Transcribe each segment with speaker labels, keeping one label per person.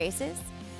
Speaker 1: Races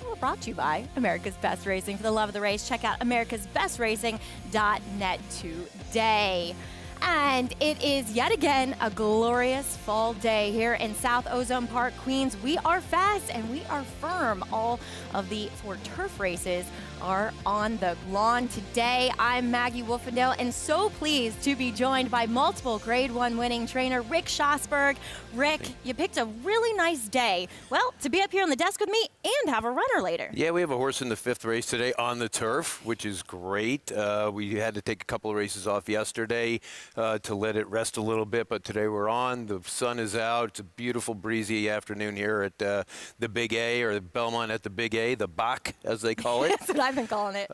Speaker 1: were brought to you by America's Best Racing. For the love of the race, check out americasbestracing.net today. And it is yet again a glorious fall day here in South Ozone Park, Queens. We are fast and we are firm. All of the 4 turf races are on the lawn today. I'm Maggie Wolfendale and so pleased to be joined by multiple Grade 1 winning trainer Rick Schosberg. Rick, you picked a really nice day, well, to be up here on the desk with me and have a runner later.
Speaker 2: Yeah, we have a horse in the 5th race today on the turf, which is great. We had to take a couple of races off yesterday to let it rest a little bit, but today we're on. The sun is out. It's a beautiful breezy afternoon here at the Big A, or Belmont at the Big A, the Bach as they call it.
Speaker 1: That's what I've been calling it.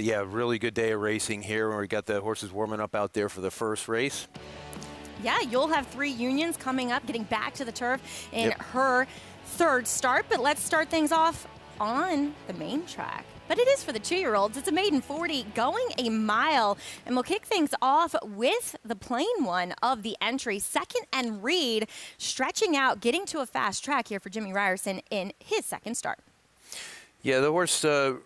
Speaker 2: Yeah, really good day of racing here. We got the horses warming up out there for the first race.
Speaker 1: Yeah, you'll have 3 unions coming up, getting back to the turf in her 3rd start. But let's start things off on the main track. But it is for the 2-year-olds. It's a maiden 40 going a mile. And we'll kick things off with the plain one of the entry. Second and Reed stretching out, getting to a fast track here for Jimmy Ryerson in his 2nd start.
Speaker 2: Yeah, the horse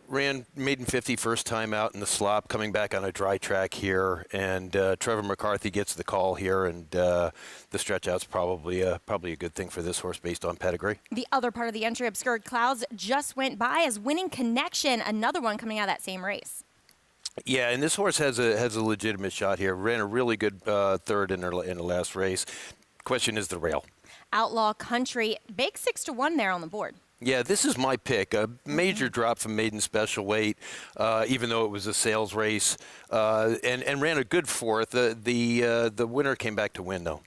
Speaker 2: ran maiden 50 first time out in the slop, coming back on a dry track here, and Trevor McCarthy gets the call here, and the stretch out's probably a good thing for this horse based on pedigree. The
Speaker 1: other part of the entry, Obscured Clouds, just went by as Winning Connection, another one coming out of that same race.
Speaker 2: Yeah, and this horse has a legitimate shot here. Ran a really good 3rd in the last race. Question is the rail.
Speaker 1: Outlaw Country, big 6-1 there on the board.
Speaker 2: Yeah, this is my pick. A major drop from maiden special weight, even though it was a sales race, and ran a good 4th. The winner came back to win, though.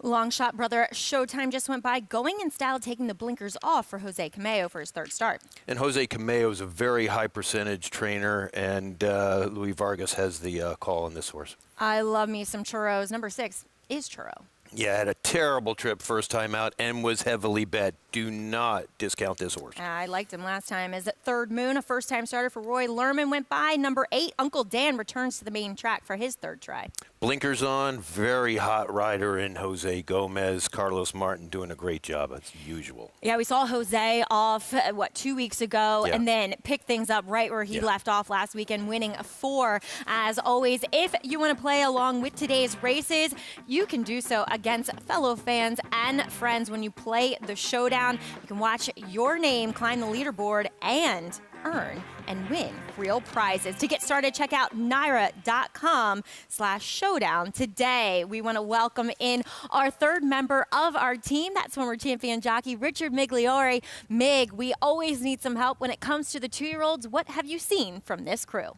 Speaker 1: Long shot brother Showtime just went by, going in style, taking the blinkers off for Jose Cameo for his 3rd start.
Speaker 2: And Jose Cameo is a very high percentage trainer, and Louis Vargas has the call on this horse.
Speaker 1: I love me some Churros. Number 6 is Churro.
Speaker 2: Yeah, had a terrible trip first time out and was heavily bet. Do not discount this horse.
Speaker 1: I liked him last time. Is it 3rd Moon, a first-time starter for Roy Lerman, went by. Number 8, Uncle Dan, returns to the main track for his 3rd try.
Speaker 2: Blinkers on, very hot rider in Jose Gomez. Carlos Martin doing a great job as usual.
Speaker 1: Yeah, we saw Jose off, 2 weeks ago, and then picked things up right where he left off last weekend, winning 4. As always, if you want to play along with today's races, you can do so against fellow fans and friends when you play the Showdown. You can watch your name climb the leaderboard and earn and win real prizes. To get started, check out naira.com/showdown today. We want to welcome in our 3rd member of our team. That's former champion jockey Richard Migliore. Mig, we always need some help when it comes to the 2-year-olds. What have you seen from this crew?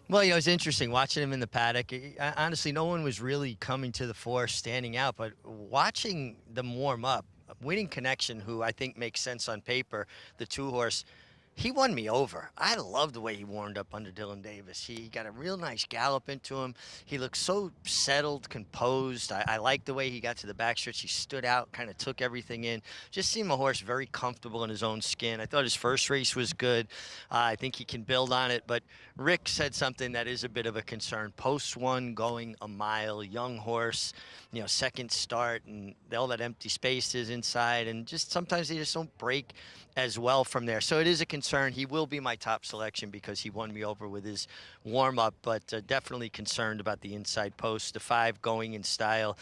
Speaker 3: Well, it's interesting watching him in the paddock. Honestly, no one was really coming to the fore, standing out, but watching them warm up, Winning Connection, who I think makes sense on paper, the 2-horse, he won me over. I love the way he warmed up under Dylan Davis. He got a real nice gallop into him. He looked so settled, composed. I like the way he got to the backstretch. He stood out, kind of took everything in. Just seemed a horse very comfortable in his own skin. I thought his first race was good. I think he can build on it. But Rick said something that is a bit of a concern. Post 1 going a mile, young horse, 2nd start, and all that empty space is inside. And just sometimes they just don't break as well from there. So it is a concern. He will be my top selection because he won me over with his warm-up, but definitely concerned about the inside post. The 5 going in style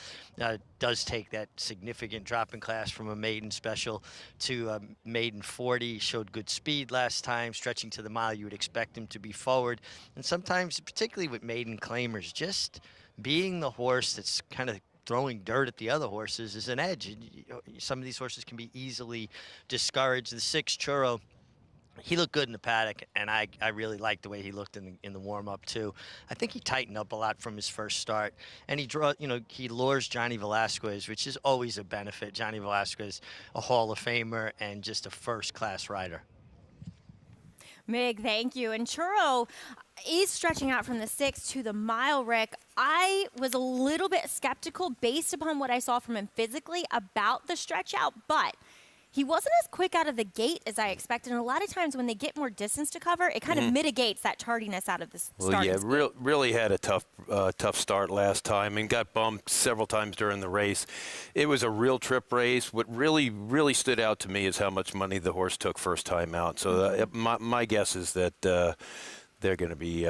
Speaker 3: does take that significant drop in class from a maiden special to a maiden 40. Showed good speed last time, stretching to the mile. You would expect him to be forward. And sometimes, particularly with maiden claimers, just being the horse that's kind of throwing dirt at the other horses is an edge. Some of these horses can be easily discouraged. The 6 Churro, he looked good in the paddock, and I really liked the way he looked in the warm-up too. I think he tightened up a lot from his first start, and he lures Johnny Velasquez, which is always a benefit. Johnny Velasquez, a Hall of Famer and just a first-class rider.
Speaker 1: Mig, thank you. And Churro is stretching out from the 6 to the mile, Rick. I was a little bit skeptical based upon what I saw from him physically about the stretch out, but He wasn't as quick out of the gate as I expected, and a lot of times when they get more distance to cover, it kind of mitigates that tardiness out of the start.
Speaker 2: Well, yeah, really had a tough start last time and got bumped several times during the race. It was a real trip race. What really stood out to me is how much money the horse took first time out. So my guess is that they're going to be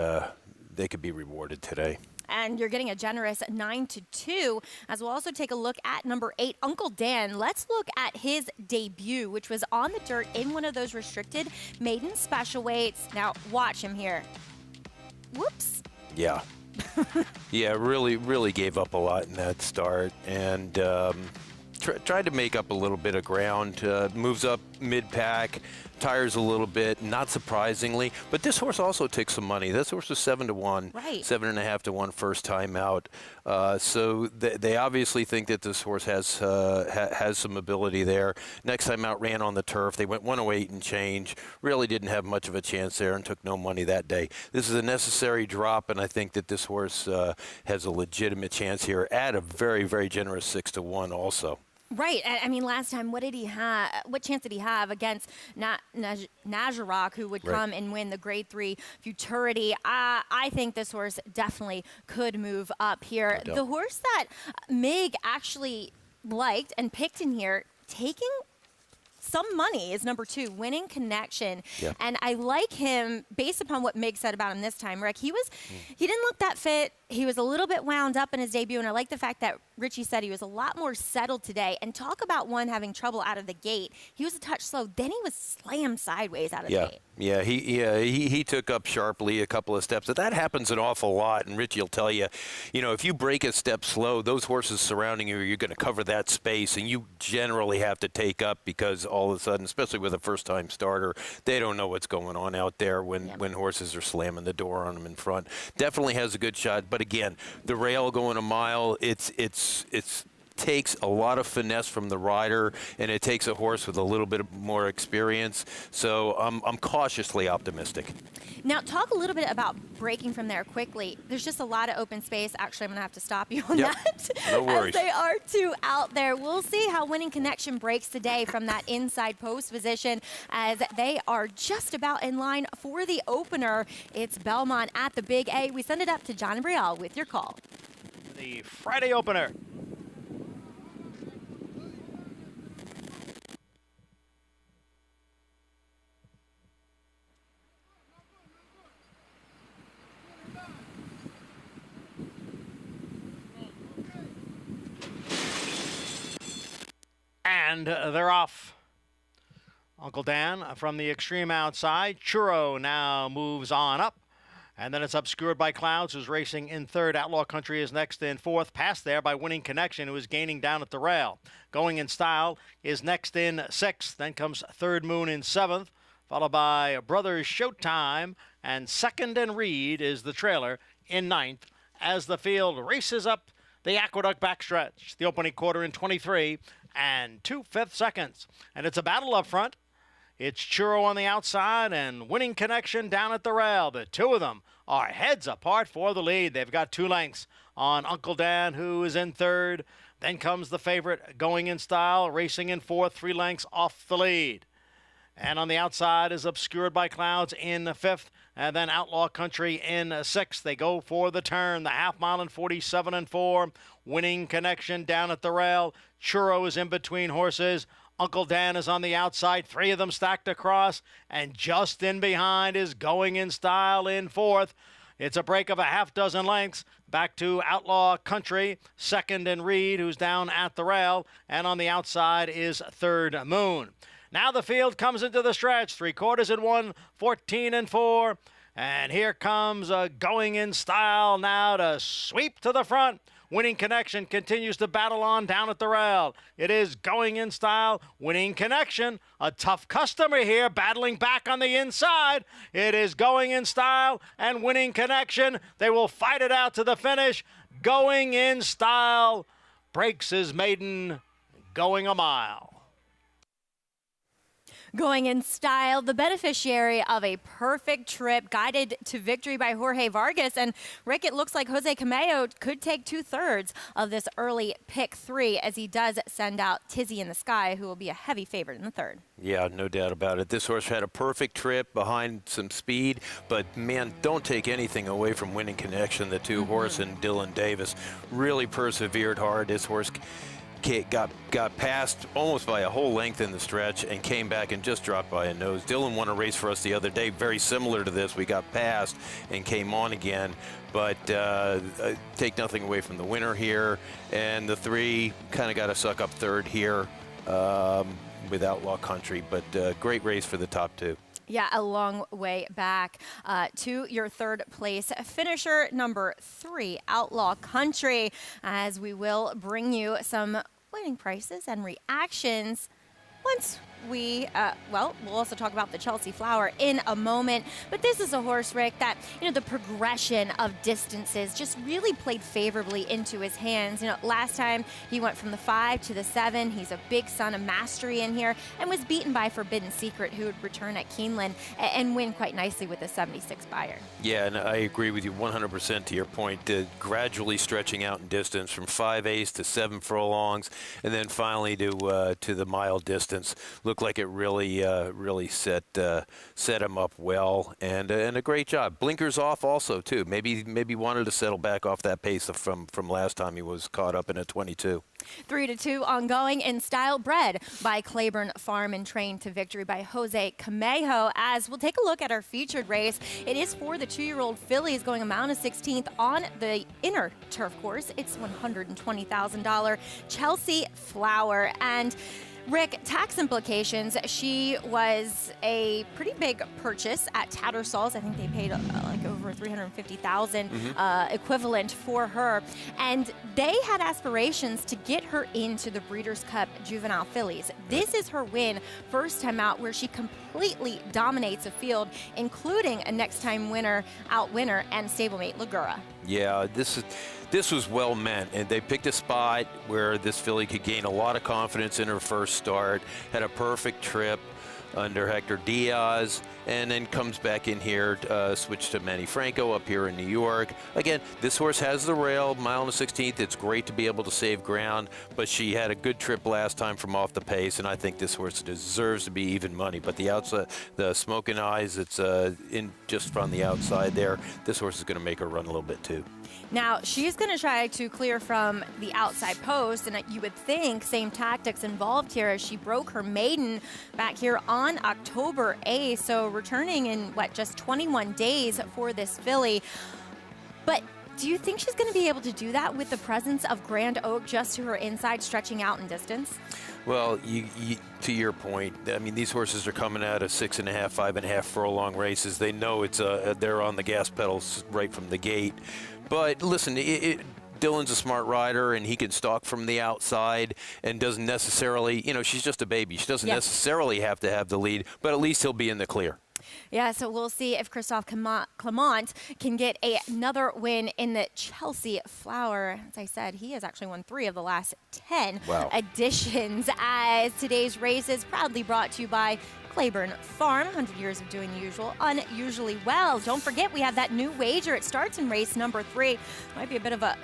Speaker 2: they could be rewarded today.
Speaker 1: And you're getting a generous 9-2, as we'll also take a look at number 8, Uncle Dan. Let's look at his debut, which was on the dirt in one of those restricted maiden special weights. Now, watch him here. Whoops.
Speaker 2: Yeah. Yeah, really gave up a lot in that start, and tried to make up a little bit of ground. Moves up mid-pack, tires a little bit, not surprisingly. But this horse also takes some money. This horse was 7-1,
Speaker 1: right.
Speaker 2: 7.5 to 1 first time out. So they obviously think that this horse has some ability there. Next time out, ran on the turf. They went 108 and change. Really didn't have much of a chance there and took no money that day. This is a necessary drop, and I think that this horse has a legitimate chance here at a very generous 6-1 also.
Speaker 1: Right. I mean, last time, what chance did he have against Najarok, who would come and win the Grade 3 Futurity? I think this horse definitely could move up here. The horse that Mig actually liked and picked in here, taking some money, is number 2, Winning Connection. Yeah. And I like him based upon what Mig said about him this time, Rick. He didn't look that fit. He was a little bit wound up in his debut, and I like the fact that Richie said he was a lot more settled today. And talk about one having trouble out of the gate. He was a touch slow. Then he was slammed sideways out of the gate.
Speaker 2: Yeah, he took up sharply a couple of steps. That happens an awful lot, and Richie will tell you, if you break a step slow, those horses surrounding you, you're going to cover that space, and you generally have to take up because all of a sudden, especially with a first-time starter, they don't know what's going on out there when horses are slamming the door on them in front. Definitely has a good shot, but again, the rail going a mile, it's takes a lot of finesse from the rider, and it takes a horse with a little bit more experience. So I'm cautiously optimistic.
Speaker 1: Now, talk a little bit about breaking from there quickly. There's just a lot of open space. Actually, I'm going to have to stop you on that.
Speaker 2: No worries.
Speaker 1: As they are 2 out there. We'll see how Winning Connection breaks today from that inside post position, as they are just about in line for the opener. It's Belmont at the Big A. We send it up to John and Brielle with your call.
Speaker 4: The Friday opener. And they're off. Uncle Dan from the extreme outside. Churro now moves on up. And then it's obscured by Clouds, who's racing in 3rd. Outlaw Country is next in 4th. Passed there by Winning Connection, who is gaining down at the rail. Going in Style is next in 6th. Then comes Third Moon in 7th, followed by Brothers Showtime. And Second and Reed is the trailer in 9th as the field races up the Aqueduct backstretch. The opening quarter in 23 and 2/5 seconds. And it's a battle up front. It's Churro on the outside and Winning Connection down at the rail. The two of them are heads apart for the lead. They've got 2 lengths on Uncle Dan, who is in 3rd. Then comes the favorite Going in Style, racing in 4th, 3 lengths off the lead. And on the outside is Obscured by Clouds in 5th. And then Outlaw Country in 6th. They go for the turn. The half mile in 47 and 4. Winning Connection down at the rail. Churro is in between horses. Uncle Dan is on the outside. 3 of them stacked across. And just in behind is Going in Style in 4th. It's a break of a half dozen lengths. Back to Outlaw Country. Second and Reed, who's down at the rail. And on the outside is Third Moon. Now the field comes into the stretch. 3/4 in 1, 14 and 4. And here comes Going in Style now to sweep to the front. Winning Connection continues to battle on down at the rail. It is Going in Style. Winning Connection, a tough customer here, battling back on the inside. It is Going in Style and Winning Connection. They will fight it out to the finish. Going in Style breaks his maiden going a mile.
Speaker 1: Going in style, the beneficiary of a perfect trip, guided to victory by Jorge Vargas. And Rick, it looks like Jose Cameo could take 2/3 of this early pick 3 as he does send out Tizzy in the Sky, who will be a heavy favorite in the 3rd.
Speaker 2: Yeah, no doubt about it. This horse had a perfect trip behind some speed, but man, don't take anything away from Winning Connection. The two horse and Dylan Davis really persevered hard. This horse got passed almost by a whole length in the stretch and came back and just dropped by a nose. Dylan won a race for us the other day, very similar to this. We got passed and came on again, but take nothing away from the winner here. And the 3 kind of got to suck up 3rd here with Outlaw Country, but great race for the top 2.
Speaker 1: Yeah, a long way back to your 3rd place finisher, number 3, Outlaw Country, as we will bring you some winning prices and reactions once we, we'll also talk about the Chelsea Flower in a moment. But this is a horse, Rick, that, the progression of distances just really played favorably into his hands. Last time he went from the 5 to the 7. He's a big son of mastery in here and was beaten by Forbidden Secret, who would return at Keeneland and win quite nicely with a 76 buyer.
Speaker 2: Yeah, and I agree with you 100% to your point. Gradually stretching out in distance from 5/8 to 7 furlongs, and then finally to the mile distance. Looked like it really set him up well, and a great job. Blinkers off also too. Maybe wanted to settle back off that pace from last time he was caught up in a 22.
Speaker 1: 3-2 ongoing in style, bred by Claiborne Farm and trained to victory by Jose Cameo. As we'll take a look at our featured race, it is for the 2-year-old fillies going a mile and a 16th on the inner turf course. It's $120,000 Chelsea Flower. And Rick, tax implications. She was a pretty big purchase at Tattersall's. I think they paid like over $350,000 equivalent for her. And they had aspirations to get her into the Breeders' Cup Juvenile Fillies. This is her win, first time out, where she completely dominates a field, including a next-time winner, and stablemate Ligura.
Speaker 2: Yeah, this was well meant, and they picked a spot where this filly could gain a lot of confidence in her first start, had a perfect trip under Hector Diaz, and then comes back in here, switched to Manny Franco up here in New York. Again, this horse has the rail, mile and a 16th. It's great to be able to save ground, but she had a good trip last time from off the pace, and I think this horse deserves to be even money. But the outside, the smoking eyes, it's in just from the outside there. This horse is going to make her run a little bit too.
Speaker 1: Now, she's going to try to clear from the outside post, and you would think same tactics involved here as she broke her maiden back here on October 8th. So returning in, just 21 days for this filly. But do you think she's going to be able to do that with the presence of Grand Oak just to her inside, stretching out in distance?
Speaker 2: Well, to your point, I mean, these horses are coming out of 6.5, 5.5 furlong races. They know they're on the gas pedals right from the gate. But listen, Dylan's a smart rider, and he can stalk from the outside and doesn't necessarily, she's just a baby. She doesn't necessarily have to have the lead, but at least he'll be in the clear.
Speaker 1: Yeah, so we'll see if Christophe Clement can get another win in the Chelsea Flower. As I said, he has actually won 3 of the last 10 editions, as today's race is proudly brought to you by Claiborne Farm. 100 years of doing the usual unusually well. Don't forget, we have that new wager. It starts in race number 3. Might be a bit of a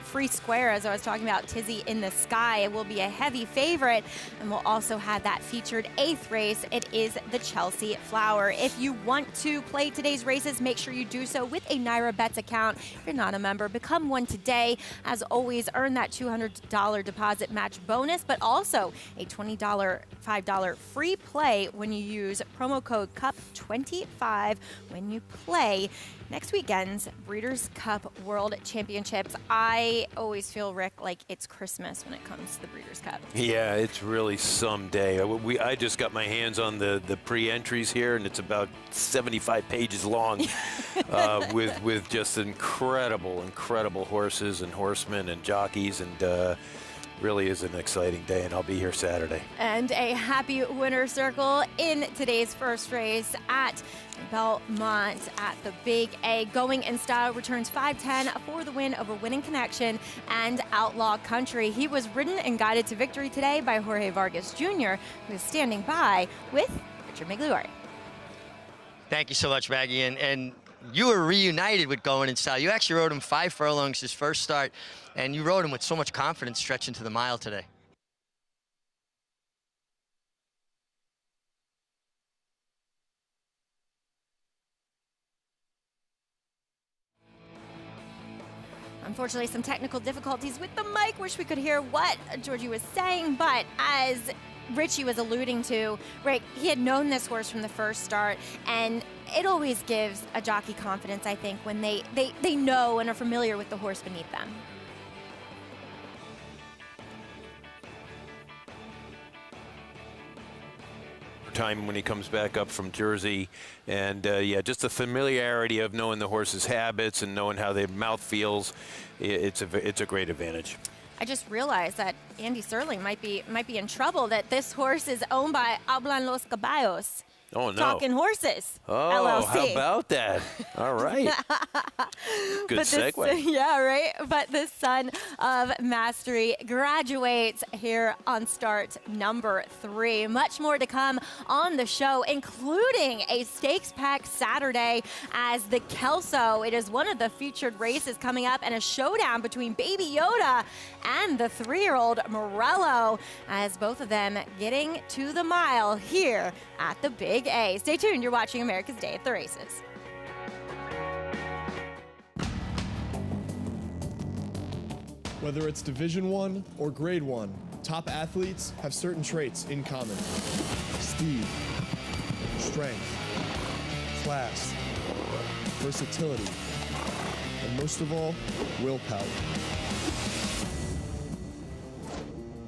Speaker 1: free square, as I was talking about Tizzy in the Sky. It will be a heavy favorite, and we'll also have that featured 8th race. It is the Chelsea Flower. If you want to play today's races, make sure you do so with a Naira Bets account. If you're not a member, become one today. As always, earn that $200 deposit match bonus, but also a $20, $5 free play when you use promo code CUP25 when you play next weekend's Breeders' Cup World Championships. I always feel, Rick, like it's Christmas when it comes to the Breeders' Cup.
Speaker 2: Yeah, it's really someday. I just got my hands on the pre-entries here, and it's about 75 pages long with just incredible horses and horsemen and jockeys, and really is an exciting day, and I'll be here Saturday.
Speaker 1: And a happy winner's circle in today's first race at Belmont at the Big A. Going in Style returns 5-10 for the win over Winning Connection and Outlaw Country. He was ridden and guided to victory today by Jorge Vargas Jr., who is standing by with Richard Migliore.
Speaker 3: Thank you so much, Maggie. And you were reunited with Going in Style. You actually rode him 5 furlongs his first start, and you rode him with so much confidence stretching to the mile today.
Speaker 1: Unfortunately, some technical difficulties with the mic. Wish we could hear what Georgie was saying, but as Richie was alluding to, right, he had known this horse from the first start, and it always gives a jockey confidence, I think, when they know and are familiar with the horse beneath them.
Speaker 2: Time when he comes back up from Jersey, and yeah, just the familiarity of knowing the horse's habits and knowing how their mouth feels, it's a great advantage.
Speaker 1: I just realized that Andy Serling might be in trouble, that this horse is owned by Hablan Los Caballos.
Speaker 2: Oh, no.
Speaker 1: Talking Horses,
Speaker 2: Oh,
Speaker 1: LLC.
Speaker 2: how about that? All right. Good segue.
Speaker 1: Yeah, right. But the son of Mastery graduates here on start number 3. Much more to come on the show, including a stakes pack Saturday as the Kelso. It is one of the featured races coming up, and a showdown between Baby Yoda and the 3-year-old Morello, as both of them getting to the mile here at the Big A. Stay tuned. You're watching America's Day at the Races.
Speaker 5: Whether it's Division I or Grade 1, top athletes have certain traits in common: speed, strength, class, versatility, and most of all, willpower.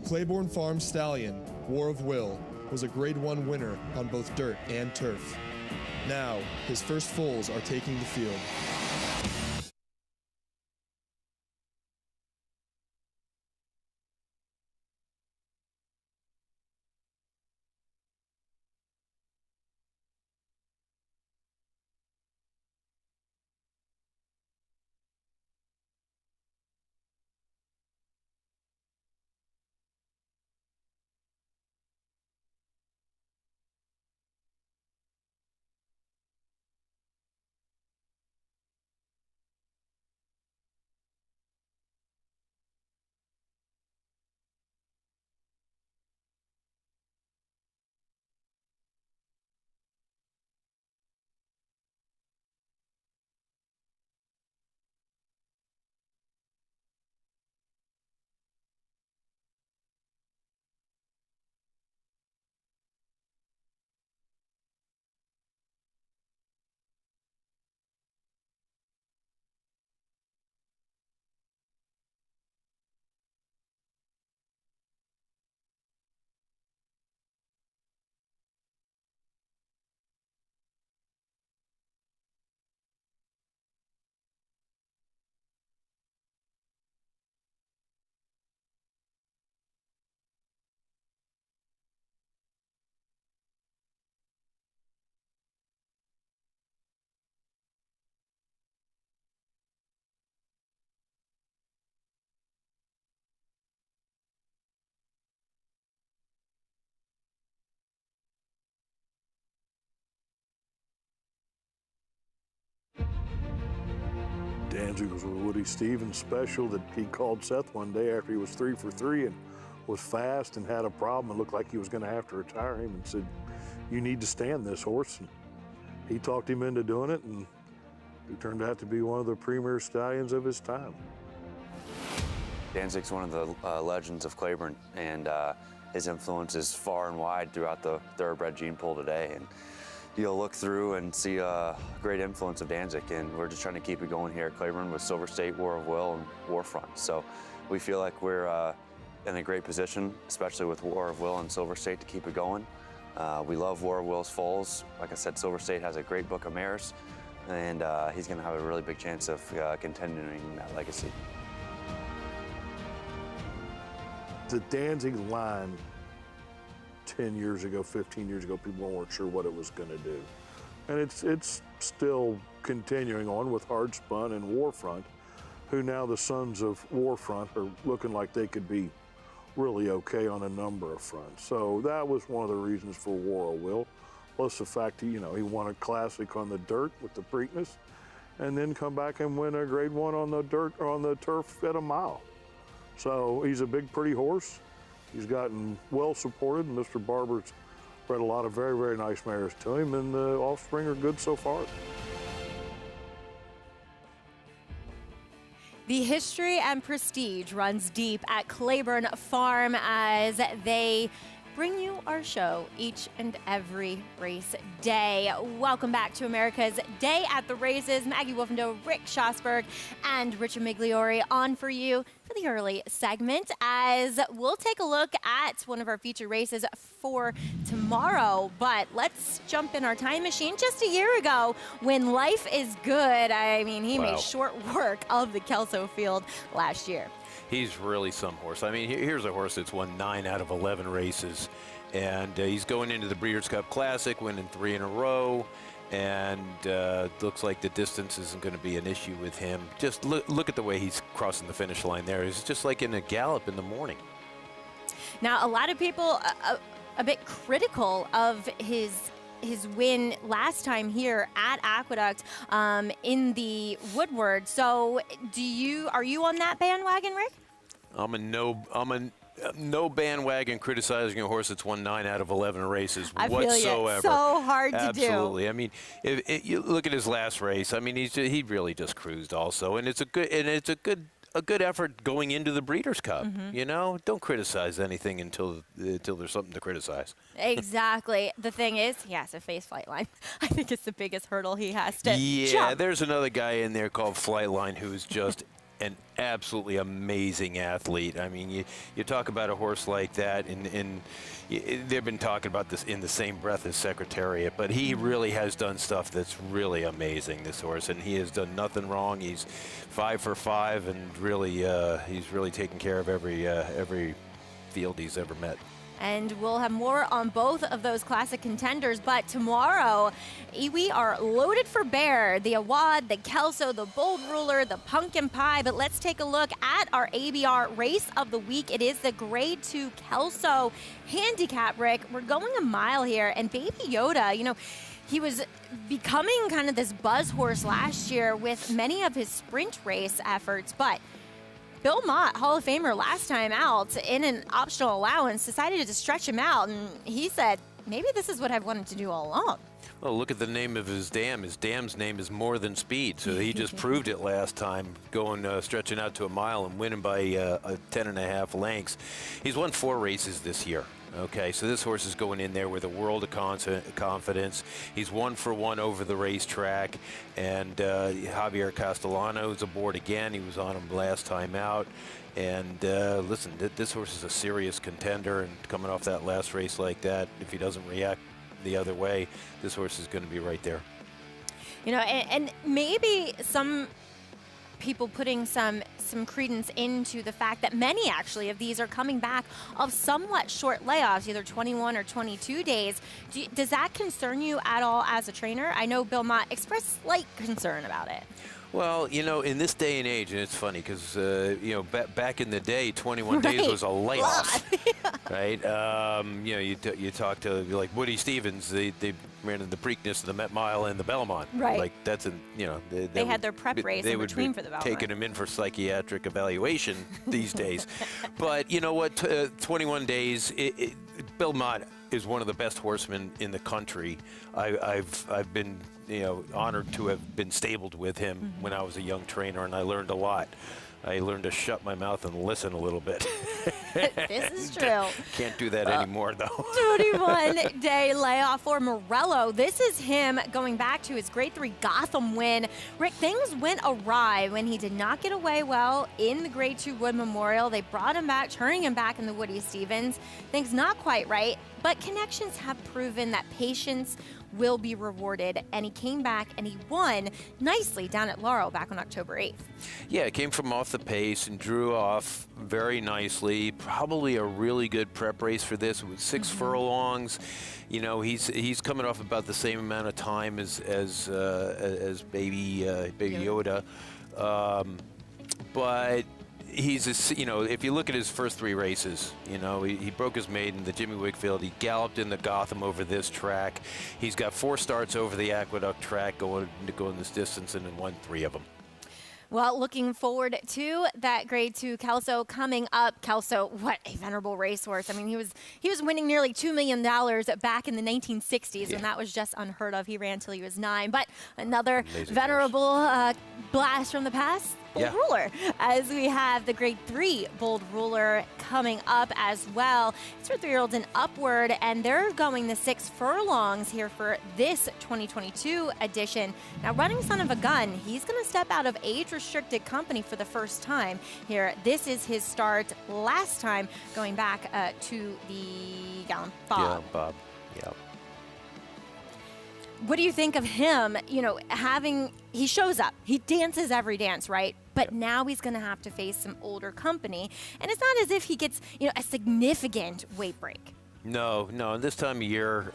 Speaker 5: Claiborne Farm Stallion, War of Will, was a Grade 1 winner on both dirt and turf. Now, his first foals are taking the field.
Speaker 6: Danzig was a Woody Stevens special that he called Seth one day after he was 3 for 3 and was fast and had a problem and looked like he was going to have to retire him, and said, "You need to stand this horse." And he talked him into doing it, and he turned out to be one of the premier stallions of his time.
Speaker 7: Danzig's one of the legends of Claiborne, and his influence is far and wide throughout the thoroughbred gene pool today. And you'll look through and see a great influence of Danzig, and we're just trying to keep it going here at Claiborne with Silver State, War of Will, and Warfront. So we feel like we're in a great position, especially with War of Will and Silver State, to keep it going. We love War of Will's foals. Like I said, Silver State has a great book of mares, and he's going to have a really big chance of continuing that legacy.
Speaker 6: the Danzig line 10 years ago, 15 years ago, people weren't sure what it was going to do. And it's still continuing on with Hard Spun and Warfront, who now the sons of Warfront are looking like they could be really okay on a number of fronts. So that was one of the reasons for War of Will, plus the fact he won a classic on the dirt with the Preakness, and then come back and win a grade 1 on the dirt or on the turf at a mile. So he's a big, pretty horse. He's gotten well supported, and Mr. Barber's bred a lot of very, very nice mares to him, and the offspring are good so far.
Speaker 1: The history and prestige runs deep at Claiborne Farm as they bring you our show each and every race day. Welcome back to America's Day at the Races. Maggie Wolfendoe, Rick Schosberg, and Richard Migliori on for you for the early segment as we'll take a look at one of our feature races for tomorrow. But let's jump in our time machine just a year ago when Life is Good. I mean, he made short work of the Kelso field last year.
Speaker 2: He's really some horse. I mean, here's a horse that's won 9 out of 11 races, and he's going into the Breeders' Cup Classic, winning 3 in a row, and looks like the distance isn't going to be an issue with him. Just look at the way he's crossing the finish line there. It's just like in a gallop in the morning.
Speaker 1: Now, a lot of people a bit critical of his win last time here at Aqueduct in the Woodward. So are you on that bandwagon, Rick?
Speaker 2: I'm a no bandwagon criticizing a horse that's won 9 out of 11 races whatsoever.
Speaker 1: Feel you. So hard to do.
Speaker 2: Absolutely. I mean, if you look at his last race. I mean, he really just cruised also, and it's a good effort going into the Breeders' Cup. You know, don't criticize anything until there's something to criticize.
Speaker 1: Exactly. The thing is, he has to face Flightline. I think it's the biggest hurdle he has to
Speaker 2: Yeah,
Speaker 1: jump.
Speaker 2: there's another guy in there called Flightline who's just an absolutely amazing athlete. I mean, you talk about a horse like that, and they've been talking about this in the same breath as Secretariat, but he really has done stuff that's really amazing, this horse, and he has done nothing wrong. He's 5 for 5, and really, he's really taken care of every field he's ever met.
Speaker 1: And we'll have more on both of those classic contenders. But tomorrow, we are loaded for bear. The Awad, the Kelso, the Bold Ruler, the Pumpkin Pie. But let's take a look at our ABR race of the week. It is the Grade 2 Kelso Handicap, Rick. We're going a mile here. And Baby Yoda, he was becoming kind of this buzz horse last year with many of his sprint race efforts. But Bill Mott, Hall of Famer last time out, in an optional allowance, decided to stretch him out, and he said, maybe this is what I've wanted to do all along.
Speaker 2: Well, look at the name of his dam. His dam's name is More Than Speed, so he just proved it last time, stretching out to a mile and winning by 10.5 lengths. He's won 4 races this year. Okay, so this horse is going in there with a world of confidence. He's 1 for 1 over the racetrack, and Javier Castellano is aboard again. He was on him last time out. And listen, this horse is a serious contender, and coming off that last race like that, if he doesn't react the other way, this horse is going to be right there.
Speaker 1: And maybe some people putting some credence into the fact that many actually of these are coming back of somewhat short layoffs, either 21 or 22 days. Does that concern you at all as a trainer? I know Bill Mott expressed slight concern about it.
Speaker 2: Well, in this day and age, and it's funny because, back in the day, 21 days was a layoff, right? You talk to like Woody Stevens, they ran in the Preakness, the Met Mile, and the Belmont.
Speaker 1: Right.
Speaker 2: Like that's
Speaker 1: they had their prep race in between for the Belmont.
Speaker 2: Taking him in for psychiatric evaluation these days. But you know what? 21 days. Bill Mott is one of the best horsemen in the country. I've been honored to have been stabled with him when I was a young trainer, and I learned a lot. I learned to shut my mouth and listen a little bit.
Speaker 1: This is true.
Speaker 2: Can't do that anymore, though.
Speaker 1: 21-day layoff for Morello. This is him going back to his Grade 3 Gotham win. Rick, things went awry when he did not get away well in the Grade 2 Wood Memorial. They brought him back, turning him back in the Woody Stevens. Things not quite right. But connections have proven that patience will be rewarded, and he came back and he won nicely down at Laurel back on October 8th.
Speaker 2: Yeah, it came from off the pace and drew off very nicely. Probably a really good prep race for this with 6 furlongs. You know, he's coming off about the same amount of time as baby Yoda, but he's you know, if you look at his first 3 races, you know, he broke his maiden, the Jimmy Wakefield. He galloped in the Gotham over this track. He's got 4 starts over the Aqueduct track going this distance, and then won 3 of them.
Speaker 1: Well, looking forward to that Grade 2 Kelso coming up. Kelso, what a venerable racehorse. I mean, he was winning nearly $2 million back in the 1960s, when that was just unheard of. He ran till he was 9. But another
Speaker 2: Amazing
Speaker 1: venerable blast from the past. Bold Ruler, as we have the Grade 3 Bold Ruler coming up as well. It's for 3-year-olds and upward, and they're going the 6 furlongs here for this 2022 edition. Now, running Son of a Gun, he's going to step out of age-restricted company for the first time here. This is his start last time, going back to the Gallon Bob.
Speaker 2: Yeah, Bob. Yeah.
Speaker 1: What do you think of him, you know, he shows up, he dances every dance, right? But now he's going to have to face some older company. And it's not as if he gets, you know, a significant weight break.
Speaker 2: No, and this time of year,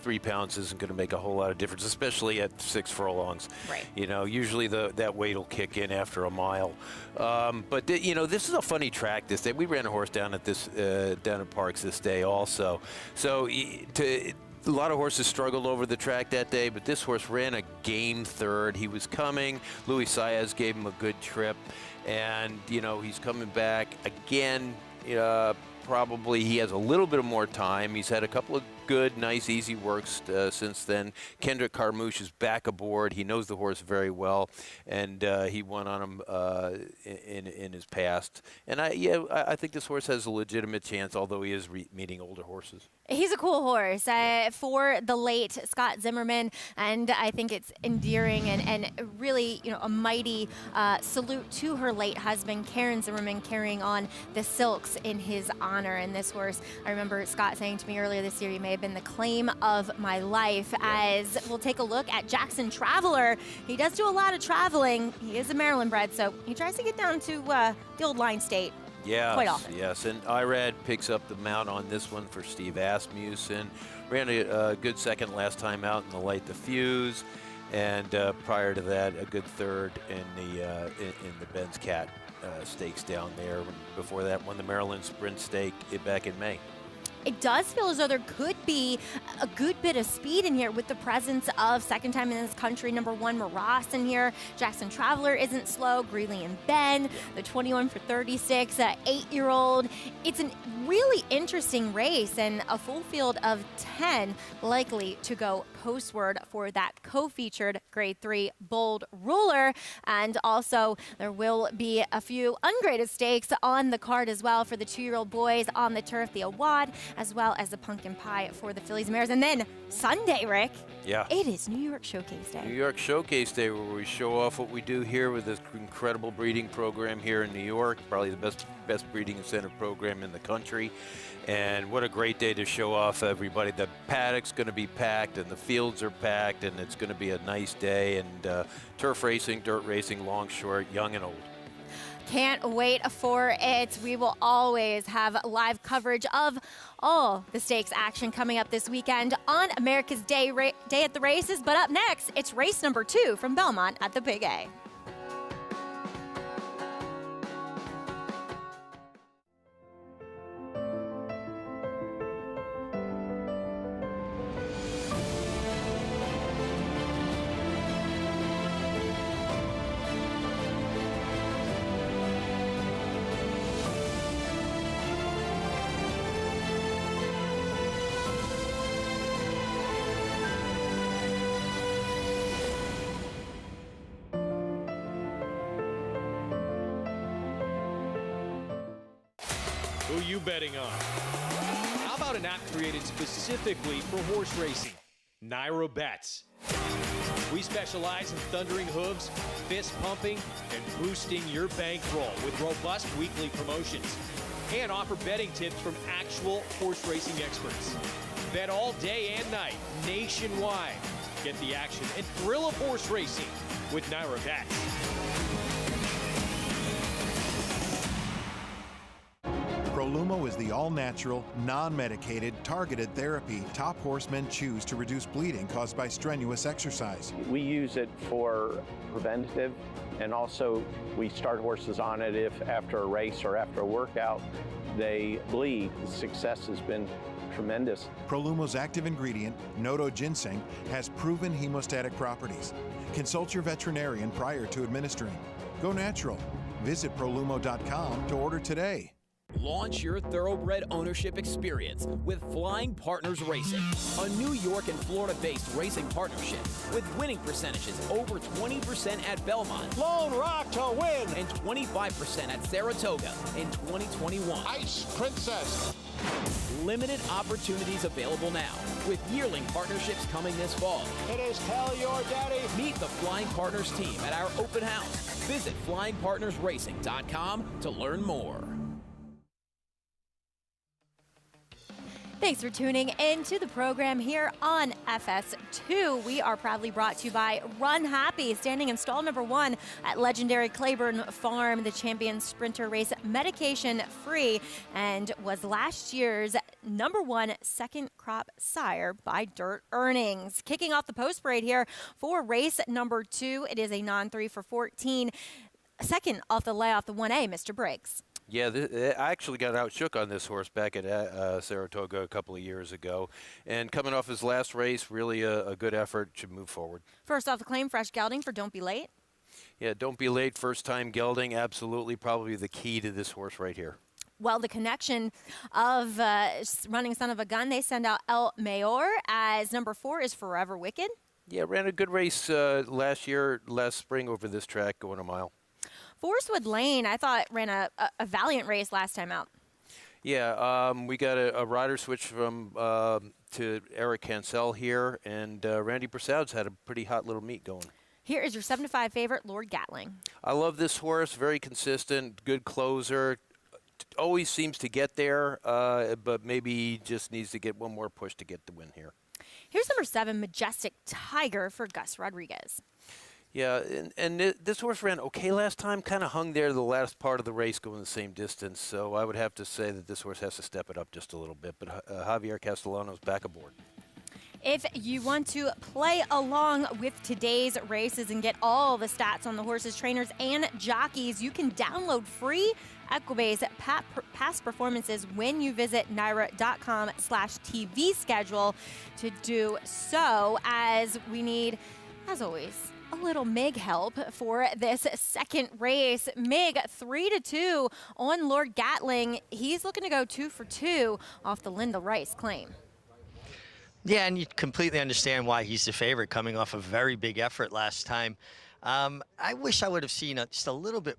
Speaker 2: 3 pounds isn't going to make a whole lot of difference, especially at 6 furlongs.
Speaker 1: Right.
Speaker 2: You know, usually that weight will kick in after a mile. But you know, this is a funny track this day. We ran a horse down at Parks this day also. So a lot of horses struggled over the track that day, but this horse ran a game 3rd. He was coming. Louis Saez gave him a good trip, and you know, he's coming back again. Probably he has a little bit of more time. He's had a couple of good, nice, easy works since then. Kendrick Carmouche is back aboard. He knows the horse very well, and he won on him in his past. And I think this horse has a legitimate chance, although he is meeting older horses.
Speaker 1: He's a cool horse for the late Scott Zimmerman, and I think it's endearing and really, you know, a mighty salute to her late husband, Karen Zimmerman, carrying on the silks in his honor. And this horse, I remember Scott saying to me earlier this year, he may have been the claim of my life. As we'll take a look at Jackson Traveler. He does do a lot of traveling. He is a Maryland bred, so he tries to get down to the old Line State.
Speaker 2: Yes,
Speaker 1: quite often.
Speaker 2: Yes, and Irad picks up the mount on this one for Steve Asmussen. Ran a good second last time out in the Light the Fuse, and prior to that, a good 3rd in the Ben's Cat stakes down there. Before that, won the Maryland Sprint Stake back in May.
Speaker 1: It does feel as though there could be a good bit of speed in here with the presence of second time in this country, #1 Maras in here. Jackson Traveler isn't slow. Greeley and Ben, the 21 for 36, 8-year-old. It's a really interesting race, and a full field of 10 likely to go postward for that co-featured Grade 3 Bold Ruler. And also there will be a few ungraded stakes on the card as well for the 2-year-old boys on the turf, the Awad, as well as the Pumpkin Pie for the fillies and mares. And then Sunday, Rick.
Speaker 2: Yeah.
Speaker 1: It is New York Showcase Day.
Speaker 2: New York Showcase Day, where we show off what we do here with this incredible breeding program here in New York, probably the best breeding incentive program in the country. And what a great day to show off everybody. The paddock's going to be packed, and the fields are packed, and it's going to be a nice day. And turf racing, dirt racing, long, short, young and old.
Speaker 1: Can't wait for it. We will always have live coverage of all the stakes action coming up this weekend on America's Day at the Races. But up next, it's race #2 from Belmont at the Big A.
Speaker 8: Who you betting on? How about an app created specifically for horse racing? Nairo Bets. We specialize in thundering hooves, fist pumping, and boosting your bankroll with robust weekly promotions and offer betting tips from actual horse racing experts. Bet all day and night, nationwide. Get the action and thrill of horse racing with Naira Bets.
Speaker 9: Prolumo is the all-natural, non-medicated, targeted therapy top horsemen choose to reduce bleeding caused by strenuous exercise.
Speaker 10: We use it for preventative, and also we start horses on it if after a race or after a workout they bleed. The success has been tremendous.
Speaker 9: Prolumo's active ingredient, Noto ginseng, has proven hemostatic properties. Consult your veterinarian prior to administering. Go natural. Visit Prolumo.com to order today.
Speaker 11: Launch your thoroughbred ownership experience with Flying Partners Racing, a New York and Florida-based racing partnership with winning percentages over 20% at Belmont,
Speaker 4: Lone Rock to win,
Speaker 11: and 25% at Saratoga in 2021.
Speaker 12: Ice Princess.
Speaker 11: Limited opportunities available now, with yearling partnerships coming this fall.
Speaker 4: It is Tell Your Daddy.
Speaker 11: Meet the Flying Partners team at our open house. Visit flyingpartnersracing.com to learn more.
Speaker 1: Thanks for tuning in to the program here on FS2. We are proudly brought to you by Runhappy, standing in stall number 1 at legendary Claiborne Farm, the champion sprinter race, medication-free, and was last year's #1 second crop sire by Dirt Earnings. Kicking off the post parade here for race number 2, it is a non-3 for 14. Second off the layoff, the 1A, Mr. Briggs.
Speaker 2: Yeah, I actually got outshook on this horse back at Saratoga a couple of years ago. And coming off his last race, really a good effort to move forward.
Speaker 1: First off the claim, fresh gelding for Don't Be Late.
Speaker 2: Yeah, don't be late, first time gelding, absolutely probably the key to this horse right here.
Speaker 1: Well, the connection of running Son of a Gun, they send out El Mayor as number 4 is Forever Wicked.
Speaker 2: Yeah, ran a good race last spring over this track, going a mile.
Speaker 1: Forestwood Lane, I thought, ran a valiant race last time out.
Speaker 2: Yeah, we got a rider switch from to Eric Cancel here, and Randy Persaud's had a pretty hot little meet going.
Speaker 1: Here is your 7-5 favorite, Lord Gatling.
Speaker 2: I love this horse, very consistent, good closer, always seems to get there, but maybe just needs to get one more push to get the win here.
Speaker 1: Here's number 7, Majestic Tiger for Gus Rodriguez.
Speaker 2: Yeah, and this horse ran okay last time, kind of hung there the last part of the race going the same distance, so I would have to say that this horse has to step it up just a little bit, but Javier Castellano's back aboard.
Speaker 1: If you want to play along with today's races and get all the stats on the horses, trainers, and jockeys, you can download free Equibay's past performances when you visit naira.com/TV schedule to do so, as we need, as always, a little MIG help for this second race. MIG 3-2 on Lord Gatling. He's looking to go 2 for 2 off the Linda Rice claim.
Speaker 3: Yeah, and you completely understand why he's the favorite, coming off a very big effort last time. I wish I would have seen just a little bit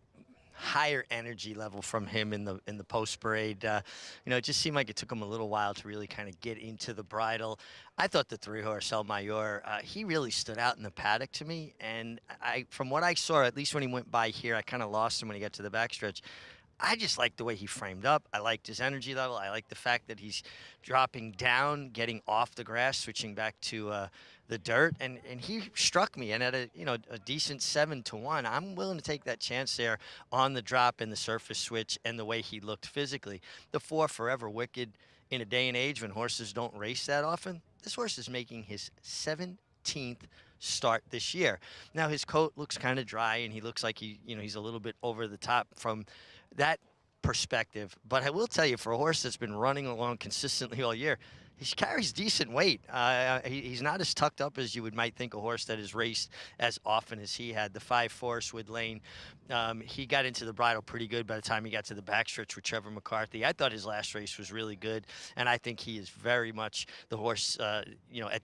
Speaker 3: higher energy level from him in the post parade. You know, it just seemed like it took him a little while to really kind of get into the bridle. I thought the 3-horse El Mayor, he really stood out in the paddock to me, and from what I saw, at least when he went by here, I kind of lost him when he got to the backstretch. I just liked the way he framed up. I liked his energy level. I liked the fact that he's dropping down, getting off the grass, switching back to the dirt, and he struck me. And at a decent 7-1, I'm willing to take that chance there on the drop and the surface switch and the way he looked physically. The 4, Forever Wicked, in a day and age when horses don't race that often, this horse is making his 17th start this year. Now his coat looks kind of dry, and he looks like he's a little bit over the top from that perspective. But I will tell you, for a horse that's been running along consistently all year, he carries decent weight. He's not as tucked up as you might think a horse that has raced as often as he had. The 5 Forestwood Lane, he got into the bridle pretty good by the time he got to the backstretch with Trevor McCarthy. I thought his last race was really good, and I think he is very much the horse, at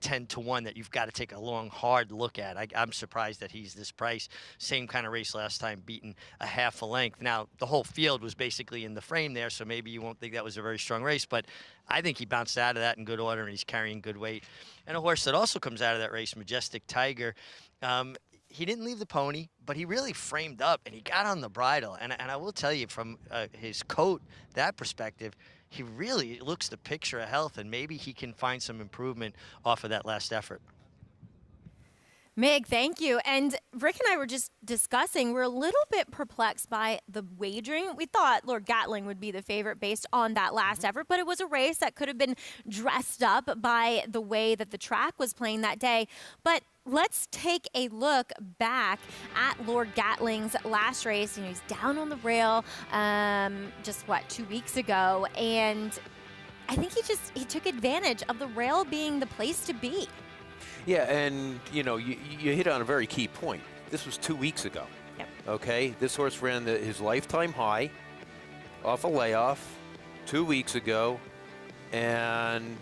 Speaker 3: 10-1 that you've got to take a long, hard look at. I'm surprised that he's this price. Same kind of race last time, beaten a half a length. Now, the whole field was basically in the frame there, so maybe you won't think that was a very strong race, but I think he bounced out of that in good order, and he's carrying good weight. And a horse that also comes out of that race, Majestic Tiger, he didn't leave the pony, but he really framed up, and he got on the bridle. And I will tell you, from his coat, that perspective, he really looks the picture of health, and maybe he can find some improvement off of that last effort.
Speaker 1: Mig, thank you. And Rick and I were just discussing, we're a little bit perplexed by the wagering. We thought Lord Gatling would be the favorite based on that last effort, but it was a race that could have been dressed up by the way that the track was playing that day. But let's take a look back at Lord Gatling's last race. You know, he's down on the rail just, 2 weeks ago. And I think he took advantage of the rail being the place to be.
Speaker 2: Yeah, and you hit on a very key point. This was 2 weeks ago.
Speaker 1: Yep.
Speaker 2: Okay, this horse ran his lifetime high off a layoff 2 weeks ago, and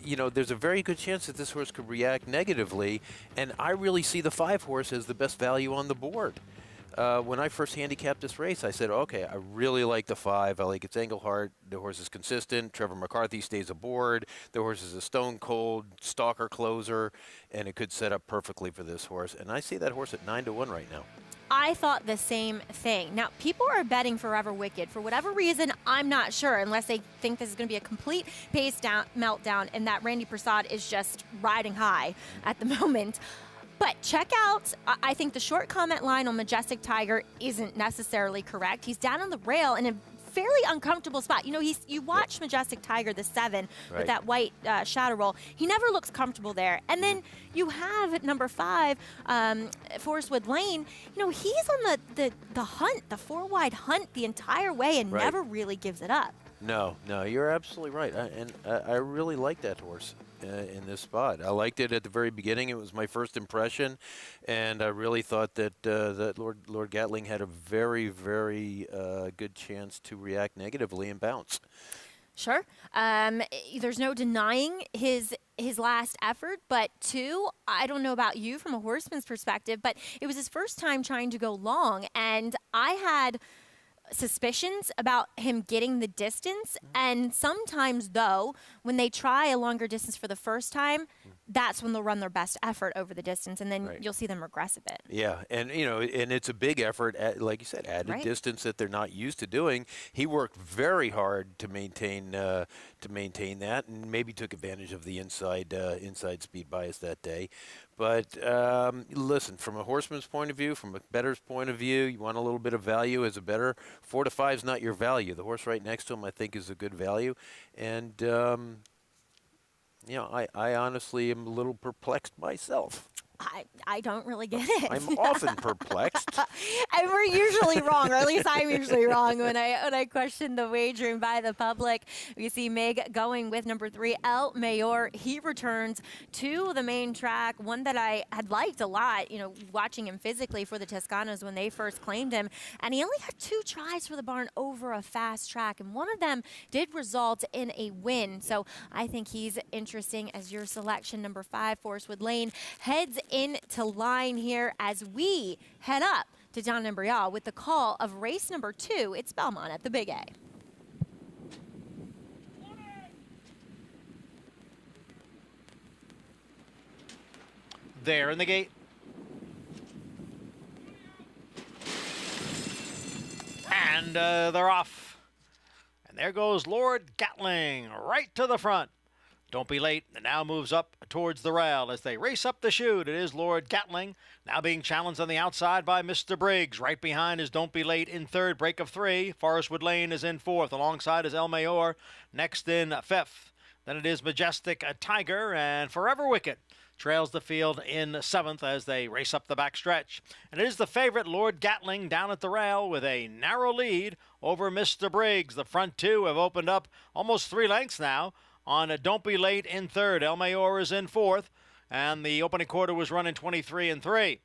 Speaker 2: there's a very good chance that this horse could react negatively, and I really see the 5 horse as the best value on the board. When I first handicapped this race, I said, okay, I really like the 5. I like its angle heart. The horse is consistent. Trevor McCarthy stays aboard. The horse is a stone cold stalker closer, and it could set up perfectly for this horse. And I see that horse at 9-1 right now.
Speaker 1: I thought the same thing. Now, people are betting Forever Wicked. For whatever reason, I'm not sure, unless they think this is going to be a complete pace meltdown and that Randy Prasad is just riding high at the moment. But check out, I think the short comment line on Majestic Tiger isn't necessarily correct. He's down on the rail in a fairly uncomfortable spot. You watch Majestic Tiger, the 7, with that white shadow roll. He never looks comfortable there. And then you have number 5, Forest Wood Lane. He's on the hunt, the 4-wide hunt the entire way and never really gives it up.
Speaker 2: No, you're absolutely right. I really like that horse in this spot. I liked it at the very beginning. It was my first impression, and I really thought that that Lord Gatling had a very, very good chance to react negatively and bounce.
Speaker 1: Sure. There's no denying his last effort, but 2, I don't know about you from a horseman's perspective, but it was his first time trying to go long, and I had suspicions about him getting the distance, and sometimes, though, when they try a longer distance for the first time, that's when they'll run their best effort over the distance, and then you'll see them regress a bit.
Speaker 2: Yeah, and and it's a big effort, like you said, at a distance that they're not used to doing. He worked very hard to maintain that, and maybe took advantage of the inside speed bias that day. But listen, from a horseman's point of view, from a bettor's point of view, you want a little bit of value as a bettor. 4-5 is not your value. The horse right next to him, I think, is a good value. And, I honestly am a little perplexed myself.
Speaker 1: I don't really get it.
Speaker 2: I'm often perplexed.
Speaker 1: And we're usually wrong, or at least I'm usually wrong when I question the wagering by the public. We see Mig going with number 3, El Mayor. He returns to the main track, one that I had liked a lot, watching him physically for the Toscanos when they first claimed him. And he only had 2 tries for the barn over a fast track, and one of them did result in a win. So I think he's interesting as your selection. Number 5, Forest Wood Lane, heads into line here as we head up to John Embrial with the call of race number 2. It's Belmont at the Big A.
Speaker 4: There in the gate. And they're off. And there goes Lord Gatling right to the front. Don't Be Late, and now moves up towards the rail as they race up the chute. It is Lord Gatling now being challenged on the outside by Mr. Briggs. Right behind is Don't Be Late in 3rd, break of 3. Forest Wood Lane is in 4th. Alongside is El Mayor, next in 5th. Then it is Majestic Tiger, and Forever Wicked trails the field in 7th as they race up the back stretch. And it is the favorite, Lord Gatling, down at the rail with a narrow lead over Mr. Briggs. The front 2 have opened up almost 3 lengths now on Don't Be Late in 3rd. El Mayor is in 4th, and the opening quarter was run in 23-3.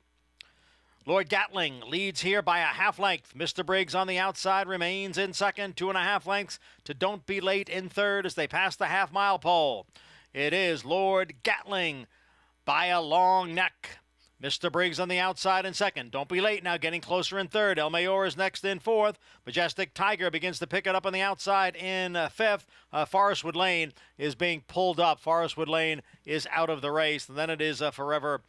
Speaker 4: Lord Gatling leads here by a half length. Mr. Briggs on the outside remains in 2nd, 2.5 lengths to Don't Be Late in 3rd as they pass the half-mile pole. It is Lord Gatling by a long neck. Mr. Briggs on the outside in 2nd. Don't Be Late now getting closer in 3rd. El Mayor is next in 4th. Majestic Tiger begins to pick it up on the outside in 5th. Forest Wood Lane is being pulled up. Forest Wood Lane is out of the race. And then it is Forever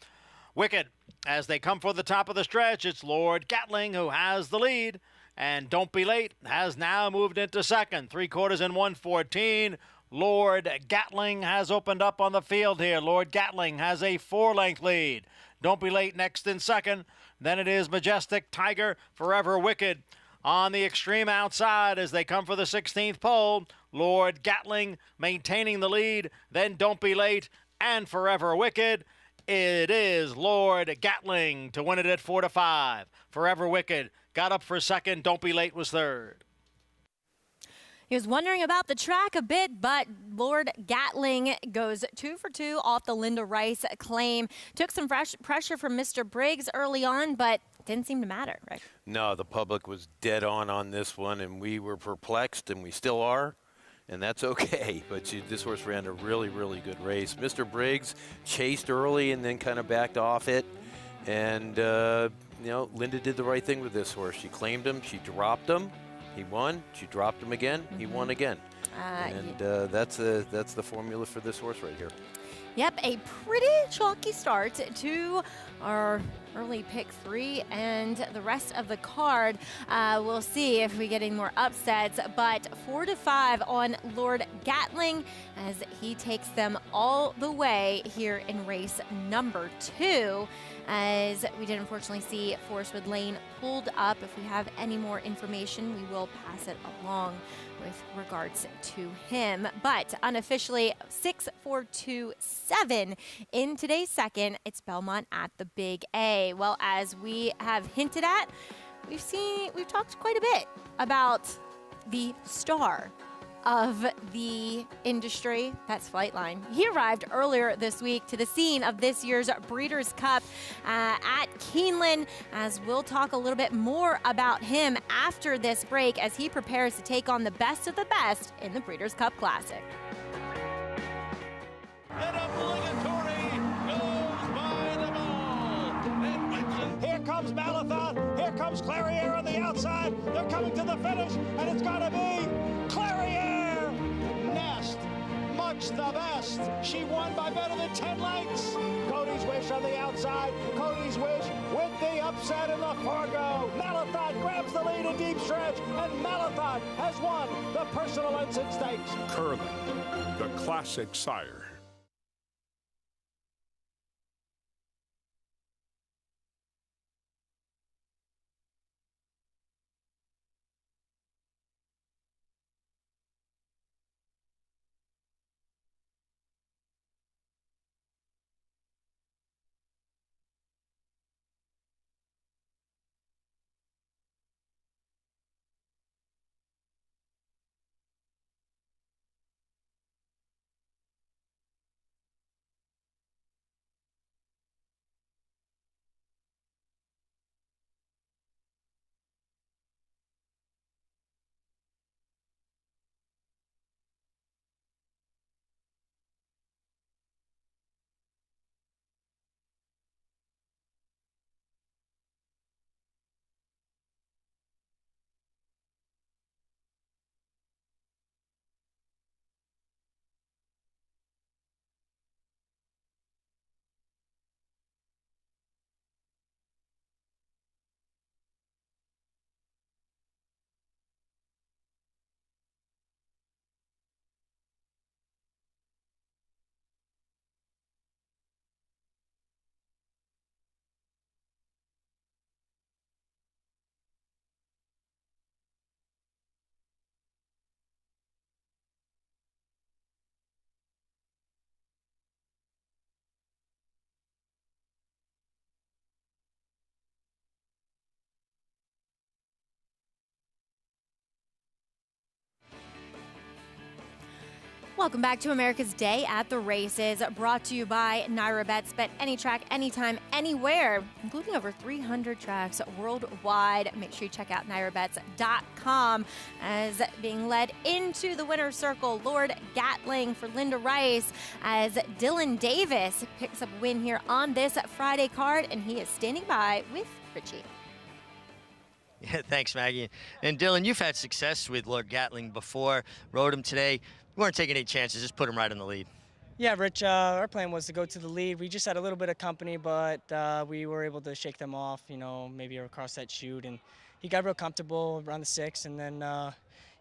Speaker 4: Wicked. As they come for the top of the stretch, it's Lord Gatling who has the lead. And Don't Be Late has now moved into second. 3/4 in 1:14. Lord Gatling has opened up on the field here. Lord Gatling has a 4-length lead. Don't Be Late next in second. Then it is Majestic Tiger, Forever Wicked on the extreme outside as they come for the 16th pole. Lord Gatling maintaining the lead. Then Don't Be Late and Forever Wicked. It is Lord Gatling to win it at 4-5. Forever Wicked got up for second. Don't Be Late was third.
Speaker 1: He was wondering about the track a bit, but Lord Gatling goes 2 for 2 off the Linda Rice claim. Took some fresh pressure from Mr. Briggs early on, but didn't seem to matter, right?
Speaker 2: No, the public was dead on this one, and we were perplexed, and we still are, and that's okay. But this horse ran a really, really good race. Mr. Briggs chased early and then kind of backed off it, and Linda did the right thing with this horse. She claimed him, she dropped him. He won. She dropped him again. He won again. That's the formula for this horse right here.
Speaker 1: Yep, a pretty chalky start to our early pick 3 and the rest of the card. We'll see if we get any more upsets, but 4-5 on Lord Gatling as he takes them all the way here in race number 2. As we did unfortunately see Forestwood Lane pulled up. If we have any more information, we will pass it along with regards to him. But unofficially, 6-4-2-7 in today's second. It's Belmont at the Big A. Well, as we have hinted at, we've talked quite a bit about the star of the industry. That's Flightline. He arrived earlier this week to the scene of this year's Breeders' Cup at Keeneland, as we'll talk a little bit more about him after this break as he prepares to take on the best of the best in the Breeders' Cup Classic.
Speaker 12: Here comes Malathaat. Here comes Clariere on the outside. They're coming to the finish, and it's got to be Clariere. Nest, much the best. She won by better than 10 lengths. Cody's Wish on the outside. Cody's Wish with the upset in the Fargo. Malathaat grabs the lead in deep stretch, and Malathaat has won the Personal Ensign Stakes.
Speaker 13: Curling, the classic sire.
Speaker 1: Welcome back to America's Day at the Races, brought to you by NyraBets. Bet any track, anytime, anywhere, including over 300 tracks worldwide. Make sure you check out NyraBets.com. As being led into the winner's circle, Lord Gatling for Linda Rice, as Dylan Davis picks up a win here on this Friday card, and he is standing by with Richie.
Speaker 3: Yeah, thanks, Maggie. And Dylan, you've had success with Lord Gatling before. Rode him today. We weren't taking any chances, just put him right in the lead.
Speaker 14: Yeah, Rich, our plan was to go to the lead. We just had a little bit of company, but we were able to shake them off, maybe across that chute and he got real comfortable around the 6th, and then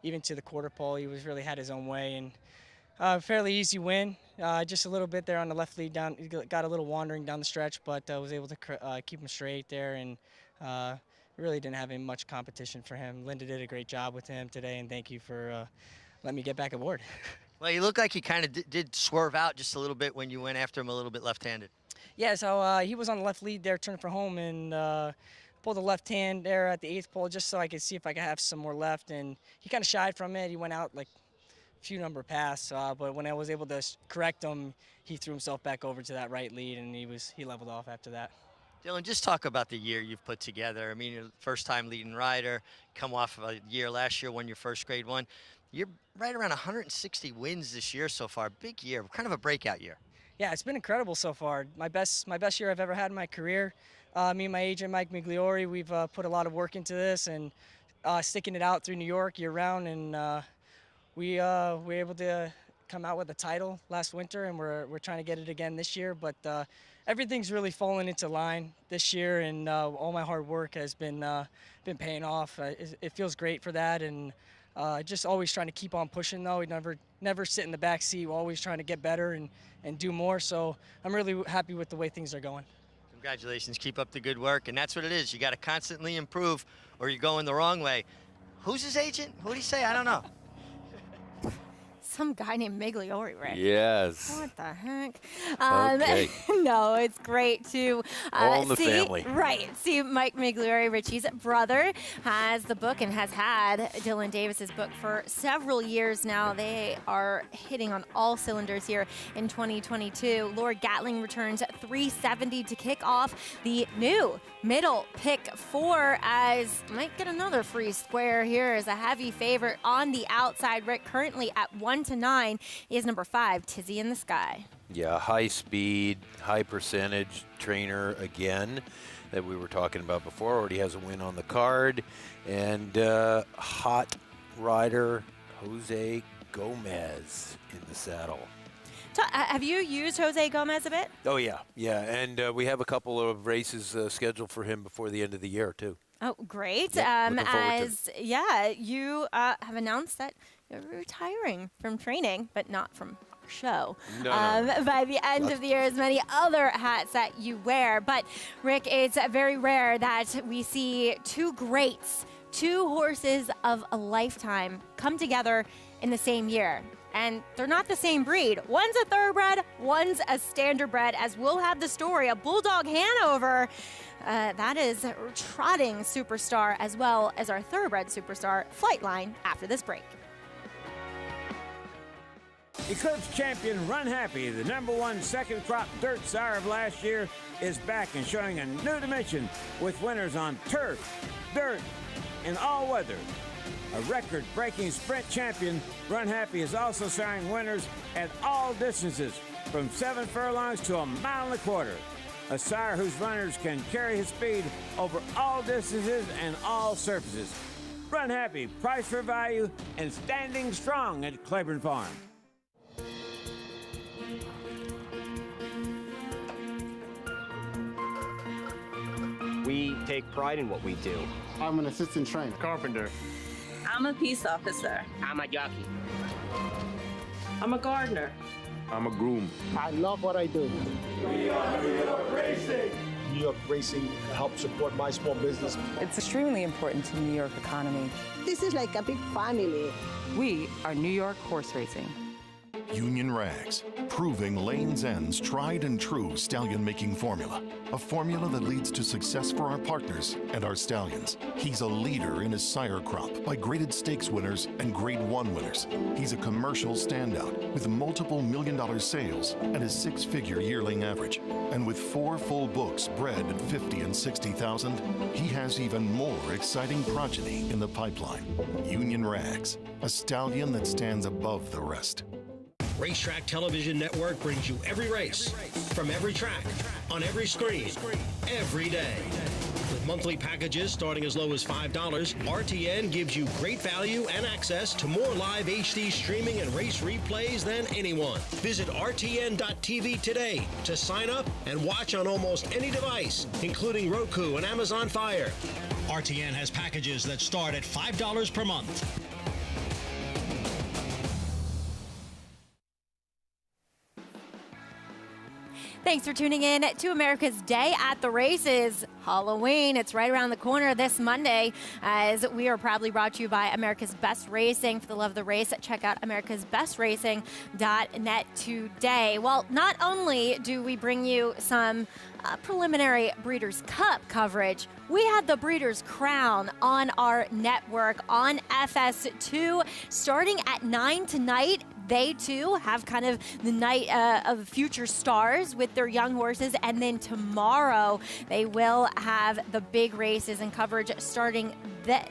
Speaker 14: even to the quarter pole, he really had his own way, and fairly easy win. Just a little bit there on the left lead down. He got a little wandering down the stretch, but was able to keep him straight there, and really didn't have much competition for him. Linda did a great job with him today, and thank you for letting me get back aboard.
Speaker 3: Well, you look like he kind of did swerve out just a little bit when you went after him a little bit left-handed.
Speaker 14: Yeah, so he was on the left lead there, turning for home, and pulled the left hand there at the 8th pole just so I could see if I could have some more left, and he kind of shied from it. He went out like a few number past, but when I was able to correct him, he threw himself back over to that right lead, and he leveled off after that.
Speaker 3: Dylan, just talk about the year you've put together. I mean, you're the first-time leading rider, come off of a year last year, won your first Grade 1. You're right around 160 wins this year so far. Big year, kind of a breakout year.
Speaker 14: Yeah, it's been incredible so far. My best year I've ever had in my career. Me and my agent, Mike Migliori, we've put a lot of work into this and sticking it out through New York year-round, and we were able to come out with a title last winter, and we're trying to get it again this year. But everything's really fallen into line this year, and all my hard work has been paying off. It feels great for that, and just always trying to keep on pushing though. We never sit in the back seat. We're always trying to get better and do more. So I'm really happy with the way things are going.
Speaker 3: Congratulations, keep up the good work, and that's what it is. You got to constantly improve or you're going the wrong way. Who's his agent? Who did he say? I don't know.
Speaker 1: Some guy named Migliori, Rick.
Speaker 2: Yes.
Speaker 1: What the heck?
Speaker 2: Okay.
Speaker 1: No, it's great to
Speaker 2: All in the
Speaker 1: see,
Speaker 2: family.
Speaker 1: Right. See, Mike Migliori, Richie's brother, has the book and has had Dylan Davis's book for several years now. They are hitting on all cylinders here in 2022. Lord Gatling returns 370 to kick off the new middle pick 4, as might get another free square here as a heavy favorite on the outside. Rick currently at 1-9 is number 5, Tizzy in the Sky.
Speaker 2: Yeah, high speed, high percentage trainer again that we were talking about before. Already has a win on the card. And hot rider Jose Gomez in the saddle.
Speaker 1: Have you used Jose Gomez a bit?
Speaker 2: Oh, yeah. Yeah, and we have a couple of races scheduled for him before the end of the year, too.
Speaker 1: Oh, great.
Speaker 2: Yep, looking forward to it.
Speaker 1: You have announced that you're retiring from training, but not from our show.
Speaker 2: No.
Speaker 1: By the end of the year, as many other hats that you wear. But, Rick, it's very rare that we see two greats, two horses of a lifetime come together in the same year. And they're not the same breed. One's a thoroughbred, one's a standardbred, as we'll have the story of Bulldog Hanover. That is trotting superstar, as well as our thoroughbred superstar, Flightline, after this break.
Speaker 15: Eclipse champion Runhappy, the #1 second crop dirt sire of last year, is back and showing a new dimension with winners on turf, dirt, and all weather. A record-breaking sprint champion, Runhappy is also siring winners at all distances, from 7 furlongs to 1.25 miles. A sire whose runners can carry his speed over all distances and all surfaces. Runhappy, price for value, and standing strong at Claiborne Farm.
Speaker 16: We take pride in what we do.
Speaker 17: I'm an assistant trainer.
Speaker 16: Carpenter.
Speaker 18: I'm a peace officer.
Speaker 16: I'm a jockey.
Speaker 18: I'm a gardener.
Speaker 16: I'm a groom.
Speaker 17: I love what I do.
Speaker 12: We are New York Racing.
Speaker 17: New York Racing helps support my small business.
Speaker 19: It's extremely important to the New York economy.
Speaker 20: This is like a big family.
Speaker 19: We are New York Horse Racing.
Speaker 21: Union Rags, proving Lane's End's tried and true stallion-making formula. A formula that leads to success for our partners and our stallions. He's a leader in his sire crop by graded stakes winners and Grade 1 winners. He's a commercial standout with multiple million-dollar sales and a 6-figure yearling average. And with 4 full books bred at 50 and 60,000, he has even more exciting progeny in the pipeline. Union Rags, a stallion that stands above the rest.
Speaker 5: Racetrack Television Network brings you every race, from every track, on every screen, every day. With monthly packages starting as low as $5, RTN gives you great value and access to more live HD streaming and race replays than anyone. Visit RTN.tv today to sign up and watch on almost any device, including Roku and Amazon Fire. RTN has packages that start at $5 per month.
Speaker 1: Thanks for tuning in to America's Day at the Races. Halloween, it's right around the corner this Monday, as we are proudly brought to you by America's Best Racing. For the love of the race, check out americasbestracing.net today. Well, not only do we bring you some preliminary Breeders' Cup coverage, we had the Breeders' Crown on our network on FS2 starting at 9 tonight. They, too, have kind of the night of future stars with their young horses. And then tomorrow, they will have the big races and coverage starting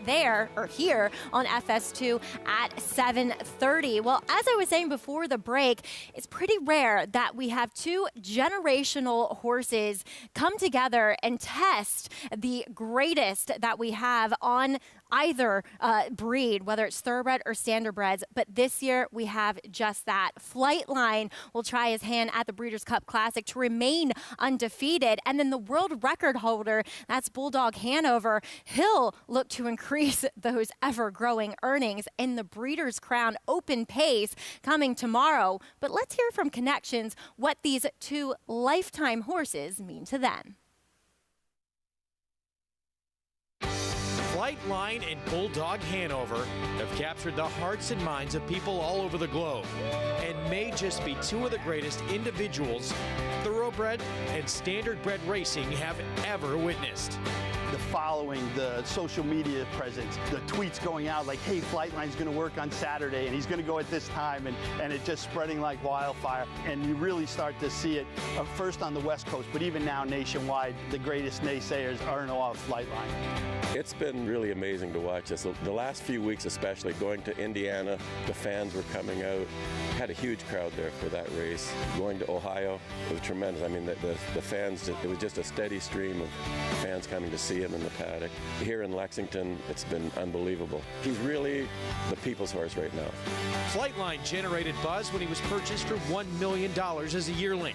Speaker 1: there or here on FS2 at 7:30. Well, as I was saying before the break, it's pretty rare that we have two generational horses come together and test the greatest that we have on either breed, whether it's thoroughbred or standardbreds. But this year we have just that. Flightline will try his hand at the Breeders' Cup Classic to remain undefeated. And then the world record holder, that's Bulldog Hanover, he'll look to increase those ever-growing earnings in the Breeders' Crown Open Pace coming tomorrow. But let's hear from Connections what these two lifetime horses mean to them.
Speaker 8: Flightline and Bulldog Hanover have captured the hearts and minds of people all over the globe and may just be two of the greatest individuals thoroughbred and standardbred racing have ever witnessed.
Speaker 22: The following, the social media presence, the tweets going out like, hey, Flightline's going to work on Saturday and he's going to go at this time, and it just spreading like wildfire. And you really start to see it first on the West Coast, but even now nationwide, the greatest naysayers are in awe of Flightline.
Speaker 23: It's been really amazing to watch this. The last few weeks especially, going to Indiana, the fans were coming out. Had a huge crowd there for that race. Going to Ohio, it was tremendous. I mean, the fans, it was just a steady stream of fans coming to see him in the paddock. Here in Lexington, it's been unbelievable. He's really the people's horse right now.
Speaker 8: Flightline generated buzz when he was purchased for $1 million as a yearling.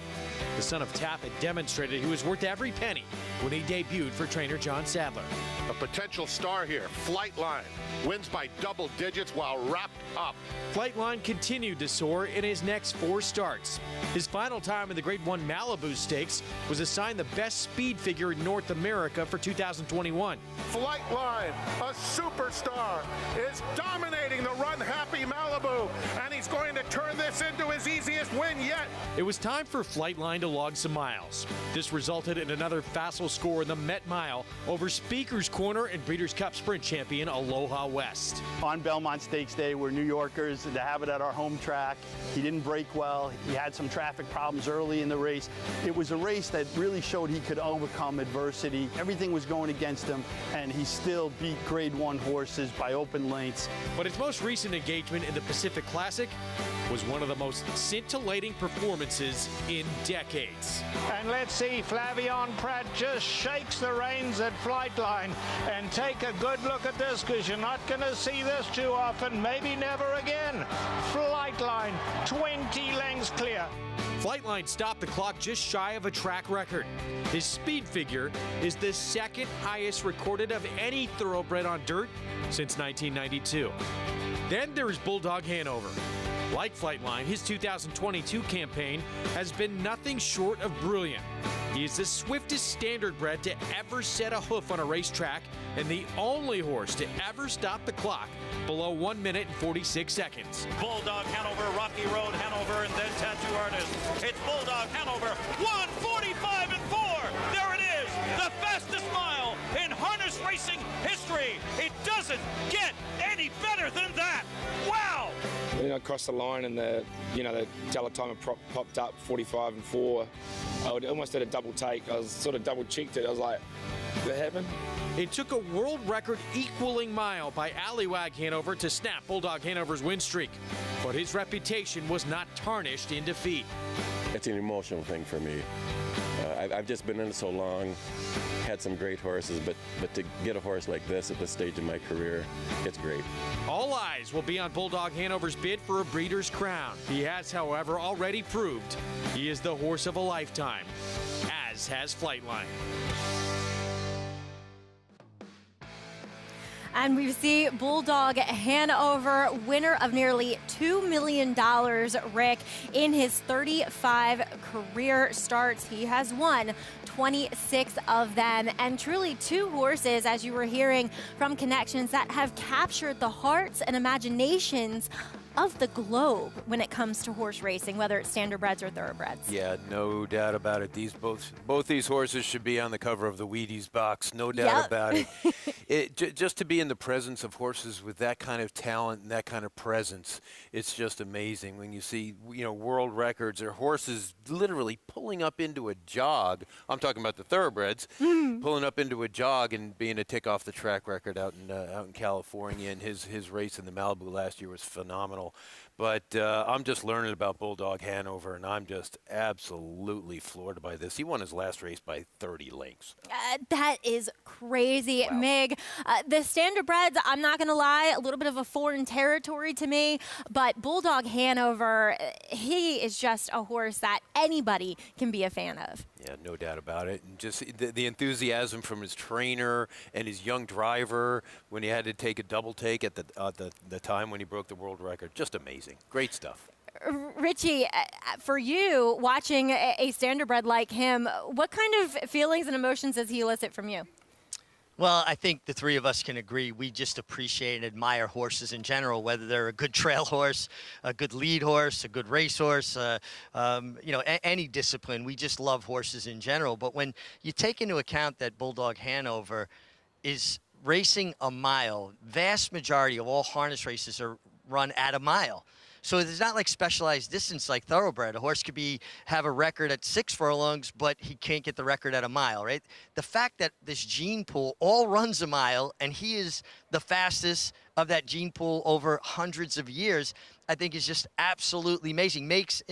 Speaker 8: The son of Tapp had demonstrated he was worth every penny when he debuted for trainer John Sadler.
Speaker 24: A potential star here, Flightline, wins by double digits while wrapped up.
Speaker 8: Flightline continued to soar in his next 4 starts. His final time in the Grade 1 Malibu Stakes was assigned the best speed figure in North America for 2021.
Speaker 24: Flightline, a superstar, is dominating the Runhappy Malibu, and he's going to turn this into his easiest win yet.
Speaker 8: It was time for Flightline to log some miles. This resulted in another facile score in the Met Mile over Speaker's Corner and Breeders' Cup Sprint champion Aloha West.
Speaker 22: On Belmont Stakes Day, we're New Yorkers to have it at our home track. He didn't break well. He had some traffic problems early in the race. It was a race that really showed he could overcome adversity. Everything was going against him, and he still beat Grade 1 horses by open lengths.
Speaker 8: But his most recent engagement in the Pacific Classic was one of the most scintillating performances in decades.
Speaker 12: And let's see, Flavion Pratt just shakes the reins at Flightline. And take a good look at this, because you're not going to see this too often, maybe never again. Flightline, 20 lengths clear.
Speaker 8: Flightline stopped the clock just shy of a track record. His speed figure is the second highest recorded of any thoroughbred on dirt since 1992. Then there is Bulldog Hanover. Like Flightline, his 2022 campaign has been nothing short of brilliant. He is the swiftest standardbred to ever set a hoof on a racetrack and the only horse to ever stop the clock below 1 minute and 46 seconds.
Speaker 25: Bulldog Hanover, Rocky Road Hanover, and then Tattoo Artist. It's Bulldog Hanover, 1:45 and 4. There it is, the fastest mile in harness racing history. It doesn't get any better than that. Wow!
Speaker 26: Across the line and the teletimer popped up 45 and 4. I almost did a double take. I was sort of double cheeked it. I was like, That happened?
Speaker 8: It took a world record equaling mile by Allywag Hanover to snap Bulldog Hanover's win streak. But his reputation was not tarnished in defeat.
Speaker 23: It's an emotional thing for me. I've just been in it so long, had some great horses, but to get a horse like this at this stage in my career, it's great.
Speaker 8: All eyes will be on Bulldog Hanover's bid for a breeder's crown. He has, however, already proved he is the horse of a lifetime, as has Flightline.
Speaker 1: And we see Bulldog Hanover, winner of nearly $2 million, Rick, in his 35 career starts. He has won 26 of them, and truly two horses, as you were hearing from Connections, that have captured the hearts and imaginations of the globe when it comes to horse racing, whether it's standardbreds or thoroughbreds.
Speaker 2: Yeah, no doubt about it. Both these horses should be on the cover of the Wheaties box, no doubt about it. Just to be in the presence of horses with that kind of talent and that kind of presence, it's just amazing when you see, world records or horses literally pulling up into a jog. I'm talking about the thoroughbreds, pulling up into a jog and being a tick off the track record out in California, and his race in the Malibu last year was phenomenal. But I'm just learning about Bulldog Hanover, and I'm just absolutely floored by this. He won his last race by 30 lengths.
Speaker 1: That is crazy, wow. Mig. The standardbreds, I'm not going to lie, a little bit of a foreign territory to me, but Bulldog Hanover, he is just a horse that anybody can be a fan of.
Speaker 2: Yeah, no doubt about it. And just the enthusiasm from his trainer and his young driver when he had to take a double take at the time when he broke the world record. Just amazing. Great stuff.
Speaker 1: Richie, for you, watching a standardbred like him, what kind of feelings and emotions does he elicit from you?
Speaker 3: Well, I think the three of us can agree. We just appreciate and admire horses in general, whether they're a good trail horse, a good lead horse, a good race horse, any discipline. We just love horses in general. But when you take into account that Bulldog Hanover is racing a mile, vast majority of all harness races are run at a mile. So it's not like specialized distance like thoroughbred. A horse could have a record at 6 furlongs, but he can't get the record at a mile, right? The fact that this gene pool all runs a mile, and he is the fastest of that gene pool over hundreds of years, I think is just absolutely amazing. Makes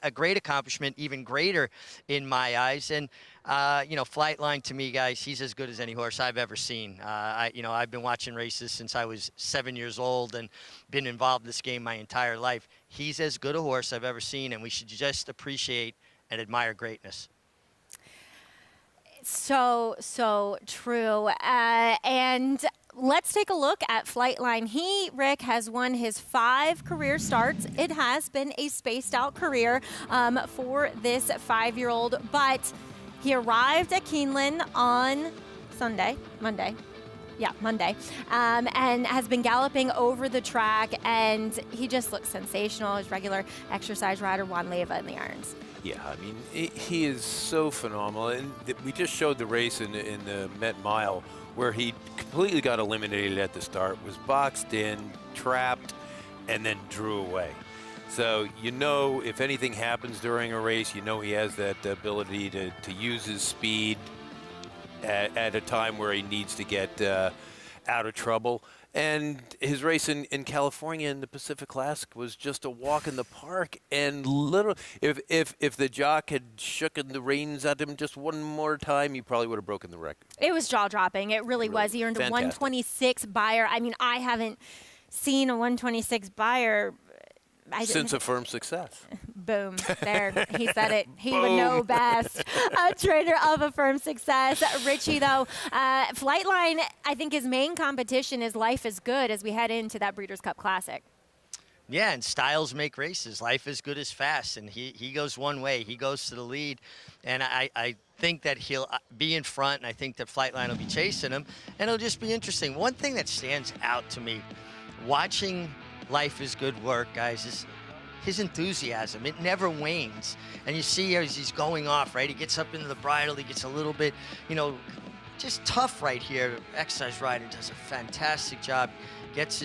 Speaker 3: a great accomplishment even greater in my eyes. And, Flightline, to me, guys, he's as good as any horse I've ever seen. I've been watching races since I was 7 years old and been involved in this game my entire life. He's as good a horse I've ever seen, and we should just appreciate and admire greatness.
Speaker 1: So true. And let's take a look at Flightline. He, Rick, has won his 5 career starts. It has been a spaced out career for this 5-year-old, but he arrived at Keeneland on Monday, and has been galloping over the track, and he just looks sensational. His regular exercise rider, Juan Leyva, in the irons.
Speaker 2: Yeah, I mean, he is so phenomenal. And we just showed the race in the Met Mile where he completely got eliminated at the start, was boxed in, trapped, and then drew away. So, if anything happens during a race, he has that ability to use his speed at a time where he needs to get out of trouble. And his race in California in the Pacific Classic was just a walk in the park. And literally, if the jock had shooken the reins at him just one more time, he probably would have broken the record.
Speaker 1: It was jaw-dropping. It really was. He earned a 126 buyer. I mean, I haven't seen a 126 buyer
Speaker 2: since a Firm Success.
Speaker 1: Boom. There. He said it. He would know best. A trainer of a Firm Success. Richie, though, Flightline, I think his main competition is Life is Good as we head into that Breeders' Cup Classic.
Speaker 3: Yeah, and styles make races. Life is good as fast, and he goes one way. He goes to the lead, and I think that he'll be in front, and I think that Flightline will be chasing him, and it'll just be interesting. One thing that stands out to me, watching Life is Good work, guys, is his enthusiasm. It never wanes. And you see as he's going off, right? He gets up into the bridle. He gets a little bit, just tough right here. Exercise rider does a fantastic job. Gets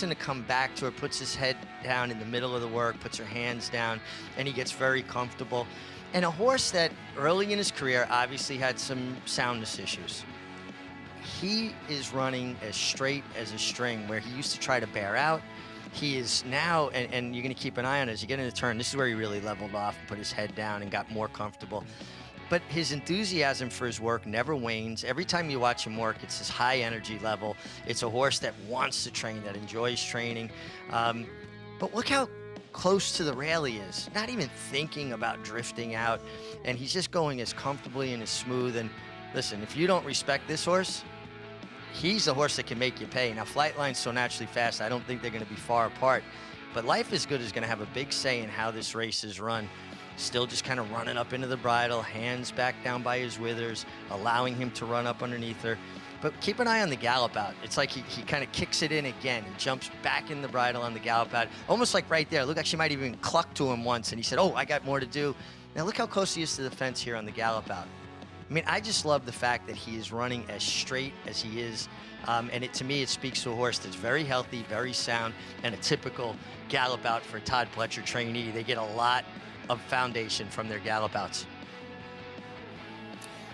Speaker 3: him to come back to her, puts his head down in the middle of the work, puts her hands down, and he gets very comfortable. And a horse that early in his career obviously had some soundness issues. he is running as straight as a string, where he used to try to bear out. He is now, and you're going to keep an eye on it as you get into the turn. This is where he really leveled off and put his head down and got more comfortable. But his enthusiasm for his work never wanes. Every time you watch him work, it's this high energy level. It's a horse that wants to train, that enjoys training. But look how close to the rail he is, not even thinking about drifting out. And he's just going as comfortably and as smooth. And listen, if you don't respect this horse, he's the horse that can make you pay. Now, Flightline's so naturally fast, I don't think they're going to be far apart. But Life is Good is going to have a big say in how this race is run. Still just kind of running up into the bridle, hands back down by his withers, allowing him to run up underneath her. But keep an eye on the gallop out. It's like he kind of kicks it in again and jumps back in the bridle on the gallop out. Almost like right there. Look like she might even cluck to him once, and he said, oh, I got more to do. Now look how close he is to the fence here on the gallop out. I mean, I just love the fact that he is running as straight as he is. And to me, it speaks to a horse that's very healthy, very sound, and a typical gallop out for a Todd Pletcher trainee. They get a lot of foundation from their gallop outs.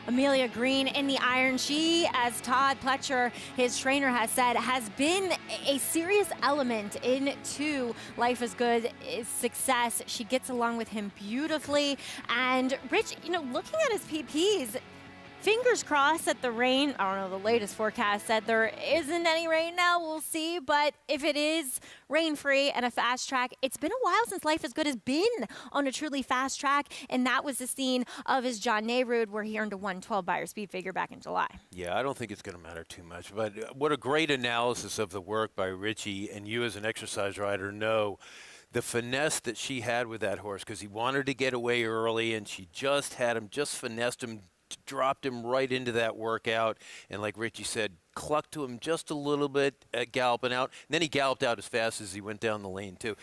Speaker 1: Amelia Green in the iron. She, as Todd Pletcher, his trainer, has said, has been a serious element into Life is Good's success. She gets along with him beautifully. And Rich, looking at his PPs, fingers crossed that the rain, I don't know, the latest forecast said there isn't any rain now. We'll see. But if it is rain-free and a fast track, it's been a while since Life is Good has been on a truly fast track. And that was the scene of his John Nehrude, where he earned a 112 Beyer speed figure back in July.
Speaker 2: Yeah, I don't think it's going to matter too much. But what a great analysis of the work by Richie. And you as an exercise rider know the finesse that she had with that horse, because he wanted to get away early, and she just had him, just finessed him, dropped him right into that workout, and like Richie said, clucked to him just a little bit at galloping out. And then he galloped out as fast as he went down the lane too.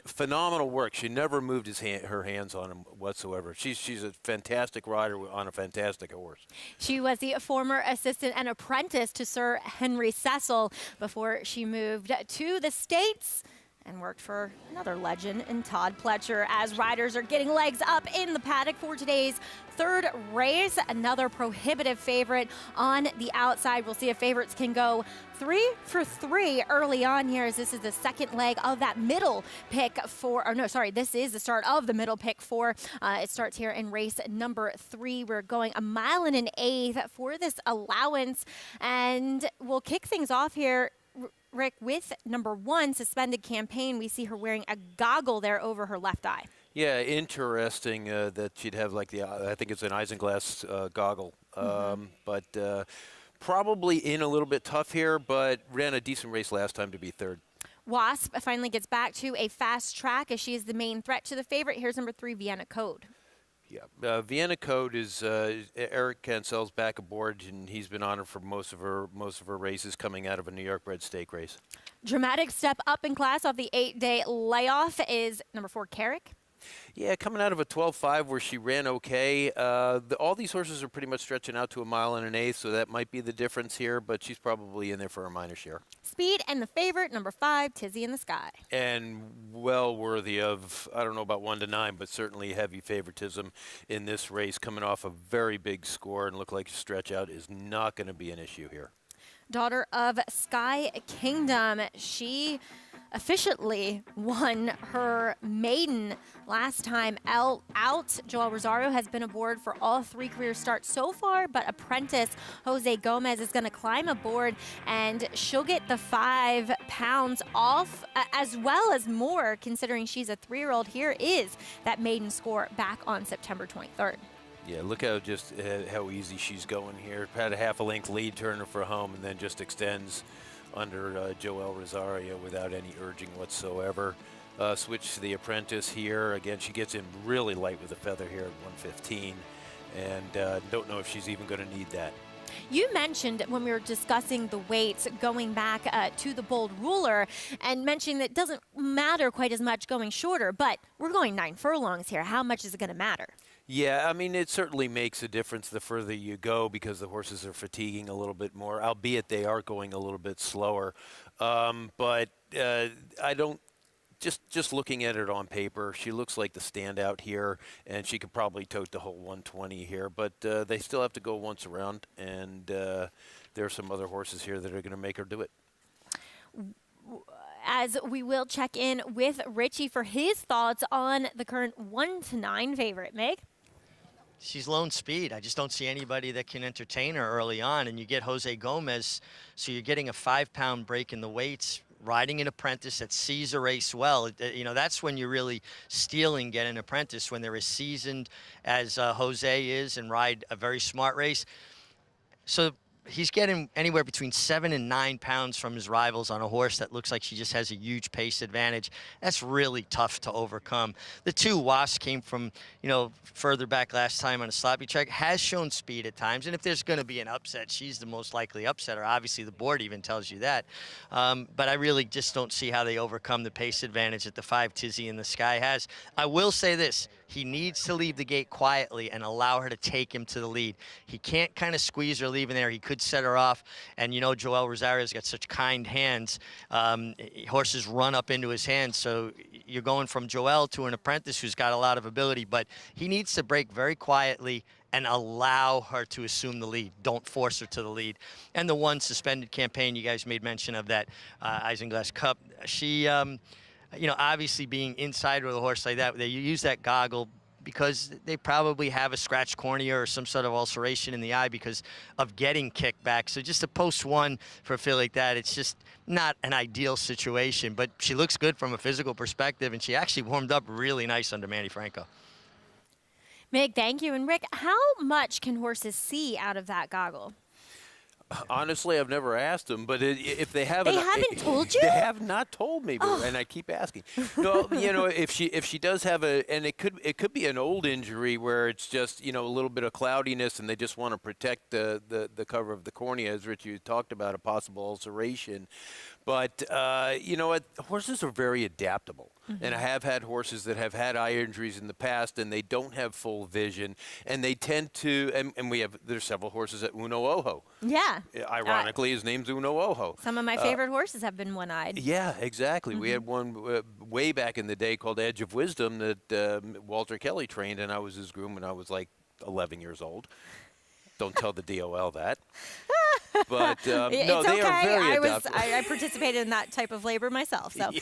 Speaker 2: Phenomenal work. She never moved her hands on him whatsoever. She's a fantastic rider on a fantastic horse.
Speaker 1: She was the former assistant and apprentice to Sir Henry Cecil before she moved to the States and worked for another legend in Todd Pletcher. As riders are getting legs up in the paddock for today's third race, another prohibitive favorite on the outside. We'll see if favorites can go 3 for 3 early on here, as this is the second leg of that middle pick this is the start of the middle pick 4. It starts here in race number 3. We're going 1 1/8 miles for this allowance, and we'll kick things off here, Rick, with number 1, Suspended Campaign. We see her wearing a goggle there over her left eye. Yeah,
Speaker 2: interesting that she'd have like I think it's an isinglass goggle. But probably in a little bit tough here, but ran a decent race last time to be third.
Speaker 1: Wasp finally gets back to a fast track as she is the main threat to the favorite. Here's number 3, Vienna Code.
Speaker 2: Yeah, Vienna Code is Eric Cancel's back aboard, and he's been on her for most of her races, coming out of a New York bred stake race.
Speaker 1: Dramatic step up in class off the 8-day layoff is number 4, Carrick.
Speaker 2: Yeah, coming out of a 12.5 where she ran okay. All these horses are pretty much stretching out to 1 1/8 miles, so that might be the difference here, but she's probably in there for a minor share.
Speaker 1: Speed and the favorite, number 5, Tizzy in the Sky.
Speaker 2: And well worthy of, I don't know about 1 to 9, but certainly heavy favoritism in this race, coming off a very big score, and look like stretch out is not going to be an issue here.
Speaker 1: Daughter of Sky Kingdom. She efficiently won her maiden last time out. Joel Rosario has been aboard for all 3 career starts so far, but apprentice Jose Gomez is going to climb aboard, and she'll get the 5 pounds off, as well as more, considering she's a 3-year-old. Here is that maiden score back on September 23rd.
Speaker 2: Yeah, look how easy she's going here. Had a half a length lead, turning for home, and then just extends under Joel Rosario without any urging whatsoever. Switch to the apprentice here. Again, she gets in really light with a feather here at 115, and don't know if she's even going to need that.
Speaker 1: You mentioned when we were discussing the weights going back to the bold ruler, and mentioning that it doesn't matter quite as much going shorter, but we're going 9 furlongs here. How much is it going to matter?
Speaker 2: Yeah, I mean, it certainly makes a difference the further you go, because the horses are fatiguing a little bit more, albeit they are going a little bit slower. But I don't, just looking at it on paper, she looks like the standout here, and she could probably tote the whole 120 here. But they still have to go once around, and there's some other horses here that are going to make her do it.
Speaker 1: As we will check in with Richie for his thoughts on the current 1-9 favorite. Meg?
Speaker 3: She's lone speed. I just don't see anybody that can entertain her early on. And you get Jose Gomez, so you're getting a 5-pound break in the weights, riding an apprentice that sees a race well. You know, that's when you're really stealing, get an apprentice, when they're as seasoned as Jose is and ride a very smart race. So he's getting anywhere between 7 and 9 pounds from his rivals on a horse that looks like she just has a huge pace advantage. That's really tough to overcome. The 2, Wasp, came from, you know, further back last time on a sloppy track, has shown speed at times. And if there's going to be an upset, she's the most likely upsetter. Obviously, the board even tells you that. But I really just don't see how they overcome the pace advantage that the 5 Tizzy in the Sky has. I will say this. He needs to leave the gate quietly and allow her to take him to the lead. He can't kind of squeeze her leaving there. He could set her off. And, you know, Joel Rosario's got such kind hands. Horses run up into his hands. So you're going from Joel to an apprentice who's got a lot of ability. But he needs to break very quietly and allow her to assume the lead. Don't force her to the lead. And the 1 suspended campaign, you guys made mention of that, Isinglass Cup. She... you know, obviously being inside with a horse like that, they use that goggle because they probably have a scratched cornea or some sort of ulceration in the eye because of getting kicked back. So just a post 1 for a filly like that, it's just not an ideal situation. But she looks good from a physical perspective, and she actually warmed up really nice under Manny Franco.
Speaker 1: Meg, thank you. And Rick, how much can horses see out of that goggle?
Speaker 2: Honestly, I've never asked them, but if they haven't,
Speaker 1: they haven't told you.
Speaker 2: They have not told me, but, and I keep asking. No, you know, if she does have and it could be an old injury where it's just, you know, a little bit of cloudiness, and they just want to protect the cover of the cornea, as Richie talked about, a possible ulceration. But you know what? Horses are very adaptable. Mm-hmm. And I have had horses that have had eye injuries in the past, and they don't have full vision, and they tend to. And there's several horses at Uno Ojo.
Speaker 1: Yeah.
Speaker 2: Ironically, his name's Uno Ojo.
Speaker 1: Some of my favorite horses have been one-eyed.
Speaker 2: Yeah, exactly. Mm-hmm. We had one way back in the day called Edge of Wisdom that Walter Kelly trained, and I was his groom when I was like 11 years old. Don't tell the DOL that. But no,
Speaker 1: it's
Speaker 2: they
Speaker 1: okay.
Speaker 2: are very adaptable.
Speaker 1: I participated in that type of labor myself. So.
Speaker 2: Yeah.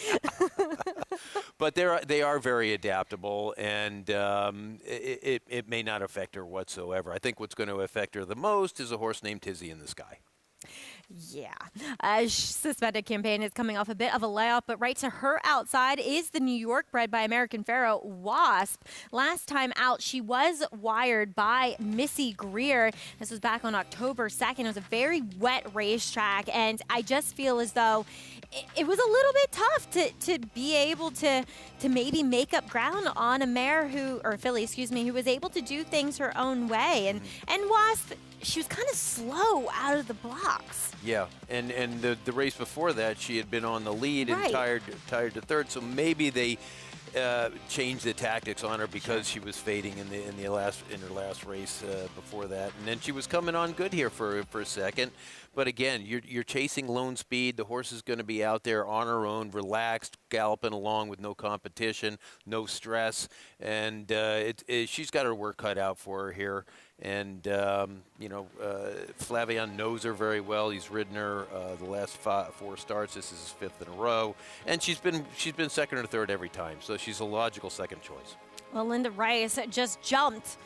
Speaker 2: But they are very adaptable, and it may not affect her whatsoever. I think what's going to affect her the most is a horse named Tizzy in the Sky.
Speaker 1: Yeah. Suspended campaign is coming off a bit of a layoff, but right to her outside is the New York bred by American Pharoah, Wasp. Last time out, she was wired by Missy Greer. This was back on October 2nd. It was a very wet racetrack, and I just feel as though it was a little bit tough to be able to maybe make up ground on a mare who was able to do things her own way. And Wasp, she was kind of slow out of the blocks.
Speaker 2: Yeah, and the race before that, she had been on the lead and tired to third, so maybe they changed the tactics on her because she was fading in her last race before that, and then she was coming on good here for a second. But again, you're chasing lone speed. The horse is going to be out there on her own, relaxed, galloping along with no competition, no stress, and she's got her work cut out for her here. And Flavian knows her very well. He's ridden her the last 4 starts. This is his 5th in a row, and she's been second or third every time. So she's a logical second choice.
Speaker 1: Well, Linda Rice just jumped.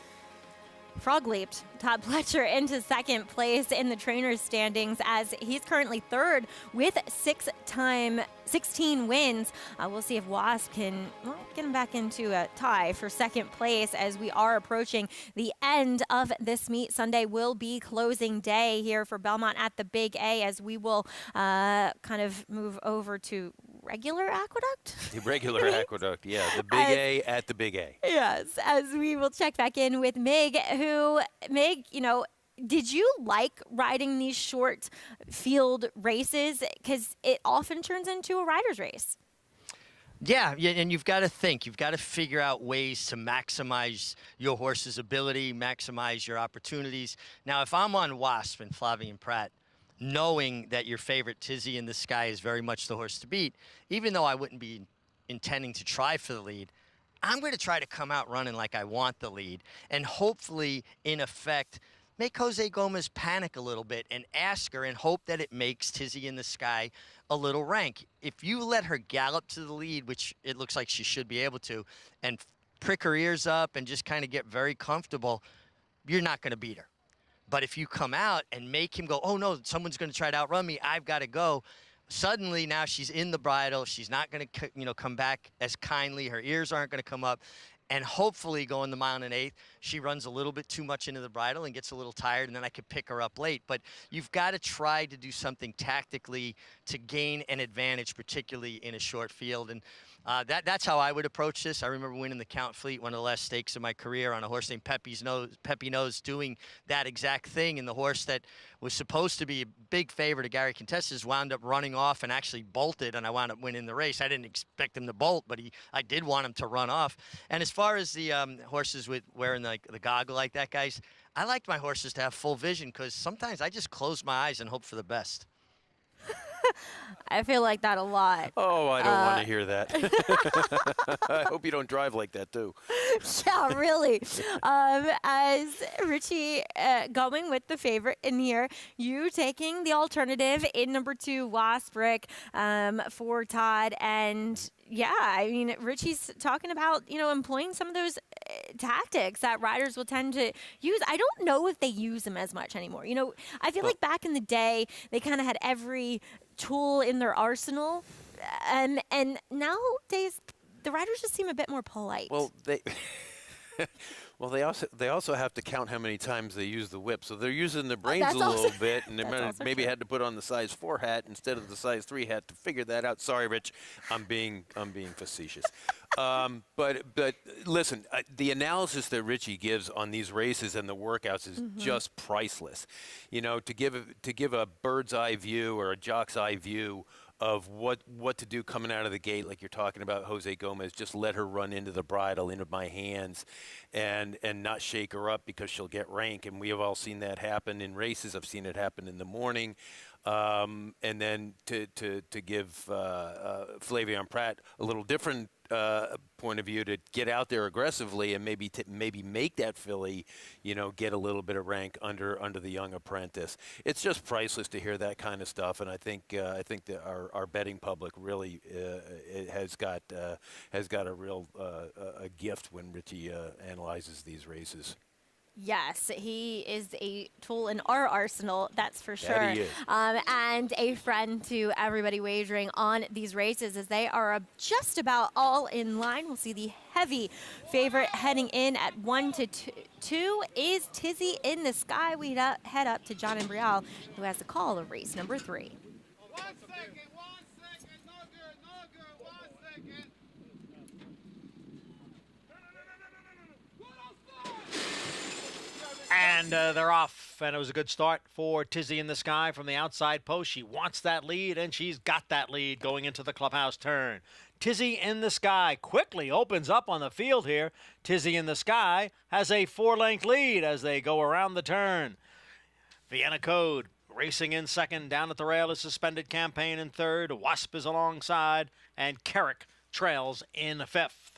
Speaker 1: Frog leaped Todd Pletcher into second place in the trainers' standings as he's currently third with 16 wins. We'll see if Wasp can get him back into a tie for second place as we are approaching the end of this meet. Sunday will be closing day here for Belmont at the Big A as we will kind of move over to regular Aqueduct?
Speaker 2: The regular Aqueduct, yeah. The Big A at the Big A.
Speaker 1: Yes, as we will check back in with Meg, Meg, did you like riding these short field races? Because it often turns into a rider's race.
Speaker 3: Yeah, and you've got to think. You've got to figure out ways to maximize your horse's ability, maximize your opportunities. Now, if I'm on Wasp and Flavian Pratt, knowing that your favorite Tizzy in the Sky is very much the horse to beat, even though I wouldn't be intending to try for the lead, I'm going to try to come out running like I want the lead and hopefully, in effect, make Jose Gomez panic a little bit and ask her and hope that it makes Tizzy in the Sky a little rank. If you let her gallop to the lead, which it looks like she should be able to, and prick her ears up and just kind of get very comfortable, you're not going to beat her. But if you come out and make him go, oh, no, someone's going to try to outrun me, I've got to go, suddenly now she's in the bridle. She's not going to come back as kindly. Her ears aren't going to come up. And hopefully going the mile and 1/8, she runs a little bit too much into the bridle and gets a little tired, and then I could pick her up late. But you've got to try to do something tactically to gain an advantage, particularly in a short field. And that's how I would approach this. I remember winning the Count Fleet, one of the last stakes of my career, on a horse named Peppy Nose, doing that exact thing. And the horse that was supposed to be a big favorite of Gary Contessa's wound up running off and actually bolted, and I wound up winning the race. I didn't expect him to bolt, but I did want him to run off. And as far as the horses with wearing the goggle like that, guys, I like my horses to have full vision because sometimes I just close my eyes and hope for the best.
Speaker 1: I feel like that a lot.
Speaker 2: Oh, I don't want to hear that. I hope you don't drive like that, too.
Speaker 1: Yeah, really. As Richie going with the favorite in here, you taking the alternative in number 2, Wasprick, for Todd. And yeah, I mean, Richie's talking about, employing some of those tactics that riders will tend to use. I don't know if they use them as much anymore. I feel like back in the day, they kind of had every tool in their arsenal. And nowadays, the riders just seem a bit more polite.
Speaker 2: Well, they also have to count how many times they use the whip. So they're using their brains a little bit, and they maybe had to put on the size 4 hat instead of the size 3 hat to figure that out. Sorry, Rich, I'm being facetious. But listen, the analysis that Richie gives on these races and the workouts is just priceless. To give a bird's eye view or a jock's eye view of what to do coming out of the gate, like you're talking about Jose Gomez, just let her run into the bridle, into my hands, and not shake her up because she'll get rank. And we have all seen that happen in races. I've seen it happen in the morning. And then to give Flavien Prat a little different point of view, to get out there aggressively and maybe make that filly, get a little bit of rank under the young apprentice. It's just priceless to hear that kind of stuff, and I think that our betting public really has got a real a gift when Richie analyzes these races.
Speaker 1: Yes, he is a tool in our arsenal, that's for sure.
Speaker 2: That he is.
Speaker 1: And a friend to everybody wagering on these races, as they are just about all in line. We'll see the heavy favorite heading in at 1-2 is Tizzy in the Sky. We head up to John Embrial, who has the call of race number 3.
Speaker 4: And they're off, and it was a good start for Tizzy in the Sky from the outside post. She wants that lead, and she's got that lead going into the clubhouse turn. Tizzy in the Sky quickly opens up on the field here. Tizzy in the Sky has a 4-length lead as they go around the turn. Vienna Code racing in second. Down at the rail is Suspended Campaign in third. Wasp is alongside, and Carrick trails in fifth.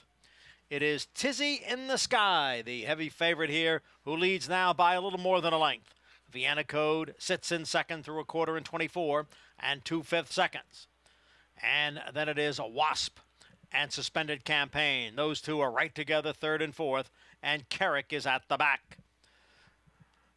Speaker 4: It is Tizzy in the Sky, the heavy favorite here, who leads now by a little more than a length. Vienna Code sits in second through a quarter in 24 and 2/5 seconds. And then it is a Wasp and Suspended Campaign. Those two are right together, third and fourth, and Carrick is at the back.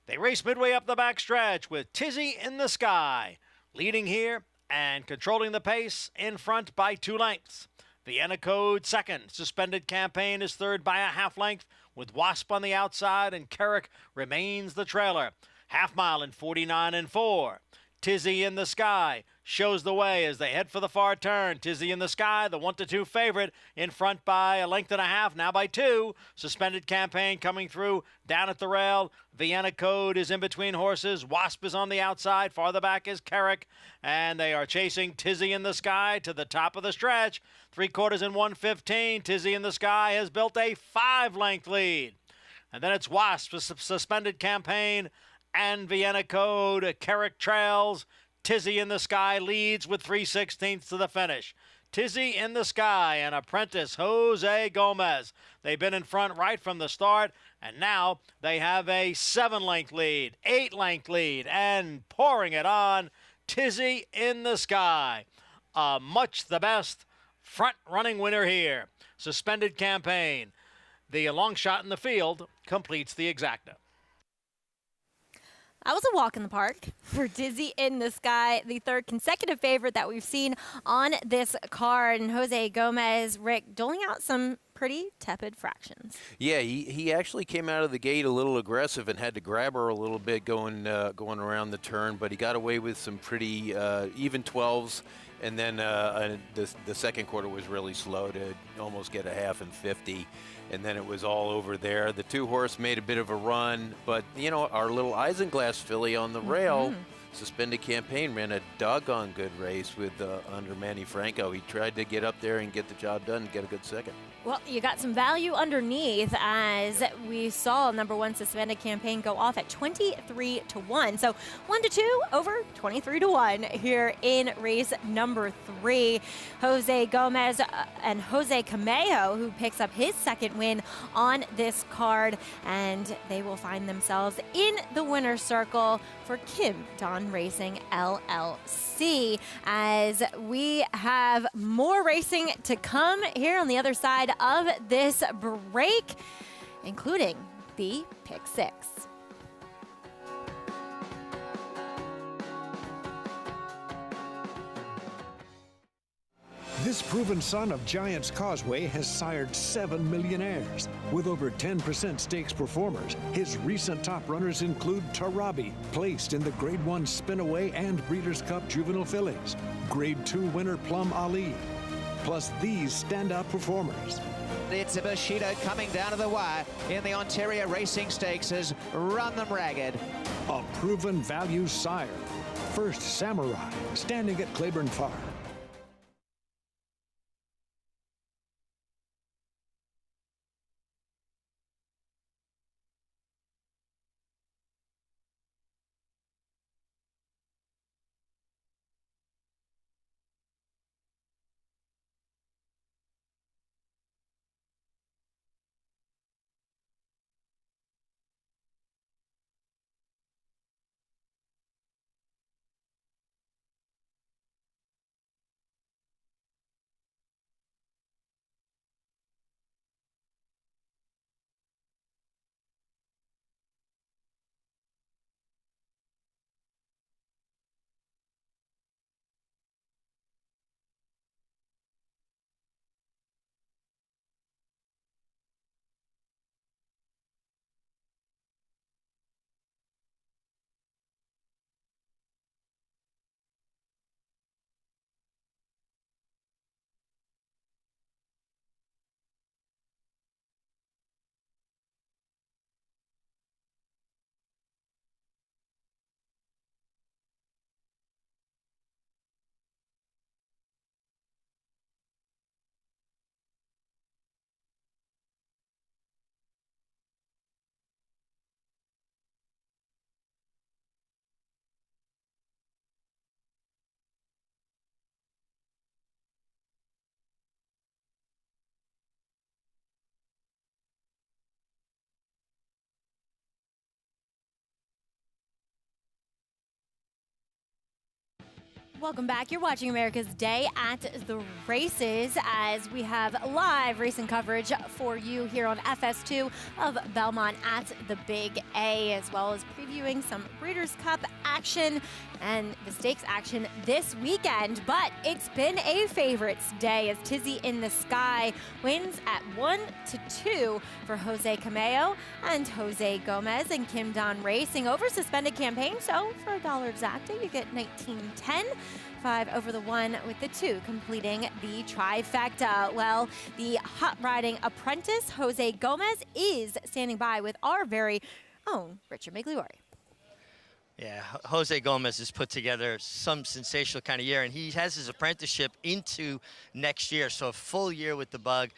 Speaker 4: They race midway up the back stretch with Tizzy in the Sky leading here and controlling the pace in front by 2 lengths. Vienna Code second. Suspended Campaign is third by a 1/2 length with Wasp on the outside, and Carrick remains the trailer. 1/2 mile in 49 and 4. Tizzy in the Sky shows the way as they head for the far turn. Tizzy in the Sky, the 1-2 favorite, in front by a length and a half, now by 2. Suspended Campaign coming through down at the rail. Vienna Code is in between horses. Wasp is on the outside. Farther back is Carrick, and they are chasing Tizzy in the Sky to the top of the stretch. 3/4 in 1:15. Tizzy in the Sky has built a 5-length lead. And then it's Wasp, Suspended Campaign, and Vienna Code. Carrick trails. Tizzy in the Sky leads with 3/16 to the finish. Tizzy in the Sky and apprentice Jose Gomez. They've been in front right from the start, and now they have a 7-length lead, 8-length lead, and pouring it on, Tizzy in the Sky. Much the best front-running winner here. Suspended Campaign. The long shot in the field completes the exacta.
Speaker 1: That was a walk in the park for Tizzy in the Sky, the third consecutive favorite that we've seen on this card. And Jose Gomez, Rick, doling out some pretty tepid fractions.
Speaker 2: Yeah, he actually came out of the gate a little aggressive and had to grab her a little bit going around the turn, but he got away with some pretty even 12s. And then the second quarter was really slow to almost get a half and 50. And then it was all over there. The 2-horse made a bit of a run, but, you know, our little Isinglass filly on the rail, Suspended Campaign, ran a doggone good race with under Manny Franco. He tried to get up there and get the job done and get a good second.
Speaker 1: Well, you got some value underneath as we saw number 1 Suspended Campaign go off at 23-1. So 1-2 over 23-1 here in race number 3. Jose Gomez and Jose Cameo, who picks up his second win on this card, and they will find themselves in the winner's circle for Kim Don Racing LLC, as we have more racing to come here on the other side of this break, including the Pick 6.
Speaker 6: This proven son of Giants Causeway has sired 7 millionaires. With over 10% stakes performers, his recent top runners include Tarabi, placed in the Grade 1 Spinaway and Breeders' Cup Juvenile Fillies, Grade 2 winner Plum Ali, plus these standout performers.
Speaker 7: It's a Bushido coming down to the wire in the Ontario Racing Stakes has run them ragged.
Speaker 6: A proven value sire. First Samurai, standing at Claiborne Farm.
Speaker 1: Welcome back. You're watching America's Day at the Races as we have live racing coverage for you here on FS2 of Belmont at the Big A, as well as previewing some Breeders' Cup action and the stakes action this weekend. But it's been a favorites day as Tizzy in the Sky wins at 1-2 for Jose Cameo and Jose Gomez and Kim Don Racing over Suspended Campaign. So for $1 exacta, you get 19.10. 5 over the 1 with the 2, completing the trifecta. Well, the hot riding apprentice, Jose Gomez, is standing by with our very own Richard Migliore.
Speaker 3: Yeah, Jose Gomez has put together some sensational kind of year, and he has his apprenticeship into next year, so a full year with the bug.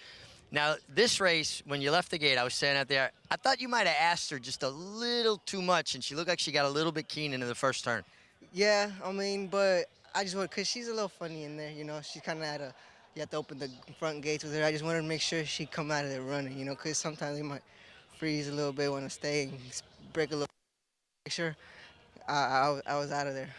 Speaker 3: Now, this race, when you left the gate, I was standing out there, I thought you might have asked her just a little too much, and she looked like she got a little bit keen into the first turn.
Speaker 9: Yeah, I mean, but I just want, because she's a little funny in there, you know. She's kind of at you have to open the front gates with her. I just wanted to make sure she'd come out of there running, you know, because sometimes they might freeze a little bit, want to stay and break a little. Make sure I was out of there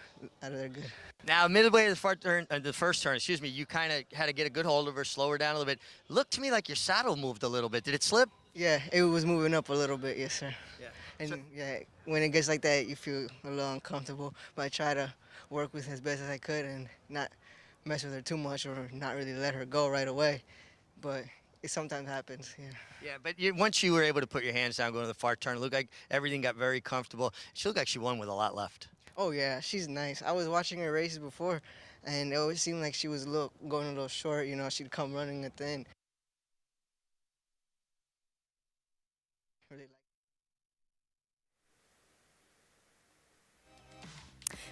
Speaker 9: good.
Speaker 3: Now, midway to the first turn, excuse me, you kind of had to get a good hold of her, slow her down a little bit. Looked to me like your saddle moved a little bit. Did it slip?
Speaker 9: Yeah, it was moving up a little bit, yes, sir.
Speaker 3: Yeah.
Speaker 9: And yeah, when it gets like that, you feel a little uncomfortable. But I try to work with her as best as I could and not mess with her too much or not really let her go right away. But it sometimes happens, yeah.
Speaker 3: Yeah, but once you were able to put your hands down, going to the far turn, it looked like everything got very comfortable. She looked like she won with a lot left.
Speaker 9: Oh, yeah, she's nice. I was watching her races before, and it always seemed like she was going a little short. You know, she'd come running at the end.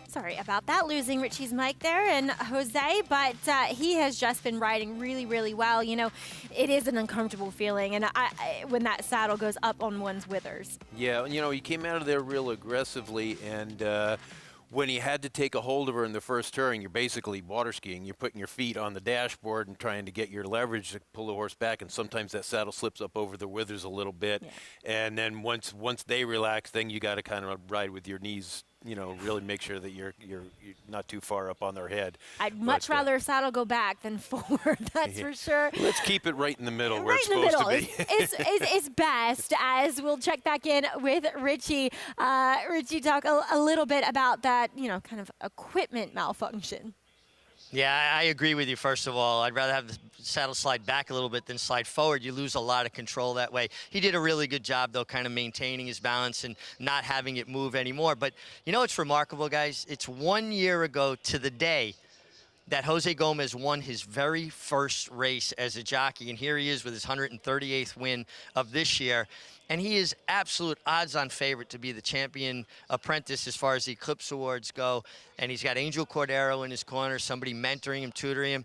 Speaker 1: Sorry about that, losing Richie's mic there and Jose, but he has just been riding really, really well. You know, it is an uncomfortable feeling, and when that saddle goes up on one's withers.
Speaker 2: Yeah, you know, he came out of there real aggressively, and when he had to take a hold of her in the first turn, you're basically water skiing. You're putting your feet on the dashboard and trying to get your leverage to pull the horse back, and sometimes that saddle slips up over the withers a little bit. Yeah. And then once they relax, then you got to kind of ride with your knees, you know, really make sure that you're not too far up on their head.
Speaker 1: I'd much rather a saddle go back than forward, that's for sure.
Speaker 2: Let's keep it right in the middle where it's supposed to be.
Speaker 1: It's best, as we'll check back in with Richie. Richie, talk a little bit about that, you know, kind of equipment malfunction.
Speaker 3: Yeah, I agree with you, first of all. I'd rather have the saddle slide back a little bit than slide forward. You lose a lot of control that way. He did a really good job, though, kind of maintaining his balance and not having it move anymore. But you know what's remarkable, guys? It's 1 year ago to the day that Jose Gomez won his very first race as a jockey, and here he is with his 138th win of this year. And he is absolute odds-on favorite to be the champion apprentice as far as the Eclipse Awards go. And he's got Angel Cordero in his corner, somebody mentoring him, tutoring him.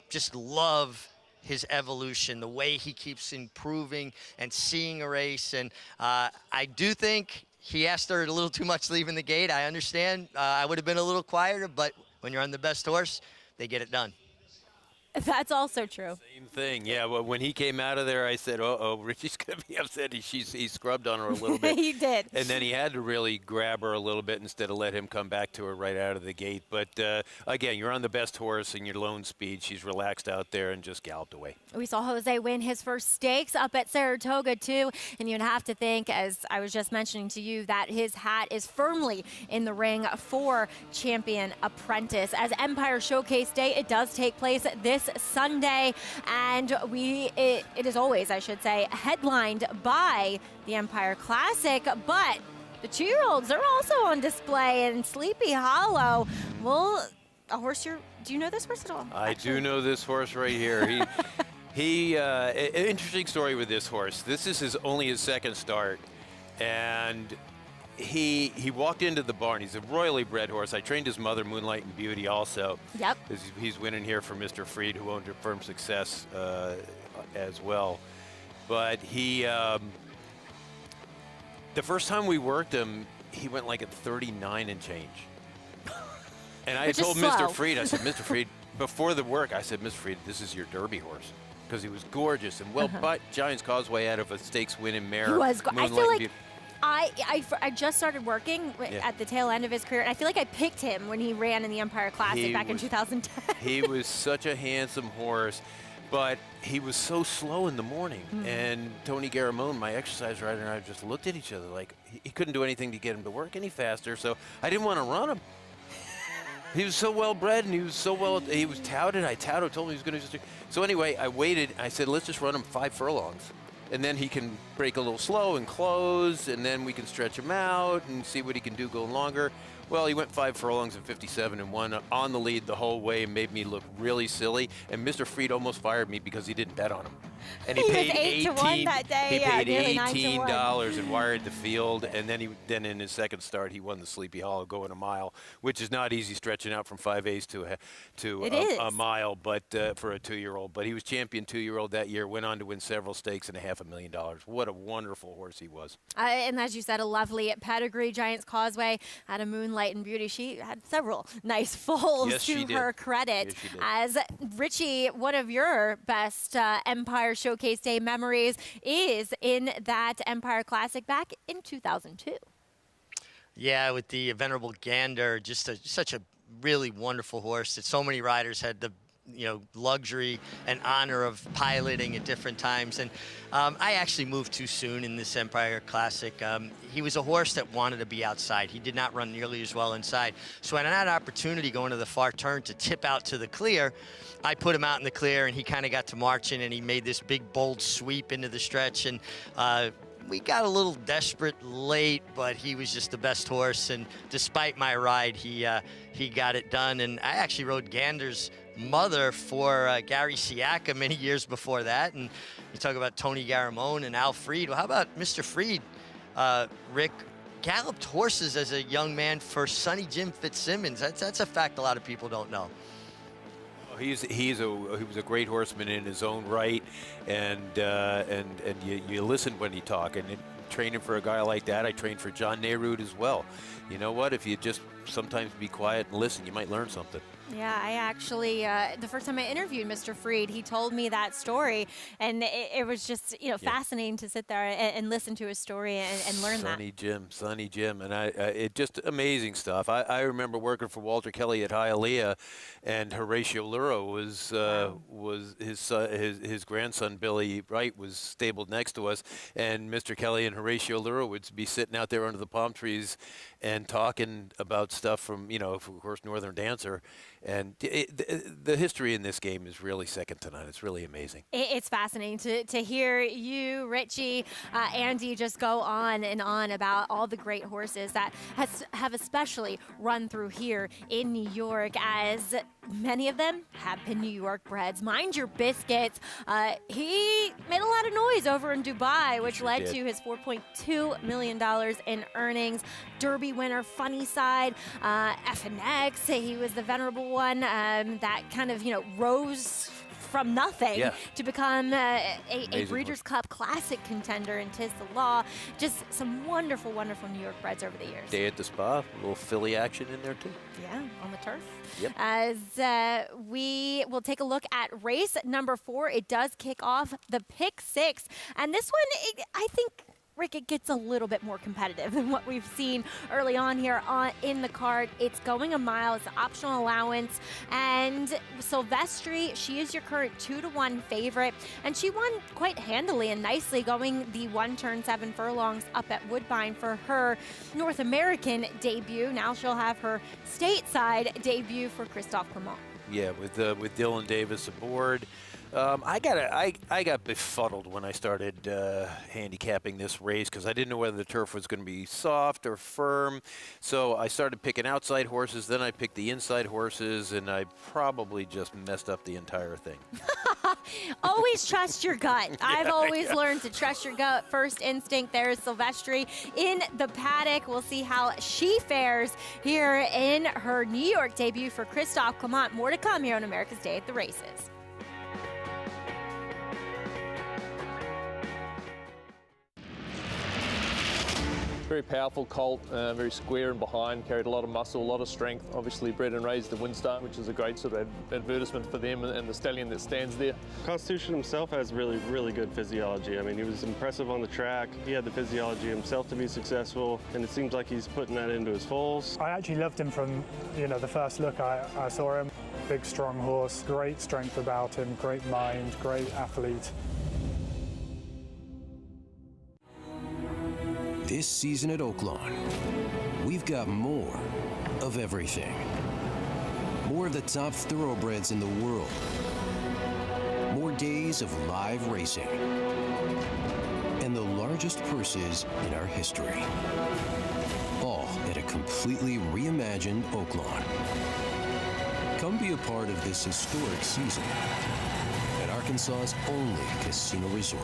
Speaker 3: Just love his evolution, the way he keeps improving and seeing a race. And I do think he asked her a little too much leaving the gate. I understand. I would have been a little quieter, but when you're on the best horse, they get it done.
Speaker 1: That's also true.
Speaker 2: Same thing, yeah. Well, when he came out of there, I said, uh-oh, Richie's going to be upset. He scrubbed on her a little bit.
Speaker 1: He did.
Speaker 2: And then he had to really grab her a little bit instead of let him come back to her right out of the gate. But, again, you're on the best horse and your lone speed. She's relaxed out there and just galloped away.
Speaker 1: We saw Jose win his first stakes up at Saratoga, too. And you'd have to think, as I was just mentioning to you, that his hat is firmly in the ring for Champion Apprentice. As Empire Showcase Day, it does take place this Sunday, and it is always, I should say, headlined by the Empire Classic, but the 2-year-olds are also on display in Sleepy Hollow. Well, a horse do you know this horse at all?
Speaker 2: I do know this horse right here. An interesting story with this horse. This is only his second start, and he walked into the barn. He's a royally bred horse. I trained his mother, Moonlight and Beauty, also.
Speaker 1: Yep.
Speaker 2: He's winning here for Mr. Freed, who owned Firm Success as well. But the first time we worked him, he went like at 39 and change. And I told Mr. Freed, I said, Mr. Freed, before the work, I said, Mr. Freed, this is your Derby horse. Because he was gorgeous and but Giants Causeway out of a stakes winning mare.
Speaker 1: He was. I feel like
Speaker 2: Beauty.
Speaker 1: I just started working at the tail end of his career, and I feel like I picked him when he ran in the Empire Classic back in 2010.
Speaker 2: He was such a handsome horse, but he was so slow in the morning. And Tony Garamone, my exercise rider, and I just looked at each other like he couldn't do anything to get him to work any faster, so I didn't want to run him. He was so well bred, and he was touted. I told him he was going to. So anyway, I waited. I said, let's just run him 5 furlongs. And then he can break a little slow and close, and then we can stretch him out and see what he can do going longer. Well, he went 5 furlongs in 57 and won on the lead the whole way and made me look really silly. And Mr. Freed almost fired me because he didn't bet on him. And
Speaker 1: He was
Speaker 2: paid
Speaker 1: 8 to 1 that day.
Speaker 2: He
Speaker 1: Yeah,
Speaker 2: paid
Speaker 1: nearly 9 to 1.
Speaker 2: $18 and wired the field, and then in his second start he won the Sleepy Hollow going a mile, which is not easy stretching out from 5/8 to a mile, but for a 2-year-old. But he was champion 2-year-old that year. Went on to win several stakes and $500,000. What a wonderful horse he was.
Speaker 1: And as you said, a lovely pedigree. Giants Causeway had a Moonlight and Beauty. She had several nice foals to her credit.
Speaker 2: Yes, she did.
Speaker 1: As Richie, one of your best Empire Showcase Day memories is in that Empire Classic back in 2002.
Speaker 3: Yeah, with the Venerable Gander, just such a really wonderful horse that so many riders had the luxury and honor of piloting at different times. And I actually moved too soon in this Empire Classic. He was a horse that wanted to be outside. He did not run nearly as well inside. So when I had an opportunity going to the far turn to tip out to the clear, I put him out in the clear, and he kind of got to marching, and he made this big, bold sweep into the stretch. And we got a little desperate late, but he was just the best horse. And despite my ride, he got it done. And I actually rode Gander's mother for Gary Siaka many years before that. And you talk about Tony Garamone and Al Freed. Well, how about Mr. Freed, Rick? Galloped horses as a young man for Sonny Jim Fitzsimmons. That's a fact a lot of people don't know.
Speaker 2: He was a great horseman in his own right, and you listen when he talk. And training for a guy like that, I trained for John Nehrude as well. You know what? If you just sometimes be quiet and listen, you might learn something.
Speaker 1: Yeah, I actually, the first time I interviewed Mr. Freed, he told me that story, and it was just, fascinating to sit there and listen to his story and learn
Speaker 2: Sonny Jim, and it just amazing stuff. I remember working for Walter Kelly at Hialeah, and Horatio Luro was his grandson Billy Wright was stabled next to us, and Mr. Kelly and Horatio Luro would be sitting out there under the palm trees and talking about stuff from, of course, Northern Dancer. And the history in this game is really second to none. It's really amazing.
Speaker 1: It's fascinating to hear you, Richie, Andy, just go on and on about all the great horses that have especially run through here in New York, as many of them have been New York breds. Mind Your Biscuits, he made a lot of noise over in Dubai, which led to his $4.2 million in earnings. Derby winner, Funny Side, FNX, he was the venerable one that kind of, rose from nothing to become a Breeders' Cup Classic contender in 'Tis the Law. Just some wonderful, wonderful New York breds over the years.
Speaker 2: Day at the Spa, a little Philly action in there too.
Speaker 1: Yeah, on the turf.
Speaker 2: Yep.
Speaker 1: As we will take a look at race number 4, it does kick off the Pick 6. And this one, I think, Rick, it gets a little bit more competitive than what we've seen early on here in the card. It's going a mile. It's an optional allowance. And Silvestri, she is your current 2-to-1 favorite. And she won quite handily and nicely, going the 1 turn 7 furlongs up at Woodbine for her North American debut. Now she'll have her stateside debut for Christophe Clement.
Speaker 2: Yeah, with Dylan Davis aboard. I got befuddled when I started handicapping this race because I didn't know whether the turf was going to be soft or firm. So I started picking outside horses, then I picked the inside horses, and I probably just messed up the entire thing.
Speaker 1: Always trust your gut. I've always learned to trust your gut. First instinct. There is Silvestri in the paddock. We'll see how she fares here in her New York debut for Christophe Clement. More to come here on America's Day at the Races.
Speaker 10: Very powerful colt, very square and behind, carried a lot of muscle, a lot of strength. Obviously bred and raised at Windstar, which is a great sort of advertisement for them and the stallion that stands there.
Speaker 11: Constitution himself has really good physiology. I mean, he was impressive on the track. He had the physiology himself to be successful, and it seems like he's putting that into his foals.
Speaker 13: I actually loved him from, the first look I saw him. Big, strong horse, great strength about him, great mind, great athlete.
Speaker 14: This season at Oaklawn, we've got more of everything. More of the top thoroughbreds in the world. More days of live racing. And the largest purses in our history. All at a completely reimagined Oaklawn. Come be a part of this historic season at our Arkansas's only casino resort.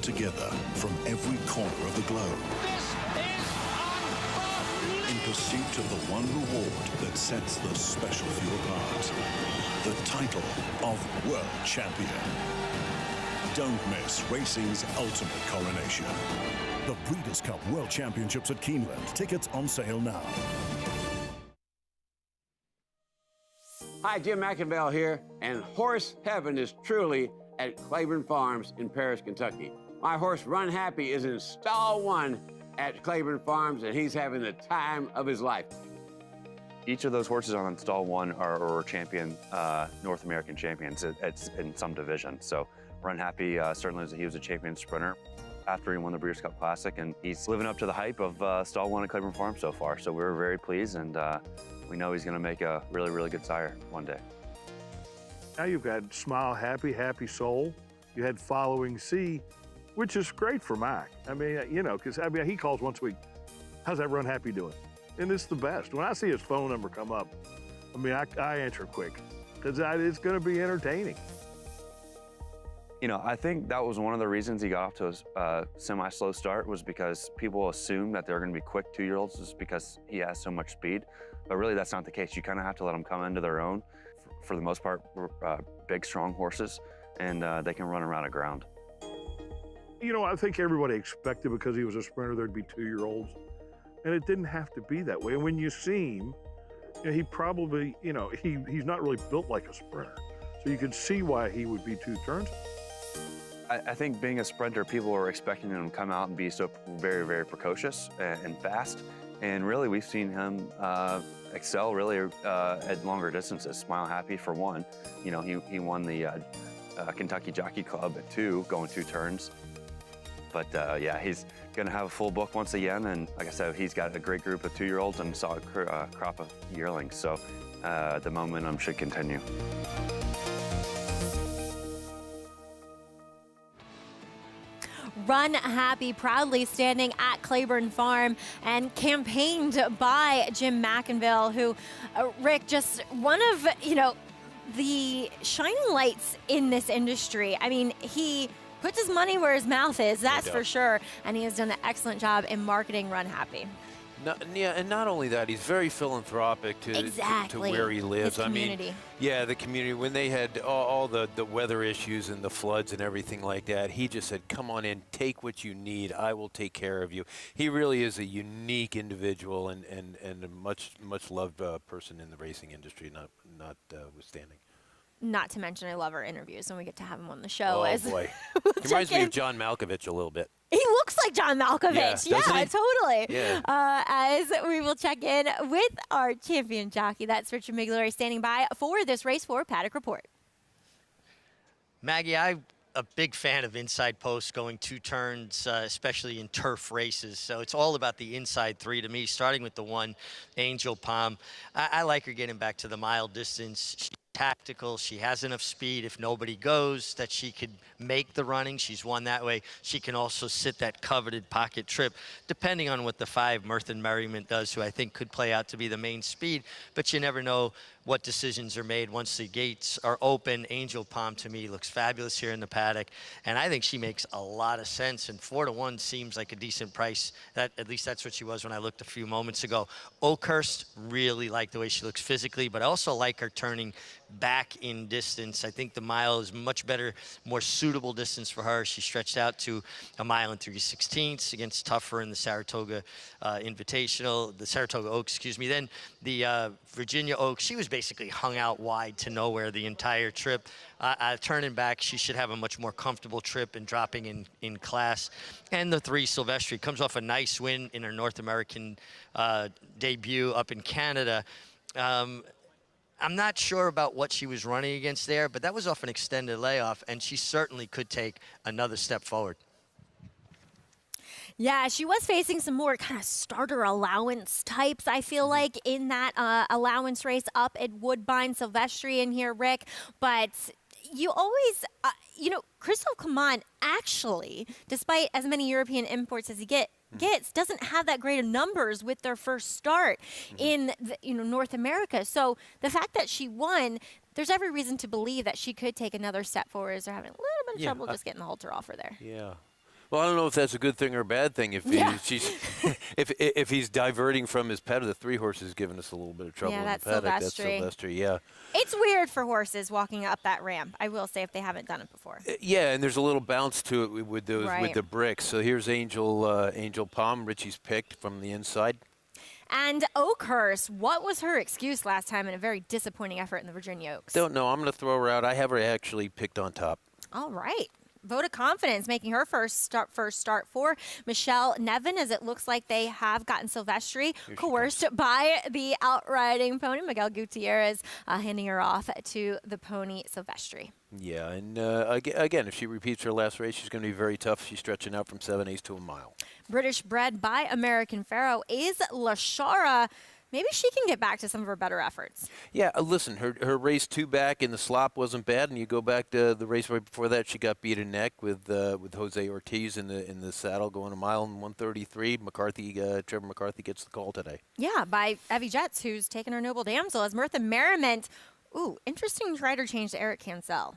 Speaker 15: Together from every corner of the globe. In pursuit of the one reward that sets the special few apart. The title of World Champion. Don't miss racing's ultimate coronation. The Breeders' Cup World Championships at Keeneland. Tickets on sale now.
Speaker 16: Hi, Jim McInville here, and horse heaven is truly at Claiborne Farms in Paris, Kentucky. My horse, Runhappy, is in stall 1 at Claiborne Farms, and he's having the time of his life.
Speaker 17: Each of those horses on stall 1 are champion, North American champions in some division. So Runhappy certainly he was a champion sprinter after he won the Breeders' Cup Classic, and he's living up to the hype of stall 1 at Claiborne Farm so far. So we're very pleased, and we know he's going to make a really, really good sire one day.
Speaker 18: Now you've got Smile Happy, Happy Soul. You had Following Sea, which is great for Mac. I mean, you know, because I mean, he calls once a week. How's that Runhappy doing? And it's the best. When I see his phone number come up, I mean, I answer quick because it's going to be entertaining.
Speaker 17: You know, I think that was one of the reasons he got off to a semi-slow start was because people assume that they're going to be quick 2-year-olds just because he has so much speed. But really, that's not the case. You kind of have to let them come into their own. For the most part, big, strong horses, and they can run around a ground.
Speaker 18: You know, I think everybody expected because he was a sprinter there'd be 2-year-olds, and it didn't have to be that way. And when you see him, you know, he probably, you know, he's not really built like a sprinter, so you could see why he would be 2 turns.
Speaker 17: I think being a sprinter, people were expecting him to come out and be so very, very precocious and fast, and really we've seen him excel really at longer distances. Smile Happy for one, you know, he won the Kentucky Jockey Club at 2, going 2 turns. But yeah, he's going to have a full book once again. And like I said, he's got a great group of 2-year-olds and a solid crop of yearlings. So the momentum should continue.
Speaker 1: Runhappy proudly standing at Claiborne Farm and campaigned by Jim McInville, who, Rick, just one of, you know, the shining lights in this industry. I mean, he puts his money where his mouth is, that's for sure. And he has done an excellent job in marketing Runhappy.
Speaker 2: Yeah, and not only that, he's very philanthropic to where he lives.
Speaker 1: His community.
Speaker 2: I mean, yeah, the community. When they had all the weather issues and the floods and everything like that, he just said, "Come on in, take what you need. I will take care of you." He really is a unique individual and a much loved person in the racing industry, notwithstanding.
Speaker 1: Not to mention, I love our interviews when we get to have him on the show.
Speaker 2: Oh, boy. He reminds me of John Malkovich a little bit.
Speaker 1: He looks like John Malkovich. Yeah, totally.
Speaker 2: Yeah.
Speaker 1: As we will check in with our champion jockey, that's Richard Migliotti, standing by for this Race 4 Paddock Report.
Speaker 3: Maggie, I'm a big fan of inside posts going 2 turns, especially in turf races. So it's all about the inside 3 to me, starting with the 1, Angel Palm. I like her getting back to the mile distance. She's tactical. She has enough speed if nobody goes that she could make the running. She's won that way. She can also sit that coveted pocket trip, depending on what the 5, Merthin Merriment, does, who I think could play out to be the main speed. But you never know what decisions are made once the gates are open. Angel Palm, to me, looks fabulous here in the paddock, and I think she makes a lot of sense, and 4-1 seems like a decent price. At least that's what she was when I looked a few moments ago. Oakhurst, really like the way she looks physically, but I also like her turning back in distance. I think the mile is much better, more suitable distance for her. She stretched out to a mile and 3/16 against Tougher in the Saratoga Invitational, the Saratoga Oaks, excuse me. Then the Virginia Oaks, she was basically hung out wide to nowhere the entire trip. Turning back, she should have a much more comfortable trip and dropping in class. And the 3, Silvestri, comes off a nice win in her North American debut up in Canada. I'm not sure about what she was running against there, but that was off an extended layoff, and she certainly could take another step forward.
Speaker 1: Yeah, she was facing some more kind of starter allowance types, I feel like, in that allowance race up at Woodbine. Silvestri in here, Rick. But you always, Christophe Clement actually, despite as many European imports as he gets, doesn't have that great of numbers with their first start in North America. So the fact that she won, there's every reason to believe that she could take another step forward as they're having a little bit of trouble just getting the halter off her there.
Speaker 2: Yeah. Well, I don't know if that's a good thing or a bad thing. If if he's diverting from his paddock, the 3 horses giving us a little bit of trouble.
Speaker 1: Yeah,
Speaker 2: in
Speaker 1: that's
Speaker 2: the paddock.
Speaker 1: Silvestri.
Speaker 2: That's Silvestri. Yeah.
Speaker 1: It's weird for horses walking up that ramp, I will say, if they haven't done it before.
Speaker 2: Yeah, and there's a little bounce to it with those
Speaker 1: Right.
Speaker 2: with the bricks. So here's Angel Palm. Richie's picked from the inside.
Speaker 1: And Oakhurst, what was her excuse last time in a very disappointing effort in the Virginia Oaks?
Speaker 2: Don't know. I'm going to throw her out. I have her actually picked on top.
Speaker 1: All right. Vote of confidence, making her first start for Michelle Nevin, as it looks like they have gotten Silvestri coerced by the outriding pony. Miguel Gutierrez handing her off to the pony Silvestri.
Speaker 2: Yeah, and again, if she repeats her last race, she's going to be very tough. She's stretching out from 7/8 to a mile.
Speaker 1: British bred by American Pharaoh is Lashara. Maybe she can get back to some of her better efforts.
Speaker 2: Yeah, listen, her race 2 back in the slop wasn't bad, and you go back to the race right before that, she got beat in neck with Jose Ortiz in the saddle going a mile and 1:33. Trevor McCarthy gets the call today.
Speaker 1: Yeah, by Evie Jets, who's taken her Noble Damsel as Mirtha Merriment. Ooh, interesting rider change to Eric Cancel.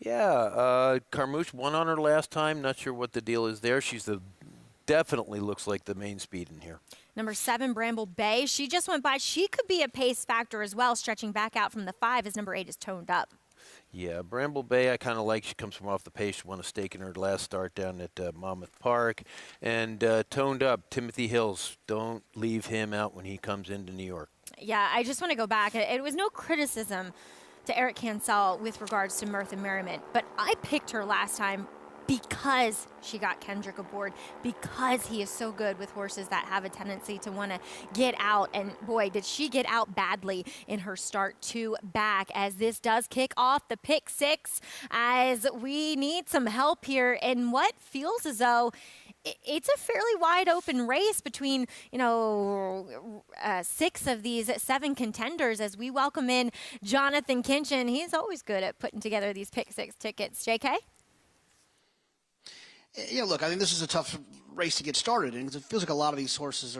Speaker 2: Yeah, Carmouche won on her last time. Not sure what the deal is there. Definitely looks like the main speed in here.
Speaker 1: Number 7, Bramble Bay. She just went by. She could be a pace factor as well, stretching back out from the 5 as number 8 is toned up.
Speaker 2: Yeah, Bramble Bay I kind of like. She comes from off the pace. She won a stake in her last start down at Monmouth Park. And toned up, Timothy Hills. Don't leave him out when he comes into New York.
Speaker 1: Yeah, I just want to go back. It was no criticism to Eric Cancel with regards to Mirtha Merriment, but I picked her last time because she got Kendrick aboard, because he is so good with horses that have a tendency to want to get out. And boy, did she get out badly in her start 2 back, as this does kick off the pick 6, as we need some help here in what feels as though it's a fairly wide open race between, 6 of these 7 contenders, as we welcome in Jonathan Kinchin. He's always good at putting together these pick 6 tickets. JK?
Speaker 5: Yeah, look, I think this is a tough race to get started in because it feels like a lot of these horses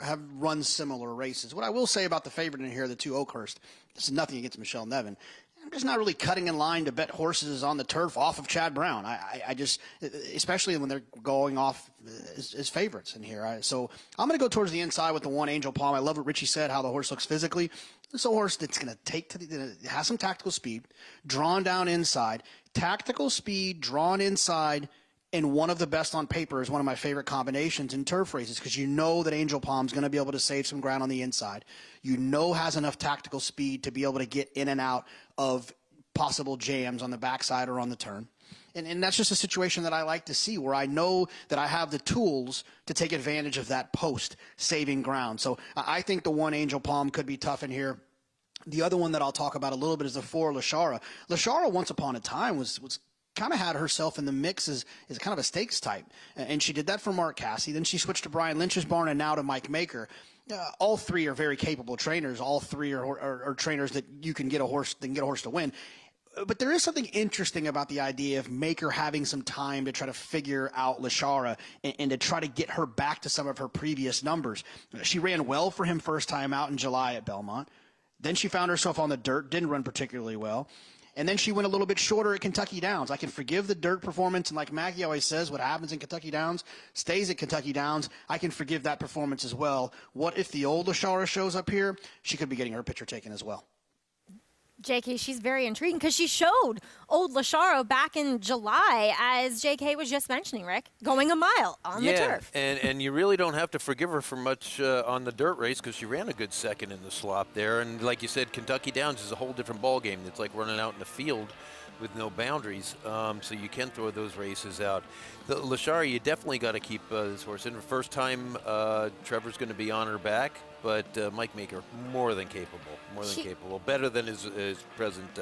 Speaker 5: have run similar races. What I will say about the favorite in here, the 2 Oakhurst, this is nothing against Michelle Nevin. I'm just not really cutting in line to bet horses on the turf off of Chad Brown. I just, especially when they're going off as favorites in here. So I'm going to go towards the inside with the 1 Angel Palm. I love what Richie said, how the horse looks physically. This is a horse that's going to take has some tactical speed, drawn down inside, tactical speed, drawn inside. And one of the best on paper is one of my favorite combinations in turf races, because you know that Angel Palm's going to be able to save some ground on the inside. You know has enough tactical speed to be able to get in and out of possible jams on the backside or on the turn. And that's just a situation that I like to see, where I know that I have the tools to take advantage of that post, saving ground. So I think the 1 Angel Palm could be tough in here. The other one that I'll talk about a little bit is the 4 Lashara. Lashara, once upon a time, was kind of had herself in the mix as kind of a stakes type. And she did that for Mark Casse. Then she switched to Brian Lynch's barn and now to Mike Maker. All 3 are very capable trainers. All 3 are trainers that you can get a horse to win. But there is something interesting about the idea of Maker having some time to try to figure out Lashara and to try to get her back to some of her previous numbers. She ran well for him first time out in July at Belmont. Then she found herself on the dirt, didn't run particularly well. And then she went a little bit shorter at Kentucky Downs. I can forgive the dirt performance, and like Maggie always says, what happens in Kentucky Downs stays at Kentucky Downs. I can forgive that performance as well. What if the old Lashara shows up here? She could be getting her picture taken as well.
Speaker 1: JK, she's very intriguing because she showed old Lasharo back in July, as JK was just mentioning, Rick, going a mile on the turf.
Speaker 2: And you really don't have to forgive her for much on the dirt race because she ran a good second in the slop there. And like you said, Kentucky Downs is a whole different ball game. It's like running out in the field with no boundaries, so you can throw those races out. The Lashara, you definitely got to keep this horse in. The first time, Trevor's going to be on her back, but Mike Maker more than capable, better than his present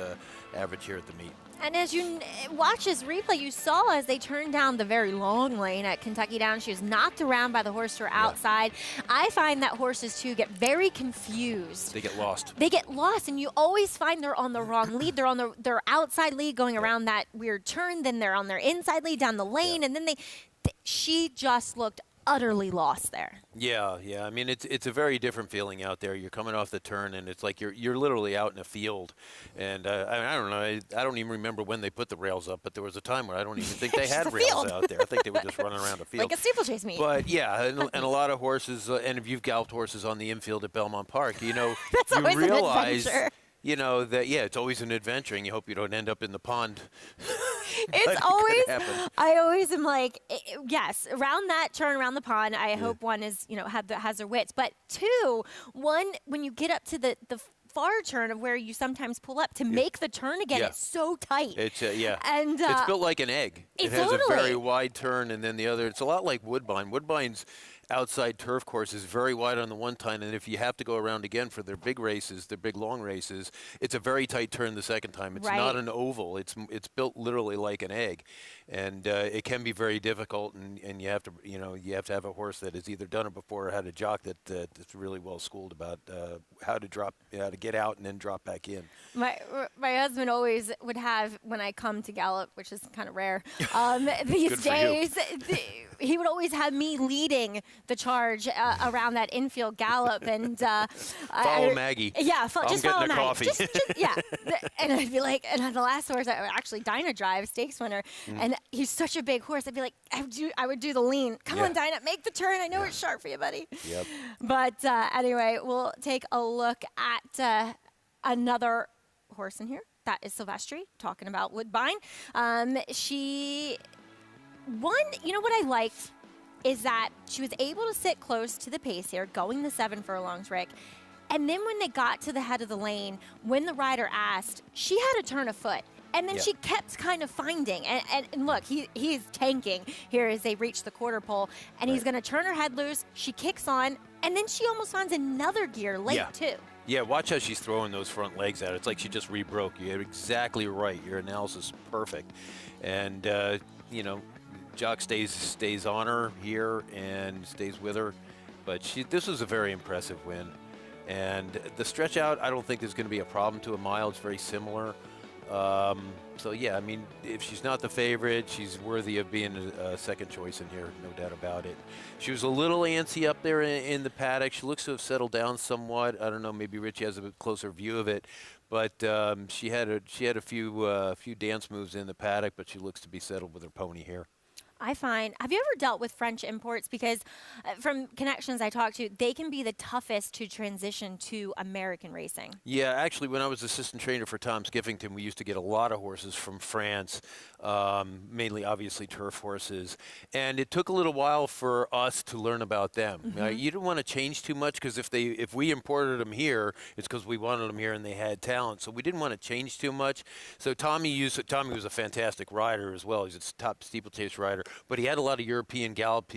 Speaker 2: average here at the meet.
Speaker 1: And as you watch this replay, you saw as they turned down the very long lane at Kentucky Downs, she was knocked around by the horse to her outside. I find that horses, too, get very confused.
Speaker 2: They get lost.
Speaker 1: They get lost, and you always find they're on the wrong lead. They're on their outside lead going around that weird turn, then they're on their inside lead down the lane, and then she just looked utterly lost there.
Speaker 2: Yeah. I mean, it's a very different feeling out there. You're coming off the turn, and it's like you're literally out in a field. And I don't know. I don't even remember when they put the rails up, but there was a time where I don't even think they had rails out there. I think they were just running around a field.
Speaker 1: Like a steeplechase meet.
Speaker 2: But yeah, and a lot of horses, and if you've galloped horses on the infield at Belmont Park, you know,
Speaker 1: That's
Speaker 2: you
Speaker 1: always
Speaker 2: realize.
Speaker 1: An adventure.
Speaker 2: You know, that, it's always an adventure, and you hope you don't end up in the pond.
Speaker 1: It's always, I always am like, yes, around that turn around the pond, I hope one is, has their wits. But two, one, when you get up to the far turn of where you sometimes pull up to make the turn again, it's so tight.
Speaker 2: It's,
Speaker 1: And
Speaker 2: it's built like an egg. It has
Speaker 1: totally.
Speaker 2: a very wide turn, and then the other, it's a lot like Woodbine. Woodbine's outside turf course is very wide on the one time, and if you have to go around again for their big races, their big long races, it's a very tight turn the second time. It's not an oval. It's built literally like an egg, and it can be very difficult. And you have to have a horse that has either done it before or had a jock that's really well schooled about how to get out and then drop back in.
Speaker 1: My husband always would have, when I come to gallop, which is kind of rare these days, he would always have me leading the charge around that infield gallop, and
Speaker 2: follow Maggie.
Speaker 1: Yeah, just follow Maggie.
Speaker 2: Coffee.
Speaker 1: Just, and I'd be like, and the last horse, actually Dinah Drive, stakes winner, and he's such a big horse. I'd be like, I would do the lean. Come on, Dinah, make the turn. I know it's sharp for you, buddy.
Speaker 2: Yep.
Speaker 1: But anyway, we'll take a look at another horse in here. That is Silvestri, talking about Woodbine. She won. You know what I liked is that she was able to sit close to the pace here, going the 7 furlongs, Rick. And then when they got to the head of the lane, when the rider asked, she had to turn a foot. And then she kept kind of finding. And look, he's tanking here as they reach the quarter pole. And he's going to turn her head loose. She kicks on. And then she almost finds another gear late, too.
Speaker 2: Yeah, watch how she's throwing those front legs out. It's like she just rebroke. You're exactly right. Your analysis is perfect. And, Jock stays on her here and stays with her. But this was a very impressive win. And the stretch out, I don't think there's going to be a problem to a mile. It's very similar. So, yeah, I mean, if she's not the favorite, she's worthy of being a second choice in here, no doubt about it. She was a little antsy up there in the paddock. She looks to have settled down somewhat. I don't know, maybe Richie has a bit closer view of it. But she had a few dance moves in the paddock, but she looks to be settled with her pony here.
Speaker 1: Have you ever dealt with French imports? Because from connections I talked to, they can be the toughest to transition to American racing.
Speaker 2: Yeah, actually, when I was assistant trainer for Tom Skiffington, we used to get a lot of horses from France, mainly, obviously, turf horses. And it took a little while for us to learn about them.
Speaker 1: Mm-hmm.
Speaker 2: You didn't want to change too much because if we imported them here, it's because we wanted them here and they had talent. So we didn't want to change too much. So Tommy was a fantastic rider as well. He's a top steeplechase rider. But he had a lot of European gallop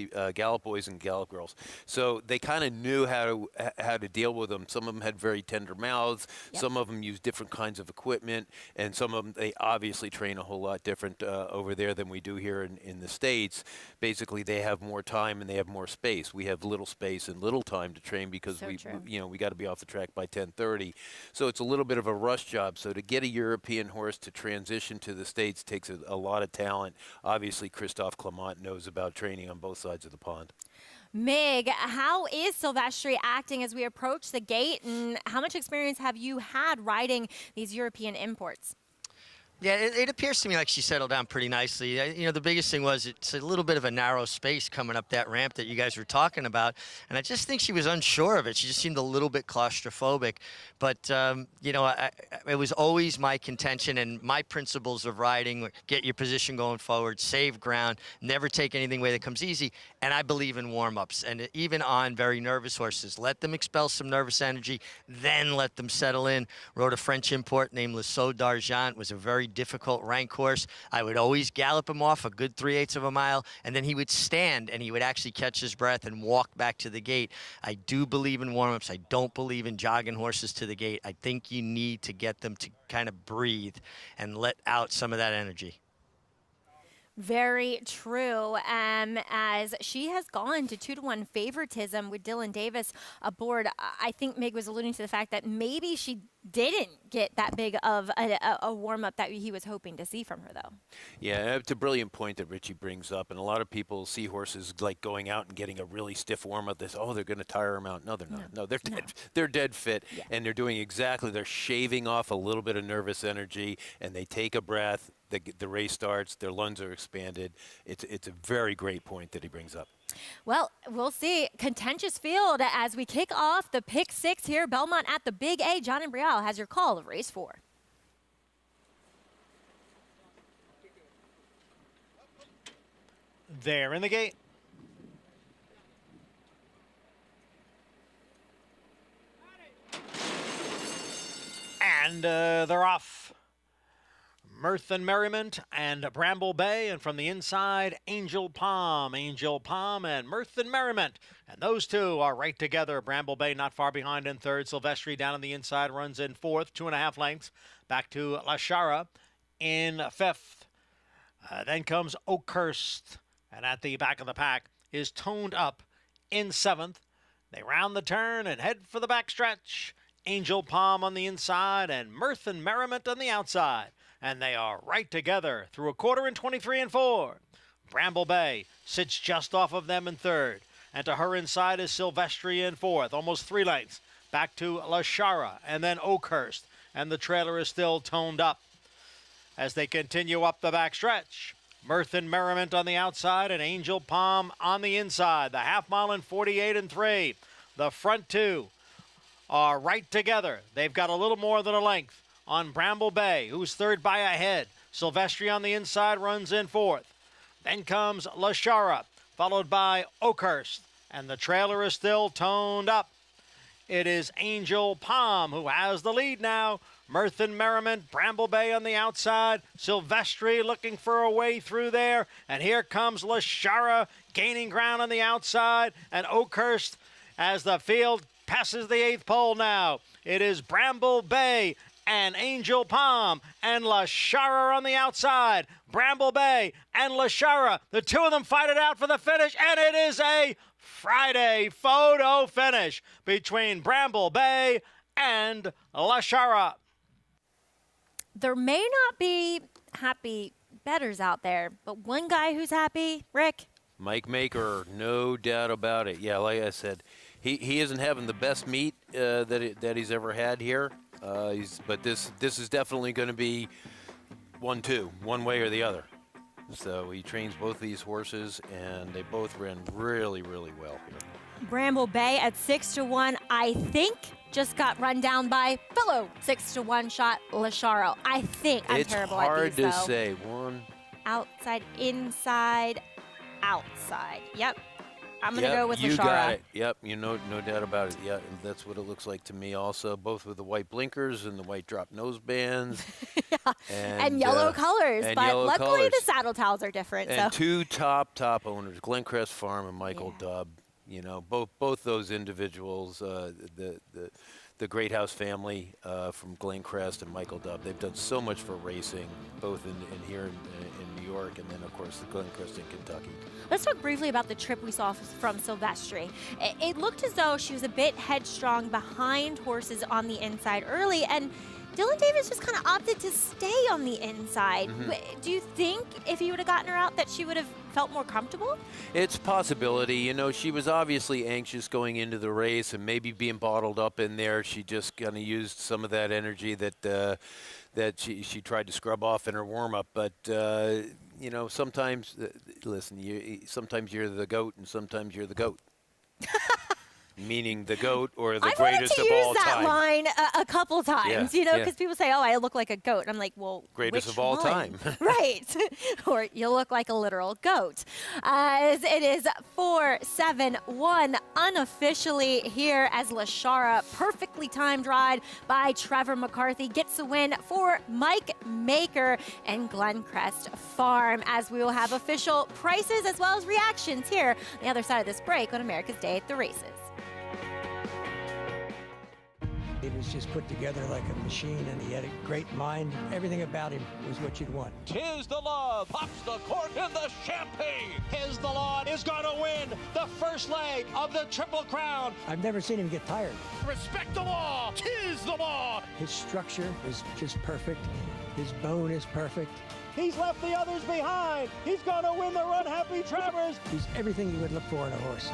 Speaker 2: boys and gallop girls, so they kind of knew how to deal with them. Some of them had very tender mouths. Yep. Some of them used different kinds of equipment, and some of them they obviously train a whole lot different over there than we do here in the States. Basically, they have more time and they have more space. We have little space and little time to train because we got to be off the track by 10:30. So it's a little bit of a rush job. So to get a European horse to transition to the States takes a lot of talent. Obviously, Christophe Clement knows about training on both sides of the pond.
Speaker 1: Mig, how is Silvestri acting as we approach the gate, and how much experience have you had riding these European imports?
Speaker 3: Yeah, it appears to me like she settled down pretty nicely. You know, the biggest thing was it's a little bit of a narrow space coming up that ramp that you guys were talking about, and I just think she was unsure of it. She just seemed a little bit claustrophobic. But, you know, it was always my contention and my principles of riding: get your position going forward, save ground, never take anything away that comes easy. And I believe in warm-ups, and even on very nervous horses. Let them expel some nervous energy, then let them settle in. Rode a French import named Le Saut d'Argent. Was a very difficult rank horse. I would always gallop him off a good 3/8 of a mile, and then he would stand and he would actually catch his breath and walk back to the gate. I do believe in warm-ups. I don't believe in jogging horses to the gate. I think you need to get them to kind of breathe and let out some of that energy.
Speaker 1: Very true. As she has gone to 2-1 favoritism with Dylan Davis aboard, I think Mig was alluding to the fact that maybe she didn't get that big of a warm-up that he was hoping to see from her, though.
Speaker 2: Yeah, it's a brilliant point that Richie brings up, and a lot of people see horses like going out and getting a really stiff warm-up. They say, oh, they're going to tire them out. No, they're not. No, they're dead. They're dead fit, and they're doing exactly. They're shaving off a little bit of nervous energy, and they take a breath. The race starts. Their lungs are expanded. It's a very great point that he brings up.
Speaker 1: Well, we'll see. Contentious field as we kick off the pick 6 here. Belmont at the Big A. John and Brielle has your call of race 4.
Speaker 4: They're in the gate. And they're off. Mirth and Merriment and Bramble Bay, and from the inside, Angel Palm. Angel Palm and Mirth and Merriment. And those two are right together. Bramble Bay not far behind in third. Silvestri down on the inside runs in fourth, 2.5 lengths. Back to La Shara in fifth. Then comes Oakhurst, and at the back of the pack is Toned Up in seventh. They round the turn and head for the backstretch. Angel Palm on the inside and Mirth and Merriment on the outside. And they are right together through a quarter in 23 and 4. Bramble Bay sits just off of them in third. And to her inside is Silvestri in fourth, almost 3 lengths. Back to La Shara and then Oakhurst. And the trailer is still Toned Up. As they continue up the backstretch, Mirth and Merriment on the outside and Angel Palm on the inside. The half mile in 48 and 3. The front two are right together. They've got a little more than a length on Bramble Bay, who's third by a head. Silvestri on the inside runs in fourth. Then comes La Shara, followed by Oakhurst, and the trailer is still Toned Up. It is Angel Palm who has the lead now. Mirth and Merriment, Bramble Bay on the outside. Silvestri looking for a way through there. And here comes La Shara gaining ground on the outside. And Oakhurst as the field passes the 8th pole now. It is Bramble Bay and Angel Palm and La Shara on the outside. Bramble Bay and La Shara, the two of them fight it out for the finish, and it is a Friday photo finish between Bramble Bay and La Shara.
Speaker 1: There may not be happy bettors out there, but one guy who's happy, Rick.
Speaker 2: Mike Maker, no doubt about it. Yeah, like I said, he isn't having the best meet that he's ever had here. But this is definitely going to be 1-2, one way or the other. So he trains both these horses, and they both ran really, really well here.
Speaker 1: Bramble Bay at 6-1, I think, just got run down by fellow 6-1 shot La Shara. I think. I'm terrible at these,
Speaker 2: It's hard to say. One.
Speaker 1: Outside, inside, outside. Yep. I'm going to go with La Shara.
Speaker 2: You got it. Yep, no doubt about it. Yeah, that's what it looks like to me also, both with the white blinkers and the white drop nose bands.
Speaker 1: Yeah. And yellow colors.
Speaker 2: And
Speaker 1: but
Speaker 2: yellow
Speaker 1: luckily
Speaker 2: colors.
Speaker 1: the saddle towels are different.
Speaker 2: And
Speaker 1: so.
Speaker 2: two top owners, Glencrest Farm and Michael Dubb. You know, both those individuals, the Great House family from Glencrest and Michael Dubb, they've done so much for racing, both in here in New York, and then of course the Glencrest in Kentucky.
Speaker 1: Let's talk briefly about the trip we saw from Silvestri. It looked as though she was a bit headstrong behind horses on the inside early, and Dylan Davis just kind of opted to stay on the inside. Do you think if he would have gotten her out that she would have felt more comfortable?
Speaker 2: It's a possibility. You know, she was obviously anxious going into the race and maybe being bottled up in there. She just kind of used some of that energy that that she tried to scrub off in her warm-up. But, you know, sometimes, listen, sometimes you're the GOAT and sometimes you're the GOAT. Meaning the GOAT or the greatest of all time.
Speaker 1: I've wanted to use that line a couple times, you know, because people say, oh, I look like a goat. And I'm like, well,
Speaker 2: greatest
Speaker 1: which
Speaker 2: of all
Speaker 1: one?
Speaker 2: time.
Speaker 1: Right. Or you look like a literal goat. As it is 4-7-1 unofficially here as Lashara, perfectly timed ride by Trevor McCarthy, gets the win for Mike Maker and Glencrest Farm, as we will have official prices as well as reactions here on the other side of this break on America's Day at the Races.
Speaker 12: He was just put together like a machine, and he had a great mind. Everything about him was what you'd want.
Speaker 8: Tis the law, pops the cork in the champagne. Tis the law is going to win the first leg of the Triple Crown.
Speaker 12: I've never seen him get tired.
Speaker 8: Respect the law, tis the law.
Speaker 12: His structure is just perfect. His bone is perfect.
Speaker 8: He's left the others behind. He's going to win the Runhappy Travers.
Speaker 12: He's everything you would look for in a horse.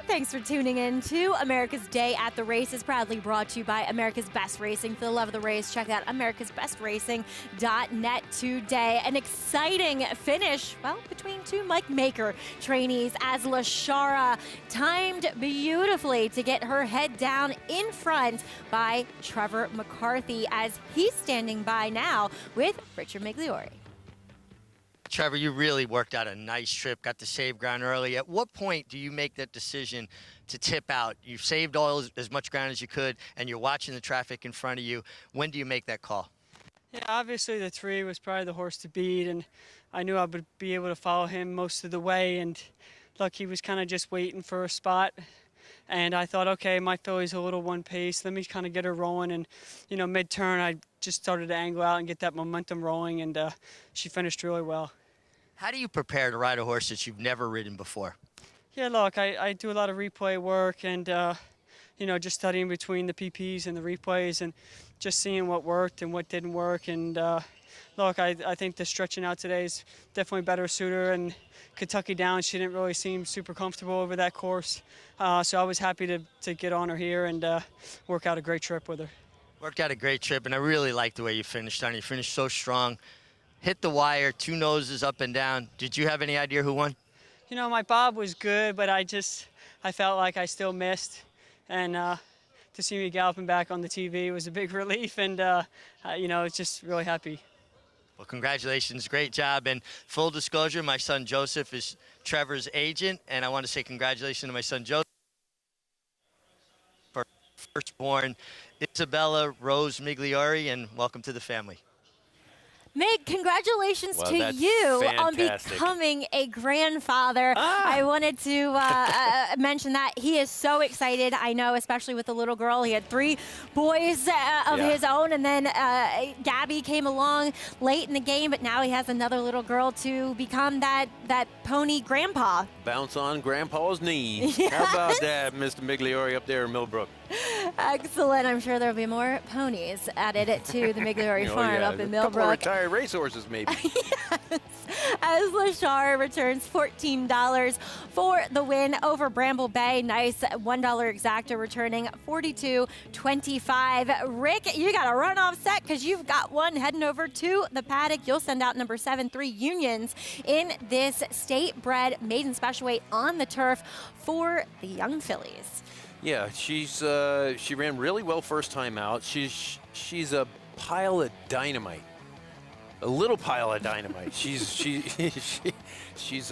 Speaker 1: Thanks for tuning in to America's Day at the Races, proudly brought to you by America's Best Racing. For the love of the race, check out americasbestracing.net today. An exciting finish, well, between two Mike Maker trainees, as Lashara timed beautifully to get her head down in front by Trevor McCarthy, as he's standing by now with Richard Migliori.
Speaker 3: Trevor, you really worked out a nice trip, got to save ground early. At what point do you make that decision to tip out? You've saved all as much ground as you could, and you're watching the traffic in front of you. When do you make that call?
Speaker 19: Yeah, obviously the 3 was probably the horse to beat, and I knew I would be able to follow him most of the way. And look, he was kind of just waiting for a spot. And I thought, okay, my filly's a little one pace. Let me kind of get her rolling. And, you know, mid-turn, I just started to angle out and get that momentum rolling, and she finished really well.
Speaker 3: How do you prepare to ride a horse that you've never ridden before?
Speaker 19: Yeah, look, I do a lot of replay work and, you know, just studying between the PPs and the replays and just seeing what worked and what didn't work. And, look, I think the stretching out today is definitely better suitor. And Kentucky Downs, she didn't really seem super comfortable over that course. So I was happy to get on her here and work out a great trip with her.
Speaker 3: Worked out a great trip, and I really liked the way you finished on. You finished so strong. Hit the wire, 2 noses up and down. Did you have any idea who won?
Speaker 19: You know, my bob was good, but I felt like I still missed. And to see me galloping back on the TV was a big relief, and, you know, it's just really happy.
Speaker 3: Well, congratulations. Great job. And full disclosure, my son Joseph is Trevor's agent, and I want to say congratulations to my son Joseph firstborn, Isabella Rose Migliori, and welcome to the family.
Speaker 1: Meg, congratulations
Speaker 2: Well,
Speaker 1: to
Speaker 2: that's
Speaker 1: you on
Speaker 2: fantastic.
Speaker 1: becoming a grandfather. I wanted to mention that he is so excited. I know, especially with the little girl. He had 3 boys of his own, and then Gabby came along late in the game, but now he has another little girl to become that pony grandpa.
Speaker 2: Bounce on Grandpa's knee.
Speaker 1: Yes.
Speaker 2: How about that, Mr. Migliori up there in Millbrook?
Speaker 1: Excellent. I'm sure there'll be more ponies added to the Migliori
Speaker 2: Oh,
Speaker 1: farm
Speaker 2: yeah.
Speaker 1: up in
Speaker 2: A couple
Speaker 1: Millbrook.
Speaker 2: retired racehorses, maybe.
Speaker 1: As Lashar returns $14 for the win over Bramble Bay. Nice $1 exacta returning $42.25. Rick, you got a runoff set because you've got one heading over to the paddock. You'll send out number 7, 3 Unions in this state-bred maiden special weight on the turf for the young fillies.
Speaker 2: Yeah, she ran really well first time out. She's a pile of dynamite. A little pile of dynamite. She's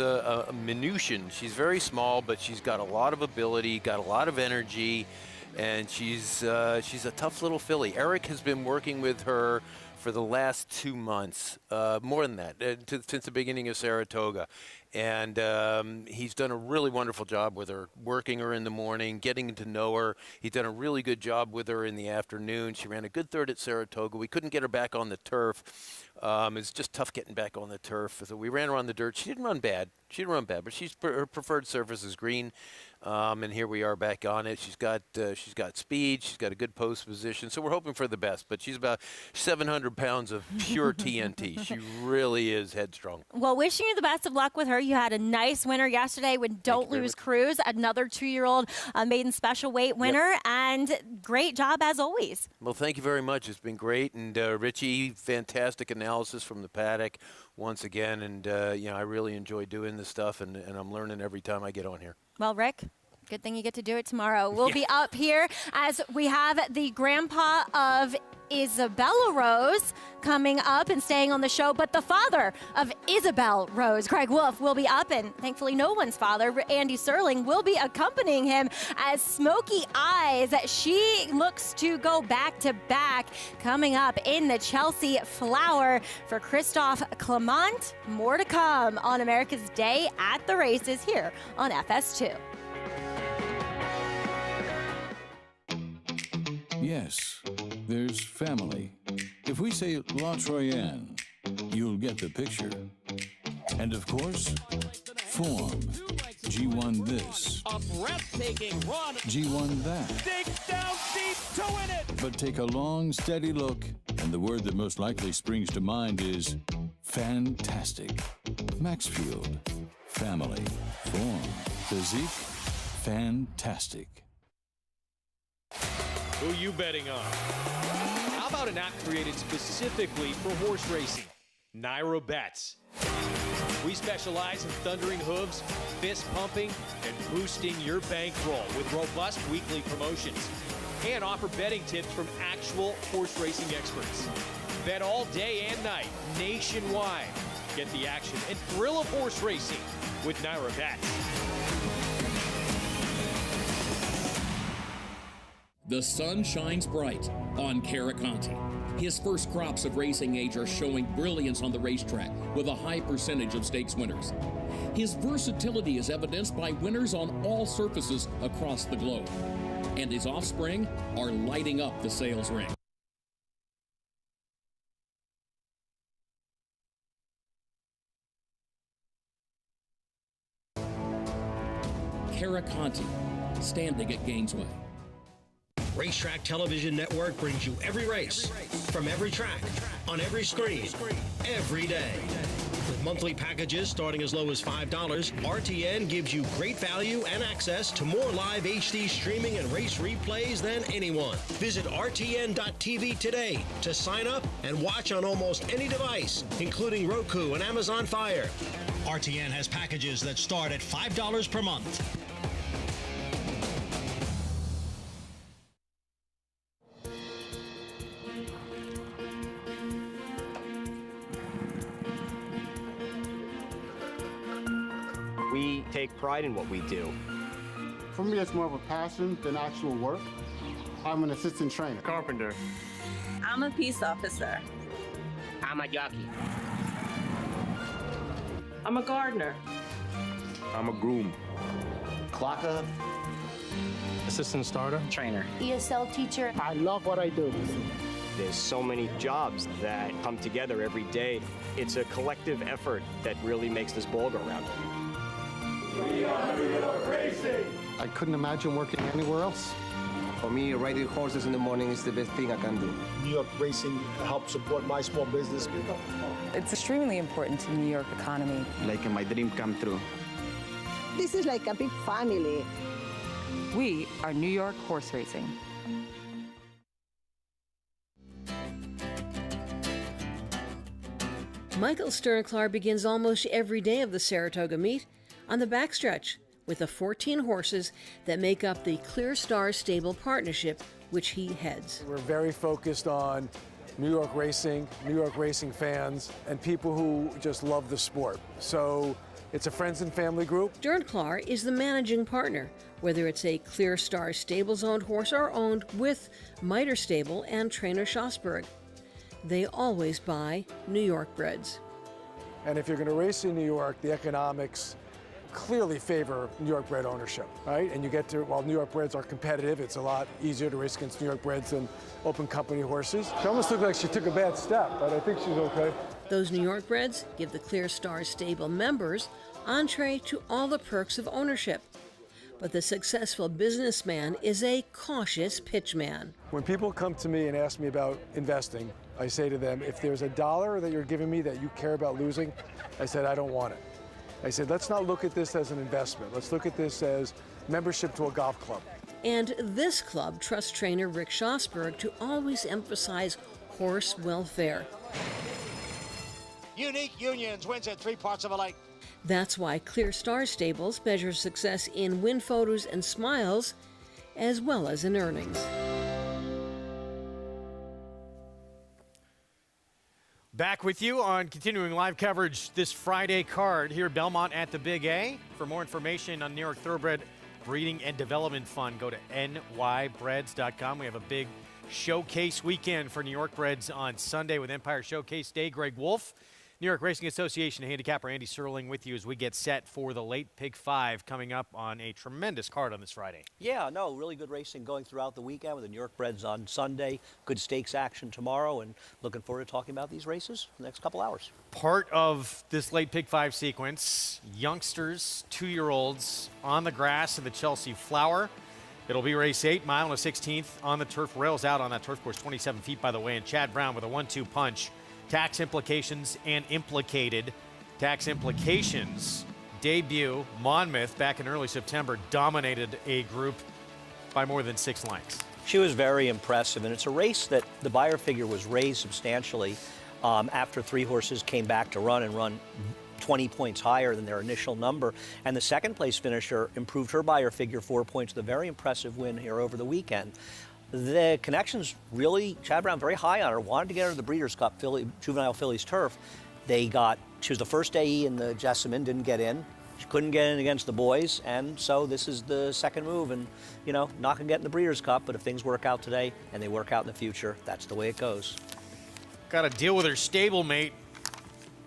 Speaker 2: a minutian. She's very small, but she's got a lot of ability, got a lot of energy, and she's a tough little filly. Eric has been working with her for the last 2 months, more than that, since the beginning of Saratoga. And he's done a really wonderful job with her, working her in the morning, getting to know her. He's done a really good job with her in the afternoon. She ran a good third at Saratoga. We couldn't get her back on the turf. It's just tough getting back on the turf. So we ran her on the dirt. She didn't run bad. But her preferred surface is green. And here we are back on it. She's got speed. She's got a good post position. So we're hoping for the best. But she's about 700 pounds of pure TNT. She really is headstrong.
Speaker 1: Well, wishing you the best of luck with her. You had a nice winner yesterday with Don't Lose Cruise, another 2-year-old maiden special weight winner, and great job as always.
Speaker 2: Well, thank you very much. It's been great. And Richie, fantastic analysis from the paddock once again. And, I really enjoy doing this stuff, and I'm learning every time I get on here.
Speaker 1: Well, Rick, good thing you get to do it tomorrow. We'll be up here as we have the grandpa of Isabella Rose coming up and staying on the show, but the father of Isabel Rose, Craig Wolf, will be up, and thankfully no one's father, Andy Serling, will be accompanying him as Smoky Eyes. She looks to go back-to-back coming up in the Chelsea Flower for Christophe Clement. More to come on America's Day at the Races here on FS2.
Speaker 20: Yes, there's family. If we say La Troyenne, you'll get the picture. And of course, form. G1 this.
Speaker 8: A breathtaking run.
Speaker 20: G1 that.
Speaker 8: Dig down deep to win it.
Speaker 20: But take a long, steady look, and the word that most likely springs to mind is fantastic. Maxfield. Family. Form. Physique. Fantastic.
Speaker 8: Who you betting on? How about an app created specifically for horse racing? Naira Bets. We specialize in thundering hooves, fist pumping, and boosting your bankroll with robust weekly promotions. And offer betting tips from actual horse racing experts. Bet all day and night, nationwide. Get the action and thrill of horse racing with Naira Bets.
Speaker 21: The sun shines bright on Caraconte. His first crops of racing age are showing brilliance on the racetrack with a high percentage of stakes winners. His versatility is evidenced by winners on all surfaces across the globe. And his offspring are lighting up the sales ring. Caraconte, standing at Gainesway.
Speaker 22: Racetrack Television Network brings you every race, from every track, on every screen, every day. With monthly packages starting as low as $5, RTN gives you great value and access to more live HD streaming and race replays than anyone. Visit RTN.tv today to sign up and watch on almost any device, including Roku and Amazon Fire. RTN has packages that start at $5 per month.
Speaker 24: We take pride in what we do.
Speaker 25: For me, it's more of a passion than actual work.
Speaker 6: I'm an assistant trainer.
Speaker 7: Carpenter.
Speaker 23: I'm a peace officer.
Speaker 7: I'm a jockey.
Speaker 23: I'm a gardener.
Speaker 7: I'm a groom.
Speaker 6: Clocker.
Speaker 7: Assistant starter.
Speaker 23: Trainer. ESL teacher.
Speaker 6: I love what I do.
Speaker 7: There's so many jobs that come together every day. It's a collective effort that really makes this ball go round.
Speaker 6: We are New York Racing! I couldn't imagine working anywhere else.
Speaker 24: For me, riding horses in the morning is the best thing I can do.
Speaker 25: New York Racing helps support my small business.
Speaker 26: It's extremely important to the New York economy.
Speaker 24: Like my dream come true.
Speaker 27: This is like a big family.
Speaker 26: We are New York Horse Racing.
Speaker 28: Michael Sternclar begins almost every day of the Saratoga meet on the backstretch with the 14 horses that make up the Clear Star Stable Partnership, which he heads.
Speaker 29: We're very focused on New York racing fans, and people who just love the sport. So it's a friends and family group.
Speaker 28: Sternclar is the managing partner, whether it's a Clear Star Stables-owned horse or owned with Miter Stable and trainer Schosberg. They always buy New York breds.
Speaker 29: And if you're going to race in New York, the economics clearly favor New York bred ownership, right? And you get to, while New York breds are competitive, it's a lot easier to race against New York breds than open company horses. She almost looked like she took a bad step, but I think she's okay.
Speaker 28: Those New York breds give the Clear Star Stable members entree to all the perks of ownership. But the successful businessman is a cautious pitchman.
Speaker 29: When people come to me and ask me about investing, I say to them, if there's $1 that you're giving me that you care about losing, I said, I don't want it. I said, let's not look at this as an investment. Let's look at this as membership to a golf club.
Speaker 28: And this club trusts trainer Rick Schosberg to always emphasize horse welfare.
Speaker 4: Unique Unions wins at 3 parts of a lake.
Speaker 28: That's why Clear Star Stables measures success in win photos and smiles, as well as in earnings.
Speaker 4: Back with you on continuing live coverage this Friday card here at Belmont at the Big A. For more information on New York Thoroughbred Breeding and Development Fund, go to nybreds.com. We have a big showcase weekend for New York breds on Sunday with Empire Showcase Day. Greg Wolf, New York Racing Association handicapper Andy Serling with you as we get set for the late Pick 5 coming up on a tremendous card on this Friday.
Speaker 30: Yeah, no, really good racing going throughout the weekend with the New York breds on Sunday. Good stakes action tomorrow, and looking forward to talking about these races the next couple hours.
Speaker 4: Part of this late Pick 5 sequence, youngsters, 2-year-olds on the grass in the Chelsea Flower. It'll be race 8, mile and a 16th on the turf. Rails out on that turf course, 27 feet by the way, and Chad Brown with a 1-2 punch. Tax Implications and Implicated. Tax Implications debut, Monmouth, back in early September, dominated a group by more than 6 lengths.
Speaker 30: She was very impressive, and it's a race that the buyer figure was raised substantially after 3 horses came back to run 20 points higher than their initial number. And the second place finisher improved her buyer figure 4 points with a very impressive win here over the weekend. The connections really, Chad Brown very high on her, wanted to get her to the Breeders' Cup Juvenile Fillies turf. She was the first AE in the Jessamine, didn't get in. She couldn't get in against the boys, and so this is the second move. And, you know, not going to get in the Breeders' Cup, but if things work out today and they work out in the future, that's the way it goes.
Speaker 4: Got to deal with her stablemate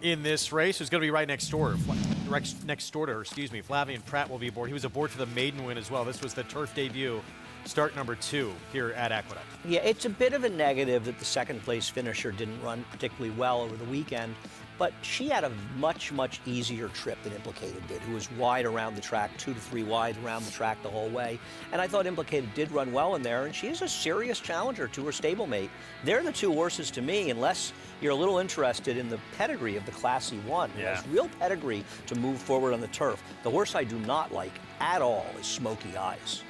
Speaker 4: in this race, who's going to be right next door to her, Flavian Pratt will be aboard. He was aboard for the maiden win as well. This was the turf debut. Start number 2 here at Aqueduct.
Speaker 30: Yeah, it's a bit of a negative that the second place finisher didn't run particularly well over the weekend, but she had a much, much easier trip than Implicated did, who was wide around the track, 2 to 3 wide around the track the whole way. And I thought Implicated did run well in there, and she is a serious challenger to her stablemate. They're the 2 horses to me, unless you're a little interested in the pedigree of the Classy 1.
Speaker 4: Yeah.
Speaker 30: Has real pedigree to move forward on the turf. The horse I do not like at all is Smoky Eyes.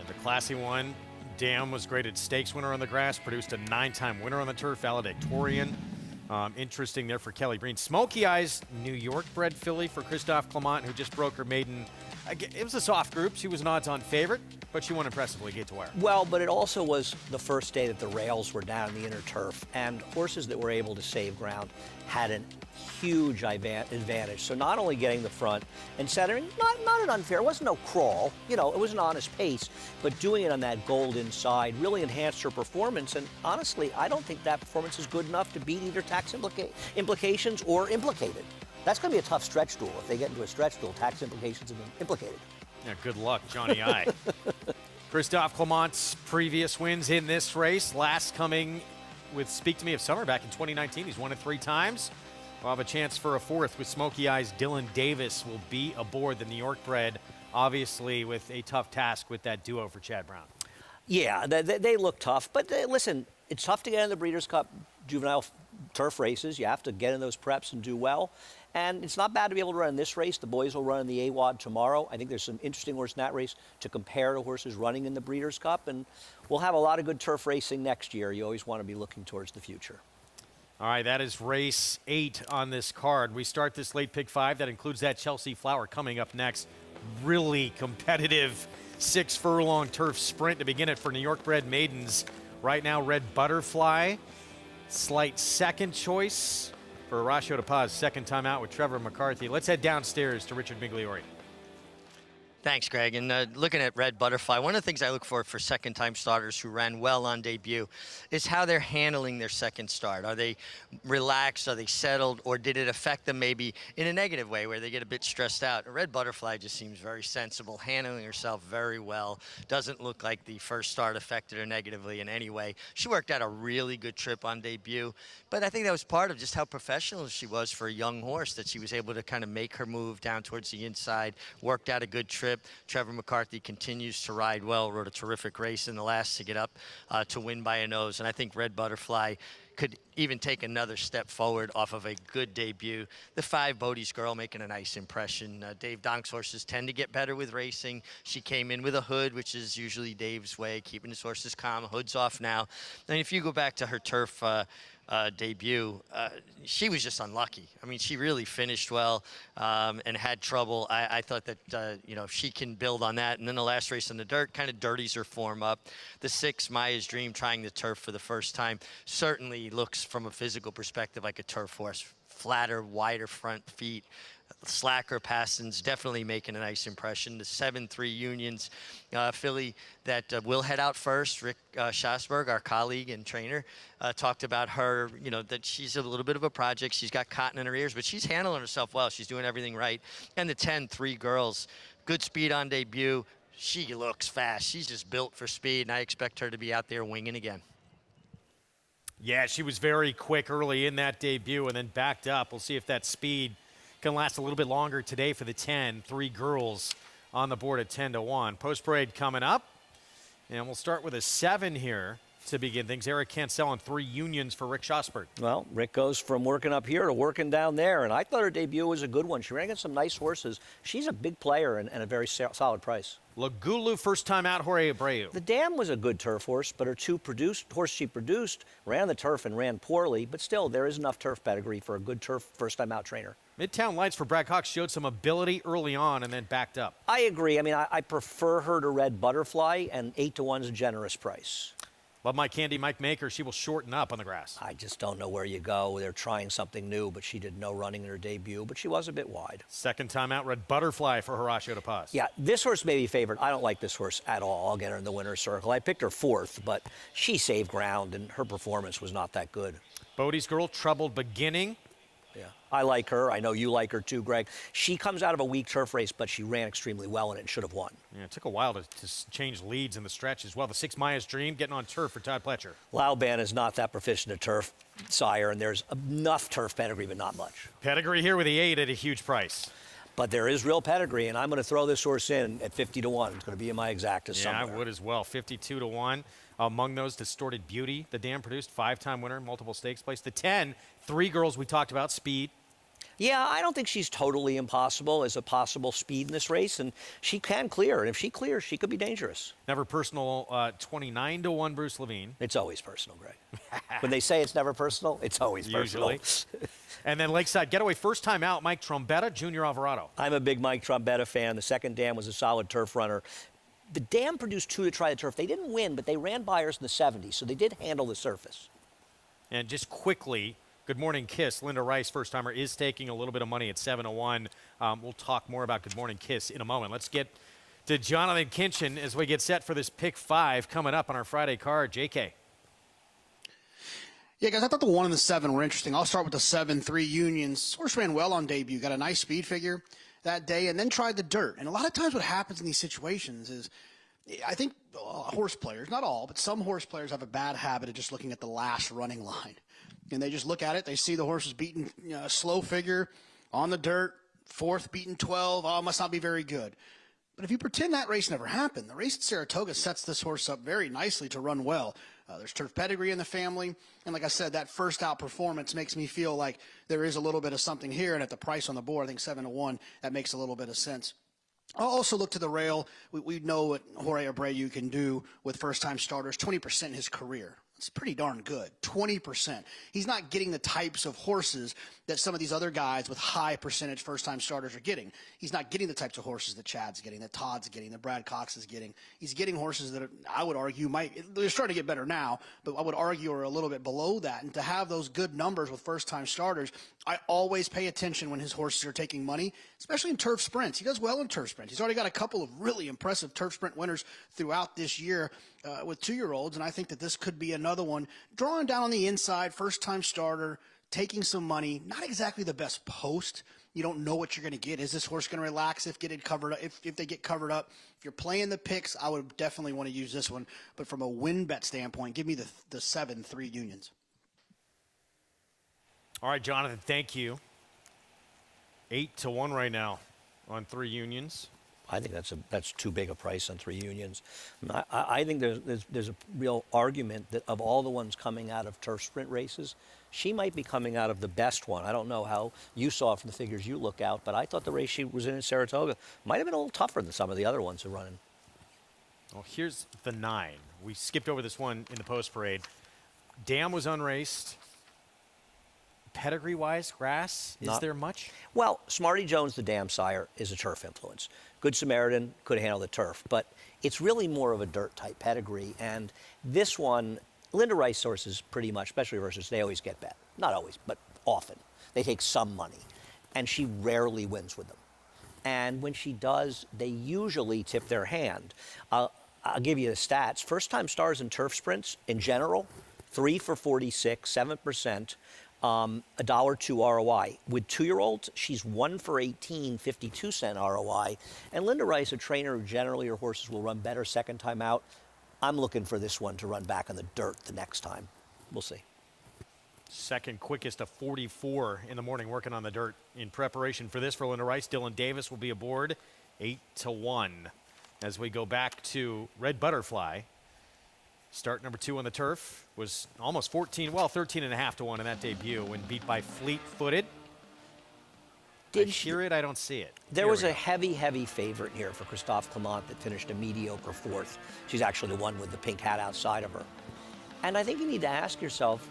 Speaker 4: The Classy 1, Dam was graded stakes winner on the grass, produced a 9-time winner on the turf, valedictorian. Interesting there for Kelly Breen. Smoky Eyes, New York bred filly for Christophe Clement, who just broke her maiden It was a soft group. She was an odds-on favorite, but she won impressively gate to wire.
Speaker 30: Well, but it also was the first day that the rails were down in the inner turf, and horses that were able to save ground had a huge advantage. So not only getting the front and centering, not an unfair, it wasn't no crawl, it was an honest pace, but doing it on that gold inside really enhanced her performance. And honestly, I don't think that performance is good enough to beat either tax implications or implicated. That's going to be a tough stretch duel. If they get into a stretch duel, tax implications have been implicated.
Speaker 4: Yeah, good luck, Johnny I. Christophe Clement's previous wins in this race, last coming with Speak to Me of Summer back in 2019. He's won it 3 times. We'll have a chance for a 4th with Smoky Eyes. Dylan Davis will be aboard the New York bred, obviously with a tough task with that duo for Chad Brown.
Speaker 30: Yeah, they look tough, but listen, it's tough to get in the Breeders' Cup juvenile turf races. You have to get in those preps and do well. And it's not bad to be able to run in this race. The boys will run in the AWOD tomorrow. I think there's some interesting horses in that race to compare to horses running in the Breeders' Cup. And we'll have a lot of good turf racing next year. You always want to be looking towards the future.
Speaker 4: All right, that is race 8 on this card. We start this late pick 5. That includes that Chelsea Flower coming up next. Really competitive 6-furlong turf sprint to begin it for New York bred maidens. Right now, Red Butterfly, slight second choice for Horacio de Paz, second time out with Trevor McCarthy. Let's head downstairs to Richard Migliori.
Speaker 3: Thanks, Greg. And looking at Red Butterfly, one of the things I look for second-time starters who ran well on debut is how they're handling their second start. Are they relaxed? Are they settled? Or did it affect them maybe in a negative way where they get a bit stressed out? Red Butterfly just seems very sensible, handling herself very well. Doesn't look like the first start affected her negatively in any way. She worked out a really good trip on debut, but I think that was part of just how professional she was for a young horse, that she was able to kind of make her move down towards the inside, worked out a good trip. Trevor McCarthy continues to ride well, rode a terrific race in the last to get up to win by a nose. And I think Red Butterfly could even take another step forward off of a good debut. The 5 Bodie's Girl making a nice impression. Dave Donk's horses tend to get better with racing. She came in with a hood, which is usually Dave's way, keeping his horses calm. Hood's off now. And if you go back to her turf debut, she was just unlucky. I mean, she really finished well and had trouble. I thought that, if she can build on that. And then the last race in the dirt kind of dirties her form up. The 6, Maya's Dream, trying the turf for the first time, certainly looks from a physical perspective like a turf horse. Flatter, wider front feet, slacker passings, definitely making a nice impression. The 7-3 Unions filly that will head out first, Rick Schasberg, our colleague and trainer, talked about her, that she's a little bit of a project. She's got cotton in her ears, but she's handling herself well. She's doing everything right. And the 10-3 Girls, good speed on debut. She looks fast. She's just built for speed, and I expect her to be out there winging again.
Speaker 4: Yeah, she was very quick early in that debut and then backed up. We'll see if that speed can last a little bit longer today for the 10-3 Girls on the board at 10-1. Post parade coming up, and we'll start with a 7 here to begin things. Eric Cancel and 3 Unions for Rick Schosberg.
Speaker 30: Well, Rick goes from working up here to working down there, and I thought her debut was a good one. She ran against some nice horses. She's a big player and a very solid price.
Speaker 4: Lagulu, first time out, Jorge Abreu.
Speaker 30: The Dam was a good turf horse, but her 2 horses she produced ran the turf and ran poorly, but still, there is enough turf pedigree for a good turf first time out trainer.
Speaker 4: Midtown Lights for Brad Cox showed some ability early on and then backed up.
Speaker 30: I agree. I mean, I prefer her to Red Butterfly, and 8-1 is a generous price.
Speaker 4: Love My Candy, Mike Maker. She will shorten up on the grass.
Speaker 30: I just don't know where you go. They're trying something new, but she did no running in her debut, but she was a bit wide.
Speaker 4: Second time out, Red Butterfly for Horacio de Paz.
Speaker 30: Yeah, this horse may be favored. I don't like this horse at all. I'll get her in the winner's circle. I picked her 4th, but she saved ground, and her performance was not that good.
Speaker 4: Bodie's Girl, troubled beginning.
Speaker 30: Yeah, I like her. I know you like her too, Greg. She comes out of a weak turf race, but she ran extremely well in it and should have won.
Speaker 4: Yeah, it took a while to change leads in the stretch as well. The 6 Maya's Dream getting on turf for Todd Pletcher.
Speaker 30: Lauban is not that proficient at turf, sire, and there's enough turf pedigree, but not much.
Speaker 4: Pedigree here with the 8 at a huge price.
Speaker 30: But there is real pedigree, and I'm going to throw this horse in at 50-1. It's going to be in my exactas somewhere.
Speaker 4: Yeah, I would as well. 52-1. Among those, Distorted Beauty, the Dam produced, 5-time winner, multiple stakes place. The 10-3 Girls we talked about, speed.
Speaker 30: Yeah, I don't think she's totally impossible as a possible speed in this race, and she can clear. And if she clears, she could be dangerous.
Speaker 4: Never personal, 29-1 Bruce Levine.
Speaker 30: It's always personal, Greg. When they say it's never personal, it's always personal.
Speaker 4: Usually. And then Lakeside Getaway, first time out, Mike Trombetta, Junior Alvarado.
Speaker 30: I'm a big Mike Trombetta fan. The second dam was a solid turf runner. The dam produced 2 to try the turf. They didn't win, but they ran buyers in the 70s, so they did handle the surface.
Speaker 4: And just quickly, Good Morning Kiss, Linda Rice, first-timer, is taking a little bit of money at 7-1. We'll talk more about Good Morning Kiss in a moment. Let's get to Jonathan Kinchin as we get set for this pick 5 coming up on our Friday card. JK.
Speaker 5: Yeah, guys, I thought the 1 and the 7 were interesting. I'll start with the 7-3 Unions. Horse ran well on debut, got a nice speed figure that day, and then tried the dirt. And a lot of times what happens in these situations is I think horse players, not all, but some horse players have a bad habit of just looking at the last running line. And they just look at it. They see the horse is beaten a slow figure on the dirt, 4th beaten 12. Oh, must not be very good. But if you pretend that race never happened, the race at Saratoga sets this horse up very nicely to run well. There's turf pedigree in the family. And like I said, that first out performance makes me feel like there is a little bit of something here. And at the price on the board, I think 7-1, that makes a little bit of sense. I'll also look to the rail. We know what Jorge Abreu can do with first-time starters, 20% in his career. It's pretty darn good, 20%. He's not getting the types of horses that some of these other guys with high percentage first-time starters are getting. He's not getting the types of horses that Chad's getting, that Todd's getting, that Brad Cox is getting. He's getting horses that I would argue they're starting to get better now, but I would argue are a little bit below that. And to have those good numbers with first-time starters, I always pay attention when his horses are taking money, especially in turf sprints. He does well in turf sprints. He's already got a couple of really impressive turf sprint winners throughout this year with 2-year-olds, and I think that this could be another one. Drawing down on the inside, first-time starter, taking some money, not exactly the best post. You don't know what you're going to get. Is this horse going to relax if they get covered up? If you're playing the picks, I would definitely want to use this one. But from a win bet standpoint, give me the 7-3 Unions.
Speaker 4: All right, Jonathan, thank you. 8-1 right now on 3 Unions.
Speaker 30: I think that's too big a price on 3 Unions. I think there's a real argument that of all the ones coming out of turf sprint races, she might be coming out of the best one. I don't know how you saw it from the figures you look out, but I thought the race she was in Saratoga might have been a little tougher than some of the other ones who are running.
Speaker 4: Well, here's the 9. We skipped over this one in the post parade. Dam was unraced. Pedigree-wise, grass, is there much?
Speaker 30: Well, Smarty Jones, the dam sire, is a turf influence. Good Samaritan could handle the turf, but it's really more of a dirt-type pedigree. And this one, Linda Rice horses pretty much, especially horses, they always get bet. Not always, but often. They take some money, and she rarely wins with them. And when she does, they usually tip their hand. I'll give you the stats. First-time stars in turf sprints, in general, 3 for 46, 7%. $1.02 ROI. With 2-year-olds, she's 1 for 18, 52-cent ROI. And Linda Rice, a trainer who generally her horses will run better second time out. I'm looking for this one to run back on the dirt the next time. We'll see.
Speaker 4: Second quickest of 44 in the morning working on the dirt in preparation for this for Linda Rice. Dylan Davis will be aboard 8-1 as we go back to Red Butterfly. Start number 2 on the turf was almost 13.5-1 in that debut when beat by Fleet-Footed. Did I hear it? I don't see it.
Speaker 30: There was a heavy favorite here for Christophe Clement that finished a mediocre 4th. She's actually the one with the pink hat outside of her. And I think you need to ask yourself,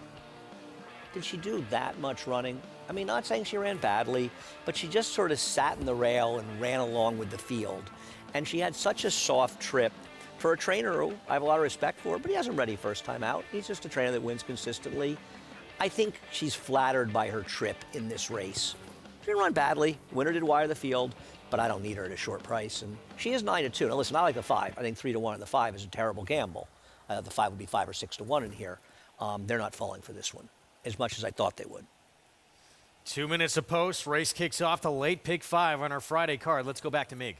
Speaker 30: did she do that much running? I mean, not saying she ran badly, but she just sort of sat in the rail and ran along with the field. And she had such a soft trip. For a trainer who I have a lot of respect for, but he hasn't ready first time out. He's just a trainer that wins consistently. I think she's flattered by her trip in this race. She didn't run badly. Winner did wire the field, but I don't need her at a short price. And she is 9-2. Now listen, I like the 5. I think 3-1 on the 5 is a terrible gamble. The 5 would be 5 or 6-1 in here. They're not falling for this one as much as I thought they would.
Speaker 4: 2 minutes of post. Race kicks off the late pick 5 on our Friday card. Let's go back to Mig.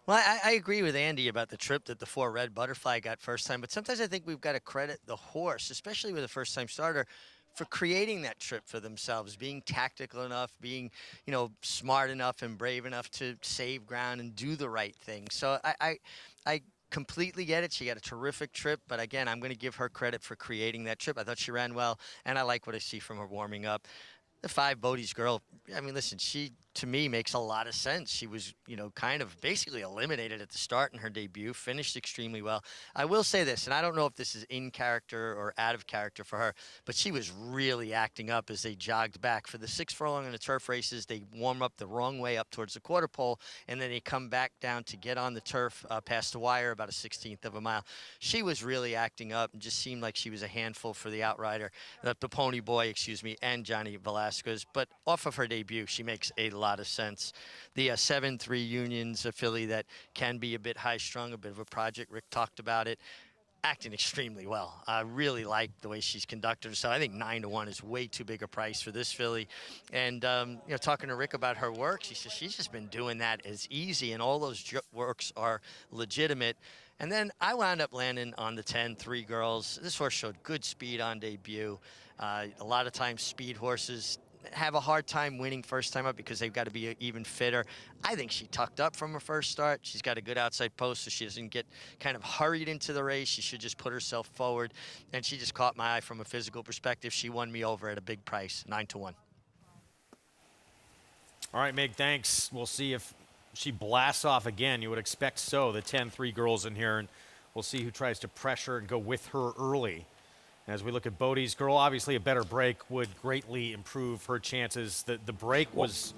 Speaker 3: Well, I agree with Andy about the trip that the 4 Red Butterfly got first time, but sometimes I think we've got to credit the horse, especially with a first-time starter, for creating that trip for themselves, being tactical enough, being, smart enough and brave enough to save ground and do the right thing. So I completely get it. She got a terrific trip, but again, I'm going to give her credit for creating that trip. I thought she ran well, and I like what I see from her warming up. The 5 Bodie's Girl, I mean, listen, she, to me, makes a lot of sense. She was, you know, kind of basically eliminated at the start in her debut, finished extremely well. I will say this, and I don't know if this is in character or out of character for her, but she was really acting up as they jogged back. For the 6 furlong in the turf races, they warm up the wrong way up towards the quarter pole, and then they come back down to get on the turf past the wire about a 16th of a mile. She was really acting up and just seemed like she was a handful for the outrider, the pony boy, excuse me, and Johnny Velasquez. But off of her debut, she makes a lot of sense. The 7-3 Union's a filly that can be a bit high-strung, a bit of a project. Rick talked about it. Acting extremely well. I really like the way she's conducted herself. I think 9-1 is way too big a price for this filly. And, you know, talking to Rick about her work, she says she's just been doing that as easy, and all those works are legitimate. And then I wound up landing on the 10-3 Girls. This horse showed good speed on debut. A lot of times speed horses have a hard time winning first time up because they've got to be even fitter. I think she tucked up from her first start. She's got a good outside post, so she doesn't get kind of hurried into the race. She should just put herself forward, and she just caught my eye from a physical perspective. She won me over at a big price, 9-1.
Speaker 4: All right, Meg, thanks. We'll see if she blasts off again. You would expect so, the 10-3 Girls in here, and we'll see who tries to pressure and go with her early. As we look at Bodie's Girl, obviously a better break would greatly improve her chances. The break was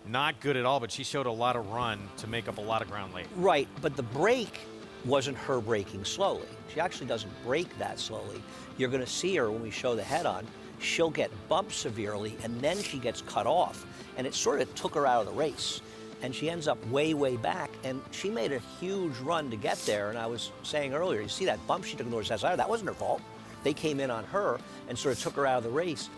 Speaker 4: not good at all, but she showed a lot of run to make up a lot of ground late.
Speaker 30: Right, but the break wasn't her breaking slowly. She actually doesn't break that slowly. You're going to see her when we show the head on. She'll get bumped severely, and then she gets cut off. And it sort of took her out of the race. And she ends up way, way back. And she made a huge run to get there. And I was saying earlier, you see that bump she took in the north side? That wasn't her fault. They came in on her and sort of took her out of the race.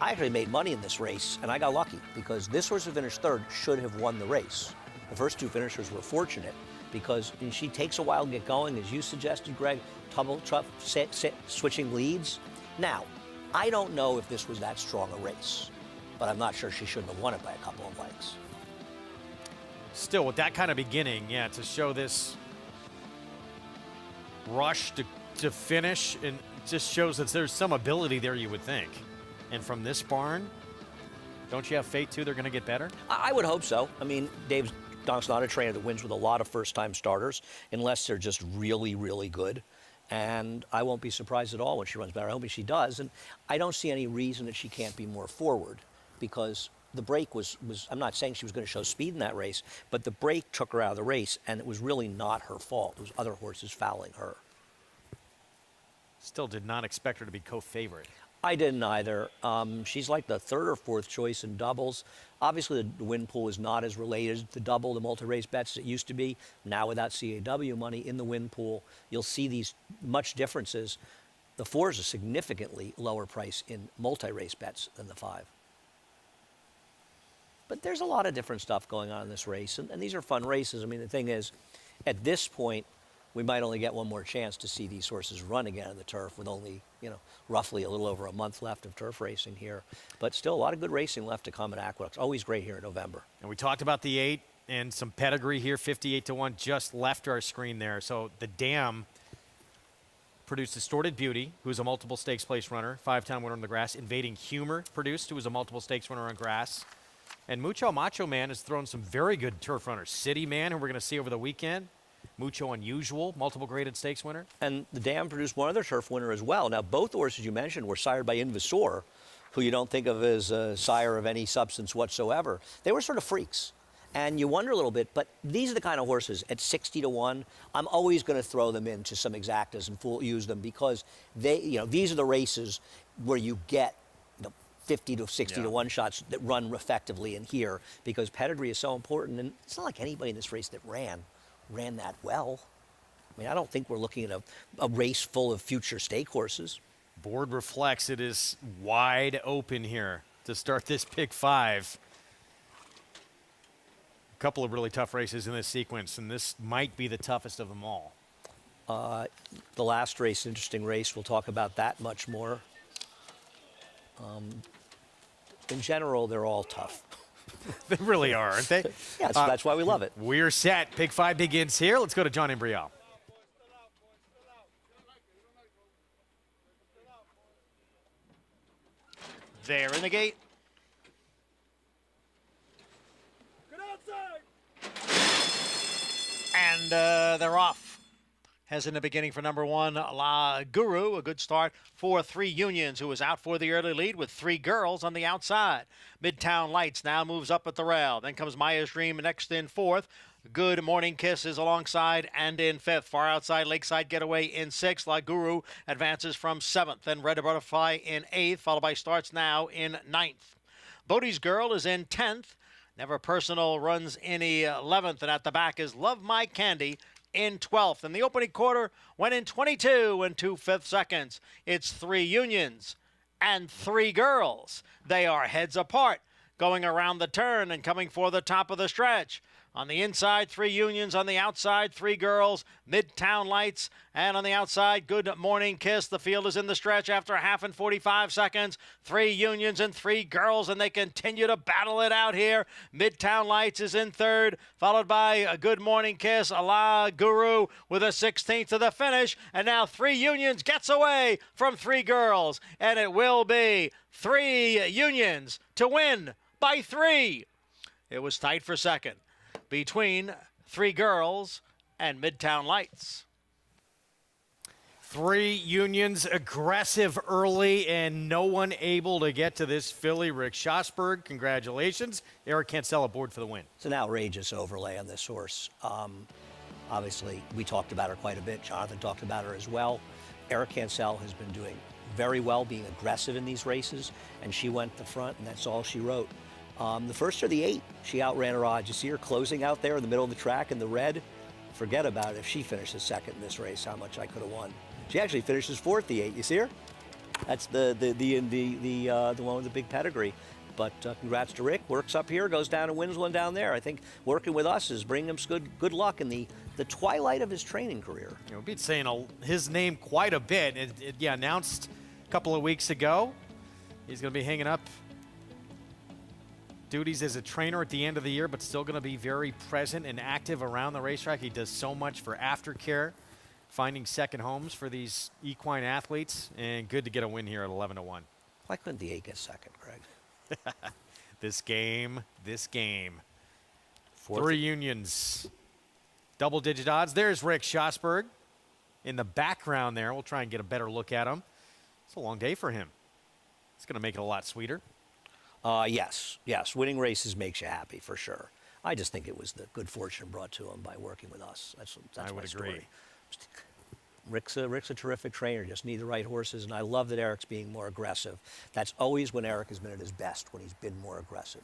Speaker 30: I actually made money in this race, and I got lucky because this horse who finished third should have won the race. The first 2 finishers were fortunate because she takes a while to get going, as you suggested, Greg, switching leads. Now, I don't know if this was that strong a race, but I'm not sure she shouldn't have won it by a couple of lengths.
Speaker 4: Still, with that kind of beginning, yeah, to show this rush to finish, and just shows that there's some ability there, you would think. And from this barn, don't you have faith, too, they're going to get better?
Speaker 30: I would hope so. I mean, Dave Donk's not a trainer that wins with a lot of first-time starters unless they're just really, really good. And I won't be surprised at all when she runs better. I hope she does. And I don't see any reason that she can't be more forward because the break was I'm not saying she was going to show speed in that race, but the break took her out of the race, and it was really not her fault. It was other horses fouling her.
Speaker 4: Still did not expect her to be co-favorite.
Speaker 30: I didn't either. She's like the 3rd or 4th choice in doubles. Obviously, the win pool is not as related to double the multi-race bets as it used to be. Now, without CAW money in the win pool, you'll see these much differences. The 4 is a significantly lower price in multi-race bets than the 5. But there's a lot of different stuff going on in this race, and these are fun races. I mean, the thing is, at this point, we might only get one more chance to see these horses run again on the turf with only, you know, roughly a little over a month left of turf racing here. But still a lot of good racing left to come at Aqueduct. Always great here in November.
Speaker 4: And we talked about the 8 and some pedigree here, 58-1, just left our screen there. So the Dam produced Distorted Beauty, who's a multiple stakes place runner, 5-time winner on the grass. Invading Humor produced, who was a multiple stakes winner on grass. And Mucho Macho Man has thrown some very good turf runners. City Man, who we're going to see over the weekend. Mucho Unusual, multiple graded stakes winner.
Speaker 30: And the Dam produced one other turf winner as well. Now, both the horses you mentioned were sired by Invasor, who you don't think of as a sire of any substance whatsoever. They were sort of freaks. And you wonder a little bit, but these are the kind of horses at 60-1, I'm always going to throw them into some exactas and use them because they, you know, these are the races where you get 50 to 60 to 1 shots that run effectively in here because pedigree is so important. And it's not like anybody in this race that ran that well. I mean, I don't think we're looking at a race full of future stake horses.
Speaker 4: Board reflects it is wide open here to start this pick 5. A couple of really tough races in this sequence, and this might be the toughest of them all.
Speaker 30: The last race, interesting race. We'll talk about that much more. In general, they're all tough.
Speaker 4: They really are, aren't they?
Speaker 30: Yeah, that's why we love it.
Speaker 4: We're set. Pick 5 begins here. Let's go to John Embriel. There in the gate And they're off. Has in the beginning for number 1, La Guru. A good start for 3 Unions, who was out for the early lead with 3 girls on the outside. Midtown Lights now moves up at the rail. Then comes Maya's Dream next in 4th. Good Morning Kiss is alongside and in 5th. Far outside Lakeside Getaway in 6th. La Guru advances from 7th. Then Red Butterfly in 8th, followed by Starts Now in 9th. Bodie's Girl is in 10th. Never Personal runs in 11th. And at the back is Love My Candy in 12th. And the opening quarter went in 22 and 2/5 seconds. It's 3 Unions and 3 girls. They are heads apart, going around the turn and coming for the top of the stretch. On the inside, 3 Unions. On the outside, 3 girls. Midtown Lights. And on the outside, Good Morning Kiss. The field is in the stretch after a half and 45 seconds. 3 Unions and 3 girls, and they continue to battle it out here. Midtown Lights is in 3rd, followed by a Good Morning Kiss. La Guru with a 16th to the finish. And now 3 Unions gets away from 3 girls. And it will be 3 Unions to win by 3. It was tight for second between 3 girls and Midtown Lights.
Speaker 9: 3 Unions aggressive early and no one able to get to this filly. Rick Schosberg, congratulations. Eric Cancel aboard for the win.
Speaker 30: It's an outrageous overlay on this horse. Obviously, we talked about her quite a bit. Jonathan talked about her as well. Eric Cancel has been doing very well, being aggressive in these races, and she went the front, and that's all she wrote. The first or the 8, she outran her odds. You see her closing out there in the middle of the track in the red? Forget about it. If she finishes second in this race, how much I could have won. She actually finishes 4th, the 8. You see her? That's the one with the big pedigree. But congrats to Rick. Works up here, goes down and wins one down there. I think working with us is bringing him good luck in the twilight of his training career.
Speaker 9: We've been saying his name quite a bit. Announced a couple of weeks ago. He's going to be hanging up duties as a trainer at the end of the year, but still going to be very present and active around the racetrack. He does so much for aftercare, finding second homes for these equine athletes, and good to get a win here at 11-1.
Speaker 30: Why couldn't the 8 get second, Greg?
Speaker 9: This game. 3 Unions. Double-digit odds. There's Rick Schosberg in the background there. We'll try and get a better look at him. It's a long day for him. It's going to make it a lot sweeter.
Speaker 30: Yes. Winning races makes you happy, for sure. I just think it was the good fortune brought to him by working with us. That's
Speaker 9: I would
Speaker 30: my story.
Speaker 9: agree.
Speaker 30: Rick's a terrific trainer. Just need the right horses, and I love that Eric's being more aggressive. That's always when Eric has been at his best, when he's been more aggressive.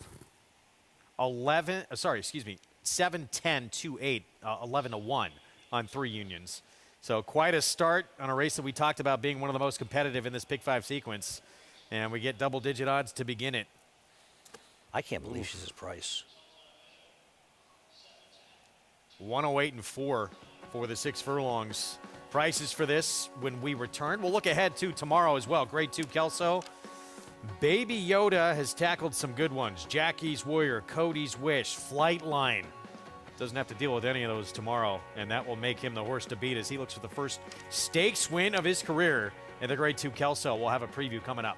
Speaker 9: 7, 10, 2, 8, 11-1 on 3 Unions. So quite a start on a race that we talked about being one of the most competitive in this Pick 5 sequence. And we get double-digit odds to begin it.
Speaker 30: I can't believe she's his price.
Speaker 9: 108-4 for the 6 furlongs. Prices for this when we return. We'll look ahead to tomorrow as well. Grade 2 Kelso. Baby Yoda has tackled some good ones. Jackie's Warrior, Cody's Wish, Flightline. Doesn't have to deal with any of those tomorrow, and that will make him the horse to beat as he looks for the first stakes win of his career in the Grade 2 Kelso. We'll have a preview coming up.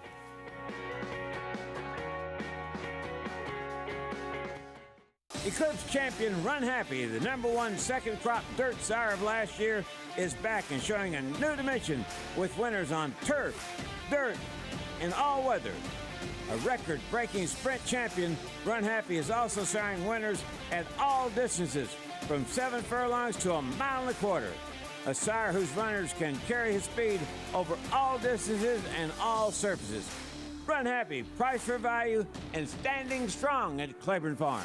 Speaker 10: Eclipse champion Runhappy, the #1 second crop dirt sire of last year, is back and showing a new dimension with winners on turf, dirt, and all weather. A record-breaking sprint champion, Runhappy is also siring winners at all distances, from 7 furlongs to 1.25 miles. A sire whose runners can carry his speed over all distances and all surfaces. Runhappy, price for value, and standing strong at Claiborne Farm.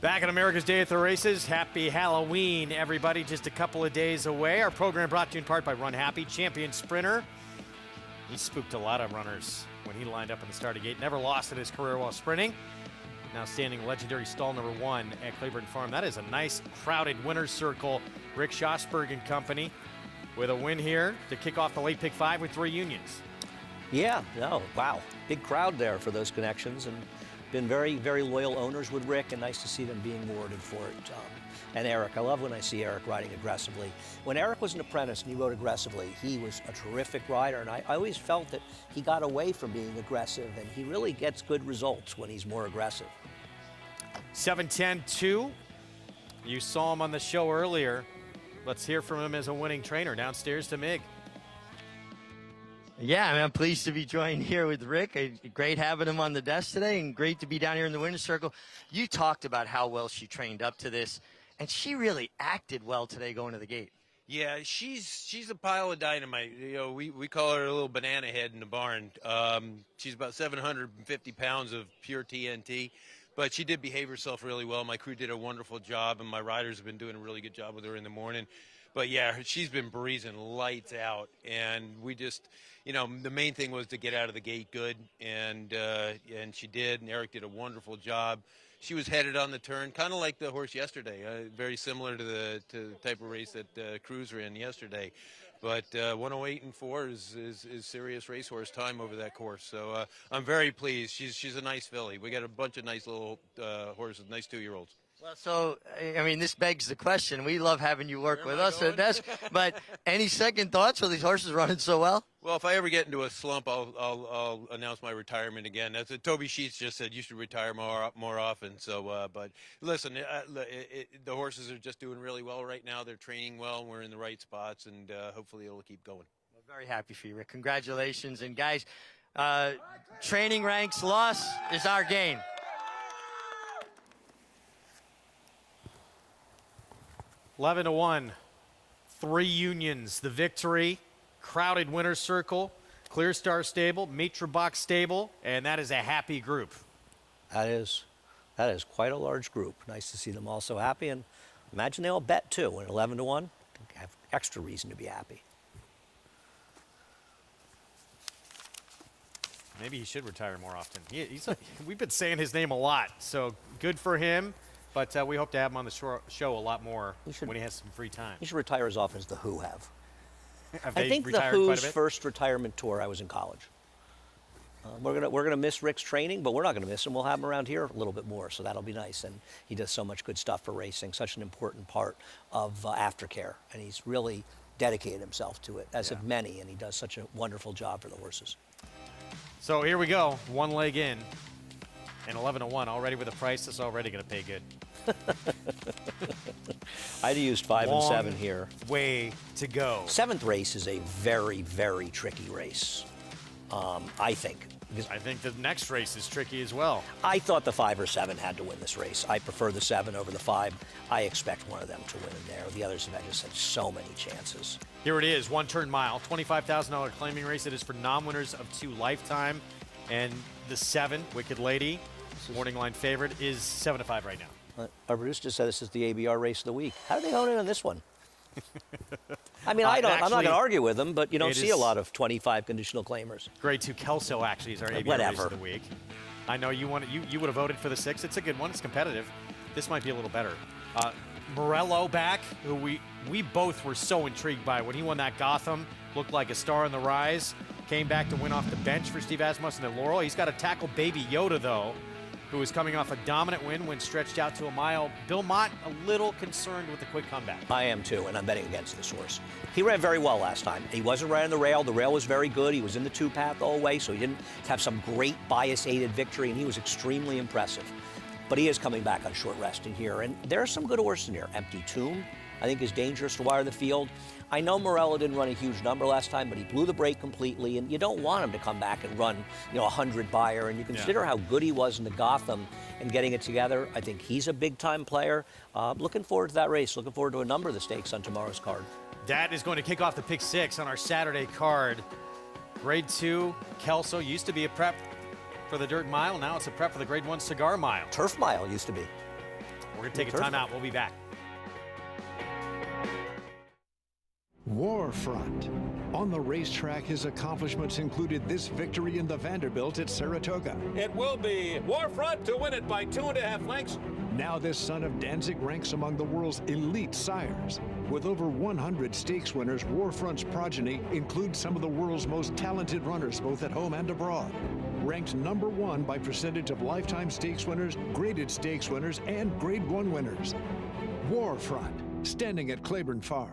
Speaker 9: Back on America's Day at the Races. Happy Halloween, everybody. Just a couple of days away. Our program brought to you in part by Runhappy, champion sprinter. He spooked a lot of runners when he lined up in the starting gate. Never lost in his career while sprinting. Now standing legendary stall number 1 at Claiborne Farm. That is a nice crowded winner's circle. Rick Schosberg and company with a win here to kick off the late pick 5 with 3 unions.
Speaker 30: Yeah, no, wow. Big crowd there for those connections, and been very, very loyal owners with Rick, and nice to see them being rewarded for it. And Eric, I love when I see Eric riding aggressively. When Eric was an apprentice and he rode aggressively, he was a terrific rider, and I always felt that he got away from being aggressive, and he really gets good results when he's more aggressive.
Speaker 9: 7-10-2. You saw him on the show earlier. Let's hear from him as a winning trainer. Downstairs to Mig.
Speaker 3: Yeah, I mean, I'm pleased to be joined here with Rick. Great having him on the desk today, and great to be down here in the winner's circle. You talked about how well she trained up to this, and she really acted well today going to the gate.
Speaker 2: Yeah, she's a pile of dynamite. You know, we call her a little banana head in the barn. She's about 750 pounds of pure TNT, but she did behave herself really well. My crew did a wonderful job, and my riders have been doing a really good job with her in the morning. But yeah, she's been breezing lights out, and we just, you know, the main thing was to get out of the gate good, and she did. And Eric did a wonderful job. She was headed on the turn, kind of like the horse yesterday, very similar to the type of race that Cruz ran yesterday. But 108 and 4 is serious racehorse time over that course. So I'm very pleased. She's a nice filly. We got a bunch of nice little horses, nice 2-year-olds.
Speaker 3: Well, so, I mean, this begs the question. We love having you work with us at desk, but any second thoughts with these horses running so well?
Speaker 2: Well, if I ever get into a slump, I'll announce my retirement again. That's what Toby Sheets just said. You should retire more often. So, but listen, the horses are just doing really well right now. They're training well. We're in the right spots, and hopefully it'll keep going.
Speaker 3: Well, very happy for you, Rick. Congratulations. And, guys, training ranks loss is our gain.
Speaker 9: $11 to 1, 3 unions, the victory, crowded winner's circle, Clear Star Stable, Mitra Box Stable, and that is a happy group.
Speaker 30: That is quite a large group. Nice to see them all so happy, and imagine they all bet too. And 11 to 1, have extra reason to be happy.
Speaker 9: Maybe he should retire more often. We've been saying his name a lot, so good for him. But we hope to have him on the show a lot more when he has some free time.
Speaker 30: He should retire as often as the Who have.
Speaker 9: I
Speaker 30: think the Who's first retirement tour, I was in college. We're gonna miss Rick's training, but we're not gonna miss him. We'll have him around here a little bit more, so that'll be nice. And he does so much good stuff for racing, such an important part of aftercare, and he's really dedicated himself to it, as have many, and he does such a wonderful job for the horses.
Speaker 9: So here we go, 1 leg in. And 11 to 1 already with a price that's already going to pay good.
Speaker 30: I'd have used 5 and 7 here.
Speaker 9: Way to go.
Speaker 30: 7th race is a very, very tricky race, I think.
Speaker 9: I think the next race is tricky as well.
Speaker 30: I thought the 5 or 7 had to win this race. I prefer the 7 over the 5. I expect one of them to win in there. The others have just had so many chances.
Speaker 9: Here it is, 1-turn mile, $25,000 claiming race. It is for non-winners of 2 lifetime. And the 7, Wicked Lady, morning line favorite, is 7 to 5 right now.
Speaker 30: Our producer just said this is the ABR race of the week. How do they hone in on this one? I mean, I'm not going to argue with them, but you don't see a lot of 25 conditional claimers.
Speaker 9: Grade 2 Kelso actually is our ABR race of the week. I know you would have voted for the 6. It's a good one. It's competitive. This might be a little better. Morello back, who we both were so intrigued by when he won that Gotham. Looked like a star on the rise. Came back to win off the bench for Steve Asmussen and Laurel. He's got to tackle Baby Yoda, though, who is coming off a dominant win when stretched out to a mile. Bill Mott, a little concerned with the quick comeback.
Speaker 30: I am, too, and I'm betting against this horse. He ran very well last time. He wasn't right on the rail. The rail was very good. He was in the 2-path the whole way, so he didn't have some great bias-aided victory, and he was extremely impressive. But he is coming back on short resting here, and there are some good horses in here. Empty Tomb, I think, is dangerous to wire the field. I know Morello didn't run a huge number last time, but he blew the brake completely, and you don't want him to come back and run, 100 buyer. And you consider how good he was in the Gotham and getting it together. I think he's a big-time player. Looking forward to that race. Looking forward to a number of the stakes on tomorrow's card.
Speaker 9: That is going to kick off the pick 6 on our Saturday card. Grade 2, Kelso used to be a prep for the Dirt Mile. Now it's a prep for the Grade 1 Cigar Mile.
Speaker 30: Turf Mile used to be.
Speaker 9: We're going to take a timeout. We'll be back.
Speaker 1: Warfront. On the racetrack, his accomplishments included this victory in the Vanderbilt at Saratoga.
Speaker 11: It will be Warfront to win it by 2.5 lengths.
Speaker 1: Now this son of Danzig ranks among the world's elite sires. With over 100 stakes winners, Warfront's progeny includes some of the world's most talented runners, both at home and abroad. Ranked #1 by percentage of lifetime stakes winners, graded stakes winners, and Grade 1 winners. Warfront, standing at Claiborne Farm.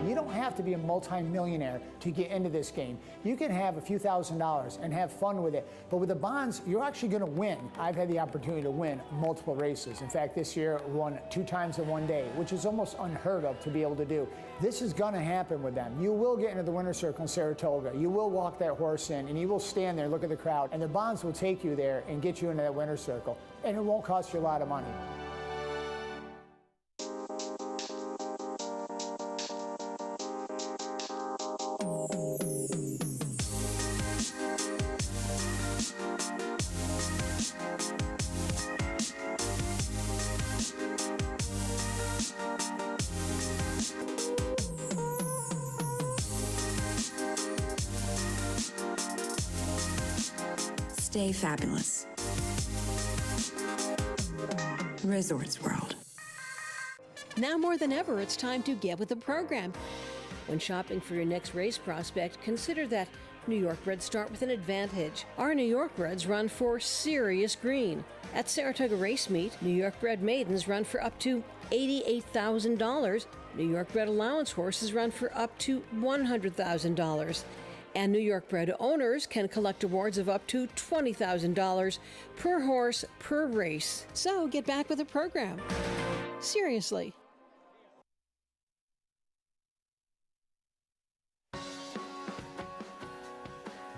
Speaker 12: You don't have to be a multi-millionaire to get into this game. You can have a few $1,000s and have fun with it. But with the bonds, you're actually going to win. I've had the opportunity to win multiple races. In fact, this year I won 2 times in one day, which is almost unheard of to be able to do. This is going to happen with them. You will get into the winner's circle in Saratoga. You will walk that horse in, and you will stand there, look at the crowd, and the bonds will take you there and get you into that winner's circle. And it won't cost you a lot of money.
Speaker 13: Stay fabulous. Resorts World.
Speaker 28: Now more than ever, it's time to get with the program. When shopping for your next race prospect, consider that New York breds start with an advantage. Our New York breds run for serious green. At Saratoga Race Meet, New York bred maidens run for up to $88,000. New York bred allowance horses run for up to $100,000. And New York bred owners can collect awards of up to $20,000 per horse per race. So get back with the program. Seriously.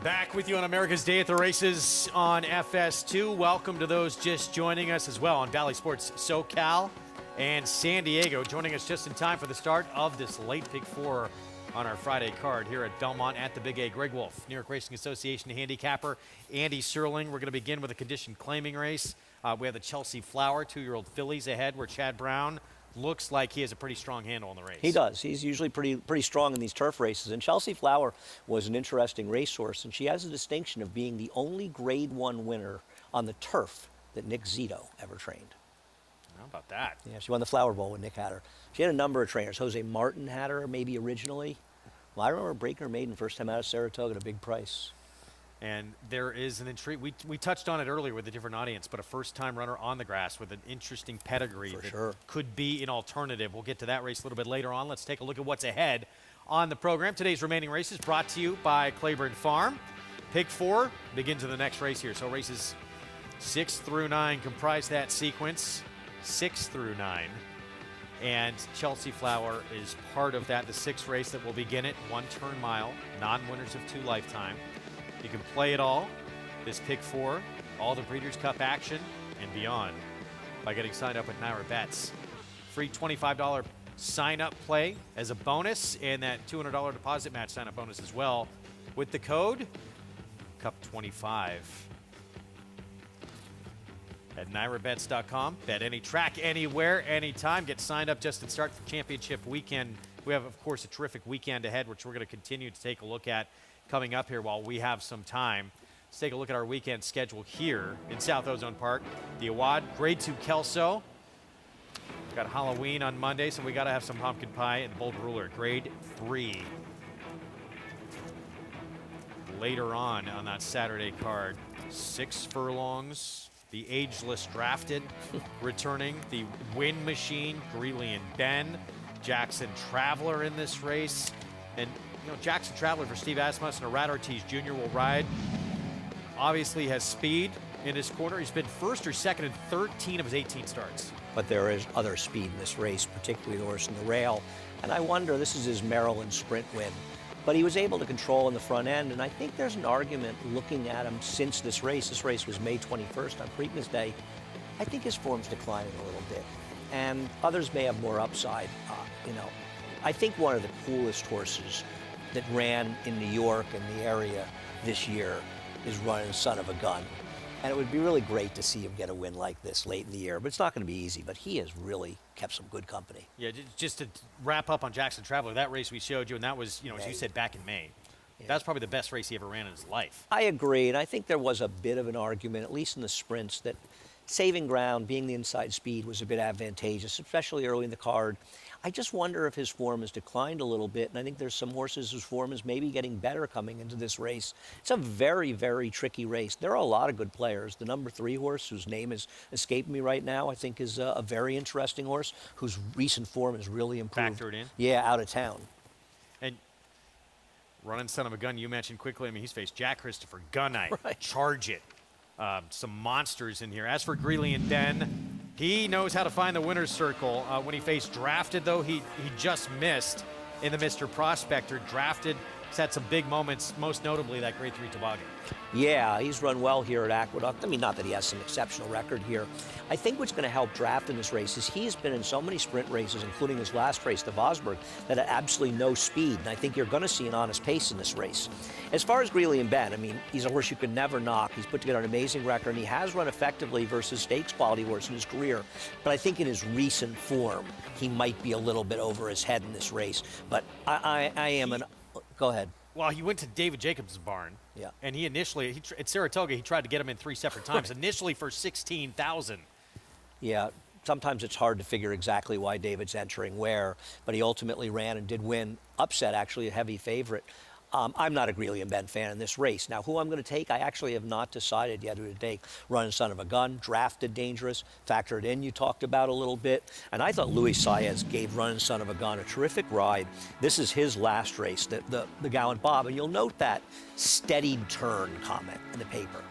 Speaker 9: Back with you on America's Day at the Races on FS2. Welcome to those just joining us as well on Valley Sports SoCal and San Diego. Joining us just in time for the start of this late pick 4 on our Friday card here at Belmont at the Big A. Greg Wolf, New York Racing Association handicapper, Andy Serling. We're going to begin with a condition claiming race. We have the Chelsea Flower 2-year-old fillies ahead, where Chad Brown looks like he has a pretty strong handle on the race.
Speaker 30: He does. He's usually pretty strong in these turf races. And Chelsea Flower was an interesting racehorse, and she has a distinction of being the only Grade 1 winner on the turf that Nick Zito ever trained.
Speaker 9: How about that?
Speaker 30: Yeah, she won the Flower Bowl when Nick had her. She had a number of trainers. Jose Martin had her maybe originally. Well, I remember breaking her maiden first time out of Saratoga at a big price.
Speaker 9: And there is an intrigue. We touched on it earlier with a different audience, but a first-time runner on the grass with an interesting pedigree that could be an alternative. We'll get to that race a little bit later on. Let's take a look at what's ahead on the program. Today's remaining races brought to you by Claiborne Farm. Pick 4 begins in the next race here. So races 6 through 9 comprise that sequence. 6 through 9. And Chelsea Flower is part of that, the 6th race that will begin at 1 turn mile, non-winners of 2 lifetime. You can play it all, this pick 4, all the Breeders' Cup action, and beyond by getting signed up with Naira Bets. Free $25 sign-up play as a bonus, and that $200 deposit match sign-up bonus as well with the code CUP25. At NairaBets.com. Bet any track, anywhere, anytime. Get signed up just to start the championship weekend. We have, of course, a terrific weekend ahead, which we're going to continue to take a look at coming up here while we have some time. Let's take a look at our weekend schedule here in South Ozone Park. The Awad, Grade 2 Kelso. We've got Halloween on Monday, so we got to have some pumpkin pie. And the Bold Ruler, Grade 3. Later on that Saturday card, 6 furlongs. The ageless drafted, returning the Wind Machine, Greeley and Ben, Jackson Traveler in this race. And, you know, Jackson Traveler for Steve Asmussen, a Rat Ortiz Jr. will ride. Obviously has speed in his corner. He's been first or second in 13 of his 18 starts.
Speaker 30: But there is other speed in this race, particularly the horse in the rail. And I wonder, this is his Maryland Sprint win. But he was able to control in the front end, and I think there's an argument looking at him since this race. This race was May 21st on Preakness Day. I think his form's declining a little bit, and others may have more upside. I think one of the coolest horses that ran in New York and the area this year is running Son of a Gun. And it would be really great to see him get a win like this late in the year. But it's not going to be easy. But he has really kept some good company.
Speaker 9: Yeah, just to wrap up on Jackson Traveler, that race we showed you, and that was, as you said, back in May. Yeah. That's probably the best race he ever ran in his life.
Speaker 30: I agree, and I think there was a bit of an argument, at least in the sprints, that saving ground, being the inside speed, was a bit advantageous, especially early in the card. I just wonder if his form has declined a little bit, and I think there's some horses whose form is maybe getting better coming into this race. It's a very, very tricky race. There are a lot of good players. The number 3 horse, whose name is escaping me right now, I think is a very interesting horse, whose recent form has really improved.
Speaker 9: Factored in?
Speaker 30: Yeah, out of town.
Speaker 9: And running son of a gun, you mentioned quickly, I mean, he's faced Jack Christopher, Gunite,
Speaker 30: right.
Speaker 9: Charge It. Some monsters in here. As for Greeley and Ben, he knows how to find the winner's circle. When he faced Drafted, though, he just missed in the Mr. Prospector. Drafted has had some big moments, most notably that grade 3 toboggan.
Speaker 30: Yeah, he's run well here at Aqueduct. I mean, not that he has some exceptional record here. I think what's going to help Draft in this race is he's been in so many sprint races, including his last race, the Vosburg, that had absolutely no speed. And I think you're going to see an honest pace in this race. As far as Greeley and Ben, I mean, he's a horse you can never knock. He's put together an amazing record, and he has run effectively versus stakes quality horse in his career. But I think in his recent form, he might be a little bit over his head in this race. But I am an... Go ahead.
Speaker 9: Well, he went to David Jacobs' barn.
Speaker 30: Yeah.
Speaker 9: And he initially, at Saratoga, he tried to get him in 3 separate times, initially for 16,000.
Speaker 30: Yeah, sometimes it's hard to figure exactly why David's entering where, but he ultimately ran and did win. Upset, actually, a heavy favorite. I'm not a Greeley and Ben fan in this race. Now, who I'm going to take, I actually have not decided yet who to take. Running Son of a Gun, Drafted Dangerous, Factored In, you talked about a little bit. And I thought Luis Saez gave Running Son of a Gun a terrific ride. This is his last race, the Gallant Bob. And you'll note that steadied turn comment in the paper.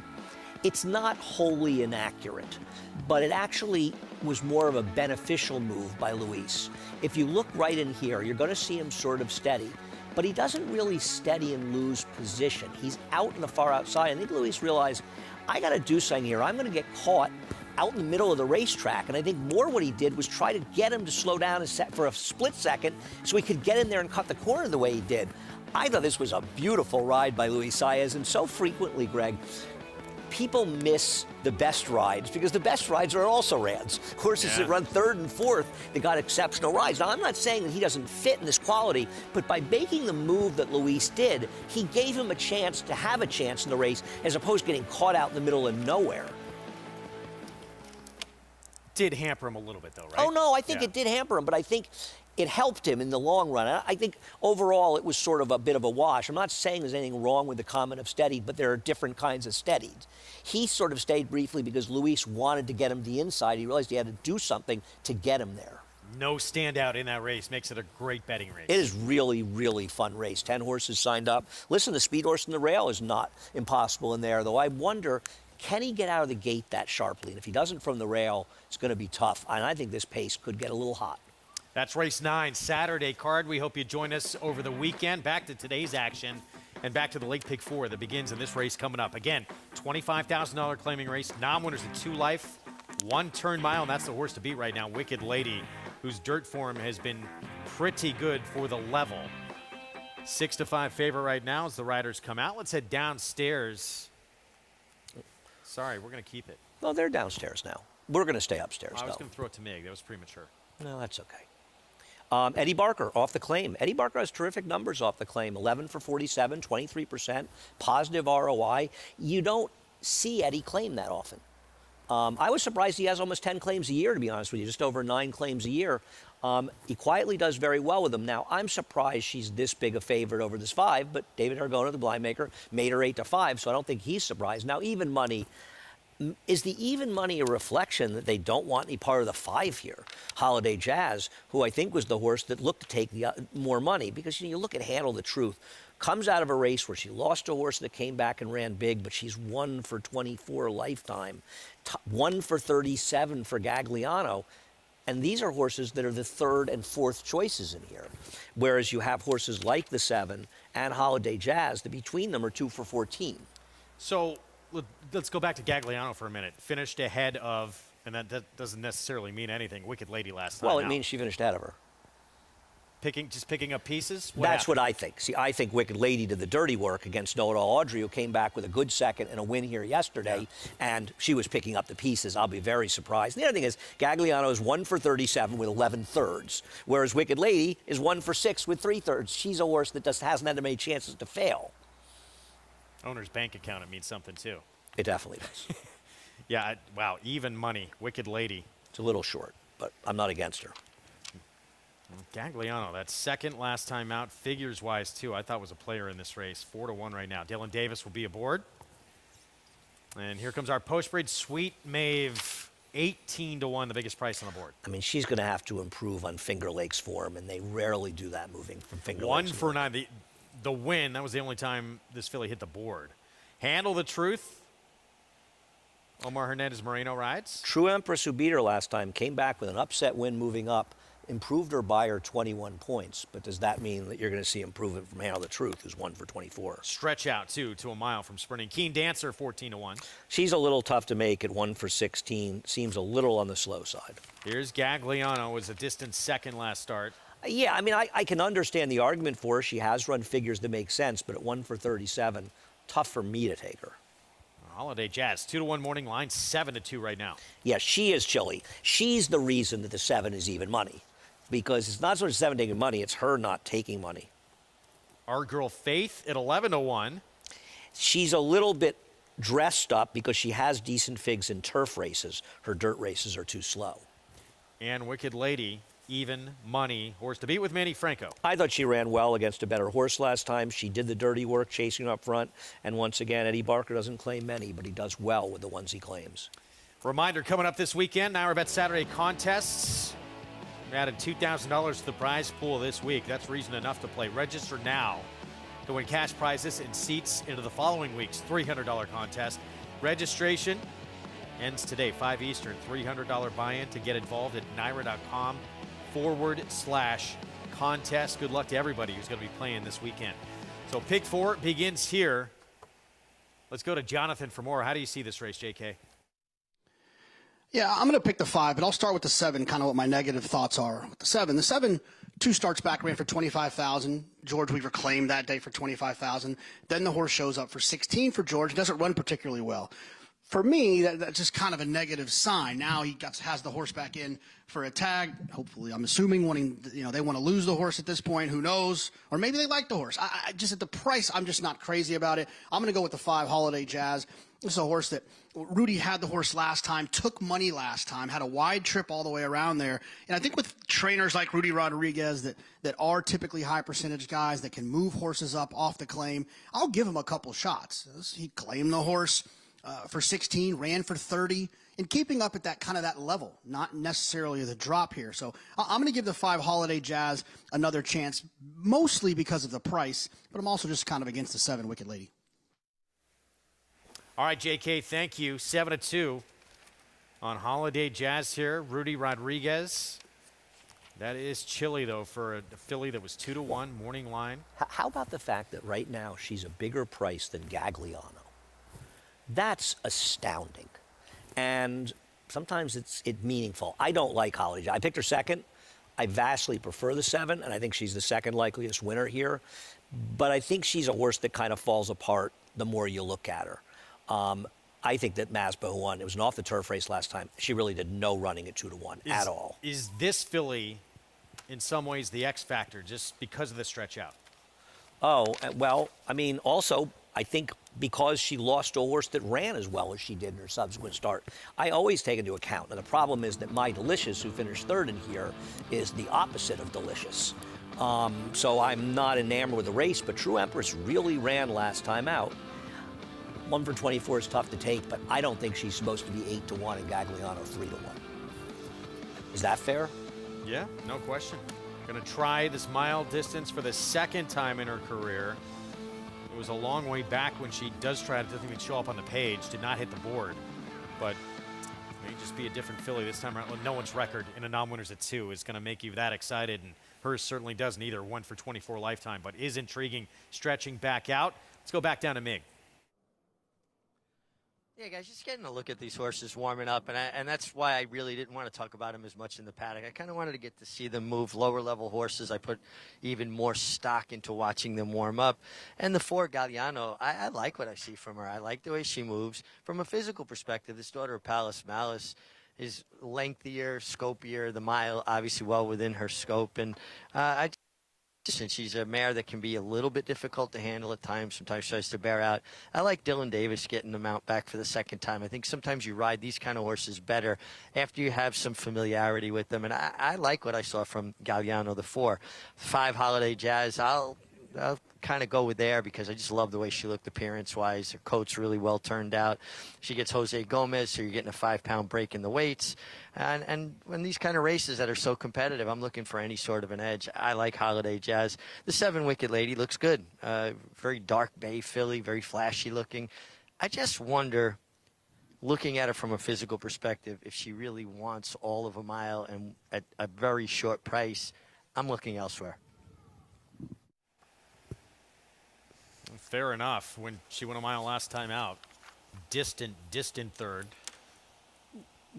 Speaker 30: It's not wholly inaccurate, but it actually was more of a beneficial move by Luis. If you look right in here, you're going to see him sort of steady. But he doesn't really steady and lose position. He's out in the far outside. I think Luis realized, I got to do something here. I'm going to get caught out in the middle of the racetrack. And I think more what he did was try to get him to slow down for a split second so he could get in there and cut the corner the way he did. I thought this was a beautiful ride by Luis Saez. And so frequently, Greg, people miss the best rides because the best rides are also rans. Horses that run 3rd and 4th, they got exceptional rides. Now, I'm not saying that he doesn't fit in this quality, but by making the move that Luis did, he gave him a chance to have a chance in the race as opposed to getting caught out in the middle of nowhere.
Speaker 9: Did hamper him a little bit, though, right?
Speaker 30: Oh, no, I think it did hamper him, but I think it helped him in the long run. I think overall it was sort of a bit of a wash. I'm not saying there's anything wrong with the comment of steadied, but there are different kinds of steadied. He sort of stayed briefly because Luis wanted to get him to the inside. He realized he had to do something to get him there.
Speaker 9: No standout in that race makes it a great betting race.
Speaker 30: It is really, really fun race. 10 horses signed up. Listen, the speed horse in the rail is not impossible in there, though I wonder, can he get out of the gate that sharply? And if he doesn't from the rail, it's going to be tough. And I think this pace could get a little hot.
Speaker 9: That's race 9, Saturday card. We hope you join us over the weekend. Back to today's action and back to the Lake Pick 4 that begins in this race coming up. Again, $25,000 claiming race. Non-winners at 2 life, 1 turn mile, and that's the horse to beat right now, Wicked Lady, whose dirt form has been pretty good for the level. 6-5 favorite right now as the riders come out. Let's head downstairs. Sorry, we're going to keep it.
Speaker 30: Well, they're downstairs now. We're going to stay upstairs,
Speaker 9: I was
Speaker 30: though.
Speaker 9: going to throw it to Mig. That was premature.
Speaker 30: No, that's okay. Eddie Barker off the claim. Eddie Barker has terrific numbers off the claim. 11 for 47, 23%, positive ROI. You don't see Eddie claim that often. I was surprised he has almost 10 claims a year, to be honest with you, just over 9 claims a year. He quietly does very well with them. Now, I'm surprised she's this big a favorite over this 5, but David Argona, the blind maker, made her 8-5, so I don't think he's surprised. Now, even money. Is the even money a reflection that they don't want any part of the 5 here? Holiday Jazz, who I think was the horse that looked to take the more money, because you look at Handle the Truth, comes out of a race where she lost a horse that came back and ran big, but she's 1 for 24 lifetime, 1 for 37 for Gagliano. And these are horses that are the 3rd and 4th choices in here. Whereas you have horses like the 7 and Holiday Jazz that between them are 2 for 14.
Speaker 9: So let's go back to Gagliano for a minute. Finished ahead of, and that doesn't necessarily mean anything, Wicked Lady last time
Speaker 30: Well, it
Speaker 9: out.
Speaker 30: means she finished ahead of her.
Speaker 9: just picking up pieces?
Speaker 30: That's what I think. See, I think Wicked Lady did the dirty work against Know It All Audrey, who came back with a good second and a win here yesterday, and she was picking up the pieces. I'll be very surprised. And the other thing is, Gagliano is 1 for 37 with 11 thirds, whereas Wicked Lady is 1 for 6 with 3 thirds. She's a horse that just hasn't had many chances to fail.
Speaker 9: Owner's bank account, it means something, too.
Speaker 30: It definitely does.
Speaker 9: Yeah, wow, even money. Wicked Lady.
Speaker 30: It's a little short, but I'm not against her.
Speaker 9: Gagliano, that second last time out, figures-wise, too. I thought was a player in this race. 4-1 right now. Dylan Davis will be aboard. And here comes our post-breed Sweet Maeve, 18-1, the biggest price on the board.
Speaker 30: I mean, she's going to have to improve on Finger Lakes form, and they rarely do that moving from Finger
Speaker 9: One
Speaker 30: Lakes.
Speaker 9: 1 for 9. The win, that was the only time this filly hit the board. Handle the Truth. Omar Hernandez Moreno rides.
Speaker 30: True Empress, who beat her last time, came back with an upset win moving up, improved her by her 21 points. But does that mean that you're going to see improvement from Handle the Truth, who's 1 for 24?
Speaker 9: Stretch out, too, to a mile from sprinting. Keen Dancer, 14-1.
Speaker 30: She's a little tough to make at 1 for 16. Seems a little on the slow side.
Speaker 9: Here's Gagliano, was a distant second last start.
Speaker 30: Yeah, I mean, I can understand the argument for her. She has run figures that make sense, but at 1 for 37, tough for me to take her.
Speaker 9: Holiday Jazz, 2-1 morning line, 7-2 right now.
Speaker 30: Yeah, she is chilly. She's the reason that the 7 is even money, because it's not sort of 7 taking money, it's her not taking money.
Speaker 9: Our girl Faith at 11-1.
Speaker 30: She's a little bit dressed up because she has decent figs in turf races. Her dirt races are too slow.
Speaker 9: And Wicked Lady, even money, horse to beat with Manny Franco.
Speaker 30: I thought she ran well against a better horse last time. She did the dirty work chasing up front. And once again, Eddie Barker doesn't claim many, but he does well with the ones he claims.
Speaker 9: Reminder, coming up this weekend, Naira Bet Saturday contests. We added $2,000 to the prize pool this week. That's reason enough to play. Register now to win cash prizes and seats into the following week's $300 contest. Registration ends today, 5 Eastern. $300 buy-in to get involved at naira.com/contest. Good luck to everybody who's going to be playing this weekend. So pick 4 begins here. Let's go to Jonathan for more. How do you see this race, JK?
Speaker 5: Yeah, I'm going to pick the 5, but I'll start with the 7, kind of what my negative thoughts are with the 7. The 7, 2 starts back, ran for $25,000. George Weaver claimed that day for $25,000. Then the horse shows up for $16,000 for George. Doesn't run particularly well. For me, that's just kind of a negative sign. Now he has the horse back in for a tag. Hopefully, I'm assuming they want to lose the horse at this point. Who knows? Or maybe they like the horse. I just at the price, I'm just not crazy about it. I'm going to go with the 5 Holiday Jazz. This is a horse that Rudy had the horse last time, took money last time, had a wide trip all the way around there. And I think with trainers like Rudy Rodriguez that are typically high percentage guys that can move horses up off the claim, I'll give him a couple shots. He claimed the horse for 16, ran for 30, and keeping up at that level, not necessarily the drop here. So I'm going to give the 5 Holiday Jazz another chance, mostly because of the price, but I'm also just kind of against the 7 Wicked Lady.
Speaker 9: All right, JK, thank you. 7-2 on Holiday Jazz here. Rudy Rodriguez. That is chilly, though, for a filly that was 2-1, morning line.
Speaker 30: How about the fact that right now she's a bigger price than Gagliano? That's astounding. And sometimes it's meaningful. I don't like Holiday Jazz. I picked her second. I vastly prefer the 7, and I think she's the second likeliest winner here. But I think she's a horse that kind of falls apart the more you look at her. I think that Masba, who won, it was an off-the-turf race last time. She really did no running at 2-1 at all.
Speaker 9: Is this filly, in some ways, the X factor just because of the stretch out?
Speaker 30: Oh, well, I mean, also, I think because she lost a horse that ran as well as she did in her subsequent start. I always take into account, and the problem is that My Delicious, who finished 3rd in here, is the opposite of Delicious. So I'm not enamored with the race, but True Empress really ran last time out. 1 for 24 is tough to take, but I don't think she's supposed to be 8-1 and Gagliano 3-1. Is that fair?
Speaker 9: Yeah, no question. Going to try this mile distance for the second time in her career. It was a long way back when she does try it. It doesn't even show up on the page. Did not hit the board. But it may just be a different filly this time around. No one's record in a non-winners at 2 is going to make you that excited, and hers certainly doesn't either. 1 for 24 lifetime, but is intriguing, stretching back out. Let's go back down to Mig.
Speaker 3: Yeah, guys, just getting a look at these horses warming up, and that's why I really didn't want to talk about them as much in the paddock. I kind of wanted to get to see them move. Lower-level horses, I put even more stock into watching them warm up. And the 4, Galliano, I like what I see from her. I like the way she moves. From a physical perspective, this daughter of Palace Malice is lengthier, scopier, the mile obviously well within her scope. And she's a mare that can be a little bit difficult to handle at times. Sometimes tries to bear out. I like Dylan Davis getting the mount back for the second time. I think sometimes you ride these kind of horses better after you have some familiarity with them. And I like what I saw from Galliano, the 4. 5, Holiday Jazz. I'll kind of go with there because I just love the way she looked appearance-wise. Her coat's really well turned out. She gets Jose Gomez, so you're getting a 5-pound break in the weights. And when these kind of races that are so competitive, I'm looking for any sort of an edge. I like Holiday Jazz. The 7, Wicked Lady looks good. Very dark bay filly, very flashy looking. I just wonder, looking at her from a physical perspective, if she really wants all of a mile and at a very short price. I'm looking elsewhere.
Speaker 9: Fair enough. When she went a mile last time out, distant third.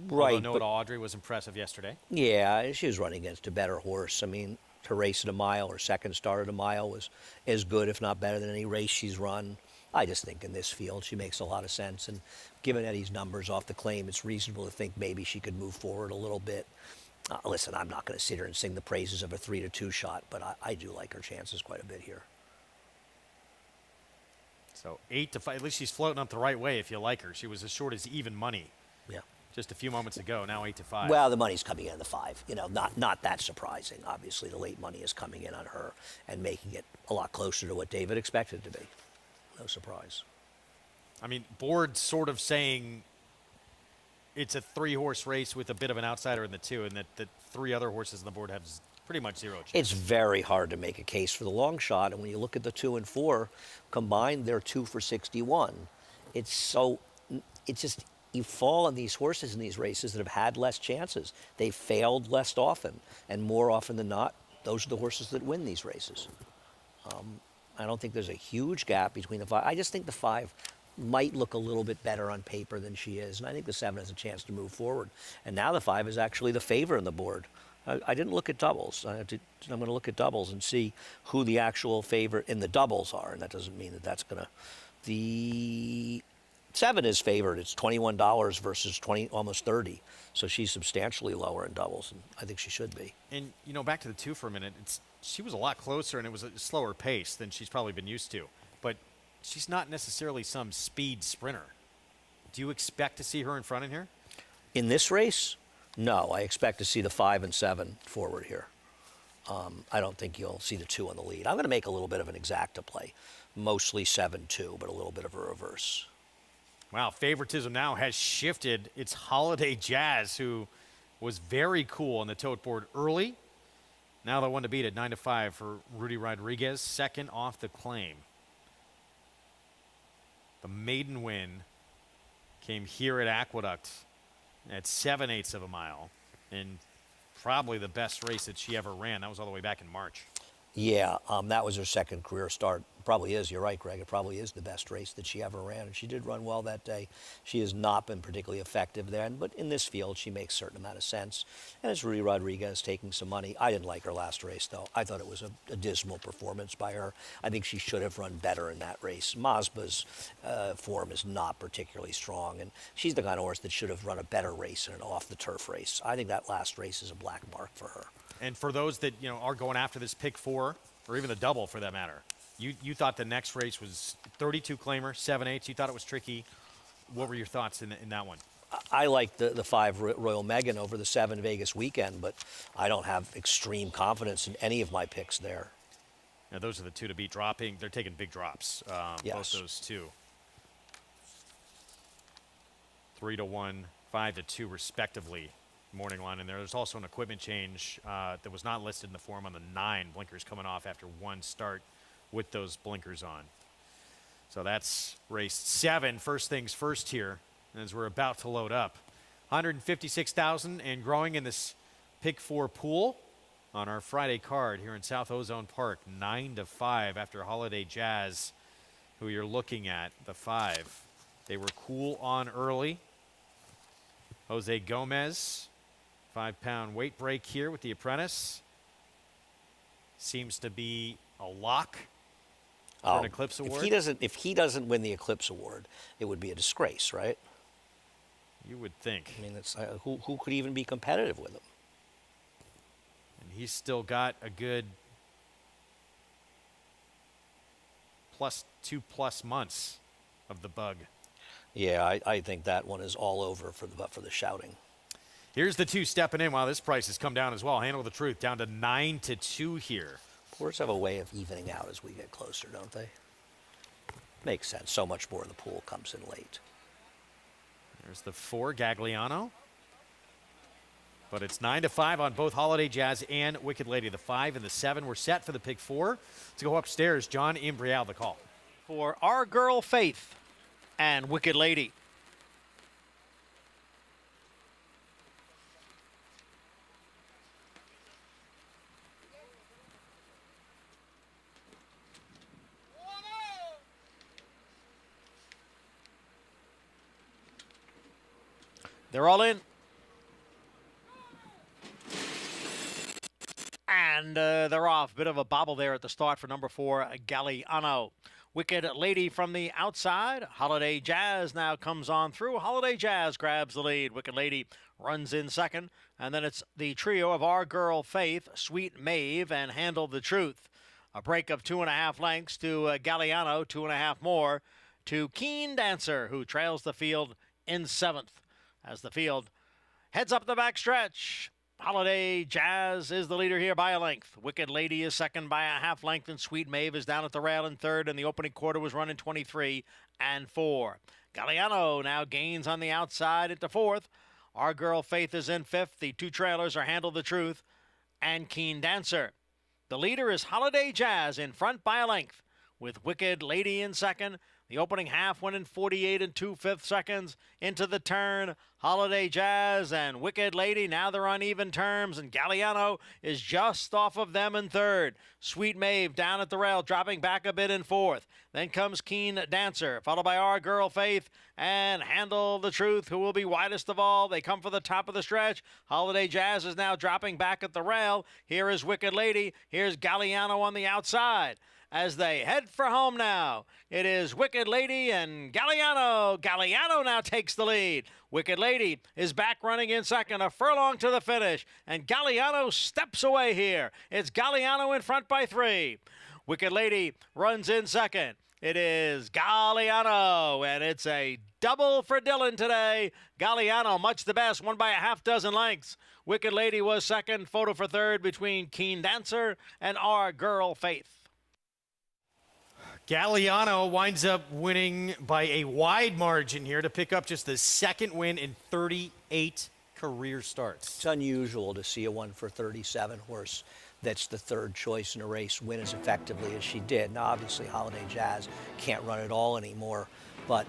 Speaker 30: Right.
Speaker 9: Although Noah Audrey was impressive yesterday.
Speaker 30: Yeah, she was running against a better horse. I mean, her race at a mile, her second start at a mile was as good, if not better, than any race she's run. I just think in this field she makes a lot of sense. And given Eddie's numbers off the claim, it's reasonable to think maybe she could move forward a little bit. Listen, I'm not going to sit here and sing the praises of a 3-2 shot, but I do like her chances quite a bit here.
Speaker 9: So 8-5. At least she's floating up the right way if you like her. She was as short as even money.
Speaker 30: Yeah.
Speaker 9: Just a few moments ago. Now 8-5.
Speaker 30: Well, the money's coming in at the 5. You know, not that surprising. Obviously, the late money is coming in on her and making it a lot closer to what David expected it to be. No surprise.
Speaker 9: I mean, board sort of saying it's a 3-horse race with a bit of an outsider in the 2, and that the 3 other horses on the board have pretty much 0 chance.
Speaker 30: It's very hard to make a case for the long shot, and when you look at the 2 and 4 combined, they're 2 for 61. It's just, you fall on these horses in these races that have had less chances. They've failed less often, and more often than not, those are the horses that win these races. I don't think there's a huge gap between the 5. I just think the 5 might look a little bit better on paper than she is, and I think the 7 has a chance to move forward. And now the 5 is actually the favorite on the board. I didn't look at doubles. I'm going to look at doubles and see who the actual favorite in the doubles are, and that doesn't mean that that's going to. The 7 is favored. It's $21 versus almost $30, so she's substantially lower in doubles, and I think she should be.
Speaker 9: And back to the 2 for a minute. She was a lot closer, and it was a slower pace than she's probably been used to. But she's not necessarily some speed sprinter. Do you expect to see her in front in here?
Speaker 30: In this race? No, I expect to see the 5 and 7 forward here. I don't think you'll see the 2 on the lead. I'm going to make a little bit of an exacta play, mostly 7-2, but a little bit of a reverse.
Speaker 9: Wow, favoritism now has shifted. It's Holiday Jazz, who was very cool on the tote board early. Now the one to beat at 9-5 for Rudy Rodriguez, second off the claim. The maiden win came here at Aqueduct at 7/8 of a mile, and probably the best race that she ever ran. That was all the way back in March.
Speaker 30: Yeah, that was her second career start. Probably is. You're right, Greg. It probably is the best race that she ever ran, and she did run well that day. She has not been particularly effective there, but in this field, she makes a certain amount of sense. And it's Rudy Rodriguez taking some money. I didn't like her last race, though. I thought it was a dismal performance by her. I think she should have run better in that race. Masba's form is not particularly strong, and she's the kind of horse that should have run a better race in an off-the-turf race. I think that last race is a black mark for her.
Speaker 9: And for those that are going after this pick 4, or even the double for that matter, you thought the next race was 32 claimer, 7/8. You thought it was tricky. What were your thoughts in that one?
Speaker 30: I like the 5 Royal Megan over the 7 Vegas weekend, but I don't have extreme confidence in any of my picks there.
Speaker 9: Now those are the 2 to beat dropping. They're taking big drops.
Speaker 30: Yes.
Speaker 9: Both those 2. 3-1, 5-2 respectively. Morning line in there. There's also an equipment change that was not listed in the form on the 9. Blinkers coming off after 1 start with those blinkers on. So that's race 7. First things first here as we're about to load up. 156,000 and growing in this pick 4 pool on our Friday card here in South Ozone Park. 9-5 after Holiday Jazz, who you're looking at, the 5. They were cool on early. Jose Gomez, 5-pound weight break here with the apprentice. Seems to be a lock for an Eclipse Award.
Speaker 30: If he doesn't win the Eclipse Award, it would be a disgrace, right?
Speaker 9: You would think.
Speaker 30: I mean, it's, who could even be competitive with him?
Speaker 9: And he's still got a good +2+ months of the bug.
Speaker 30: Yeah, I think that one is all over for the shouting.
Speaker 9: Here's the 2 stepping in. Wow, this price has come down as well. Handle the Truth down to 9-2 here.
Speaker 30: Pours have a way of evening out as we get closer, don't they? Makes sense. So much more of the pool comes in late.
Speaker 9: There's the 4, Gagliano. But it's 9-5 on both Holiday Jazz and Wicked Lady. The 5 and the 7 were set for the pick 4. To go upstairs, John Imbrial, the call.
Speaker 4: For Our Girl Faith and Wicked Lady. They're all in. And they're off. Bit of a bobble there at the start for number 4, Galliano. Wicked Lady from the outside. Holiday Jazz now comes on through. Holiday Jazz grabs the lead. Wicked Lady runs in second. And then it's the trio of Our Girl Faith, Sweet Maeve, and Handle the Truth. A break of 2.5 lengths to Galliano, 2.5 more to Keen Dancer, who trails the field in 7th. As the field heads up the backstretch, Holiday Jazz is the leader here by a length. Wicked Lady is second by a half length, and Sweet Maeve is down at the rail in third, and the opening quarter was running 23-4. Galliano now gains on the outside into 4th. Our Girl Faith is in 5th. The 2 trailers are Handle the Truth and Keen Dancer. The leader is Holiday Jazz in front by a length, with Wicked Lady in second. The opening half went in 48 2/5 seconds. Into the turn, Holiday Jazz and Wicked Lady. Now they're on even terms, and Galliano is just off of them in third. Sweet Maeve down at the rail, dropping back a bit in 4th. Then comes Keen Dancer, followed by Our Girl Faith and Handle the Truth, who will be widest of all. They come for the top of the stretch. Holiday Jazz is now dropping back at the rail. Here is Wicked Lady. Here's Galliano on the outside. As they head for home now, it is Wicked Lady and Galliano. Galliano now takes the lead. Wicked Lady is back running in second, a furlong to the finish, and Galliano steps away here. It's Galliano in front by 3. Wicked Lady runs in second. It is Galliano, and it's a double for Dylan today. Galliano, much the best, won by a half dozen lengths. Wicked Lady was second, photo for third between Keen Dancer and Our Girl Faith.
Speaker 9: Galliano winds up winning by a wide margin here to pick up just the 2nd win in 38 career starts.
Speaker 30: It's unusual to see a 1-for-37 horse that's the 3rd choice in a race win as effectively as she did. Now, obviously, Holiday Jazz can't run it all anymore, but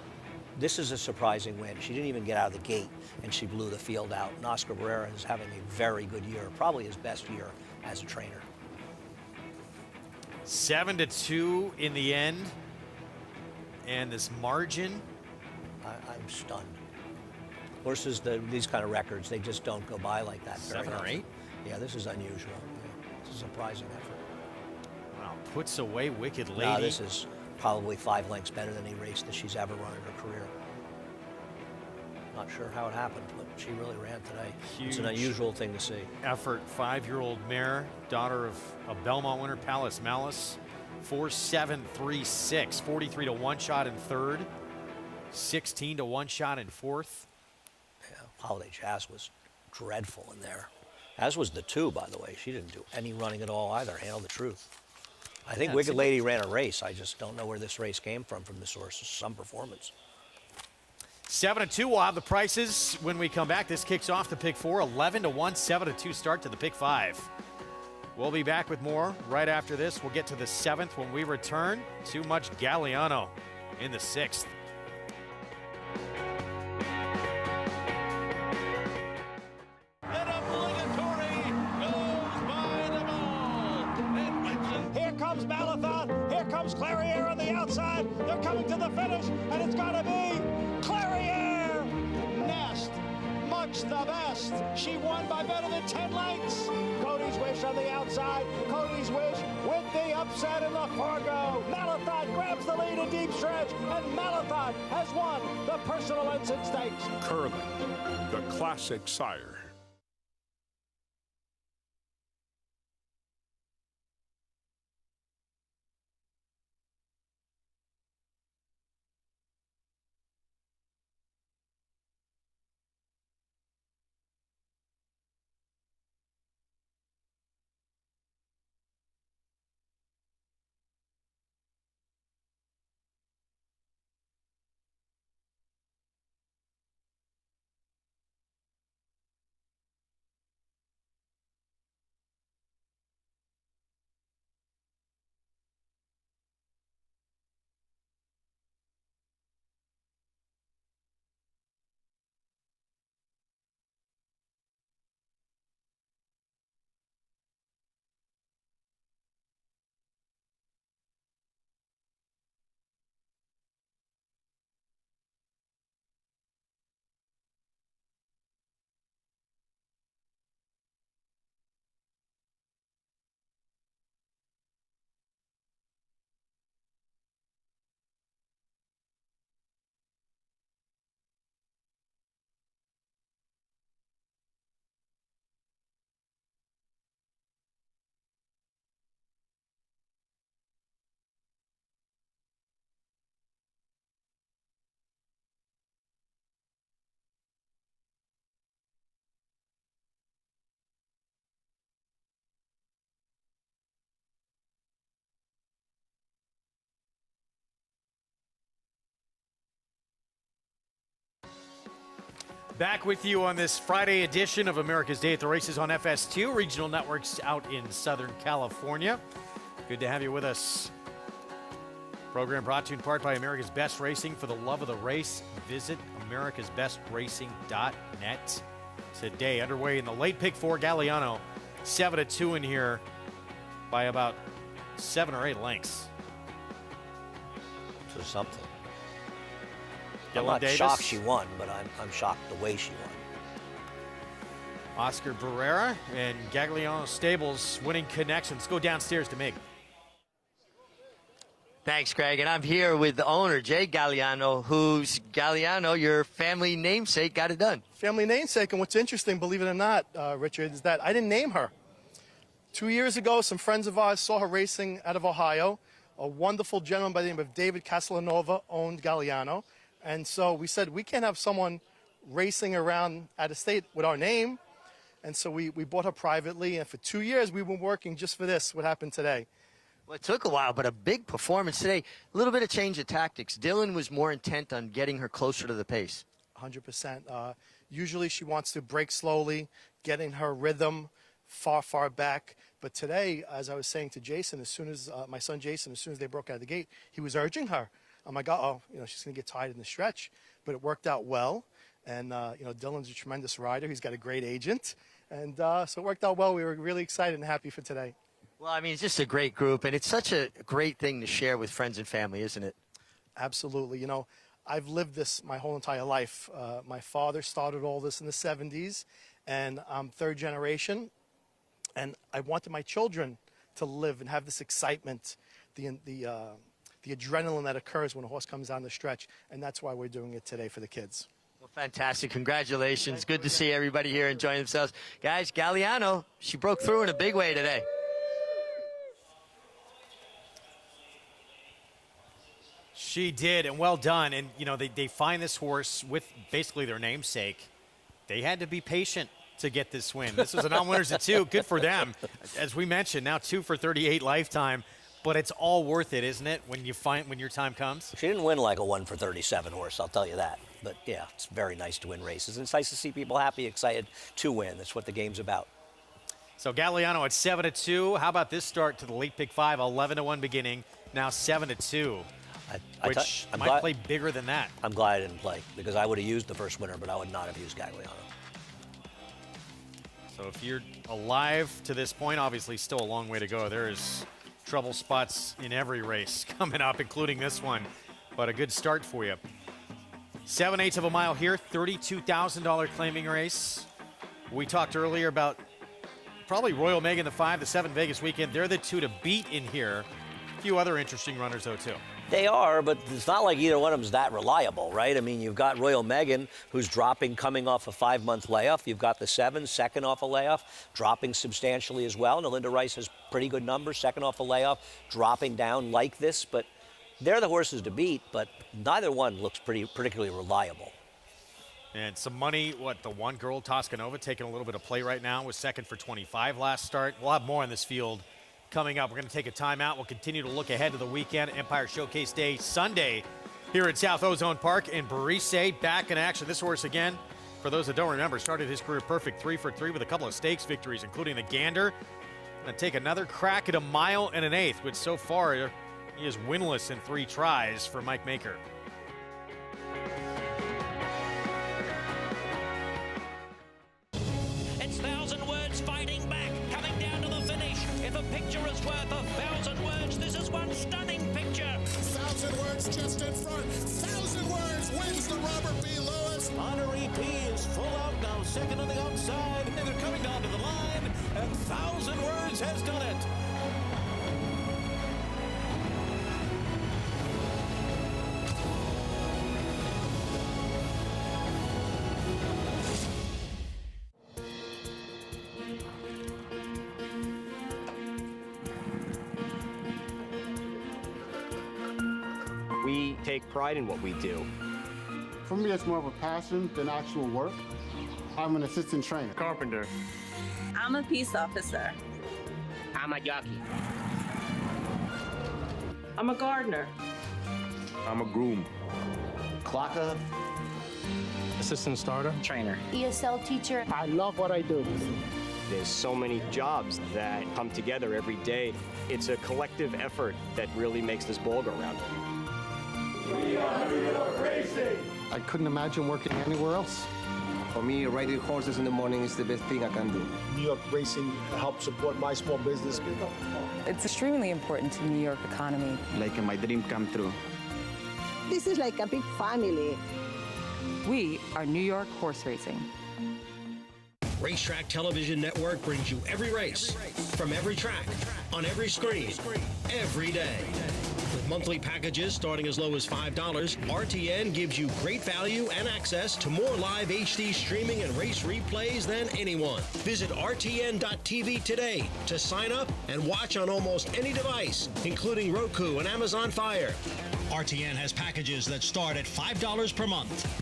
Speaker 30: this is a surprising win. She didn't even get out of the gate, and she blew the field out. And Oscar Barrera is having a very good year, probably his best year as a trainer.
Speaker 9: 7-2 in the end, and this margin.
Speaker 30: I'm stunned. Horses, these kind of records, they just don't go by like that.
Speaker 9: 7 or 8?
Speaker 30: Yeah, this is unusual. Yeah, it's a surprising effort.
Speaker 9: Wow, puts away Wicked Lady.
Speaker 30: No, this is probably 5 lengths better than any race that she's ever run in her career. Not sure how it happened, but she really ran today.
Speaker 9: Huge
Speaker 30: it's an unusual thing to see.
Speaker 9: Effort, 5-year-old mare, daughter of a Belmont winner, Palace Malice. 4-7-3-6, 43 to 1 shot in 3rd, 16 to 1 shot in 4th.
Speaker 30: Yeah, Holiday Jazz was dreadful in there. As was the 2, by the way. She didn't do any running at all either. Handle the Truth. I think Wicked Lady ran a race. I just don't know where this race came from this horse. Some performance.
Speaker 9: 7-2, we'll have the prices when we come back. This kicks off the pick 4, 11 to 1, 7-2 start to the pick 5. We'll be back with more right after this. We'll get to the 7th when we return. Too much Galliano in the 6th.
Speaker 8: Here comes Malathon. Here comes Clariere on the outside. They're coming to the finish, and it's going to be looks the best. She won by better than 10 lengths. Cody's Wish on the outside. Cody's Wish with the upset in the Fargo. Malathot grabs the lead in deep stretch, and Malathot has won the Personal Ensign Stakes.
Speaker 14: Curling, the classic sire.
Speaker 9: Back with you on this Friday edition of America's Day at the Races on FS2, regional networks out in Southern California. Good to have you with us. Program brought to you in part by America's Best Racing. For the love of the race, visit americasbestracing.net today. Underway in the late pick 4, Galliano, 7-2 in here by about 7 or 8 lengths.
Speaker 30: So something.
Speaker 9: Dylan
Speaker 30: I'm not
Speaker 9: Davis.
Speaker 30: shocked she won, but I'm shocked the way she won.
Speaker 9: Oscar Barrera and Gagliano Stables winning connections. Go downstairs to Mig.
Speaker 3: Thanks, Greg. And I'm here with the owner, Jay Galliano, who's Galliano, your family namesake, got it done.
Speaker 15: Family namesake, and what's interesting, believe it or not, Richard, is that I didn't name her. 2 years ago, some friends of ours saw her racing out of Ohio. A wonderful gentleman by the name of David Castellanova owned Galliano. And so we said, we can't have someone racing around out of state with our name. And so we bought her privately, and for 2 years we've been working just for this, what happened today.
Speaker 3: Well, it took a while, but a big performance today. A little bit of change of tactics. Dylan was more intent on getting her closer to the pace.
Speaker 15: 100%. Usually she wants to break slowly, getting her rhythm far back. But today, as I was saying to Jason, as soon as my son Jason, as soon as they broke out of the gate, he was urging her. I'm like, she's going to get tired in the stretch. But it worked out well. And, Dylan's a tremendous rider. He's got a great agent. And so it worked out well. We were really excited and happy for today.
Speaker 3: Well, I mean, it's just a great group. And it's such a great thing to share with friends and family, isn't it?
Speaker 15: Absolutely. I've lived this my whole entire life. My father started all this in the 70s. And I'm third generation. And I wanted my children to live and have this excitement, the adrenaline that occurs when a horse comes down the stretch, and that's why we're doing it today for the kids.
Speaker 3: Well, fantastic. Congratulations. Good to see everybody here enjoying themselves. Guys, Galliano, she broke through in a big way today.
Speaker 9: She did, and well done. And, they find this horse with basically their namesake. They had to be patient to get this win. This was a non-winners at 2. Good for them. As we mentioned, now 2 for 38 lifetime. But it's all worth it, isn't it, when your time comes?
Speaker 30: She didn't win like a 1 for 37 horse, I'll tell you that. But, yeah, it's very nice to win races. And it's nice to see people happy, excited to win. That's what the game's about.
Speaker 9: So Galliano at 7-2. How about this start to the late pick 5? 11-1 beginning, now 7-2, which might play bigger than that.
Speaker 30: I'm glad I didn't play because I would have used the first winner, but I would not have used Gagliano.
Speaker 9: So if you're alive to this point, obviously still a long way to go. There's trouble spots in every race coming up, including this one, but a good start for you. 7/8 of a mile here, $32,000 claiming race. We talked earlier about probably Royal Megan, the 5, the 7 Vegas weekend. They're the 2 to beat in here. A few other interesting runners, though, too.
Speaker 30: They are, but it's not like either one of them is that reliable, right? I mean, you've got Royal Megan, who's dropping, coming off a 5-month layoff. You've got the 7, second off a layoff, dropping substantially as well. Nalinda Rice has pretty good numbers, second off a layoff, dropping down like this. But they're the horses to beat, but neither one looks particularly reliable.
Speaker 9: And some money, the one girl, Toscanova, taking a little bit of play right now, was second for 25 last start. We'll have more in this field coming up. We're going to take a timeout. We'll continue to look ahead to the weekend. Empire Showcase Day Sunday here at South Ozone Park. And Barise back in action. This horse, again, for those that don't remember, started his career perfect 3 for 3 with a couple of stakes victories, including the Gander. Going to take another crack at 1 1/8, which so far he is winless in 3 tries for Mike Maker.
Speaker 6: It's 1,000 words fighting back, coming down to the finish. If a picture is worth 1,000 words, this is one stunning picture.
Speaker 7: 1,000 words just in front. 1,000 words wins the Robert B. Lewis.
Speaker 11: Honoree P is full out now, second on the outside. And they're coming down to the line, and 1,000 words has done it.
Speaker 16: We take pride in what we do.
Speaker 17: For me, it's more of a passion than actual work. I'm an assistant trainer.
Speaker 16: Carpenter.
Speaker 18: I'm a peace officer.
Speaker 16: I'm a jockey.
Speaker 18: I'm a gardener.
Speaker 16: I'm a groom.
Speaker 17: Clocker.
Speaker 16: Assistant starter.
Speaker 18: Trainer.
Speaker 7: ESL teacher. I love what I do.
Speaker 16: There's so many jobs that come together every day. It's a collective effort that really makes this ball go round.
Speaker 7: We are New York Racing.
Speaker 17: I couldn't imagine working anywhere else.
Speaker 24: For me, riding horses in the morning is the best thing I can do.
Speaker 25: New York Racing helps support my small business.
Speaker 26: It's extremely important to the New York economy.
Speaker 24: Like my dream come true.
Speaker 27: This is like a big family.
Speaker 26: We are New York Horse Racing.
Speaker 6: Racetrack Television Network brings you every race, from every track, on every screen, every day. With monthly packages starting as low as $5, RTN gives you great value and access to more live HD streaming and race replays than anyone. Visit RTN.tv today to sign up and watch on almost any device, including Roku and Amazon Fire. RTN has packages that start at $5 per month.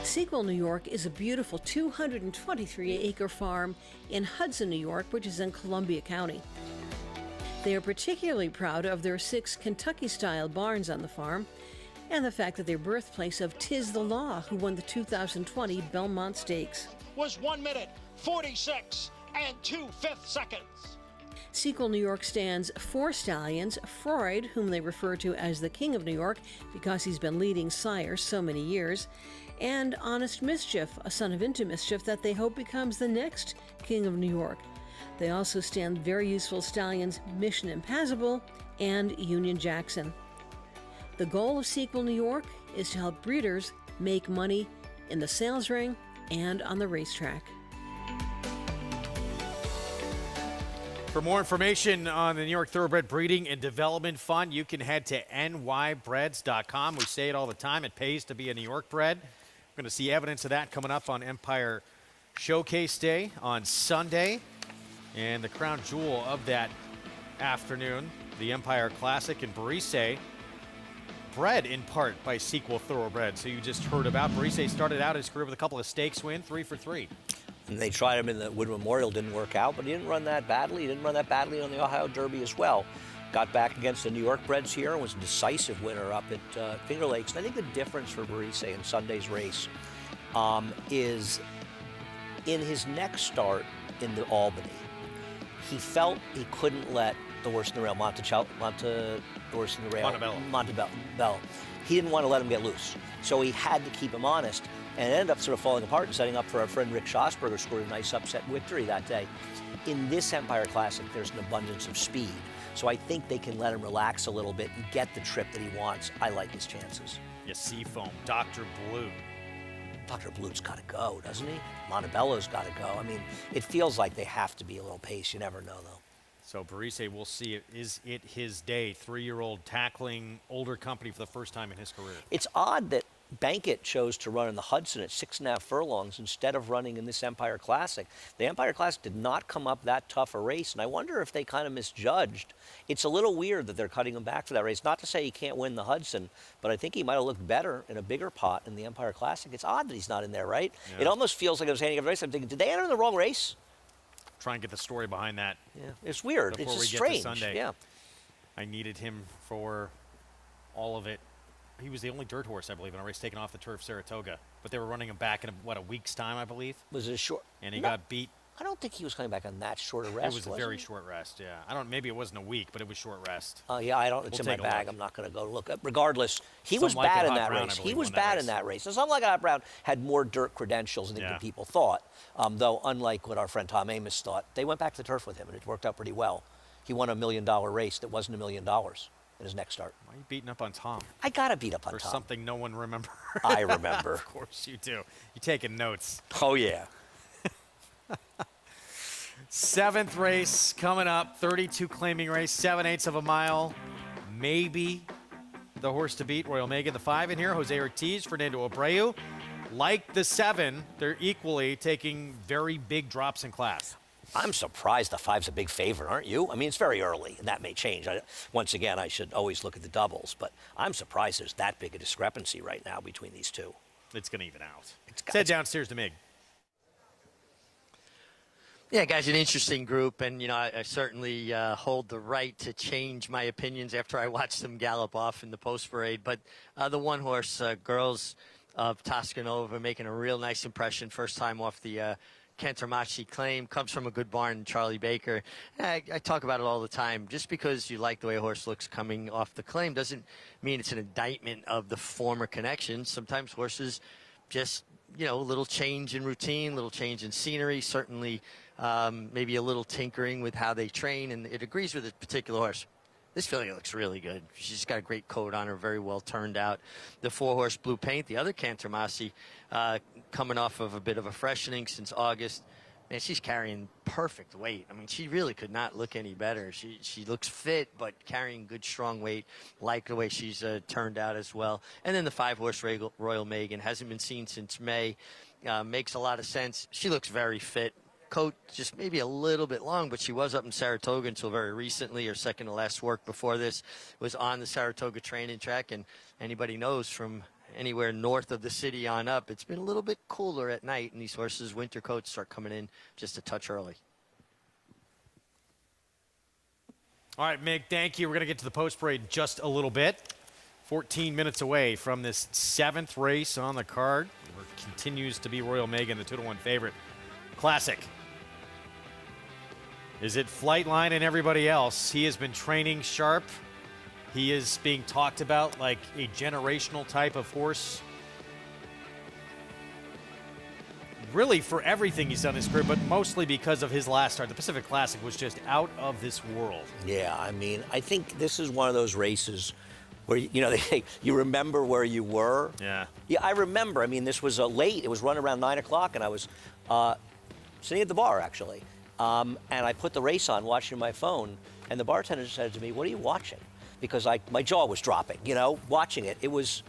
Speaker 28: Sequel, New York is a beautiful 223-acre farm in Hudson, New York, which is in Columbia County. They are particularly proud of their 6 Kentucky-style barns on the farm and the fact that they're birthplace of Tiz the Law, who won the 2020 Belmont Stakes.
Speaker 8: Was 1 minute, 46 and 2/5 seconds.
Speaker 28: Sequel, New York stands 4 stallions, Freud, whom they refer to as the King of New York because he's been leading sire so many years, and Honest Mischief, a son of Into Mischief that they hope becomes the next King of New York. They also stand very useful stallions Mission Impassable and Union Jackson. The goal of Sequel, New York is to help breeders make money in the sales ring and on the racetrack.
Speaker 9: For more information on the New York Thoroughbred Breeding and Development Fund, you can head to nybreds.com. We say it all the time. It pays to be a New York bred. We're going to see evidence of that coming up on Empire Showcase Day on Sunday. And the crown jewel of that afternoon, the Empire Classic in Barise, bred in part by Sequel Thoroughbreds, who you just heard about. Barise started out his career with a couple of stakes win, 3 for 3.
Speaker 30: And they tried him in the Wood Memorial, didn't work out, but he didn't run that badly. He didn't run that badly on the Ohio Derby as well. Got back against the New York breds here and was a decisive winner up at Finger Lakes. And I think the difference for Barise in Sunday's race is in his next start in the Albany, he felt he couldn't let the horse in the rail, the horse in the rail,
Speaker 9: Montebello.
Speaker 30: He didn't want to let him get loose, so he had to keep him honest, and it ended up sort of falling apart and setting up for our friend Rick Schosberger, scored a nice upset victory that day. In this Empire Classic, there's an abundance of speed, so I think they can let him relax a little bit and get the trip that he wants. I like his chances.
Speaker 9: Yeah, Seafoam, Dr. Blue.
Speaker 30: Dr. Blue's got to go, doesn't he? Montebello's got to go. I mean, it feels like they have to be a little pace. You never know, though.
Speaker 9: So Barise, we'll see. Is it his day? 3-year-old tackling older company for the first time in his career.
Speaker 30: It's odd that Bankett chose to run in the Hudson at 6.5 furlongs instead of running in this Empire Classic. The Empire Classic did not come up that tough a race, and I wonder if they kind of misjudged. It's a little weird that they're cutting him back for that race. Not to say he can't win the Hudson, but I think he might have looked better in a bigger pot in the Empire Classic. It's odd that he's not in there, right? Yeah. It almost feels like I was handing up the race. I'm thinking, did they enter in the wrong race?
Speaker 9: Try and get the story behind that.
Speaker 30: Yeah, it's weird. It's just strange.
Speaker 9: Sunday.
Speaker 30: Yeah.
Speaker 9: I needed him for all of it. He was the only dirt horse, I believe, in a race taken off the turf, Saratoga. But they were running him back in, a week's time, I believe.
Speaker 30: Was it a short?
Speaker 9: And he got beat.
Speaker 30: I don't think he was coming back on that short a rest.
Speaker 9: It was a very short rest, yeah. Maybe it wasn't a week, but it was short rest.
Speaker 30: Yeah, it's in my bag. I'm not going to go look. Regardless, he was bad in that race. He was bad in that race. And Something Like It Hot Brown had more dirt credentials than people thought. Though, unlike what our friend Tom Amos thought, they went back to the turf with him, and it worked out pretty well. He won $1 million race that wasn't $1 million in his next start.
Speaker 9: Why are you beating up on Tom?
Speaker 30: I got to beat up on
Speaker 9: Tom.
Speaker 30: Tom.
Speaker 9: Something no one remembers.
Speaker 30: I remember.
Speaker 9: Of course you do. You're taking notes.
Speaker 30: Oh, yeah.
Speaker 9: 7th race coming up, 32 claiming race, 7/8 of a mile. Maybe the horse to beat, Royal Megan. The 5 in here, Jose Ortiz, Fernando Abreu. Like the 7, they're equally taking very big drops in class.
Speaker 30: I'm surprised the 5's a big favorite, aren't you? I mean, it's very early, and that may change. Once again, I should always look at the doubles, but I'm surprised there's that big a discrepancy right now between these two.
Speaker 9: It's going to even out. Let's head downstairs to Mig.
Speaker 3: Yeah, guys, an interesting group, and, I certainly hold the right to change my opinions after I watch them gallop off in the post parade. But the one-horse girls of Toscanova making a real nice impression. First time off the Cantermachi claim, comes from a good barn, Charlie Baker. I talk about it all the time. Just because you like the way a horse looks coming off the claim doesn't mean it's an indictment of the former connection. Sometimes horses just, a little change in routine, little change in scenery, certainly maybe a little tinkering with how they train, and it agrees with a particular horse. This filly looks really good. She's got a great coat on her, very well turned out. The 4-horse Blue Paint, the other Cantermachi, coming off of a bit of a freshening since August. Man, she's carrying perfect weight. I mean, she really could not look any better. She looks fit, but carrying good, strong weight. Like the way she's turned out as well. And then the 5-horse Royal Megan hasn't been seen since May. Makes a lot of sense. She looks very fit. Coat just maybe a little bit long, but she was up in Saratoga until very recently. Her second to last work before this was on the Saratoga training track, and anybody knows from anywhere north of the city on up, it's been a little bit cooler at night, and these horses' winter coats start coming in just a touch early.
Speaker 9: All right, Mick, thank you. We're going to get to the post parade just a little bit. 14 minutes away from this 7th race on the card. It continues to be Royal Megan, the 2-1 favorite. Classic. Is it Flightline and everybody else? He has been training sharp. He is being talked about like a generational type of horse. Really for everything he's done in his career, but mostly because of his last start. The Pacific Classic was just out of this world.
Speaker 30: Yeah, I mean, I think this is one of those races where, you remember where you were.
Speaker 9: Yeah.
Speaker 30: Yeah, I remember. I mean, this was late. It was run around 9 o'clock, and I was sitting at the bar, actually. And I put the race on, watching my phone, and the bartender said to me, "What are you watching?" Because my jaw was dropping, watching it. It was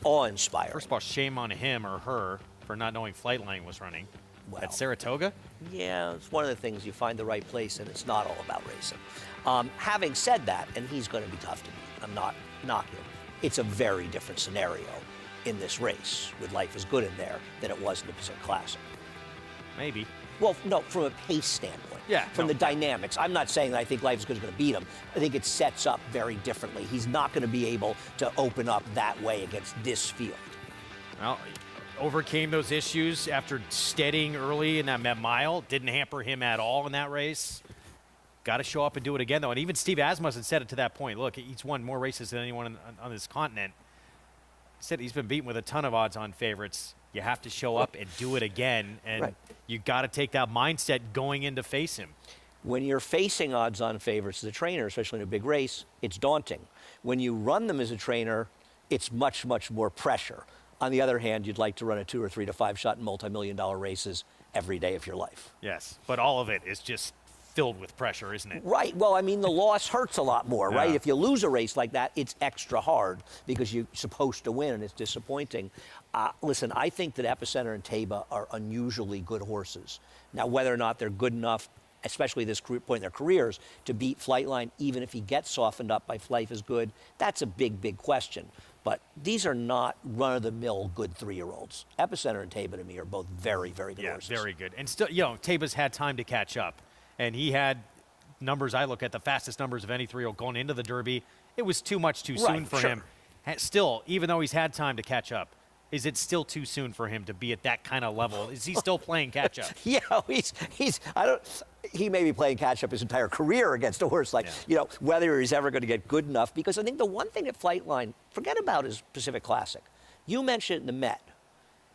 Speaker 30: awe-inspiring.
Speaker 9: First of all, shame on him or her for not knowing Flightline was running. At Saratoga?
Speaker 30: Yeah, it's one of the things. You find the right place, and it's not all about racing. Having said that, and he's going to be tough to beat. I'm not knocking him. It's a very different scenario in this race with Life is Good in there than it was in the Pacific Classic.
Speaker 9: Maybe.
Speaker 30: Well, no, from a pace standpoint.
Speaker 9: Yeah.
Speaker 30: From the dynamics. I'm not saying that I think Life is Good is going to beat him. I think it sets up very differently. He's not going to be able to open up that way against this field.
Speaker 9: Well, overcame those issues after steadying early in that mile. Didn't hamper him at all in that race. Got to show up and do it again, though. And even Steve Asmussen said it to that point. Look, he's won more races than anyone on this continent. He said he's been beaten with a ton of odds-on favorites. You have to show up and do it again, and you got to take that mindset going in to face him.
Speaker 30: When you're facing odds-on favorites as a trainer, especially in a big race, it's daunting. When you run them as a trainer, it's much, much more pressure. On the other hand, you'd like to run a 2 or 3 to 5 shot in multi-million-dollar races every day of your life.
Speaker 9: Yes, but all of it is just filled with pressure, isn't it?
Speaker 30: Right. Well, I mean, the loss hurts a lot more, right? If you lose a race like that, it's extra hard because you're supposed to win, and it's disappointing. Listen, I think that Epicenter and Taba are unusually good horses. Now, whether or not they're good enough, especially at this point in their careers, to beat Flightline, even if he gets softened up by Life is Good, that's a big, big question. But these are not run-of-the-mill good 3-year-olds. Epicenter and Taba, to me, are both very, very good horses.
Speaker 9: Yeah, very good. And still, Taba's had time to catch up. And he had numbers, I look at the fastest numbers of any 3-year-old going into the Derby. It was too much too soon for him. Still, even though he's had time to catch up, is it still too soon for him to be at that kind of level? Is he still playing catch up?
Speaker 30: Yeah, he may be playing catch up his entire career against a horse like, whether he's ever going to get good enough. Because I think the one thing at Flightline, forget about his Pacific Classic. You mentioned the Met.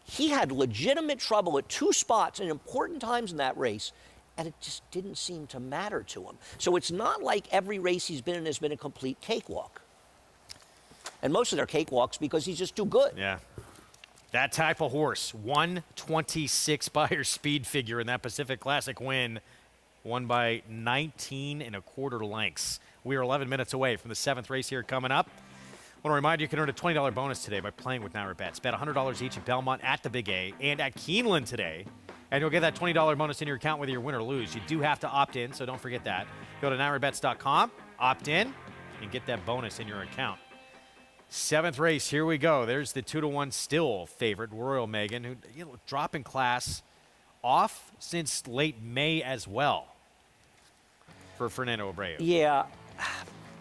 Speaker 30: He had legitimate trouble at 2 spots in important times in that race, and it just didn't seem to matter to him. So it's not like every race he's been in has been a complete cakewalk. And most of their cakewalks because he's just too good.
Speaker 9: Yeah. That type of horse, 126 Beyer speed figure in that Pacific Classic win, won by 19 1/4 lengths. We are 11 minutes away from the 7th race here coming up. I want to remind you can earn a $20 bonus today by playing with Naira Bets. Bet $100 each at Belmont, at the Big A, and at Keeneland today. And you'll get that $20 bonus in your account whether you win or lose. You do have to opt in, so don't forget that. Go to NairaBets.com, opt in, and get that bonus in your account. 7th race, here we go. There's the 2-1 still favorite, Royal Megan, who dropping class off since late May as well for Fernando Abreu.
Speaker 30: Yeah.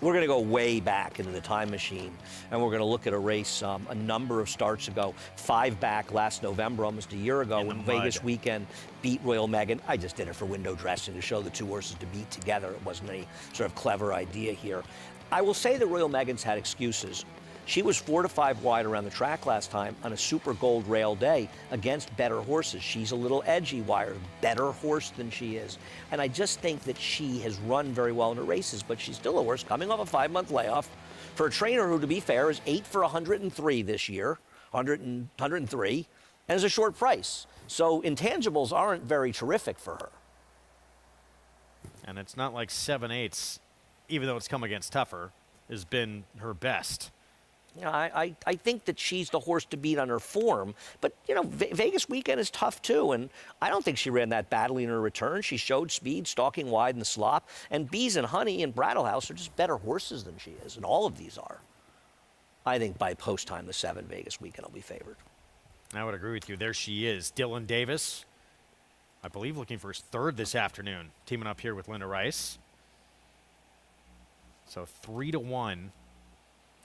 Speaker 30: We're going to go way back into the time machine, and we're going to look at a race a number of starts ago, 5 back last November, almost a year ago, when Vegas Weekend beat Royal Megan. I just did it for window dressing to show the 2 horses to beat together. It wasn't any sort of clever idea here. I will say the Royal Megan's had excuses. She was 4 to 5 wide around the track last time on a Super Gold Rail day against better horses. She's a little edgy, wire, better horse than she is. And I just think that she has run very well in her races, but she's still a horse coming off a 5-month layoff for a trainer who, to be fair, is 8 for 103 this year, 103, and is a short price. So intangibles aren't very terrific for her.
Speaker 9: And it's not like 7/8, even though it's come against tougher, has been her best.
Speaker 30: I think that she's the horse to beat on her form. But, Vegas Weekend is tough, too. And I don't think she ran that badly in her return. She showed speed, stalking wide in the slop. And Bees and Honey and Brattle House are just better horses than she is. And all of these are. I think by post time, the 7 Vegas Weekend will be favored.
Speaker 9: I would agree with you. There she is. Dylan Davis, I believe, looking for his 3rd this afternoon, teaming up here with Linda Rice. So 3-1.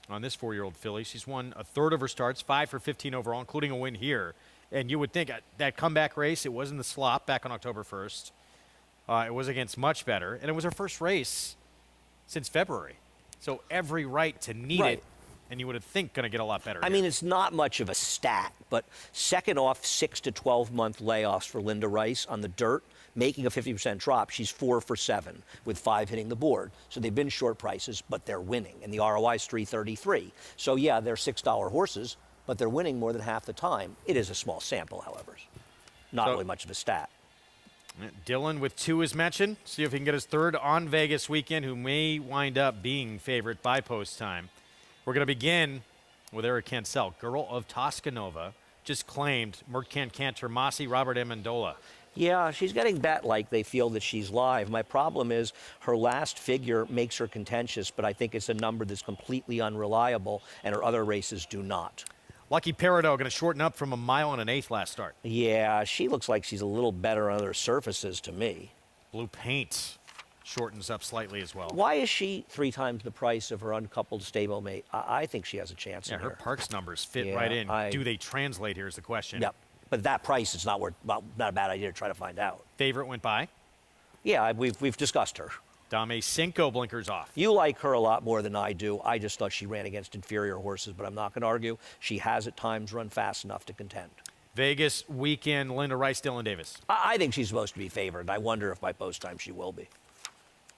Speaker 9: On this 4-year-old filly. She's won a 1/3 of her starts, 5 for 15 overall, including a win here. And you would think that comeback race, it was in the slop back on October 1st. It was against much better, and it was her first race since February. So every right to need it, and you would think going to get a lot better.
Speaker 30: I mean, it's not much of a stat, but second off 6 to 12-month layoffs for Linda Rice on the dirt, making a 50% drop. She's 4 for 7 with 5 hitting the board. So they've been short prices, but they're winning. And the ROI is 333. So, yeah, they're $6 horses, but they're winning more than half the time. It is a small sample, however. Not really much of a stat.
Speaker 9: Dylan with 2 is mentioned. See if he can get his 3rd on Vegas Weekend, who may wind up being favorite by post time. We're going to begin with Eric Cancel, Girl of Toscanova, just claimed Mercant Cantor Masi, Robert Amendola.
Speaker 30: Yeah, she's getting bet like they feel that she's live. My problem is her last figure makes her contentious, but I think it's a number that's completely unreliable, and her other races do not.
Speaker 9: Lucky Peridot going to shorten up from 1 mile and 1/8 last start.
Speaker 30: Yeah, she looks like she's a little better on other surfaces to me.
Speaker 9: Blue Paint shortens up slightly as well.
Speaker 30: Why is she 3 times the price of her uncoupled stablemate? I think she has a chance in
Speaker 9: her
Speaker 30: here.
Speaker 9: Parks numbers fit right in. Do they translate here is the question.
Speaker 30: Yep. But that price is not a bad idea to try to find out.
Speaker 9: Favorite went by?
Speaker 30: Yeah, we've discussed her.
Speaker 9: Dame Cinco blinkers off.
Speaker 30: You like her a lot more than I do. I just thought she ran against inferior horses, but I'm not going to argue. She has at times run fast enough to contend.
Speaker 9: Vegas weekend, Linda Rice, Dylan Davis.
Speaker 30: I think she's supposed to be favored. I wonder if by post time she will be.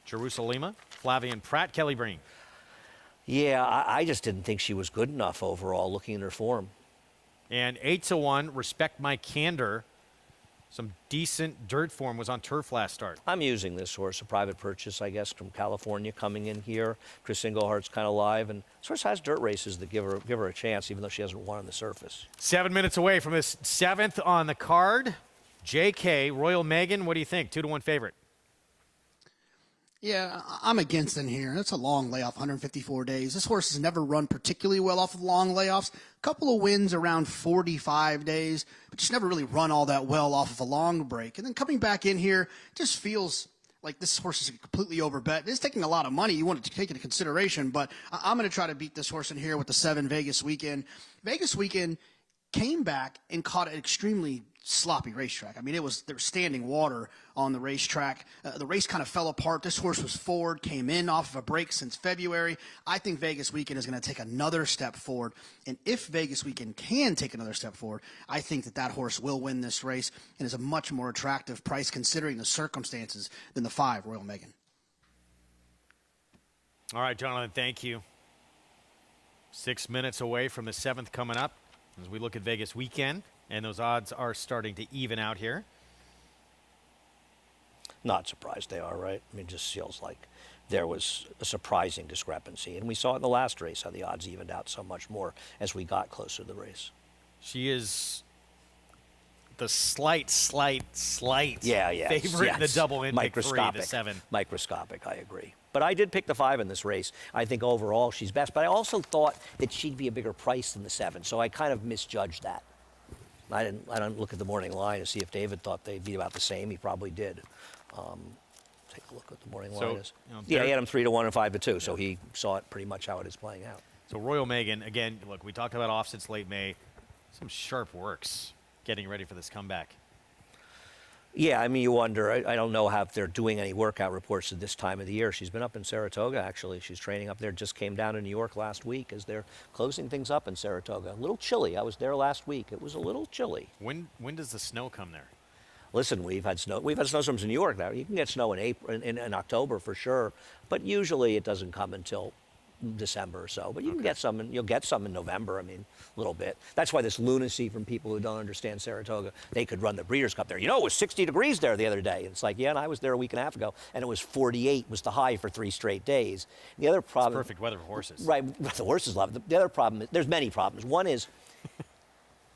Speaker 9: Jerusalema, Flavian Pratt, Kelly Breen.
Speaker 30: Yeah, I just didn't think she was good enough overall, looking at her form.
Speaker 9: And 8-1, Respect My Candor. Some decent dirt form, was on turf last start.
Speaker 30: I'm using this horse, a private purchase, I guess, from California, coming in here. Chris Inglehart's kind of live, and this horse has dirt races that give her a chance, even though she hasn't won on the surface.
Speaker 9: 7 minutes away from this 7th on the card. JK, Royal Megan, what do you think? 2-1 favorite.
Speaker 5: Yeah, I'm against in here. That's a long layoff, 154 days. This horse has never run particularly well off of long layoffs. A couple of wins around 45 days, but just never really run all that well off of a long break. And then coming back in here just feels like this horse is completely overbet. It's taking a lot of money. You want to take into consideration, but I'm going to try to beat this horse in here with the 7 Vegas weekend. Vegas weekend came back and caught an extremely sloppy racetrack. I mean, there was standing water on the racetrack. The race kind of fell apart. This horse was forward, came in off of a break since February. I think Vegas Weekend is going to take another step forward. And if Vegas Weekend can take another step forward, I think that horse will win this race and is a much more attractive price considering the circumstances than the 5 Royal Megan.
Speaker 9: All right, Jonathan, thank you. 6 minutes away from the 7th coming up as we look at Vegas Weekend. And those odds are starting to even out here.
Speaker 30: Not surprised they are, right? I mean, it just feels like there was a surprising discrepancy. And we saw it in the last race how the odds evened out so much more as we got closer to the race.
Speaker 9: She is the slight favorite in the double in pick 3, the 7.
Speaker 30: Microscopic, I agree. But I did pick the 5 in this race. I think overall she's best. But I also thought that she'd be a bigger price than the 7. So I kind of misjudged that. I didn't look at the morning line to see if David thought they'd be about the same. He probably did. Take a look at the morning line is. He had them 3-1 and 5-2, so he saw it pretty much how it is playing out.
Speaker 9: So Royal Megan, again, look, we talked about off since late May. Some sharp works getting ready for this comeback.
Speaker 30: Yeah, I mean, you wonder. I don't know if they're doing any workout reports at this time of the year. She's been up in Saratoga, actually. She's training up there. Just came down to New York last week as they're closing things up in Saratoga. A little chilly. I was there last week. It was a little chilly.
Speaker 9: When does the snow come there?
Speaker 30: Listen, we've had snow. We've had snowstorms in New York now. You can get snow in April, in October for sure, but usually it doesn't come until December or so. But you can get some, and you'll get some in November. I mean, a little bit. That's why this lunacy from people who don't understand Saratoga. They could run the Breeders' Cup there. You know, it was 60 degrees there the other day. And it's like, yeah, and I was there a week and a half ago, and it was 48 was the high for 3 straight days. The other problem.
Speaker 9: It's perfect weather for horses.
Speaker 30: Right, the horses love it. The other problem is there's many problems. One is,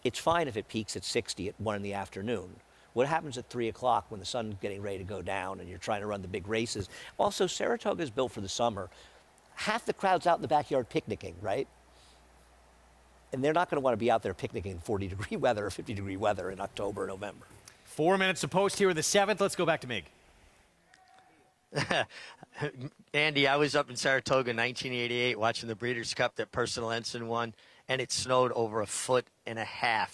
Speaker 30: it's fine if it peaks at 60 at 1 in the afternoon. What happens at 3 o'clock when the sun's getting ready to go down and you're trying to run the big races? Also, Saratoga is built for the summer. Half the crowd's out in the backyard picnicking, right? And they're not going to want to be out there picnicking in 40-degree weather or 50-degree weather in October or November.
Speaker 9: 4 minutes to post here in the 7th. Let's go back to Mig.
Speaker 3: Andy, I was up in Saratoga in 1988 watching the Breeders' Cup that Personal Ensign won, and it snowed over 1.5 feet.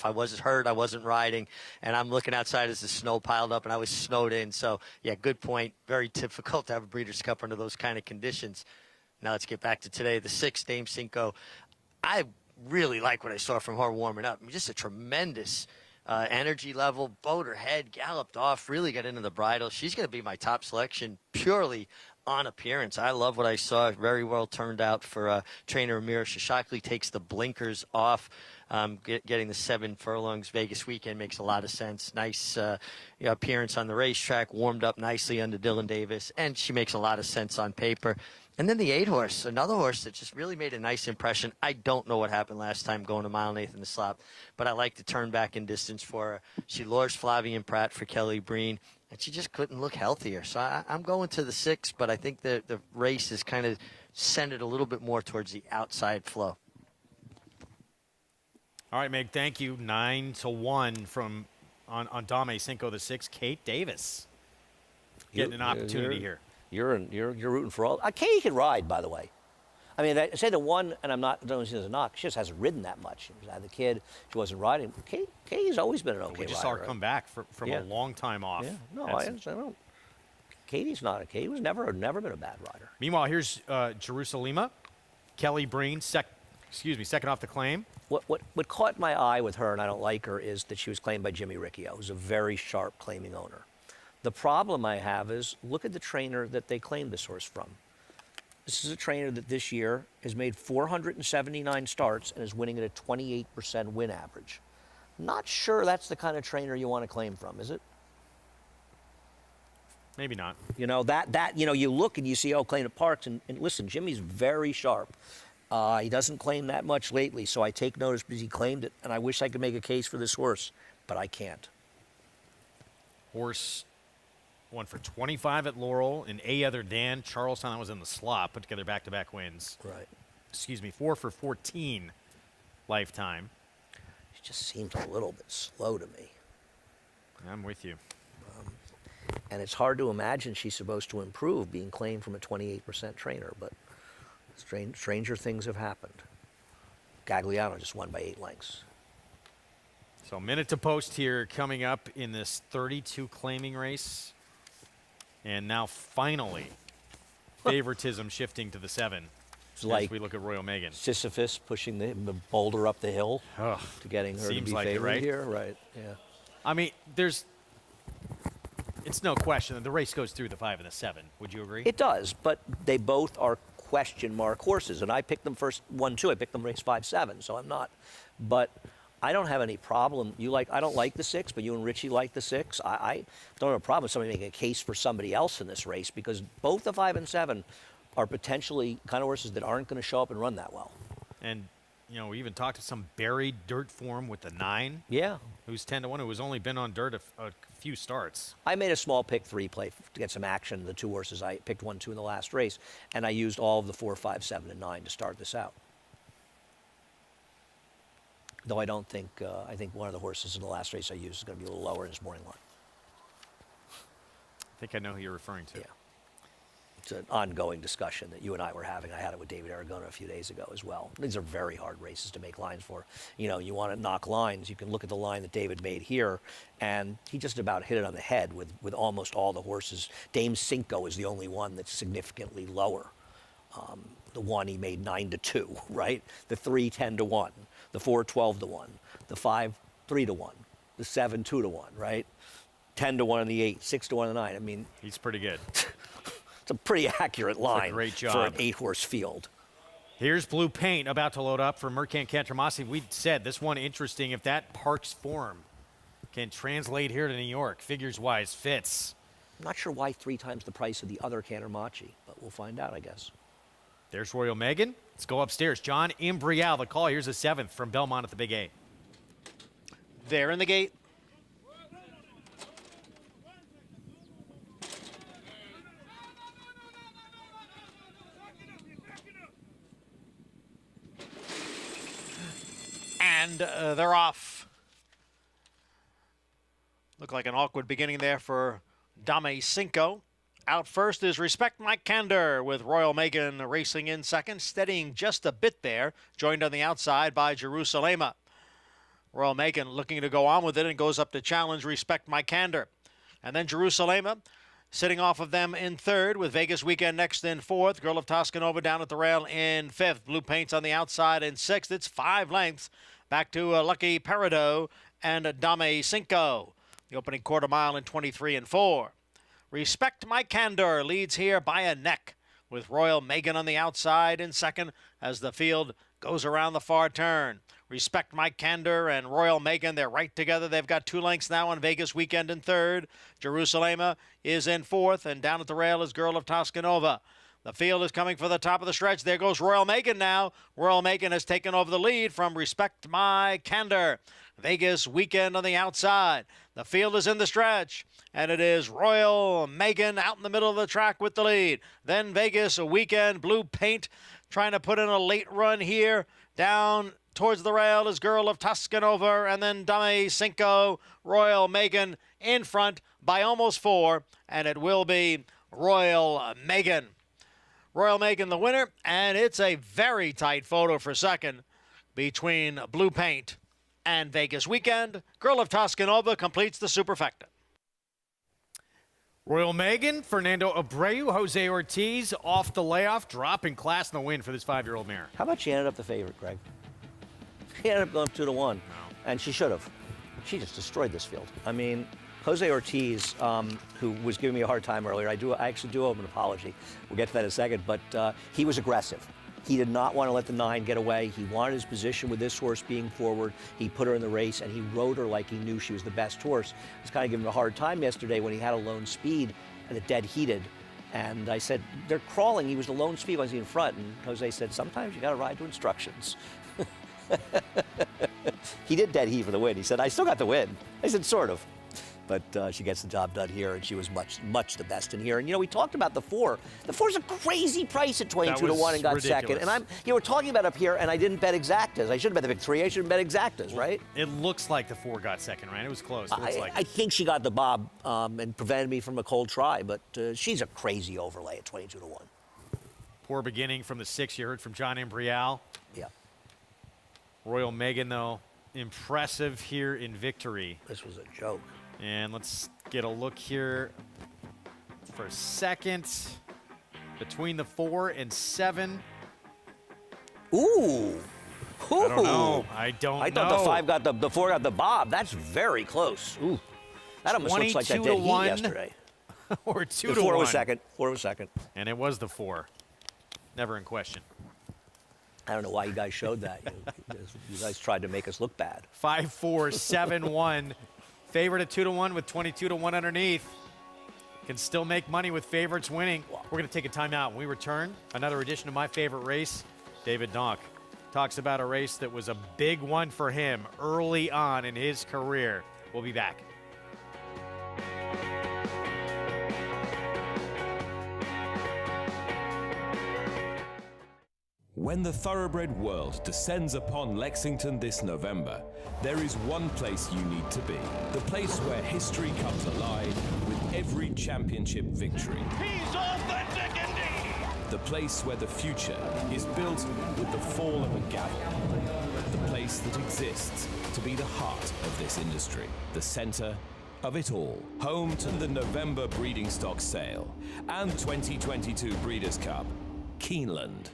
Speaker 3: I wasn't hurt. I wasn't riding, and I'm looking outside as the snow piled up, and I was snowed in. So, yeah, good point. Very difficult to have a Breeders' Cup under those kind of conditions. Now let's get back to today. The 6, Dame Cinco. I really like what I saw from her warming up. I mean, just a tremendous energy level. Bowed her head, galloped off, really got into the bridle. She's going to be my top selection purely on appearance. I love what I saw. Very well turned out for trainer Amira Shishakli. Takes the blinkers off. Getting the 7 furlongs Vegas weekend makes a lot of sense. Nice appearance on the racetrack. Warmed up nicely under Dylan Davis. And she makes a lot of sense on paper. And then the 8 horse, another horse that just really made a nice impression. I don't know what happened last time going to mile and 8th in the slop, but I like the turn back in distance for her. She lures Flavian Pratt for Kelly Breen, and she just couldn't look healthier. So I'm going to the 6, but I think the race is kind of centered a little bit more towards the outside flow.
Speaker 9: All right, Meg, thank you. 9-1 from on Dame Cinco the 6. Kate Davis getting an opportunity here.
Speaker 30: You're rooting for all. Katie can ride, by the way. I mean, I say the one, and don't see it as a knock. She just hasn't ridden that much. She had the kid. She wasn't riding. Katie's always been an okay rider.
Speaker 9: We just saw her come back from a long time off.
Speaker 30: Yeah, no, I don't. Katie's not a Katie. Was never been a bad rider.
Speaker 9: Meanwhile, here's Jerusalema. Kelly Breen, second off the claim.
Speaker 30: What caught my eye with her, and I don't like her, is that she was claimed by Jimmy Riccio, who's a very sharp claiming owner. The problem I have is, look at the trainer that they claimed this horse from. This is a trainer that this year has made 479 starts and is winning at a 28% win average. Not sure that's the kind of trainer you want to claim from, is it?
Speaker 9: Maybe not.
Speaker 30: You know, you look and you see, claim at Parks, and listen, Jimmy's very sharp. He doesn't claim that much lately, so I take notice because he claimed it, and I wish I could make a case for this horse, but I can't.
Speaker 9: Horse won for 25 at Laurel, and A other than Charlestown, that was in the slot, put together back-to-back wins.
Speaker 30: Right.
Speaker 9: 4 for 14 lifetime.
Speaker 30: It just seems a little bit slow to me.
Speaker 9: I'm with you.
Speaker 30: And it's hard to imagine she's supposed to improve being claimed from a 28% trainer, but stranger things have happened. Gagliano just won by 8 lengths.
Speaker 9: So minute to post here coming up in this 32 claiming race. And now finally, favoritism shifting to the 7.
Speaker 30: It's like
Speaker 9: we look at Royal Megan.
Speaker 30: Sisyphus pushing the boulder up the hill to getting her to be
Speaker 9: like
Speaker 30: favored
Speaker 9: it, right?
Speaker 30: here. Right, yeah.
Speaker 9: I mean, it's no question that the race goes through the 5 and the 7. Would you agree?
Speaker 30: It does, but they both are question mark horses, and I picked them first 1-2. I picked them race 5-7, so I'm not. But I don't have any problem. I don't like the 6, but you and Richie like the 6. I don't have a problem with somebody making a case for somebody else in this race because both the 5 and 7 are potentially kind of horses that aren't going to show up and run that well.
Speaker 9: And, we even talked to some buried dirt form with the 9.
Speaker 30: Yeah.
Speaker 9: Who's 10-1, who has only been on dirt a few starts.
Speaker 30: I made a small pick 3 play to get some action. The 2 horses, I picked 1-2 in the last race, and I used all of the 4, 5, 7, and 9 to start this out. Though I don't think, I think one of the horses in the last race I used is going to be a little lower in his morning line.
Speaker 9: I think I know who you're referring to.
Speaker 30: Yeah. It's an ongoing discussion that you and I were having. I had it with David Aragona a few days ago as well. These are very hard races to make lines for. You want to knock lines, you can look at the line that David made here, and he just about hit it on the head with almost all the horses. Dame Cinco is the only one that's significantly lower. The 1 he made 9-2, right? The 3 10-1, the 4 12-1, the 5 3-1, the 7 2-1, right? 10-1 on the 8, 6-1 on the 9. I mean,
Speaker 9: he's pretty good.
Speaker 30: It's a pretty accurate line
Speaker 9: great job.
Speaker 30: for an 8-horse field.
Speaker 9: Here's Blue Paint about to load up for Mercant Cantromasi. We said this one interesting. If that Parks form can translate here to New York, figures-wise, fits.
Speaker 30: I'm not sure why 3 times the price of the other Cantromasi, but we'll find out, I guess.
Speaker 9: There's Royal Megan. Let's go upstairs. John Imbrial, the call. Here's a 7th from Belmont at the Big 8.
Speaker 4: There in the gate. And they're off. Looked like an awkward beginning there for Dame Cinco. Out first is Respect Mike Kander with Royal Megan racing in second, steadying just a bit there, joined on the outside by Jerusalema. Royal Megan looking to go on with it and goes up to challenge Respect Mike Kander. And then Jerusalema sitting off of them in third with Vegas Weekend next in fourth. Girl of Toscanova down at the rail in fifth. Blue Paint's on the outside in sixth. It's 5 lengths back to Lucky Peridot and Dame Cinco. The opening quarter mile in 23 and 4. Respect My Candor leads here by a neck with Royal Megan on the outside in second as the field goes around the far turn. Respect My Candor and Royal Megan, they're right together. They've got 2 lengths now on Vegas Weekend in third. Jerusalema is in fourth, and down at the rail is Girl of Toscanova. The field is coming for the top of the stretch. There goes Royal Megan now. Royal Megan has taken over the lead from Respect My Candor. Vegas Weekend on the outside. The field is in the stretch, and it is Royal Megan out in the middle of the track with the lead. Then Vegas Weekend, Blue Paint trying to put in a late run here. Down towards the rail is Girl of Toscanova, and then Dame Cinco. Royal Megan in front by almost 4, and it will be Royal Megan. Royal Megan the winner, and it's a very tight photo for second between Blue Paint and Vegas Weekend. Girl of Toscanova completes the superfecta.
Speaker 9: Royal Megan, Fernando Abreu, Jose Ortiz off the layoff, dropping class in the win for this 5-year-old mare.
Speaker 30: How about she ended up the favorite, Greg? She ended up going 2-1, and she should have. She just destroyed this field. I mean, Jose Ortiz, who was giving me a hard time earlier, I actually do owe him an apology. We'll get to that in a second, but he was aggressive. He did not want to let the 9 get away. He wanted his position with this horse being forward. He put her in the race, and he rode her like he knew she was the best horse. I was kind of giving him a hard time yesterday when he had a lone speed and it dead heated. And I said, they're crawling. He was the lone speed, was he in front? And Jose said, sometimes you got to ride to instructions. He did dead heat for the win. He said, I still got the win. I said, sort of. But she gets the job done here, and she was much the best in here. And, you know, we talked about the 4. The 4's a crazy price at 22-1 and got
Speaker 9: ridiculous.
Speaker 30: second. And we're talking about up here, and I didn't bet exactas. I should have bet the big 3. I should have bet exactas, right?
Speaker 9: It looks like the 4 got second, right? It was close. It looks like
Speaker 30: I think she got the bob and prevented me from a cold try, but she's a crazy overlay at 22-1.
Speaker 9: Poor beginning from the 6 you heard from John Imbrial.
Speaker 30: Yeah.
Speaker 9: Royal Megan, though, impressive here in victory.
Speaker 30: This was a joke.
Speaker 9: And let's get a look here for a second. Between the 4 and 7.
Speaker 30: Ooh.
Speaker 9: I don't know. I thought
Speaker 30: the 5 got the 4 got the bob. That's very close. Ooh. That almost looks like that dead heat yesterday.
Speaker 9: Or 2 to 1.
Speaker 30: The 4 was second. 4 was second.
Speaker 9: And it was the 4. Never in question.
Speaker 30: I don't know why you guys showed that. You guys tried to make us look bad.
Speaker 9: 5-4, 7-1. Favorite at 2-1 with 22-1 underneath. Can still make money with favorites winning. We're going to take a timeout. When we return, another edition of My Favorite Race. David Donk talks about a race that was a big one for him early on in his career. We'll be back.
Speaker 1: When the thoroughbred world descends upon Lexington this November, there is one place you need to be. The place where history comes alive with every championship victory.
Speaker 11: He's authentic indeed.
Speaker 1: The place where the future is built with the fall of a gavel. The place that exists to be the heart of this industry. The center of it all. Home to the November breeding stock sale and 2022 Breeders' Cup. Keeneland.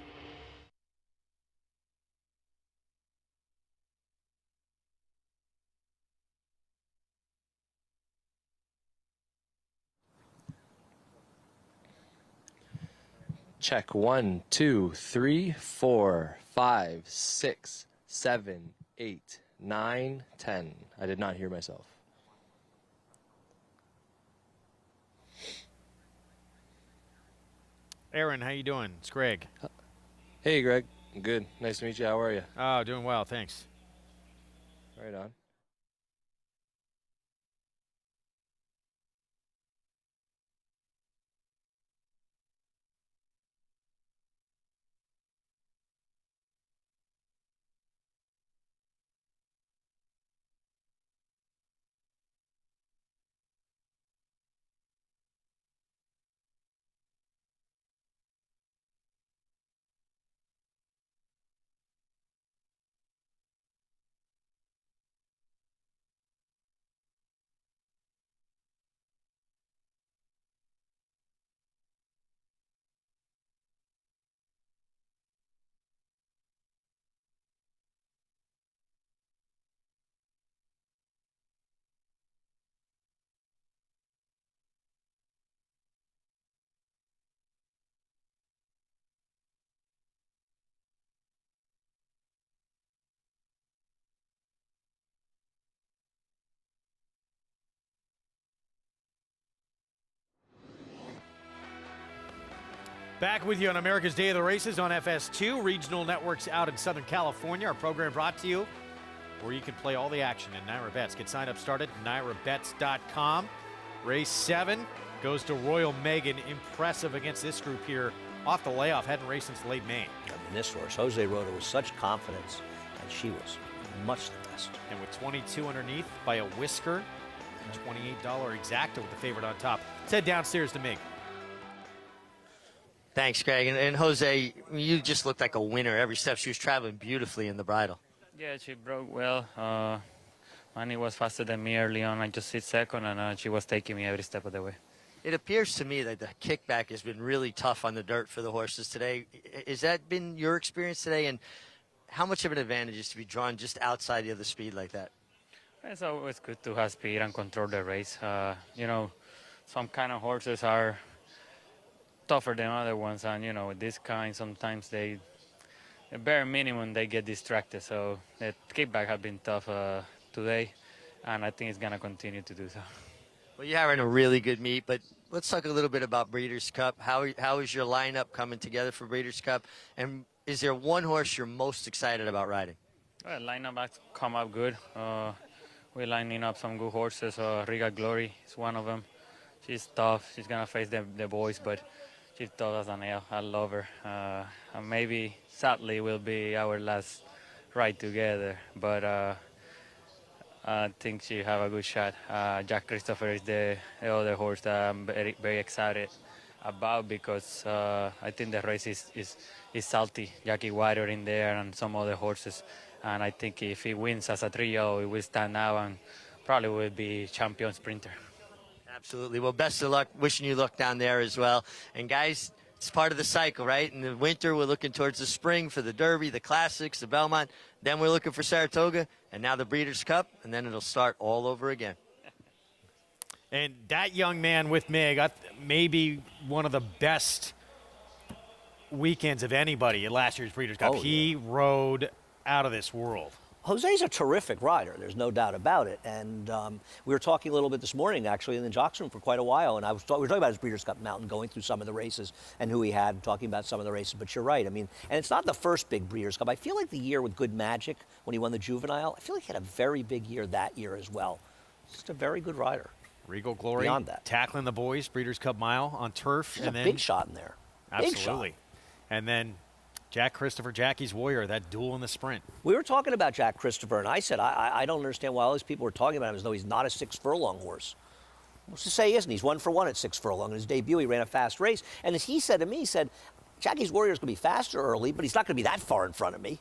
Speaker 2: Check 1, 2, 3, 4, 5, 6, 7, 8, 9, 10. I did not hear myself.
Speaker 9: Aaron, how you doing? It's Greg.
Speaker 2: Hey, Greg. Good. Nice to meet you. How are you?
Speaker 9: Oh, doing well, thanks.
Speaker 2: Right on.
Speaker 9: Back with you on America's Day of the Races on FS2, regional networks out in Southern California. Our program brought to you where you can play all the action in NYRA Bets. Get signed up started at NYRABets.com. Race 7 goes to Royal Megan. Impressive against this group here. Off the layoff, hadn't raced since late May.
Speaker 30: I mean, this horse, Jose rode her with such confidence, and she was much the best.
Speaker 9: And with 22 underneath by a whisker, $28 exacta with the favorite on top. Let's head downstairs to Mig.
Speaker 3: Thanks, Greg. And Jose, you just looked like a winner every step. She was traveling beautifully in the bridle.
Speaker 10: Yeah, she broke well. Manny was faster than me early on. I just sit second, and she was taking me every step of the way.
Speaker 3: It appears to me that the kickback has been really tough on the dirt for the horses today. Has that been your experience today? And how much of an advantage is to be drawn just outside of the speed like that?
Speaker 10: It's always good to have speed and control the race. You know, some kind of horses are tougher than other ones, and you know, with this kind, sometimes the bare minimum they get distracted. So the kickback has been tough today, and I think it's gonna continue to do so.
Speaker 3: Well, you're having a really good meet, but let's talk a little bit about Breeders' Cup. How is your lineup coming together for Breeders' Cup? And is there one horse you're most excited about riding?
Speaker 10: Well, lineup has come up good. We're lining up some good horses. Riga Glory is one of them. She's tough. She's going to face the boys, but she's tough as a nail. I love her. And maybe, sadly, will be our last ride together. But I think she have a good shot. Jack Christopher is the other horse that I'm very, very excited about because I think the race is salty. Jackie Whiter in there and some other horses. And I think if he wins as a trio, he will stand out and probably will be champion sprinter.
Speaker 3: Absolutely. Well, best of luck. Wishing you luck down there as well. And guys, it's part of the cycle, right? In the winter, we're looking towards the spring for the Derby, the Classics, the Belmont. Then we're looking for Saratoga, and now the Breeders' Cup, and then it'll start all over again.
Speaker 9: And that young man with Mig, maybe one of the best weekends of anybody at last year's Breeders' Cup. He rode out of this world.
Speaker 30: Jose's a terrific rider. There's no doubt about it. And we were talking a little bit this morning, actually, in the jocks room for quite a while. And we were talking about his Breeders' Cup Mountain, going through some of the races and who he had, talking about some of the races. But you're right. I mean, and it's not the first big Breeders' Cup. I feel like the year with Good Magic, when he won the Juvenile, I feel like he had a very big year that year as well. Just a very good rider.
Speaker 9: Regal Glory,
Speaker 30: beyond that,
Speaker 9: tackling the boys, Breeders' Cup Mile on turf.
Speaker 30: There's a big shot in there.
Speaker 9: Absolutely.
Speaker 30: Big shot.
Speaker 9: And then Jack Christopher, Jackie's Warrior, that duel in the sprint.
Speaker 30: We were talking about Jack Christopher, and I said, I don't understand why all these people were talking about him as though he's not a 6-furlong horse. What's to say he isn't? He's 1 for 1 at 6 furlong. In his debut, he ran a fast race. And as he said to me, he said, Jackie's Warrior is going to be faster early, but he's not going to be that far in front of me.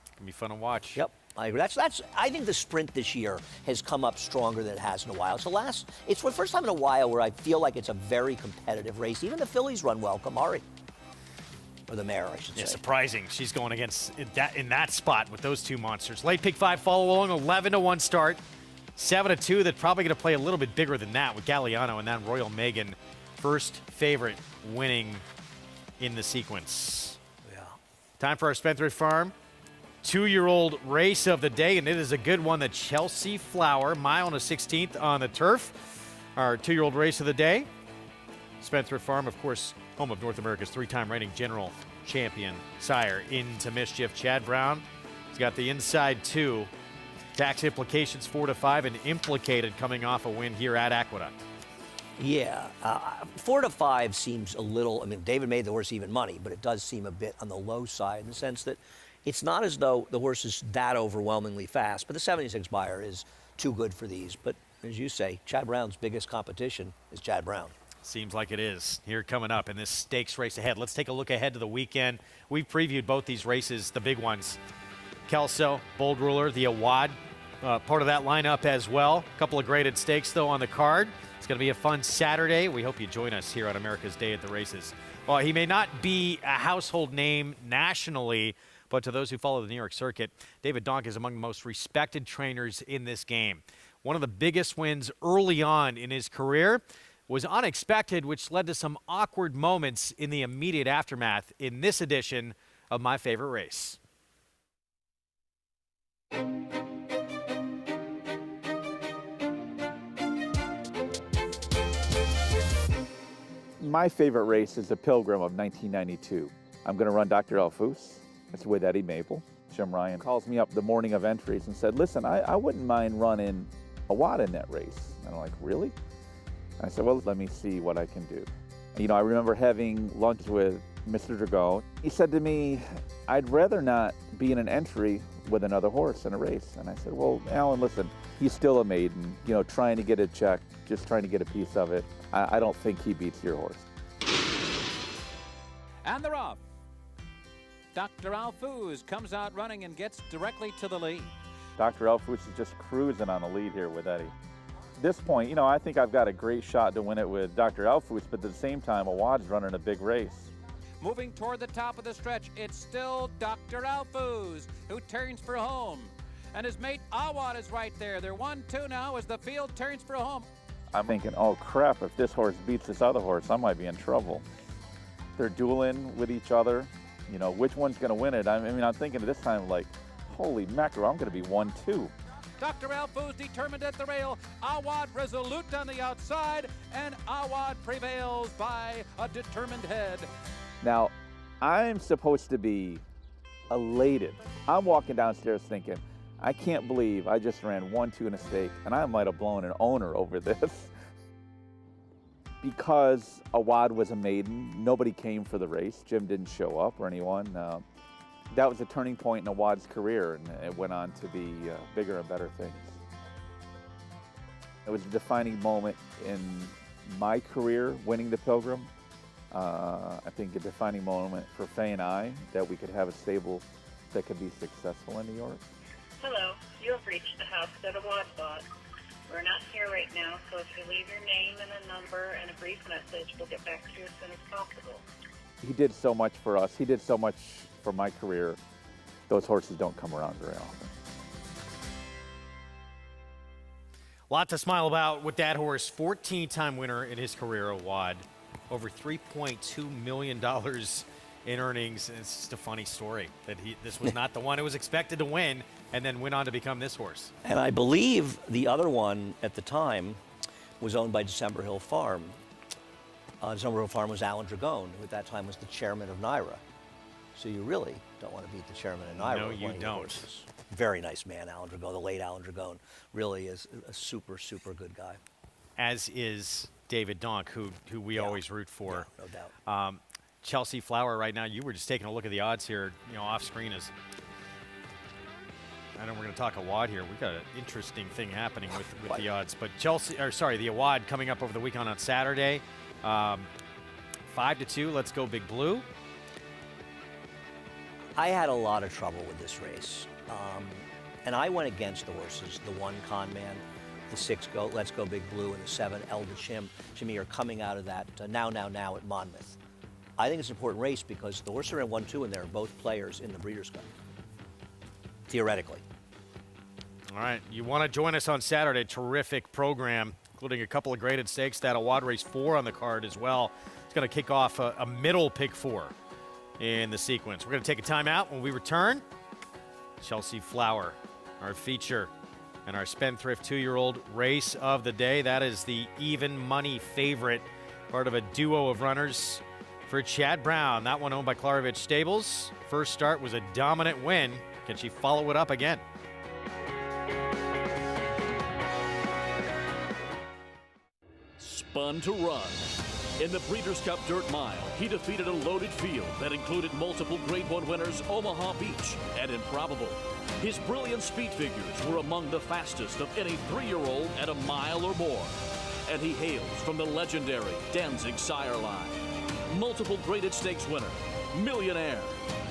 Speaker 9: It's going to be fun to watch.
Speaker 30: Yep. I agree. I think the sprint this year has come up stronger than it has in a while. It's the first time in a while where I feel like it's a very competitive race. Even the fillies run well. Kamari. Or the mare, I should say.
Speaker 9: Surprising. She's going against in that spot with those two monsters. Late pick 5 follow along, 11-1 start. 7-2, that's probably going to play a little bit bigger than that with Galliano and then Royal Megan. First favorite winning in the sequence.
Speaker 30: Yeah.
Speaker 9: Time for our Spendthrift Farm 2-year-old race of the day, and it is a good one. The Chelsea Flower, mile and a 16th on the turf. Our 2-year-old race of the day. Spendthrift Farm, of course, home of North America's 3-time reigning general champion sire, Into Mischief. Chad Brown, he's got the inside 2. Tax implications 4-5, and implicated coming off a win here at Aqueduct.
Speaker 30: Yeah, 4-5 seems a little. I mean, David made the horse even money, but it does seem a bit on the low side in the sense that it's not as though the horse is that overwhelmingly fast, but the 76 buyer is too good for these. But as you say, Chad Brown's biggest competition is Chad Brown.
Speaker 9: Seems like it is. Here coming up in this stakes race ahead. Let's take a look ahead to the weekend. We've previewed both these races, the big ones. Kelso, Bold Ruler, the Awad, part of that lineup as well. A couple of graded stakes, though, on the card. It's going to be a fun Saturday. We hope you join us here on America's Day at the Races. Well, he may not be a household name nationally, but to those who follow the New York circuit, David Donk is among the most respected trainers in this game. One of the biggest wins early on in his career was unexpected, which led to some awkward moments in the immediate aftermath in this edition of My Favorite Race.
Speaker 12: My favorite race is the Pilgrim of 1992. I'm going to run Dr. Elfus. It's with Eddie Maple. Jim Ryan calls me up the morning of entries and said, listen, I wouldn't mind running a Watt in that race. And I'm like, really? I said, well, let me see what I can do. You know, I remember having lunch with Mr. Drago. He said to me, I'd rather not be in an entry with another horse in a race. And I said, well, Alan, listen, he's still a maiden, you know, trying to get a check, just trying to get a piece of it. I don't think he beats your horse.
Speaker 13: And they're off. Dr. Alfuz comes out running and gets directly to the lead.
Speaker 12: Dr. Elfus is just cruising on the lead here with Eddie. this point, you know, I think I've got a great shot to win it with Dr. Alfoos, but at the same time, Awad's running a big race.
Speaker 13: Moving toward the top of the stretch, it's still Dr. Alfoos who turns for home. And his mate Awad is right there. They're 1-2 now as the field turns for home.
Speaker 12: I'm thinking, oh crap, if this horse beats this other horse, I might be in trouble. They're dueling with each other. You know, which one's going to win it? I mean, I'm thinking at this time, like, holy mackerel, I'm going to be 1-2.
Speaker 13: Dr. Alfoos determined at the rail. Awad resolute on the outside, and Awad prevails by a determined head.
Speaker 12: Now, I'm supposed to be elated. I'm walking downstairs thinking, I can't believe I just ran 1-2 in a stake, and I might have blown an owner over this. Because Awad was a maiden, nobody came for the race. Jim didn't show up or anyone. That was a turning point in Awad's career, and it went on to be bigger and better things. It was a defining moment in my career, winning the Pilgrim. I think a defining moment for Faye and I, that we could have a stable that could be successful in New York.
Speaker 14: Hello, you have reached the house that Awad bought. We're not here right now, so if you leave your name and a number and a brief message, we'll get back to you as soon as possible.
Speaker 12: He did so much for us. He did so much for my career. Those horses don't come around very often.
Speaker 9: A lot to smile about with that horse. 14-time winner in his career, Awad. Over $3.2 million in earnings. It's just a funny story that this was not the one who was expected to win and then went on to become this horse.
Speaker 30: And I believe the other one at the time was owned by December Hill Farm. December Hill Farm was Alan Dragone, who at that time was the chairman of NYRA. So you really don't want to beat the chairman of NYRA.
Speaker 9: No, you don't.
Speaker 30: Very nice man, Alan Dragone, the late Alan Dragone. Really is a super, super good guy.
Speaker 9: As is David Donk, who we always root for.
Speaker 30: Yeah, no doubt.
Speaker 9: Chelsea Flower right now, you were just taking a look at the odds here, you know, off screen is, I know we're going to talk Awad here. We've got an interesting thing happening with the odds, but the Awad coming up over the weekend on Saturday, 5-2, let's go Big Blue.
Speaker 30: I had a lot of trouble with this race, and I went against the horses. The 1 Con Man, the 6 Let's Go Big Blue, and the 7 El de Chimmy are coming out of that now at Monmouth. I think it's an important race because the horses are in 1-2 and they're both players in the Breeders' Cup, theoretically.
Speaker 9: All right, you want to join us on Saturday? Terrific program, including a couple of graded stakes. That Awad race 4 on the card as well. It's going to kick off a middle pick 4 in the sequence. We're going to take a timeout. When we return, Chelsea Flower, our feature, and our spendthrift 2-year-old race of the day. That is the even money favorite, part of a duo of runners for Chad Brown. That one owned by Klarovich Stables. First start was a dominant win. Can she follow it up again?
Speaker 15: Spun to Run. In the Breeders' Cup Dirt Mile, he defeated a loaded field that included multiple Grade 1 winners Omaha Beach and Improbable. His brilliant speed figures were among the fastest of any 3-year-old at a mile or more. And he hails from the legendary Danzig sire line. Multiple graded stakes winner, millionaire,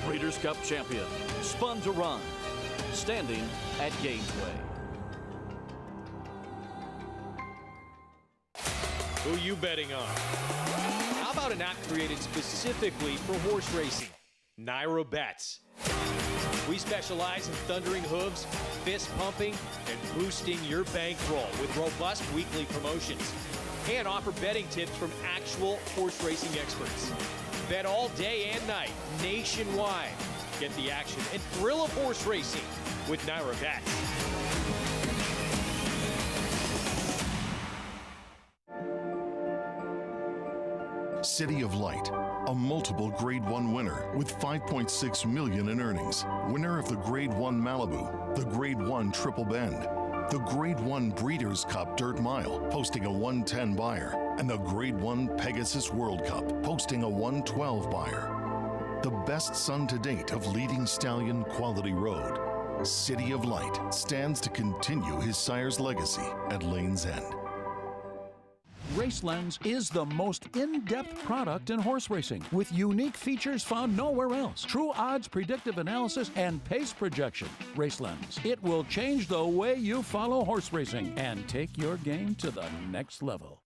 Speaker 15: Breeders' Cup champion, Spun to Run, standing at Gainesway.
Speaker 16: Who you betting on? How about an app created specifically for horse racing? NYRA Bets. We specialize in thundering hooves, fist pumping, and boosting your bankroll with robust weekly promotions. And offer betting tips from actual horse racing experts. Bet all day and night, nationwide. Get the action and thrill of horse racing with NYRA Bets.
Speaker 18: City of Light, a multiple Grade 1 winner with $5.6 million in earnings. Winner of the Grade 1 Malibu, the Grade 1 Triple Bend, the Grade 1 Breeders' Cup Dirt Mile, posting a 110 buyer, and the Grade 1 Pegasus World Cup, posting a 112 buyer. The best son to date of leading stallion Quality Road. City of Light stands to continue his sire's legacy at Lane's End.
Speaker 7: RaceLens is the most in-depth product in horse racing, with unique features found nowhere else. True odds, predictive analysis, and pace projection. RaceLens. It will change the way you follow horse racing and take your game to the next level.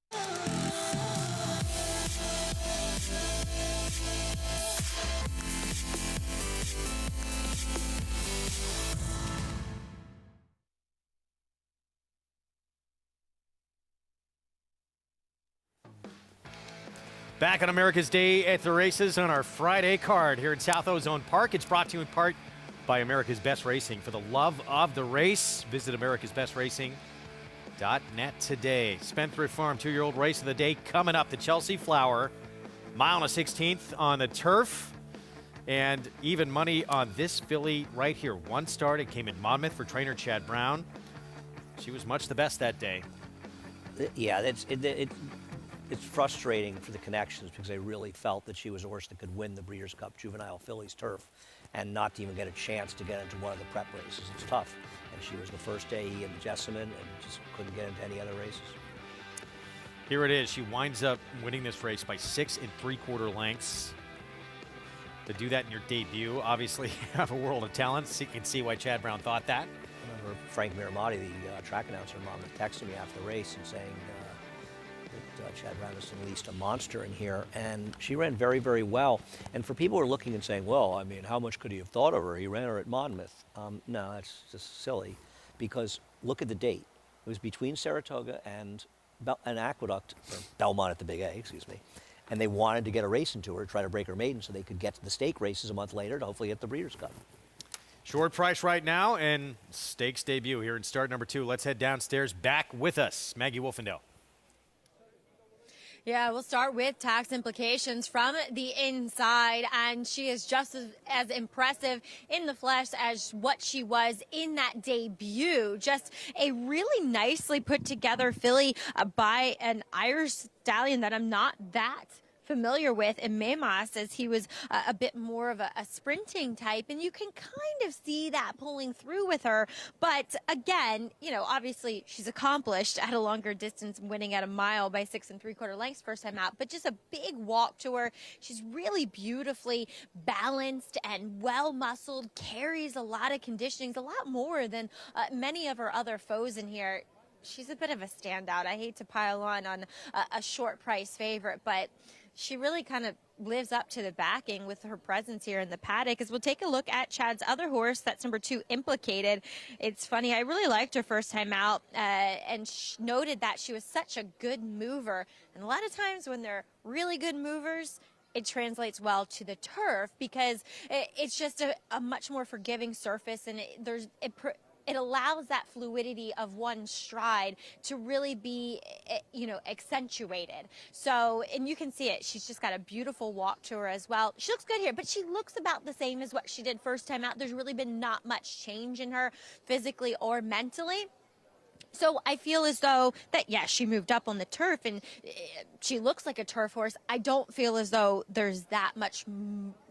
Speaker 9: Back on America's Day at the Races on our Friday card here at South Ozone Park. It's brought to you in part by America's Best Racing. For the love of the race, visit americasbestracing.net today. Spendthrift Farm 2-year-old race of the day coming up. The Chelsea Flower, mile and a 16th on the turf. And even money on this filly right here. One start. It came in Monmouth for trainer Chad Brown. She was much the best that day.
Speaker 30: Yeah, it's frustrating for the connections because they really felt that she was a horse that could win the Breeders' Cup Juvenile Fillies Turf and not to even get a chance to get into one of the prep races. It's tough. And she was the first AE in Jessamine and just couldn't get into any other races.
Speaker 9: Here it is. She winds up winning this race by 6 3/4 lengths. To do that in your debut, obviously you have a world of talent. So you can see why Chad Brown thought that.
Speaker 30: I remember Frank Miramati, the track announcer, texting me after the race and saying, Chad Brown is at least a monster in here, and she ran very, very well. And for people who are looking and saying, well, I mean, how much could he have thought of her? He ran her at Monmouth. No, that's just silly, because look at the date. It was between Saratoga and an Aqueduct, or Belmont at the Big A, excuse me, and they wanted to get a race into her, try to break her maiden so they could get to the stake races a month later to hopefully get the Breeders' Cup.
Speaker 9: Short price right now, and stakes debut here in start number 2. Let's head downstairs. Back with us, Maggie Wolfendale.
Speaker 17: Yeah, we'll start with tax implications from the inside, and she is just as impressive in the flesh as what she was in that debut. Just a really nicely put together filly by an Irish stallion that I'm not that familiar with in Memas, as he was a bit more of a sprinting type, and you can kind of see that pulling through with her. But again, you know, obviously she's accomplished at a longer distance, winning at a mile by 6 3/4 lengths first time out, but just a big walk to her. She's really beautifully balanced and well muscled, carries a lot of conditionings, a lot more than many of her other foes in here. She's a bit of a standout. I hate to pile on a short price favorite, but she really kind of lives up to the backing with her presence here in the paddock. As we'll take a look at Chad's other horse, that's number 2, Implicated. It's funny, I really liked her first time out and noted that she was such a good mover. And a lot of times when they're really good movers, it translates well to the turf because it's just a much more forgiving surface, and it allows that fluidity of one stride to really be, you know, accentuated. So, and you can see it. She's just got a beautiful walk to her as well. She looks good here, but she looks about the same as what she did first time out. There's really been not much change in her physically or mentally. So I feel as though that, yes, she moved up on the turf and she looks like a turf horse. I don't feel as though there's that much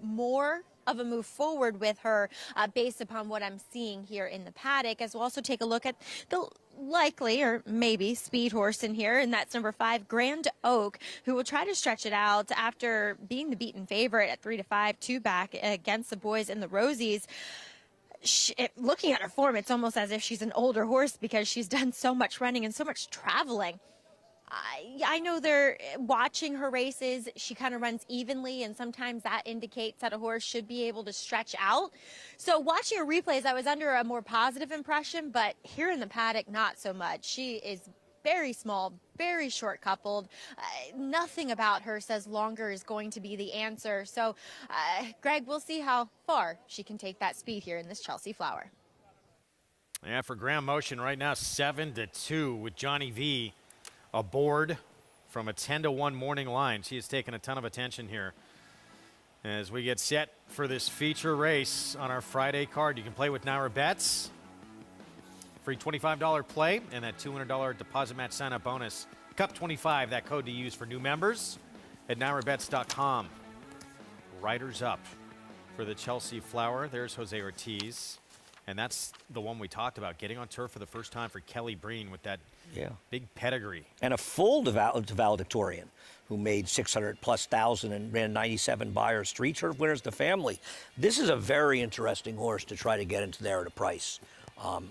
Speaker 17: more of a move forward with her based upon what I'm seeing here in the paddock. As we'll also take a look at the likely or maybe speed horse in here, and that's number 5, Grand Oak, who will try to stretch it out after being the beaten favorite at 3-5, 2 back against the boys in the Rosies. Looking at her form, it's almost as if she's an older horse because she's done so much running and so much traveling. I know they're watching her races. She kind of runs evenly, and sometimes that indicates that a horse should be able to stretch out. So watching her replays, I was under a more positive impression, but here in the paddock, not so much. She is very small, very short coupled. Nothing about her says longer is going to be the answer. So, Greg, we'll see how far she can take that speed here in this Chelsea Flower.
Speaker 9: Yeah, for Graham Motion right now, 7-2 with Johnny V aboard from a 10-1 morning line. She has taken a ton of attention here as we get set for this feature race on our Friday card. You can play with Naira Bets. Free $25 play and that $200 deposit match sign-up bonus. Cup 25, that code to use for new members at nairabets.com. Riders up for the Chelsea Flower. There's Jose Ortiz. And that's the one we talked about, getting on turf for the first time for Kelly Breen with that big pedigree.
Speaker 30: And a full valedictorian who made 600,000+ and ran 97 buyers, 3 turf winners, the family. This is a very interesting horse to try to get into there at a price.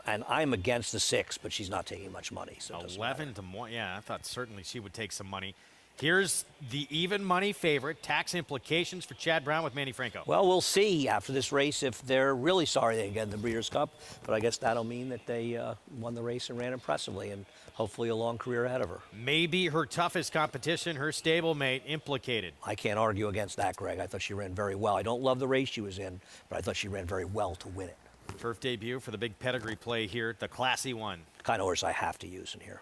Speaker 30: And I'm against the 6, but she's not taking much money. So
Speaker 9: 11 to 1. Yeah, I thought certainly she would take some money. Here's the even money favorite. Tax implications for Chad Brown with Manny Franco.
Speaker 30: Well, we'll see after this race if they're really sorry they didn't get in the Breeders' Cup. But I guess that'll mean that they won the race and ran impressively, and hopefully a long career ahead of her.
Speaker 9: Maybe her toughest competition, her stablemate, implicated.
Speaker 30: I can't argue against that, Greg. I thought she ran very well. I don't love the race she was in, but I thought she ran very well to win it.
Speaker 9: Turf debut for the big pedigree play here, the classy one.
Speaker 30: The kind of horse I have to use in here.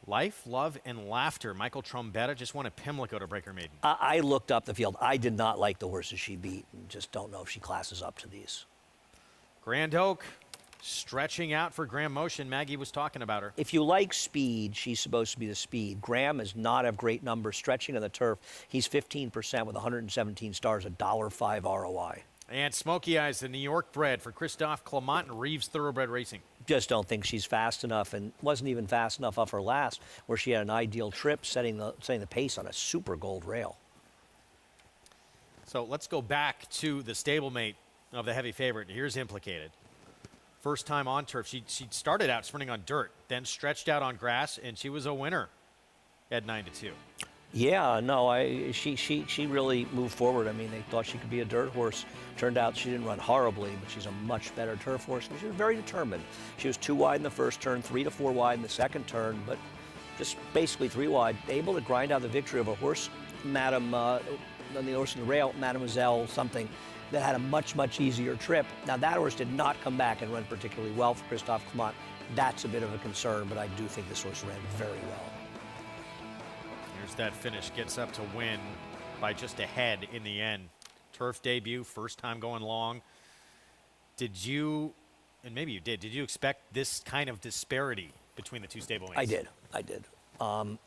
Speaker 9: Life, Love, and Laughter. Michael Trombetta just won at Pimlico to break her maiden.
Speaker 30: I looked up the field. I did not like the horses she beat, and just don't know if she classes up to these.
Speaker 9: Grand Oak, stretching out for Graham Motion. Maggie was talking about her.
Speaker 30: If you like speed, she's supposed to be the speed. Graham does not have great numbers stretching on the turf. He's 15% with 117 stars, $1.05 ROI.
Speaker 9: And Smoky Eyes, the New York bred for Christophe Clement and Reeves Thoroughbred Racing.
Speaker 30: Just don't think she's fast enough, and wasn't even fast enough off her last, where she had an ideal trip, setting the pace on a super gold rail.
Speaker 9: So let's go back to the stablemate of the heavy favorite. Here's Implicated. First time on turf. She started out sprinting on dirt, then stretched out on grass, and she was a winner at 9-2.
Speaker 30: Yeah, no, she really moved forward. I mean, they thought she could be a dirt horse. Turned out she didn't run horribly, but she's a much better turf horse. And she was very determined. She was 2 wide in the first turn, 3 to 4 wide in the second turn, but just basically 3 wide, able to grind out the victory of a horse, the horse in the rail, Mademoiselle something, that had a much, much easier trip. Now, that horse did not come back and run particularly well for Christophe Clement. That's a bit of a concern, but I do think this horse ran very well.
Speaker 9: Here's that finish, gets up to win by just a head in the end. Turf debut, first time going long. Did you, and maybe you did you expect this kind of disparity between the two stablemates? I
Speaker 30: did.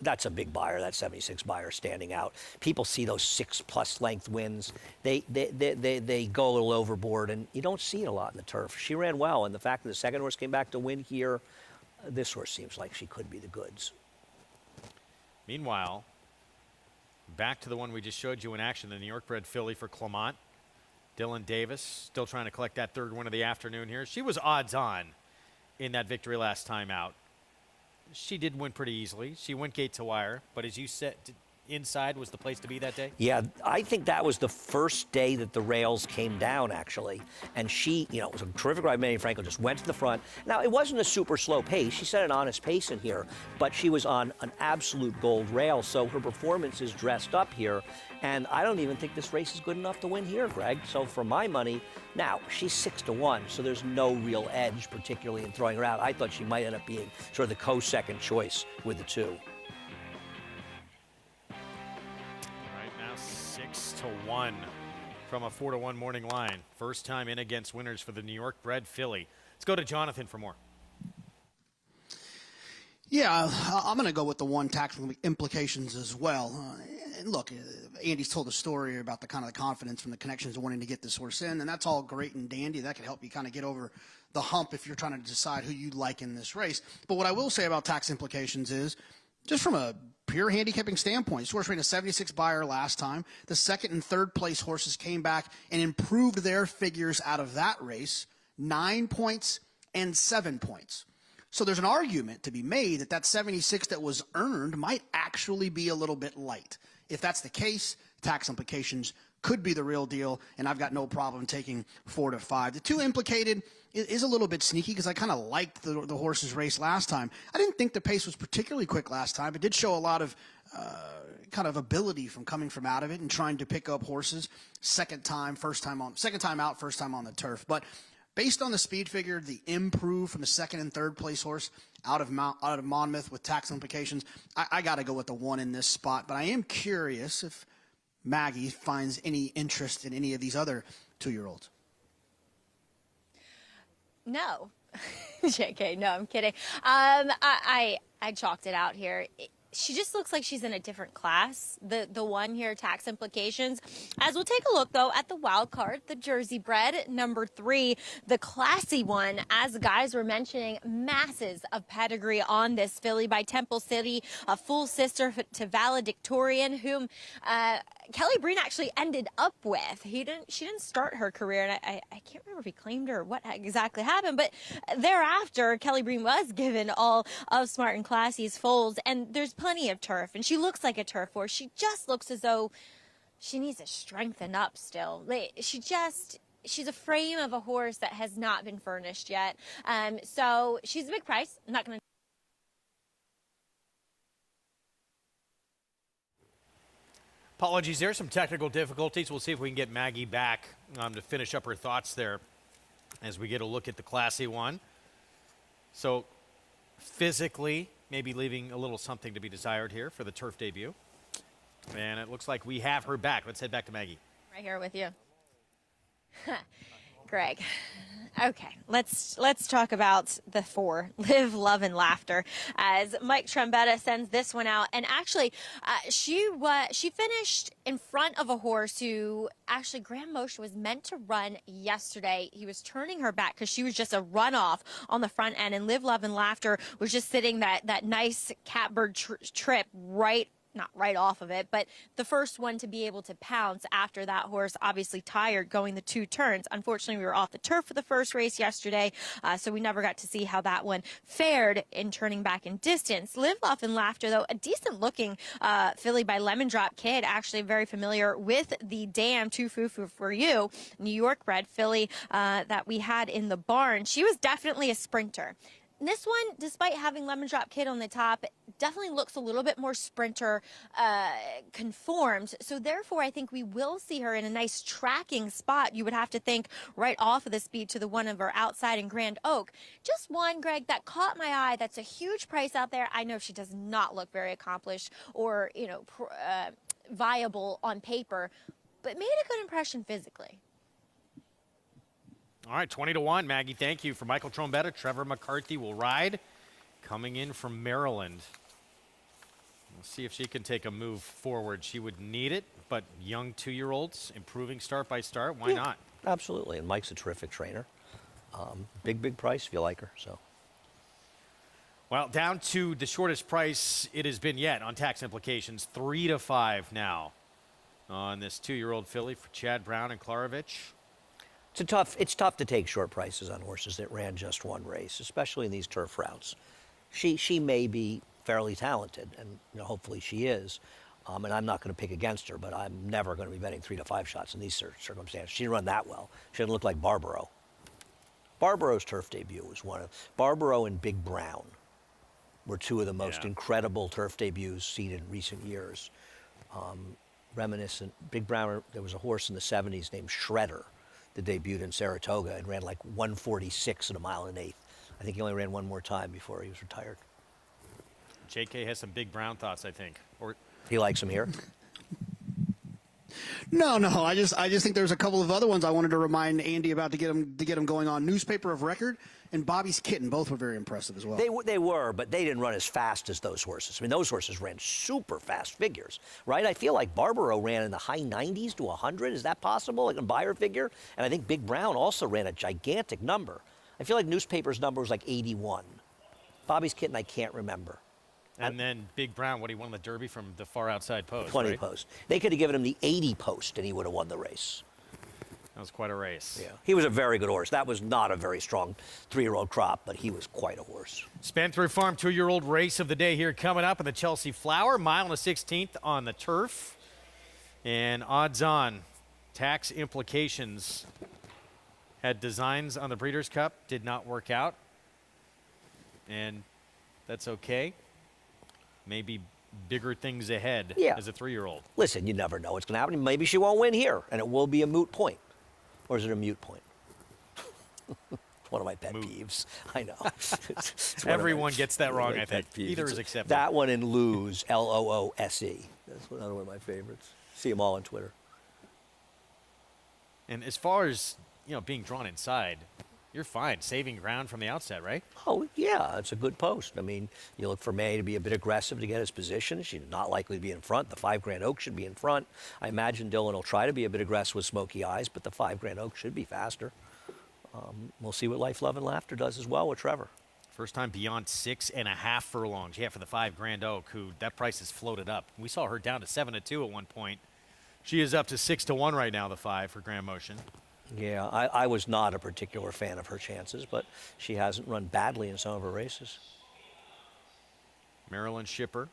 Speaker 30: That's a big buyer, that 76 buyer standing out. People see those 6+ length wins. They go a little overboard, and you don't see it a lot in the turf. She ran well, and the fact that the second horse came back to win here, this horse seems like she could be the goods.
Speaker 9: Meanwhile, back to the one we just showed you in action, the New York bred filly for Clement. Dylan Davis still trying to collect that third win of the afternoon here. She was odds on in that victory last time out. She did win pretty easily. She went gate to wire, but as you said, inside was the place to be that day?
Speaker 30: Yeah, I think that was the first day that the rails came down, actually. And she, it was a terrific ride. Manny Franco just went to the front. Now, it wasn't a super slow pace. She set an honest pace in here, but she was on an absolute gold rail, so her performance is dressed up here. And I don't even think this race is good enough to win here, Greg. So for my money, now, she's 6-1, so there's no real edge, particularly in throwing her out. I thought she might end up being sort of the co-second choice with the 2.
Speaker 9: 6-1 from a 4-1 morning line. First time in against winners for the New York bred filly. Let's go to Jonathan for more.
Speaker 5: Yeah, I'm going to go with the one tactical implications as well. And look, Andy's told a story about the kind of the confidence from the connections of wanting to get this horse in, and that's all great and dandy. That can help you kind of get over the hump if you're trying to decide who you like in this race. But what I will say about tax implications is, just from a pure handicapping standpoint, this horse ran a 76 buyer last time. The second and third place horses came back and improved their figures out of that race, 9 points and 7 points. So there's an argument to be made that that 76 that was earned might actually be a little bit light. If that's the case, tax implications could be the real deal, and I've got no problem taking 4 to 5. The 2 implicated is a little bit sneaky because I kind of liked the horse's race last time. I didn't think the pace was particularly quick last time. It did show a lot of kind of ability from coming from out of it and trying to pick up horses second time out, first time on the turf. But based on the speed figure, the improve from the second and third place horse out of Monmouth with tax implications, I got to go with the 1 in this spot. But I am curious if Maggie finds any interest in any of these other 2-year-olds.
Speaker 17: No. JK, no, I'm kidding. I chalked it out here. she just looks like she's in a different class, the one here, Tax Implications. As we'll take a look, though, at the wild card, the Jersey bred, number 3, the classy one. As the guys were mentioning, masses of pedigree on this filly by Temple City, a full sister to Valedictorian, whom Kelly Breen actually ended up with. She didn't start her career, and I can't remember if he claimed her or what exactly happened, but thereafter, Kelly Breen was given all of Smart and Classy's foals, and there's plenty of turf, and she looks like a turf horse. She just looks as though she needs to strengthen up still. She's a frame of a horse that has not been furnished yet. So she's a big price. I'm not going to.
Speaker 9: Apologies, there are some technical difficulties. We'll see if we can get Maggie back to finish up her thoughts there as we get a look at the classy one. So physically, maybe leaving a little something to be desired here for the turf debut. And it looks like we have her back. Let's head back to Maggie.
Speaker 17: Right here with you. Greg. Okay, let's talk about the 4, Live, Love, and Laughter, as Mike Trombetta sends this one out. And actually, she finished in front of a horse who actually Graham Moshe was meant to run yesterday. He was turning her back because she was just a runoff on the front end, and Live, Love, and Laughter was just sitting that nice catbird trip not right off of it, but the first one to be able to pounce after that horse obviously tired going the 2 turns. Unfortunately, we were off the turf for the first race yesterday, so we never got to see how that one fared in turning back in distance. Live, Love, and Laughter, though, a decent-looking filly by Lemon Drop Kid, actually very familiar with the Damn Too Foo-Foo For You New York bred filly that we had in the barn. She was definitely a sprinter. This one, despite having Lemon Drop Kid on the top, definitely looks a little bit more sprinter conformed. So therefore, I think we will see her in a nice tracking spot. You would have to think right off of the speed to the one of her outside in Grand Oak. Just one, Greg, that caught my eye. That's a huge price out there. I know she does not look very accomplished or, viable on paper, but made a good impression physically.
Speaker 9: All right, 20-1, Maggie, thank you. For Michael Trombetta, Trevor McCarthy will ride, coming in from Maryland. We'll see if she can take a move forward. She would need it, but young 2-year-olds, improving start by start, why not?
Speaker 30: Absolutely, and Mike's a terrific trainer. Big price if you like her, so.
Speaker 9: Well, down to the shortest price it has been yet on Tax Implications, 3-5 now on this 2-year-old filly for Chad Brown and Klarovich.
Speaker 30: It's tough to take short prices on horses that ran just one race, especially in these turf routes. She may be fairly talented, and hopefully she is. And I'm not going to pick against her, but I'm never going to be betting 3 to 5 shots in these circumstances. She didn't run that well. She didn't look like Barbaro. Barbaro's turf debut was one of Barbaro and Big Brown were 2 of the most incredible turf debuts seen in recent years. Reminiscent, Big Brown. There was a horse in the 70s named Shredder that debuted in Saratoga and ran like 146 at 1 1/8. I think he only ran one more time before he was retired.
Speaker 9: JK has some Big Brown thoughts, I think. Or
Speaker 30: he likes him here.
Speaker 5: No. I just think there's a couple of other ones I wanted to remind Andy about to get him going on. Newspaper of Record and Bobby's Kitten, both were very impressive as well.
Speaker 30: They were, but they didn't run as fast as those horses. I mean, those horses ran super fast figures, right? I feel like Barbaro ran in the high 90s to 100. Is that possible, like a buyer figure? And I think Big Brown also ran a gigantic number. I feel like Newspaper's number was like 81. Bobby's Kitten, I can't remember.
Speaker 9: And then Big Brown, he won the Derby from the far outside post,
Speaker 30: 20
Speaker 9: right?
Speaker 30: post. They could have given him the 80 post, and he would have won the race.
Speaker 9: That was quite a race.
Speaker 30: Yeah, he was a very good horse. That was not a very strong 3-year-old crop, but he was quite a horse.
Speaker 9: Spendthrift Farm 2-year-old race of the day here coming up in the Chelsea Flower, 1.16 on the turf. And odds on, Tax Implications had designs on the Breeders' Cup, did not work out. And that's okay. Maybe bigger things ahead as a 3-year-old.
Speaker 30: Listen, you never know what's going to happen. Maybe she won't win here, and it will be a moot point. Or is it a mute point? It's one of my pet peeves. I know.
Speaker 9: Everyone gets that wrong, I think. Either is acceptable.
Speaker 30: That one and lose, L-O-O-S-E. That's another one of my favorites. See them all on Twitter.
Speaker 9: And as far as, being drawn inside, you're fine saving ground from the outset, right?
Speaker 30: Oh, yeah, it's a good post. I mean, you look for May to be a bit aggressive to get his position. She's not likely to be in front. The 5 Grand Oak should be in front. I imagine Dylan will try to be a bit aggressive with Smoky Eyes, but the 5 Grand Oak should be faster. We'll see what Life, Love, and Laughter does as well with Trevor.
Speaker 9: First time beyond 6.5 furlongs. Yeah, for the 5 Grand Oak, who that price has floated up. We saw her down to 7-2 at one point. She is up to 6-1 right now, the 5 for Grand Motion.
Speaker 30: Yeah, I was not a particular fan of her chances, but she hasn't run badly in some of her races.
Speaker 9: Marilyn Shipper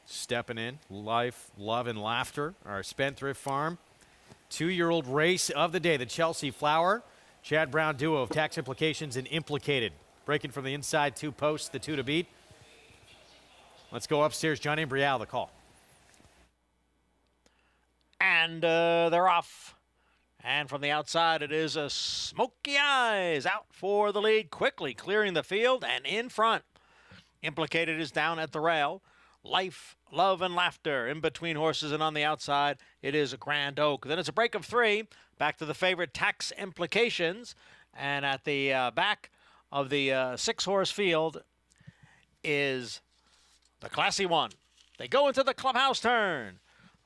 Speaker 9: stepping in. Life, Love, and Laughter, our Spendthrift Farm 2-year-old race of the day. The Chelsea Flower, Chad Brown duo of Tax Implications and Implicated. Breaking from the inside 2 posts, the 2 to beat. Let's go upstairs. Johnny and Brielle, the call.
Speaker 4: And they're off. And from the outside, it is a Smoky Eyes out for the lead, quickly clearing the field and in front. Implicated is down at the rail. Life, Love, and Laughter in between horses, and on the outside, it is a Grand Oak. Then it's a break of 3. Back to the favorite Tax Implications. And at the back of the 6-horse field is the Classy One. They go into the clubhouse turn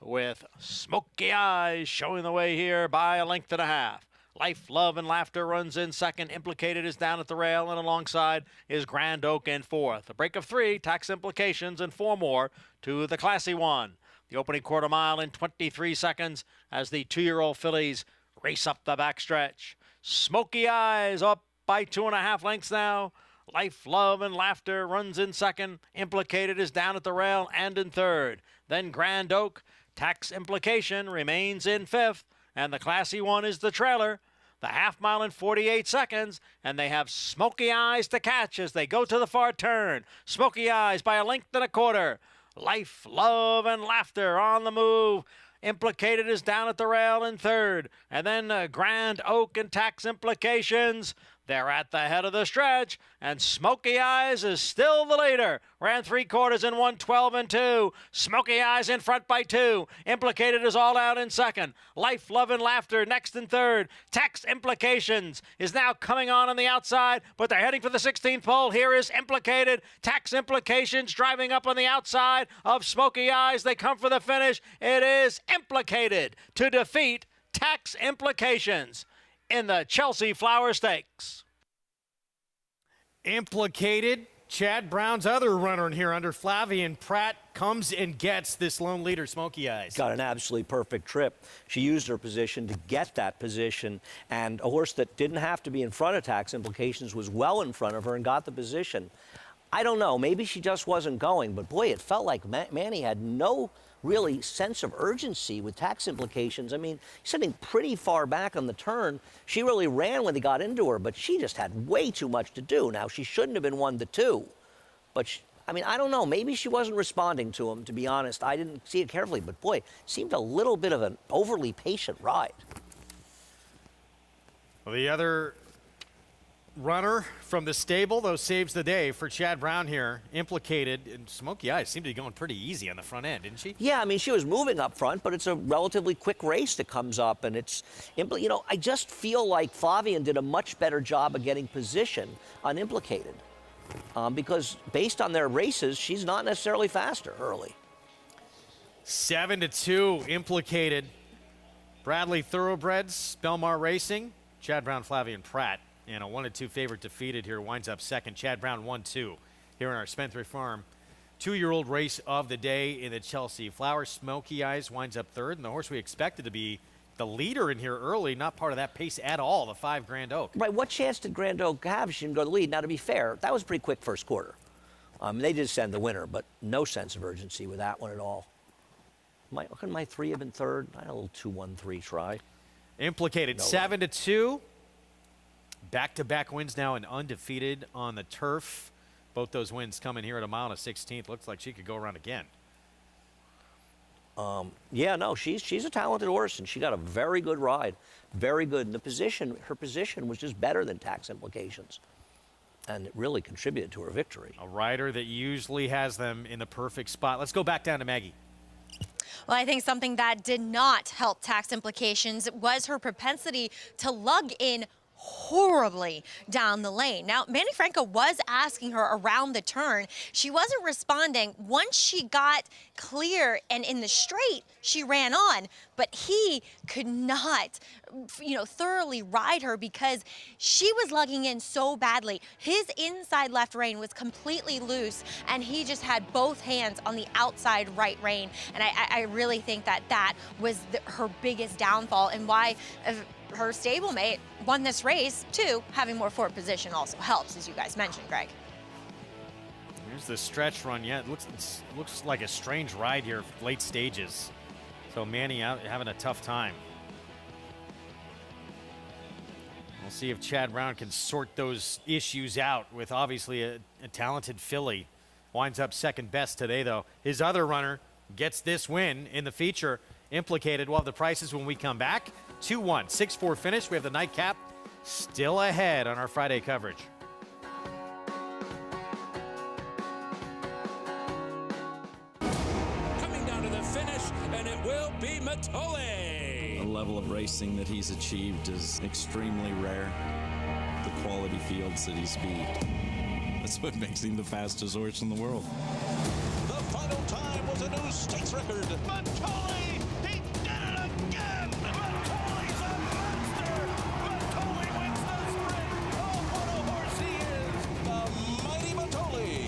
Speaker 4: with Smoky Eyes showing the way here by a length and a half. Life, Love, and Laughter runs in second. Implicated is down at the rail, and alongside is Grand Oak in fourth. A break of 3, Tax Implications, and 4 more to the Classy One. The opening quarter mile in 23 seconds as the 2-year-old fillies race up the backstretch. Smoky Eyes up by 2.5 lengths now. Life, Love, and Laughter runs in second. Implicated is down at the rail and in third. Then Grand Oak. Tax Implication remains in fifth, and the Classy One is the trailer. The half mile in 48 seconds, and they have Smoky Eyes to catch as they go to the far turn. Smoky Eyes by a length and a quarter. Life, Love, and Laughter on the move. Implicated is down at the rail in third, and then Grand Oak and Tax Implications. They're at the head of the stretch, and Smoky Eyes is still the leader. Ran 3 quarters in 1:12 and 2. Smoky Eyes in front by 2. Implicated is all out in second. Life, Love, and Laughter next in third. Tax Implications is now coming on the outside, but they're heading for the 16th pole. Here is Implicated. Tax Implications driving up on the outside of Smoky Eyes. They come for the finish. It is Implicated to defeat Tax Implications in the Chelsea Flower Stakes.
Speaker 9: Implicated. Chad Brown's other runner in here under Flavian Pratt comes and gets this lone leader, Smoky Eyes.
Speaker 30: Got an absolutely perfect trip. She used her position to get that position, and a horse that didn't have to be in front of Tax Implications was well in front of her and got the position. I don't know, maybe she just wasn't going, but boy, it felt like Manny had no really sense of urgency with Tax Implications. I mean, sitting pretty far back on the turn. She really ran when they got into her, but she just had way too much to do. Now, she shouldn't have been 1-2, but I mean, I don't know. Maybe she wasn't responding to him, to be honest. I didn't see it carefully, but boy, it seemed a little bit of an overly patient ride.
Speaker 9: Well, the other runner from the stable, though, saves the day for Chad Brown here. Implicated, and Smoky Eyes seemed to be going pretty easy on the front end, didn't she?
Speaker 30: Yeah, I mean, she was moving up front, but it's a relatively quick race that comes up, and it's, you know, I just feel like Flavian did a much better job of getting position on Implicated, because based on their races, she's not necessarily faster early.
Speaker 9: 7-2, Implicated. Bradley Thoroughbreds, Belmar Racing, Chad Brown, Flavian Pratt. And a 1-2 favorite defeated here, winds up second. Chad Brown 1-2 here in our Spendthrift Farm 2-year-old race of the day in the Chelsea Flower. Smoky Eyes winds up third, and the horse we expected to be the leader in here early, not part of that pace at all, the 5 Grand Oak.
Speaker 30: Right, what chance did Grand Oak have if she didn't go to the lead? Now, to be fair, that was a pretty quick first quarter. They did send the winner, but no sense of urgency with that one at all. Couldn't my 3 have been third? I had a little 2-1-3 try.
Speaker 9: Implicated,
Speaker 30: No
Speaker 9: 7-2. Back-to-back wins now and undefeated on the turf. Both those wins coming here at a mile and a 16th. Looks like she could go around again.
Speaker 30: Yeah, no, she's a talented horse, and she got a very good ride. Very good. And her position was just better than Tax Implications. And it really contributed to her victory.
Speaker 9: A rider that usually has them in the perfect spot. Let's go back down to Maggie.
Speaker 17: Well, I think something that did not help Tax Implications was her propensity to lug in horribly down the lane. Now, Manny Franco was asking her around the turn. She wasn't responding. Once she got clear and in the straight, she ran on, but he could not, thoroughly ride her because she was lugging in so badly. His inside left rein was completely loose, and he just had both hands on the outside right rein. And I really think that was her biggest downfall, and why her stablemate won this race, too. Having more forward position also helps, as you guys mentioned, Greg.
Speaker 9: Here's the stretch run. Yeah, it looks like a strange ride here, late stages. So Manny out having a tough time. We'll see if Chad Brown can sort those issues out with obviously a talented filly. Winds up second best today, though. His other runner gets this win in the feature. Implicated. We'll have the prices when we come back. 2-1, 6-4 finish. We have the Nightcap still ahead on our Friday coverage.
Speaker 15: Coming down to the finish, and it will be Matole.
Speaker 19: The level of racing that he's achieved is extremely rare. The quality fields that he's beat. That's what makes him the fastest horse in the world.
Speaker 11: The final time was a new stakes record. Matole, he did it again! Matole's a monster! Matole wins the sprint! Oh, what a horse he is! The mighty Matole!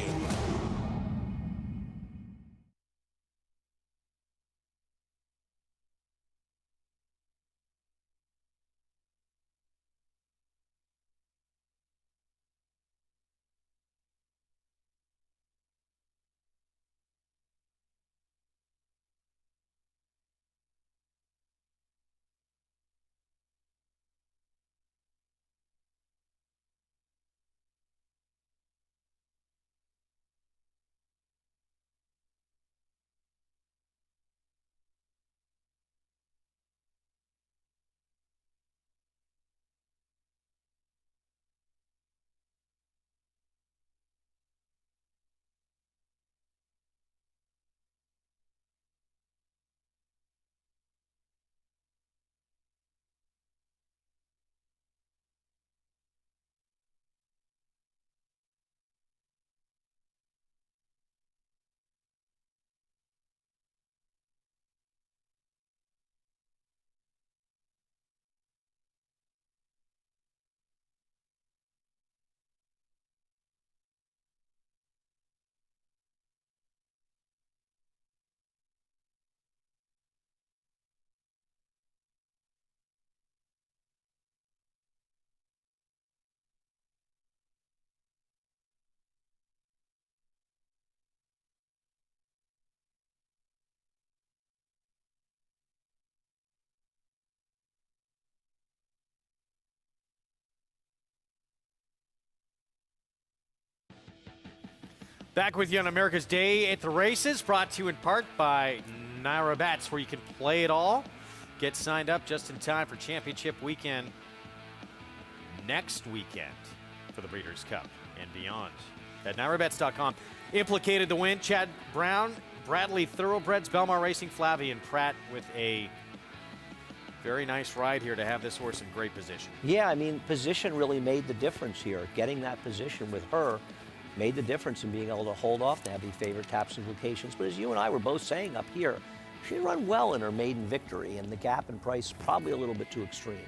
Speaker 9: Back with you on America's Day at the Races, brought to you in part by Naira Bets, where you can play it all. Get signed up just in time for championship weekend next weekend for the Breeders' Cup and beyond. At NairaBets.com. Implicated the win, Chad Brown, Bradley Thoroughbreds, Belmar Racing, Flavian Pratt with a very nice ride here to have this horse in great position.
Speaker 30: Yeah, I mean, position really made the difference here. Getting that position with her made the difference in being able to hold off the heavy favorite taps implications. But as you and I were both saying up here, she run well in her maiden victory, and the gap in price probably a little bit too extreme.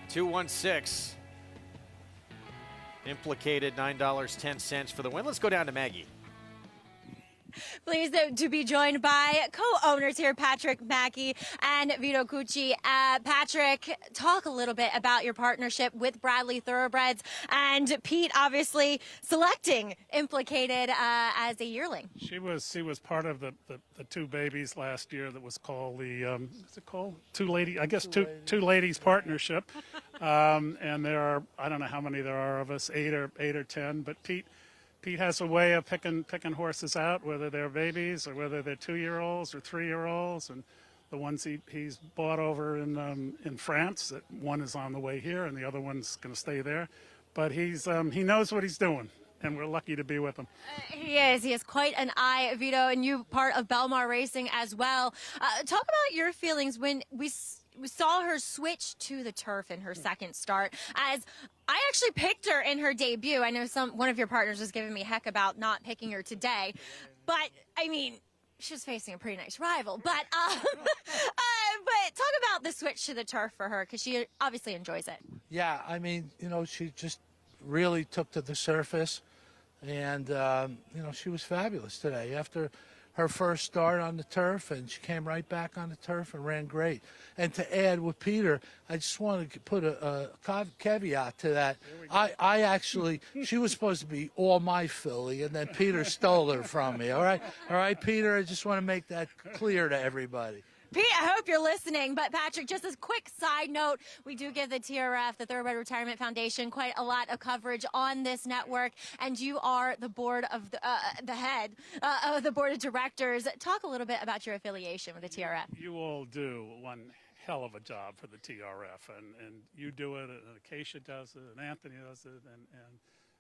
Speaker 9: 216. Implicated, $9.10 for the win. Let's go down to Maggie.
Speaker 17: Pleased to be joined by co-owners here, Patrick Mackey and Vito Cucci. Patrick, talk a little bit about your partnership with Bradley Thoroughbreds, and Pete obviously selecting Implicated as a yearling.
Speaker 20: She was part of the two babies last year that was called the what's it called? Two ladies partnership. And there are, I don't know how many there are of us, eight or 10, but Pete has a way of picking horses out, whether they're babies or whether they're 2-year-olds or 3-year-olds, and the ones he's bought over in France. That one is on the way here, and the other one's going to stay there. But he knows what he's doing, and we're lucky to be with him.
Speaker 17: He has quite an eye, Vito, and you part of Belmar Racing as well. Talk about your feelings when we saw her switch to the turf in her second start, as I actually picked her in her debut. I know one of your partners was giving me heck about not picking her today, but I mean, she was facing a pretty nice rival. But but talk about the switch to the turf for her, because she obviously enjoys it.
Speaker 6: Yeah, I mean, you know, she just really took to the surface, and you know, she was fabulous today after her first start on the turf, and she came right back on the turf and ran great. And to add with Peter, I just want to put a caveat to that. I actually, she was supposed to be all my filly, and then Peter stole her from me. All right, Peter, I just want to make that clear to everybody.
Speaker 17: Pete, I hope you're listening. But Patrick, just a quick side note, we do give the TRF, the Thoroughbred Retirement Foundation, quite a lot of coverage on this network, and you are the board of the head of the board of directors. Talk a little bit about your affiliation with the TRF.
Speaker 20: You all do one hell of a job for the TRF, and you do it, and Acacia does it, and Anthony does it, and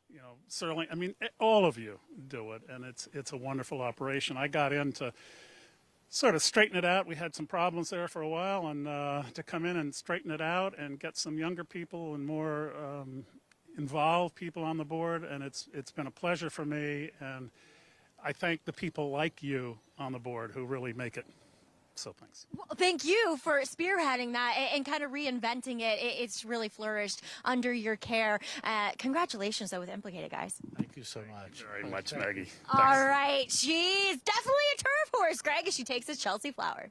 Speaker 20: you know, Sterling. I mean, all of you do it, and it's a wonderful operation. I got into sort of straighten it out. We had some problems there for a while, and to come in and straighten it out and get some younger people and more involved people on the board, and it's been a pleasure for me, and I thank the people like you on the board who really make it. So thanks.
Speaker 17: Well, thank you for spearheading that and kind of reinventing it. It's really flourished under your care. Congratulations, though, with Implicated, guys.
Speaker 6: Thank you so much.
Speaker 20: Very much, Maggie.
Speaker 17: All right. She's definitely a turf horse, Greg, as she takes his Chelsea Flower.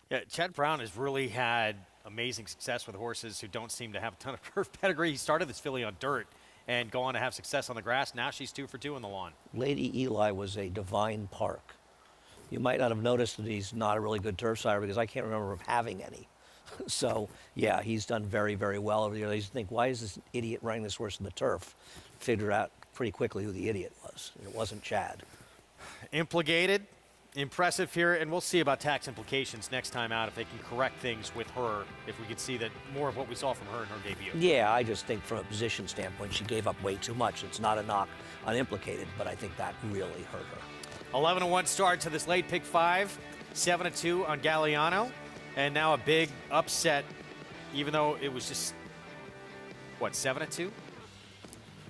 Speaker 9: Yeah, Chad Brown has really had amazing success with horses who don't seem to have a ton of turf pedigree. He started this filly on dirt and go on to have success on the grass. Now she's 2 for 2 in the lawn.
Speaker 30: Lady Eli was a divine park. You might not have noticed that he's not a really good turf sire because I can't remember him having any. So, yeah, he's done very, very well over the years. I used to think, why is this idiot running this horse in the turf? Figured out pretty quickly who the idiot was. It wasn't Chad.
Speaker 9: Implicated, impressive here, and we'll see about tax implications next time out if they can correct things with her, if we could see that more of what we saw from her in her debut.
Speaker 30: Yeah, I just think from a position standpoint, she gave up way too much. It's not a knock on Implicated, but I think that really hurt her.
Speaker 9: 11-1 start to this late pick 5, 7-2 on Galliano, and now a big upset, even though it was just, what, 7-2?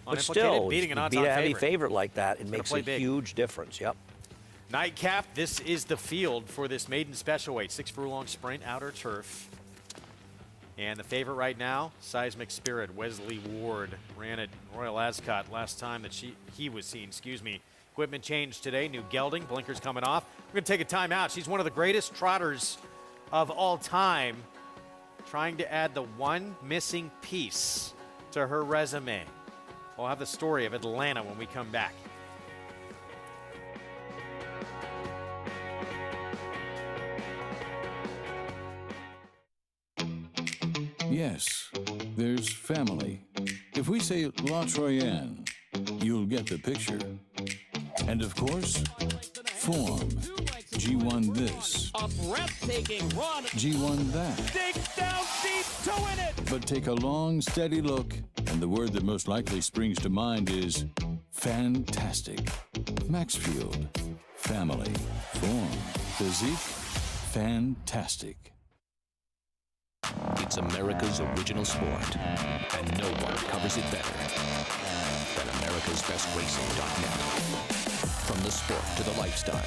Speaker 30: But still,
Speaker 9: beating an
Speaker 30: beat a heavy favorite like that, it makes a
Speaker 9: big.
Speaker 30: huge difference, yep.
Speaker 9: Nightcap, this is the field for this maiden special weight, 6 furlong sprint, outer turf. And the favorite right now, Seismic Spirit, Wesley Ward, ran at Royal Ascot last time that he was seen, Equipment change today, new gelding, blinkers coming off. We're going to take a timeout. She's one of the greatest trotters of all time, trying to add the one missing piece to her resume. We'll have the story of Atlanta when we come back.
Speaker 7: Yes, there's family. If we say La Troyenne, you'll get the picture. And of course, form. G1 this.
Speaker 11: A breathtaking run.
Speaker 7: G1 that.
Speaker 11: Dig down deep to win it.
Speaker 7: But take a long, steady look, and the word that most likely springs to mind is fantastic. Maxfield. Family. Form. Physique. Fantastic.
Speaker 1: It's America's original sport, and no one covers it better than America'sBestRacing.net. From the sport to the lifestyle,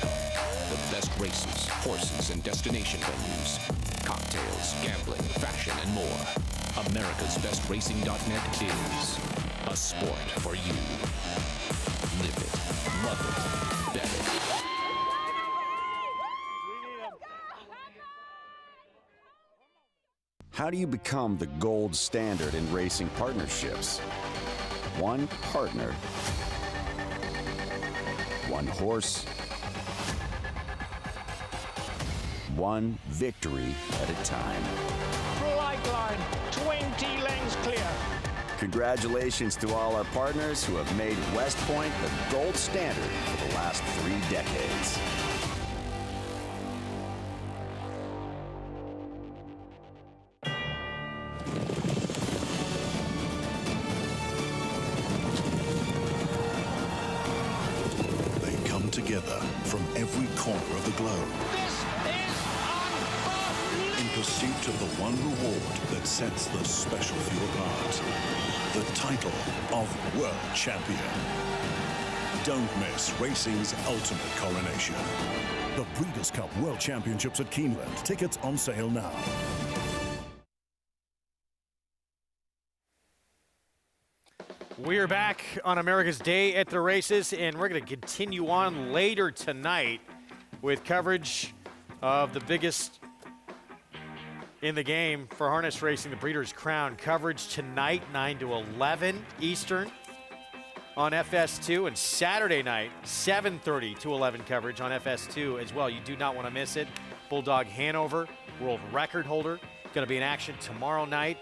Speaker 1: the best races, horses, and destination venues, cocktails, gambling, fashion, and more. America'sBestRacing.net is a sport for you. Live it, love it, bet it.
Speaker 8: How do you become the gold standard in racing partnerships? One partner, one horse, one victory at a time.
Speaker 11: Flightline, 20 lengths clear.
Speaker 8: Congratulations to all our partners who have made West Point the gold standard for the last 3 decades.
Speaker 18: Together from every corner of the globe.
Speaker 11: This is unbelievable.
Speaker 18: In pursuit of the one reward that sets the special few apart. The title of World Champion. Don't miss racing's ultimate coronation. The Breeders' Cup World Championships at Keeneland. Tickets on sale now.
Speaker 9: We're back on America's Day at the Races, and we're going to continue on later tonight with coverage of the biggest in the game for harness racing, the Breeders' Crown. Coverage tonight, 9 to 11 Eastern on FS2, and Saturday night, 7:30 to 11 coverage on FS2 as well. You do not want to miss it. Bulldog Hanover, world record holder, going to be in action tomorrow night,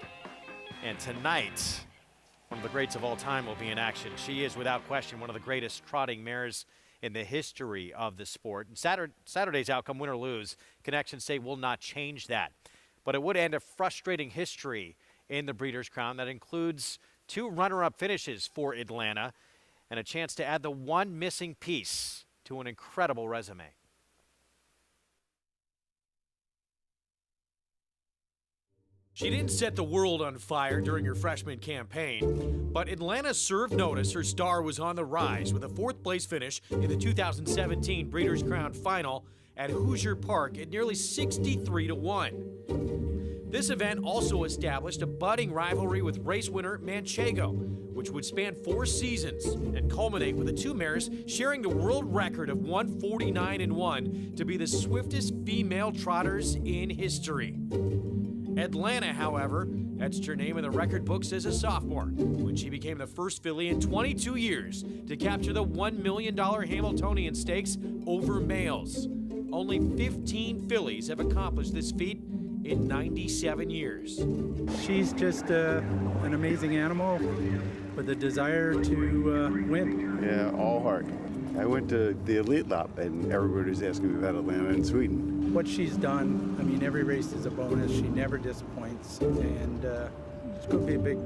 Speaker 9: and tonight, one of the greats of all time will be in action. She is, without question, one of the greatest trotting mares in the history of the sport. And Saturday's outcome, win or lose, Connections say will not change that. But it would end a frustrating history in the Breeders' Crown that includes 2 runner-up finishes for Atlanta and a chance to add the one missing piece to an incredible resume.
Speaker 7: She didn't set the world on fire during her freshman campaign, but Atlanta served notice her star was on the rise with a 4th place finish in the 2017 Breeders' Crown Final at Hoosier Park at nearly 63 to 1. This event also established a budding rivalry with race winner Manchego, which would span 4 seasons and culminate with the 2 mares sharing the world record of 149-1 to be the swiftest female trotters in history. Atlanta, however, etched her name in the record books as a sophomore when she became the first filly in 22 years to capture the $1 million Hamiltonian Stakes over males. Only 15 fillies have accomplished this feat in 97 years.
Speaker 2: She's just an amazing animal with a desire to win.
Speaker 21: Yeah, all heart. I went to the Elite Lap and everybody was asking me about Atlanta and Sweden.
Speaker 2: What she's done, I mean, every race is a bonus. She never disappoints, and it's going to be a big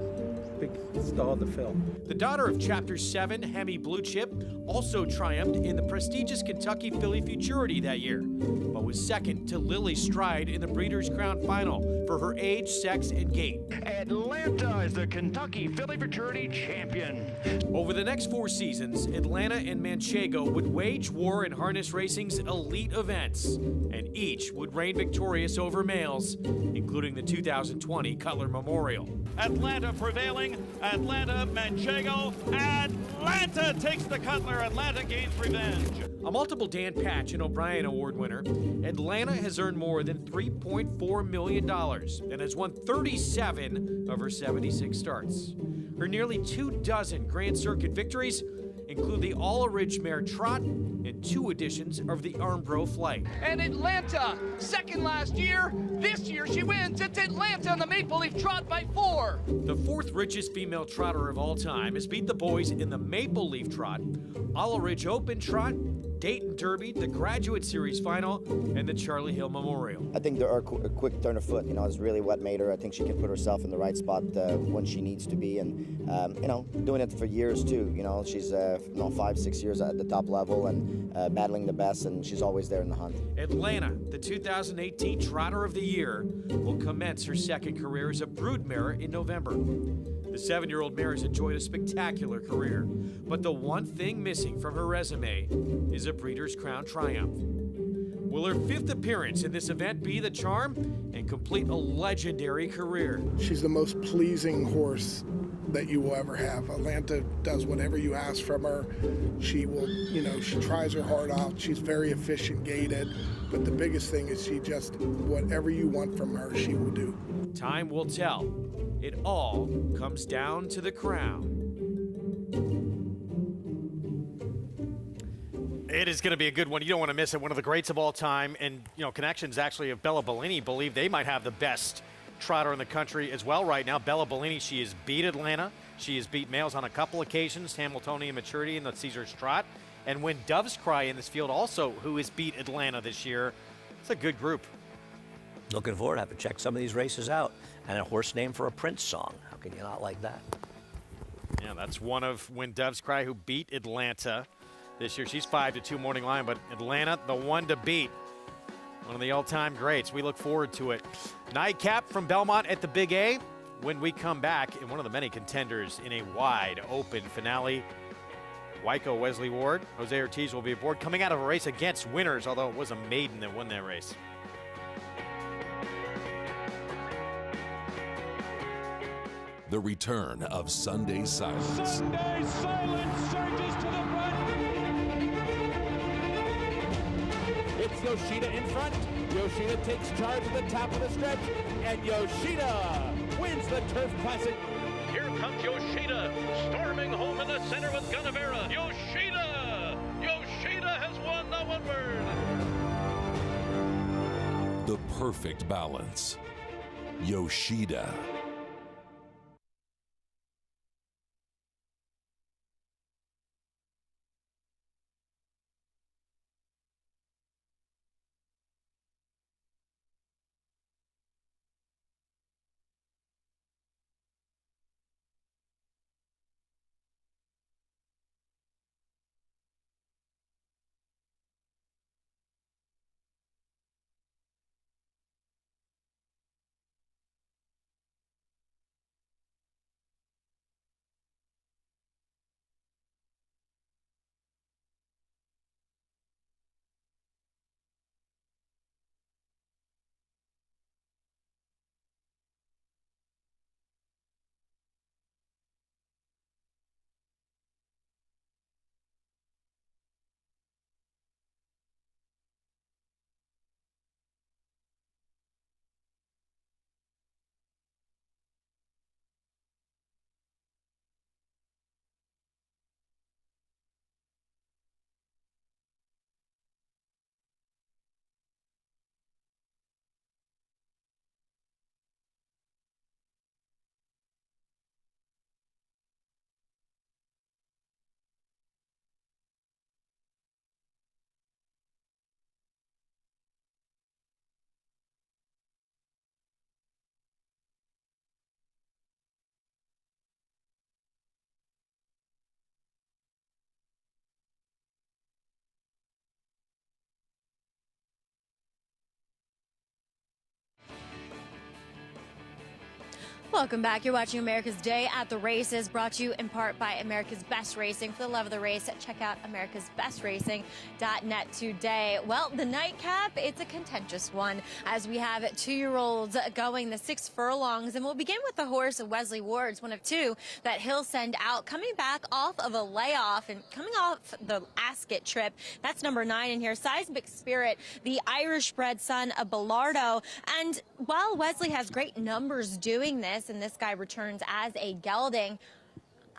Speaker 2: stall to fill.
Speaker 7: The daughter of Chapter 7, Hemi Blue Chip, also triumphed in the prestigious Kentucky Filly Futurity that year, but was second to Lily Stride in the Breeders' Crown Final for her age, sex, and gait.
Speaker 22: Atlanta is the Kentucky Filly Futurity champion.
Speaker 7: Over the next 4 seasons, Atlanta and Manchego would wage war in harness racing's elite events, and each would reign victorious over males, including the 2020 Cutler Memorial.
Speaker 22: Atlanta prevailing, Atlanta, Manchego, Atlanta takes the Cutler, Atlanta gains revenge.
Speaker 7: A multiple Dan Patch and O'Brien Award winner, Atlanta has earned more than $3.4 million and has won 37 of her 76 starts. Her nearly 24 Grand Circuit victories include the All-A-Ridge Mare Trot and 2 editions of the Armbro Flight.
Speaker 23: And Atlanta, second last year. This year she wins. It's Atlanta on the Maple Leaf Trot by 4.
Speaker 7: The 4th richest female trotter of all time has beat the boys in the Maple Leaf Trot, All-A-Ridge Open Trot, Dayton Derby, the Graduate Series Final, and the Charlie Hill Memorial.
Speaker 24: I think a quick turn of foot, is really what made her. I think she can put herself in the right spot when she needs to be, and doing it for years too. She's 5-6 years at the top level and battling the best, and she's always there in the hunt.
Speaker 7: Atlanta, the 2018 Trotter of the Year, will commence her 2nd career as a broodmare in November. The 7-year-old mare has enjoyed a spectacular career, but the one thing missing from her resume is a Breeders' Crown triumph. Will her 5th appearance in this event be the charm and complete a legendary career?
Speaker 25: She's the most pleasing horse that you will ever have. Atlanta does whatever you ask from her. She will, she tries her heart out. She's very efficient gated, but the biggest thing is she just, whatever you want from her, she will do.
Speaker 7: Time will tell. It all comes down to the crown.
Speaker 9: It is going to be a good one. You don't want to miss it. One of the greats of all time. And, connections actually of Bella Bellini believe they might have the best trotter in the country as well right now. Bella Bellini, she has beat Atlanta. She has beat males on a couple occasions, Hamiltonian Maturity and the Caesar's Trot. And when Doves Cry in this field also, who has beat Atlanta this year, it's a good group.
Speaker 30: Looking forward, have to check some of these races out. And a horse named for a Prince song. How can you not like that?
Speaker 9: Yeah, that's one of When Doves Cry, who beat Atlanta this year. She's 5-2 Morning Lion, but Atlanta, the one to beat. One of the all-time greats. We look forward to it. Nightcap from Belmont at the Big A. When we come back, in one of the many contenders in a wide open finale, Waiko Wesley Ward, Jose Ortiz will be aboard, coming out of a race against winners, although it was a maiden that won that race.
Speaker 3: The return of Sunday Silence.
Speaker 11: Sunday Silence surges to the front.
Speaker 10: It's Yoshida in front. Yoshida takes charge at the top of the stretch, and Yoshida wins the Turf Classic.
Speaker 15: Here comes Yoshida, storming home in the center with Gunnevera. Yoshida! Yoshida has won the Woodward.
Speaker 3: The perfect balance. Yoshida.
Speaker 17: Welcome back. You're watching America's Day at the Races, brought to you in part by America's Best Racing. For the love of the race, check out americasbestracing.net today. Well, the Nightcap, it's a contentious one as we have 2-year-olds going the 6 furlongs. And we'll begin with the horse of Wesley Ward's, one of 2 that he'll send out, coming back off of a layoff and coming off the Ascot trip. That's number 9 in here, Seismic Spirit, the Irish-bred son of Bellardo. And while Wesley has great numbers doing this, and this guy returns as a gelding,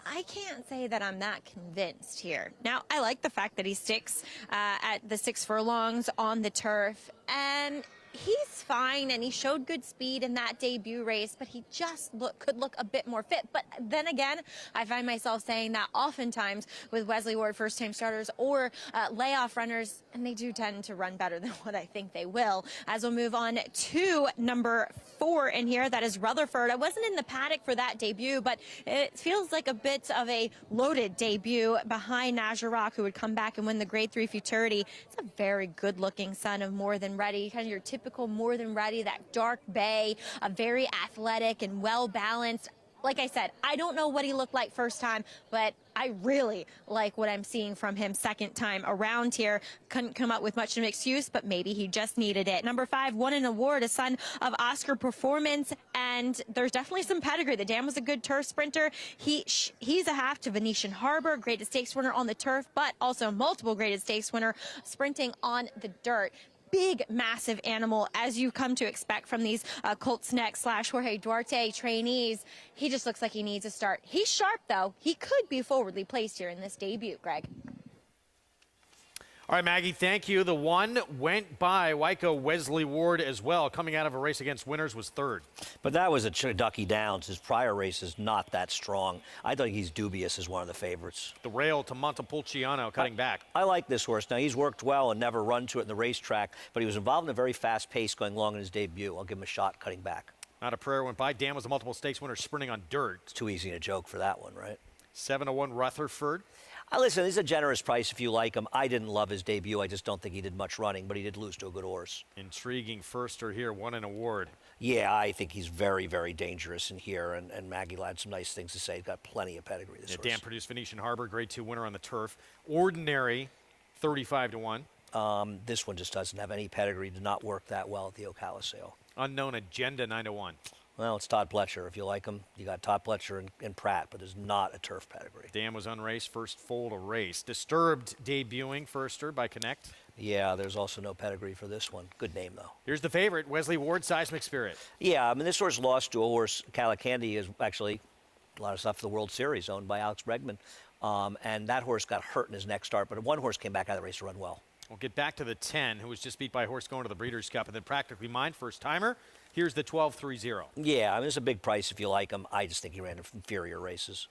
Speaker 17: I can't say that I'm that convinced here. Now, I like the fact that he sticks at the 6 furlongs on the turf, and he's fine, and he showed good speed in that debut race, but he just could look a bit more fit. But then again, I find myself saying that oftentimes with Wesley Ward first-time starters or layoff runners, and they do tend to run better than what I think they will. As we'll move on to number 4 in here, that is Rutherford. I wasn't in the paddock for that debut, but it feels like a bit of a loaded debut behind Najarok, who would come back and win the Grade 3 Futurity. It's a very good-looking son of More Than Ready, kind of your typical More Than Ready, that dark bay, a very athletic and well-balanced. Like I said, I don't know what he looked like first time, but I really like what I'm seeing from him second time around here. Couldn't come up with much of an excuse, but maybe he just needed it. Number 5 won an award, a son of Oscar Performance, and there's definitely some pedigree. The dam was a good turf sprinter. He's a half to Venetian Harbor, graded stakes winner on the turf, but also multiple graded stakes winner sprinting on the dirt. Big, massive animal, as you come to expect from these Colts Neck / Jorge Duarte trainees. He just looks like he needs a start. He's sharp, though. He could be forwardly placed here in this debut, Greg.
Speaker 9: All right, Maggie, thank you. The one went by Waiko Wesley Ward as well. Coming out of a race against winners was 3rd.
Speaker 30: But that was a Ducky Downs. His prior race is not that strong. I think he's dubious as one of the favorites.
Speaker 9: The rail to Montepulciano cutting back.
Speaker 30: I like this horse. Now, he's worked well and never run to it in the racetrack, but he was involved in a very fast pace going long in his debut. I'll give him a shot cutting back.
Speaker 9: Not a prayer went by. Dan was a multiple stakes winner sprinting on dirt.
Speaker 30: It's too easy a joke for that one, right?
Speaker 9: 7-1 Rutherford.
Speaker 30: Listen, it's a generous price if you like him. I didn't love his debut. I just don't think he did much running, but he did lose to a good horse.
Speaker 9: Intriguing firster here, won an award.
Speaker 30: Yeah, I think he's very, very dangerous in here, and Maggie had some nice things to say. He's got plenty of pedigree, this horse.
Speaker 9: Dan produced Venetian Harbor, Grade 2 winner on the turf. Ordinary, 35-1.
Speaker 30: This one just doesn't have any pedigree. Did not work that well at the Ocala sale.
Speaker 9: Unknown Agenda, 9-1.
Speaker 30: Well, it's Todd Pletcher. If you like him, you got Todd Pletcher and Pratt, but there's not a turf pedigree.
Speaker 9: Dan was unraced, first foal to race. Disturbed debuting, firster by Connect.
Speaker 30: Yeah, there's also no pedigree for this one. Good name, though.
Speaker 9: Here's the favorite, Wesley Ward, Seismic Spirit.
Speaker 30: Yeah, I mean, this horse lost to a horse, Calacandy, is actually a lot of stuff for the World Series, owned by Alex Bregman. And that horse got hurt in his next start, but one horse came back out of the race to run well.
Speaker 9: We'll get back to the 10, who was just beat by a horse going to the Breeders' Cup, and then Practically Mine, first timer. Here's the 12-3-0.
Speaker 30: Yeah, I mean, it's a big price if you like him. I just think he ran inferior races.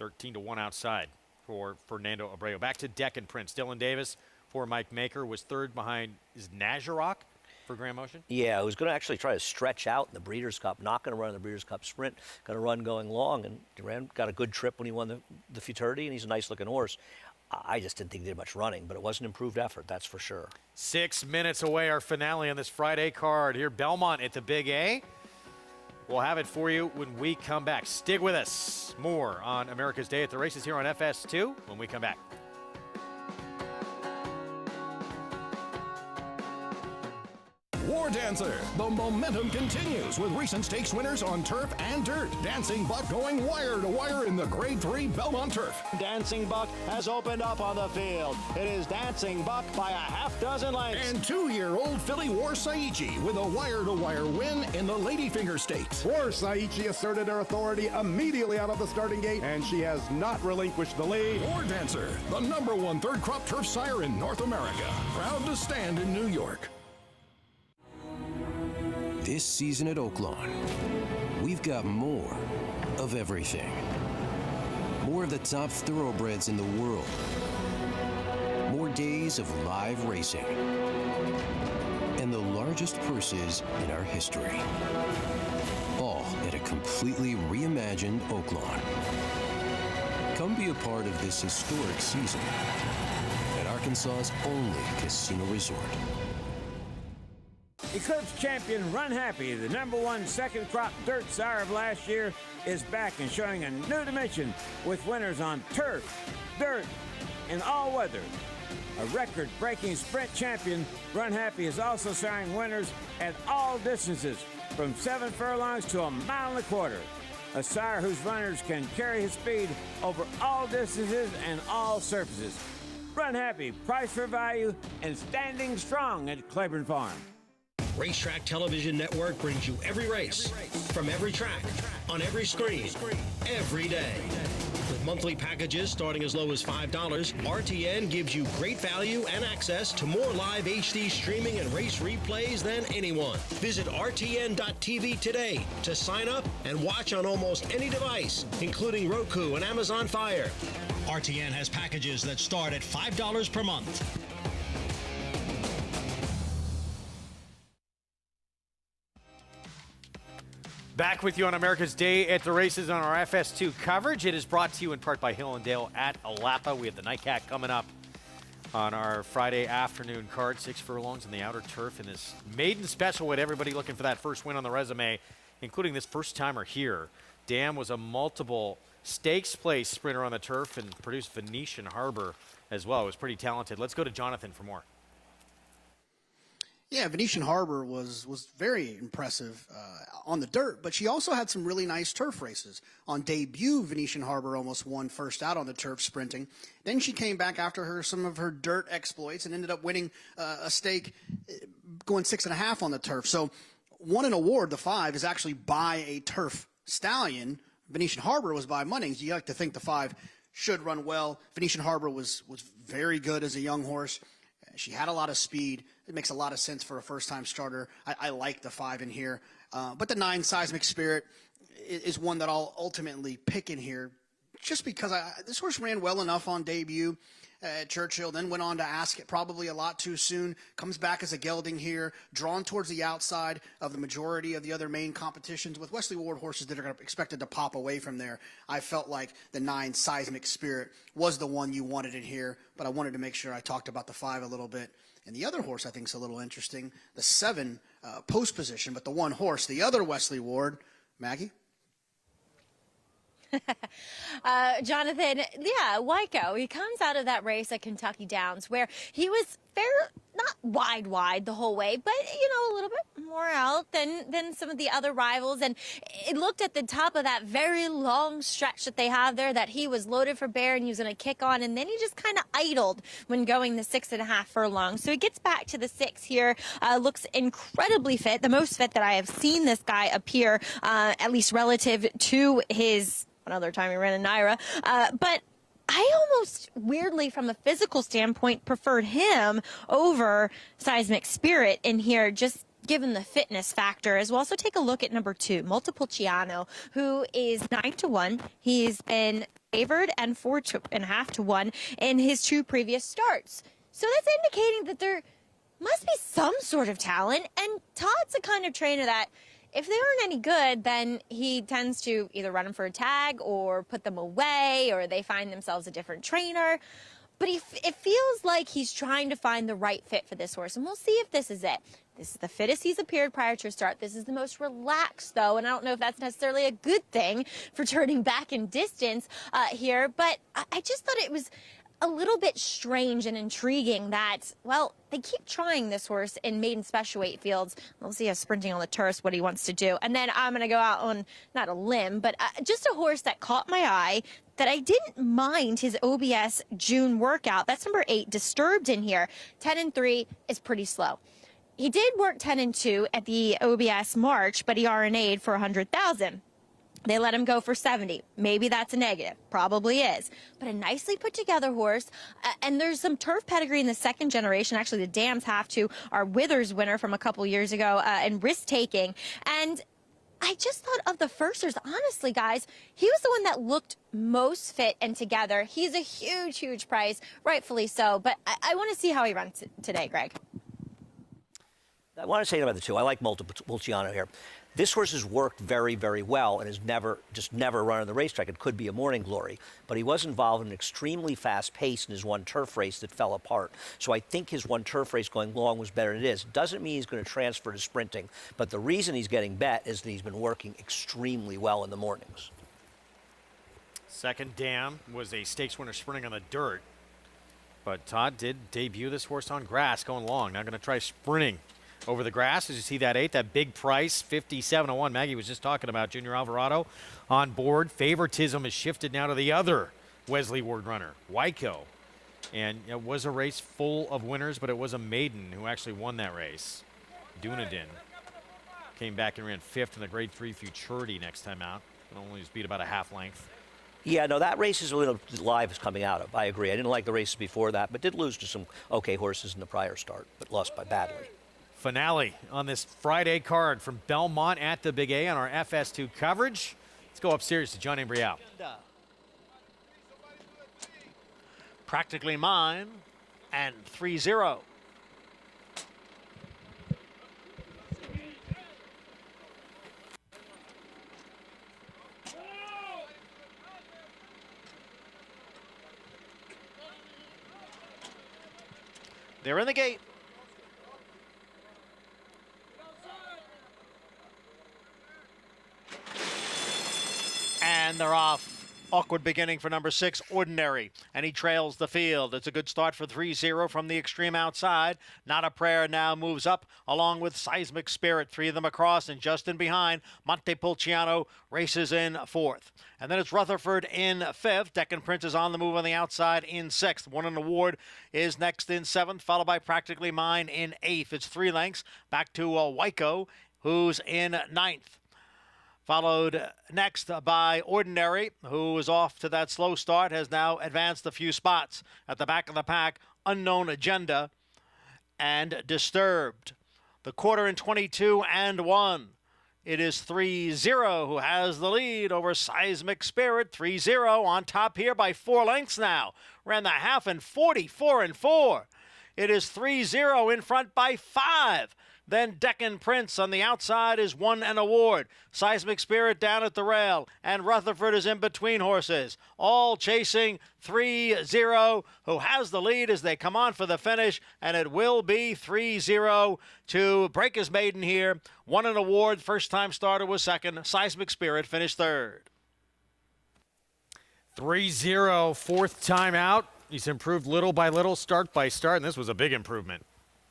Speaker 9: 13-1 outside for Fernando Abreu. Back to Deccan Prince. Dylan Davis for Mike Maker was third behind Nazarok for Grand Motion.
Speaker 30: Yeah, who's going to actually try to stretch out in the Breeders' Cup. Not going to run in the Breeders' Cup Sprint. Going to run going long, and got a good trip when he won the Futurity, and he's a nice-looking horse. I just didn't think he did much running, but it was an improved effort, that's for sure.
Speaker 9: 6 minutes away, our finale on this Friday card. Here, Belmont at the Big A. We'll have it for you when we come back. Stick with us. More on America's Day at the Races here on FS2 when we come back.
Speaker 7: War Dancer. The momentum continues with recent stakes winners on turf and dirt. Dancing Buck going wire to wire in the Grade 3 Belmont Turf.
Speaker 4: Dancing Buck has opened up on the field. It is Dancing Buck by a half dozen lengths.
Speaker 7: And 2-year-old filly War Saichi with a wire-to-wire win in the Ladyfinger Stakes.
Speaker 5: War Saichi asserted her authority immediately out of the starting gate, and she has not relinquished the lead.
Speaker 7: War Dancer, the #1 third-crop turf sire in North America. Proud to stand in New York.
Speaker 12: This season at Oaklawn, we've got more of everything. More of the top thoroughbreds in the world. More days of live racing. And the largest purses in our history. All at a completely reimagined Oaklawn. Come be a part of this historic season at Arkansas's only casino resort.
Speaker 13: Eclipse champion Runhappy, the #1 second crop dirt sire of last year, is back and showing a new dimension with winners on turf, dirt, and all weather. A record-breaking sprint champion, Runhappy is also siring winners at all distances, from 7 furlongs to 1.25 miles. A sire whose runners can carry his speed over all distances and all surfaces. Runhappy, price for value, and standing strong at Claiborne Farm.
Speaker 14: Racetrack Television Network brings you every race, from every track, on every screen, every day. With monthly packages starting as low as $5, RTN gives you great value and access to more live HD streaming and race replays than anyone. Visit RTN.tv today to sign up and watch on almost any device, including Roku and Amazon Fire. RTN has packages that start at $5 per month.
Speaker 9: Back with you on America's Day at the Races on our FS2 coverage. It is brought to you in part by Hill and Dale at Alapa. We have the Nightcap coming up on our Friday afternoon card. 6 furlongs in the outer turf in this maiden special with everybody looking for that first win on the resume, including this first-timer here. Dan was a multiple stakes place sprinter on the turf and produced Venetian Harbor as well. It was pretty talented. Let's go to Jonathan for more.
Speaker 16: Yeah, Venetian Harbor was very impressive on the dirt, but she also had some really nice turf races. On debut, Venetian Harbor almost won first out on the turf sprinting. Then she came back after some of her dirt exploits and ended up winning a stake going 6.5 on the turf. So won an award, the 5, is actually by a turf stallion. Venetian Harbor was by Munnings. You like to think the 5 should run well. Venetian Harbor was very good as a young horse. She had a lot of speed. It makes a lot of sense for a first-time starter. I like the 5 in here. But the 9, Seismic Spirit, is one that I'll ultimately pick in here just because this horse ran well enough on debut. at Churchill, then went on to Ask It probably a lot too soon, comes back as a gelding here, drawn towards the outside of the majority of the other main competitions with Wesley Ward horses that are expected to pop away from there. I felt like the 9 Seismic Spirit was the one you wanted in here, but I wanted to make sure I talked about the 5 a little bit. And the other horse I think is a little interesting, the 7 post position, but the 1 horse, the other Wesley Ward, Maggie?
Speaker 17: Jonathan, yeah, Wyco, he comes out of that race at Kentucky Downs where he was not wide the whole way, but, a little bit more out than some of the other rivals. And it looked at the top of that very long stretch that they have there that he was loaded for bear and he was going to kick on. And then he just kind of idled when going the 6.5 furlong. So he gets back to the 6 here, looks incredibly fit, the most fit that I have seen this guy appear, at least relative to his another time he ran in Naira. But I almost weirdly, from a physical standpoint, preferred him over Seismic Spirit in here, just given the fitness factor as well. So take a look at number 2, Montepulciano, who is 9-1. He's been favored and 4.5 to 1 in his 2 previous starts. So that's indicating that there must be some sort of talent. And Todd's the kind of trainer that if they aren't any good, then he tends to either run them for a tag or put them away, or they find themselves a different trainer. But it feels like he's trying to find the right fit for this horse, and we'll see if this is it. This is the fittest he's appeared prior to a start. This is the most relaxed, though, and I don't know if that's necessarily a good thing for turning back in distance here, but I just thought it was a little bit strange and intriguing that, well, they keep trying this horse in maiden special weight fields. We'll see how sprinting on the turf what he wants to do. And then I'm going to go out on, not a limb, but just a horse that caught my eye that I didn't mind his OBS June workout. That's number 8, Disturbed in here. 10-3 is pretty slow. He did work 10-2 at the OBS March, but he RNA'd for 100,000. They let him go for 70. Maybe that's a negative. Probably is. But a nicely put together horse. And there's some turf pedigree in the 2nd generation. Actually, the Dams have to. Our Withers winner from a couple years ago and risk taking. And I just thought of the firsters. Honestly, guys, he was the one that looked most fit and together. He's a huge, huge price. Rightfully so. But I want to see how he runs today, Greg.
Speaker 30: I want to say about the 2. I like Montepulciano here. This horse has worked very, very well and has never run on the racetrack. It could be a morning glory, but he was involved in an extremely fast pace in his 1 turf race that fell apart. So I think his 1 turf race going long was better than it is. Doesn't mean he's going to transfer to sprinting, but the reason he's getting bet is that he's been working extremely well in the mornings.
Speaker 9: 2nd Dam was a stakes winner sprinting on the dirt, but Todd did debut this horse on grass going long. Now going to try sprinting over the grass. As you see that 8, that big price, 57-1. Maggie was just talking about Junior Alvarado on board. Favoritism has shifted now to the other Wesley Ward runner, Wyco. And it was a race full of winners, but it was a maiden who actually won that race. Dunedin came back and ran 5th in the Grade 3 Futurity next time out. It only was beat about a half length.
Speaker 30: Yeah, no, that race is a little live is coming out of. I agree. I didn't like the races before that, but did lose to some okay horses in the prior start, but lost by badly.
Speaker 9: Finale on this Friday card from Belmont at the Big A on our FS2 coverage. Let's go upstairs to John Embrial.
Speaker 4: Practically Mine and 3-0. They're in the gate. And they're off. Awkward beginning for number 6, Ordinary, and he trails the field. It's a good start for 3-0 from the extreme outside. Not a Prayer now moves up along with Seismic Spirit. 3 of them across, and just in behind, Montepulciano races in 4th. And then it's Rutherford in 5th. Deccan Prince is on the move on the outside in 6th. One in the Ward is next in 7th, followed by Practically Mine in 8th. It's 3 lengths back to Wyco, who's in 9th. Followed next by Ordinary, who is off to that slow start, has now advanced a few spots. At the back of the pack, Unknown Agenda and Disturbed. The quarter in 22-1. It is 3-0 who has the lead over Seismic Spirit. 3-0 on top here by 4 lengths now. Ran the half in 44-4. It is 3-0 in front by 5. Then Deccan Prince on the outside is won an award. Seismic Spirit down at the rail, and Rutherford is in between horses. All chasing 3-0, who has the lead as they come on for the finish, and it will be 3-0 to break his maiden here. Won an award, first-time starter was second. Seismic Spirit finished third.
Speaker 9: 3-0, fourth time out. He's improved little by little, start by start, and this was a big improvement.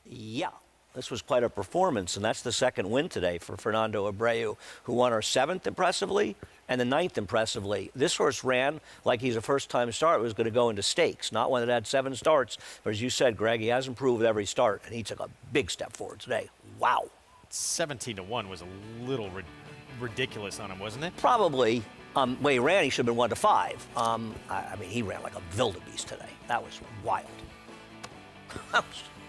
Speaker 30: Yeah. This was quite a performance, and that's the second win today for Fernando Abreu, who won our 7th impressively and the 9th impressively. This horse ran like he's a first-time start. It was going to go into stakes, not one that had 7 starts. But as you said, Greg, he has improved every start, and he took a big step forward today. Wow.
Speaker 9: 17-1 was a little ridiculous on him, wasn't it?
Speaker 30: Probably. Way he ran, he should have been 1-5. I mean, he ran like a wildebeest today. That was wild.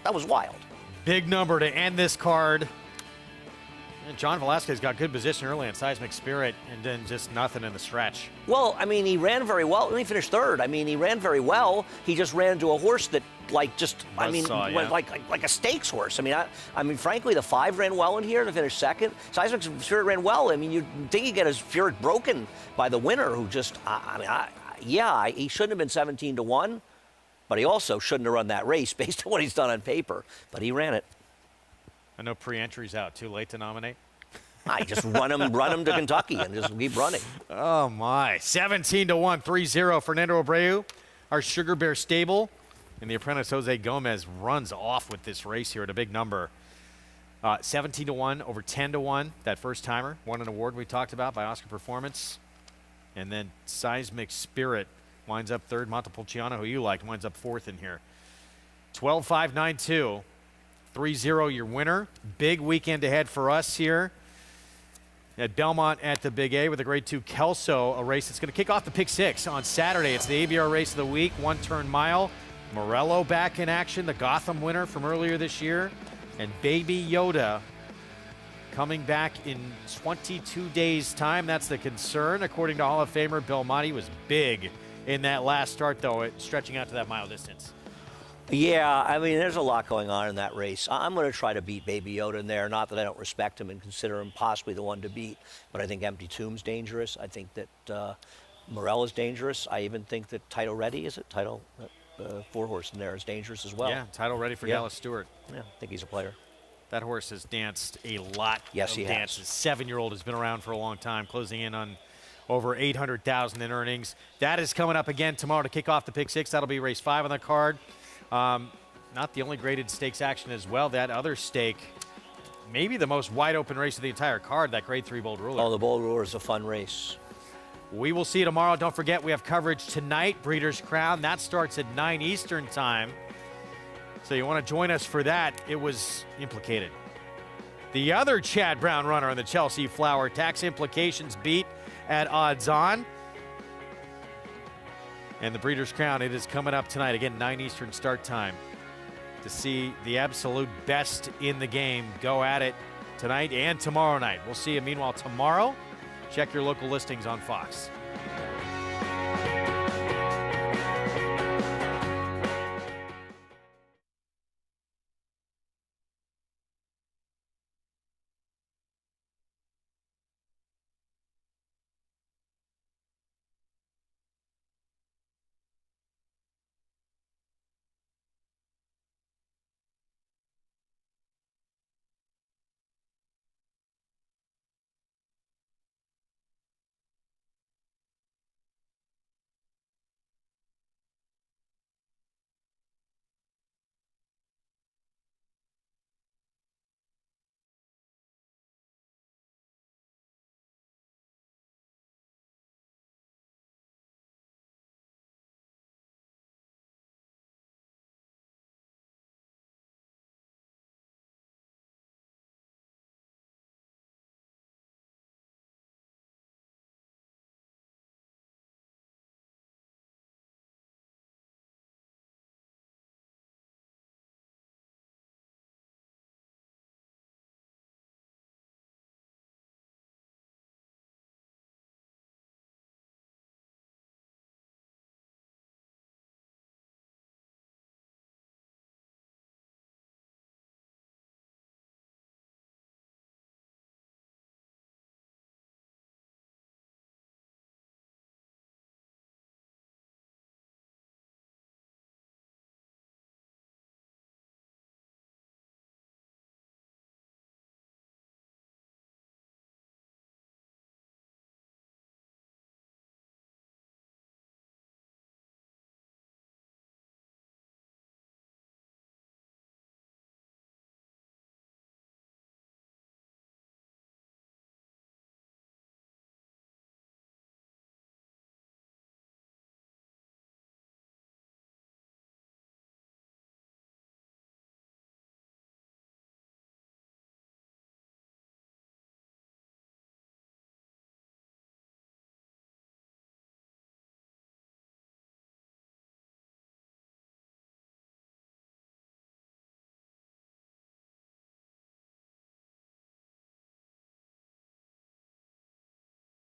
Speaker 30: That was wild.
Speaker 9: Big number to end this card. And John Velasquez got good position early on Seismic Spirit, and then just nothing in the stretch.
Speaker 30: Well, I mean, he ran very well. He finished third. I mean, he ran very well. He just ran into a horse that, like, like a stakes horse. I mean, frankly, the 5 ran well in here to finish second. Seismic Spirit ran well. I mean, you'd think he'd get his spirit broken by the winner, who just, he shouldn't have been 17-1. But he also shouldn't have run that race based on what he's done on paper. But he ran it.
Speaker 9: I know pre-entry's out. Too late to nominate?
Speaker 30: I just run him to Kentucky and just keep running.
Speaker 9: Oh, my. 17-1, 3-0, Fernando Abreu. Our Sugar Bear stable. And the apprentice Jose Gomez runs off with this race here at a big number. 17-1 over 10-1. That first timer won an award we talked about by Oscar Performance. And then Seismic Spirit winds up third. Montepulciano, who you liked, winds up fourth in here. 12-5-9-2. 3-0 your winner. Big weekend ahead for us here at Belmont at the Big A with a Grade 2 Kelso, a race that's going to kick off the Pick 6 on Saturday. It's the ABR race of the week, 1-turn mile. Morello back in action, the Gotham winner from earlier this year. And Baby Yoda coming back in 22 days' time. That's the concern. According to Hall of Famer Bill Mott, he was big in that last start, though, stretching out to that mile distance.
Speaker 30: Yeah, I mean, there's a lot going on in that race. I'm going to try to beat Baby Yoda in there. Not that I don't respect him and consider him possibly the one to beat, but I think Empty Tomb's dangerous. I think that Morella's dangerous. I even think that Title Ready, is it? Title 4-horse in there is dangerous as well.
Speaker 9: Yeah, Title Ready for Dallas Stewart.
Speaker 30: Yeah, I think he's a player.
Speaker 9: That horse has danced a lot
Speaker 30: of
Speaker 9: dances. 7-year-old has been around for a long time, closing in on over $800,000 in earnings. That is coming up again tomorrow to kick off the Pick 6. That'll be race 5 on the card. Not the only graded stakes action as well. That other stake, maybe the most wide open race of the entire card, that Grade 3 Bold Ruler.
Speaker 30: Oh, the Bold Ruler is a fun race.
Speaker 9: We will see you tomorrow. Don't forget, we have coverage tonight, Breeders' Crown. That starts at 9 Eastern time. So you want to join us for that. It was implicated. The other Chad Brown runner in the Chelsea Flower, Tax Implications beat at odds on. And the Breeders' Crown, it is coming up tonight. Again, 9 Eastern start time to see the absolute best in the game go at it tonight and tomorrow night. We'll see you. Meanwhile, tomorrow, check your local listings on Fox.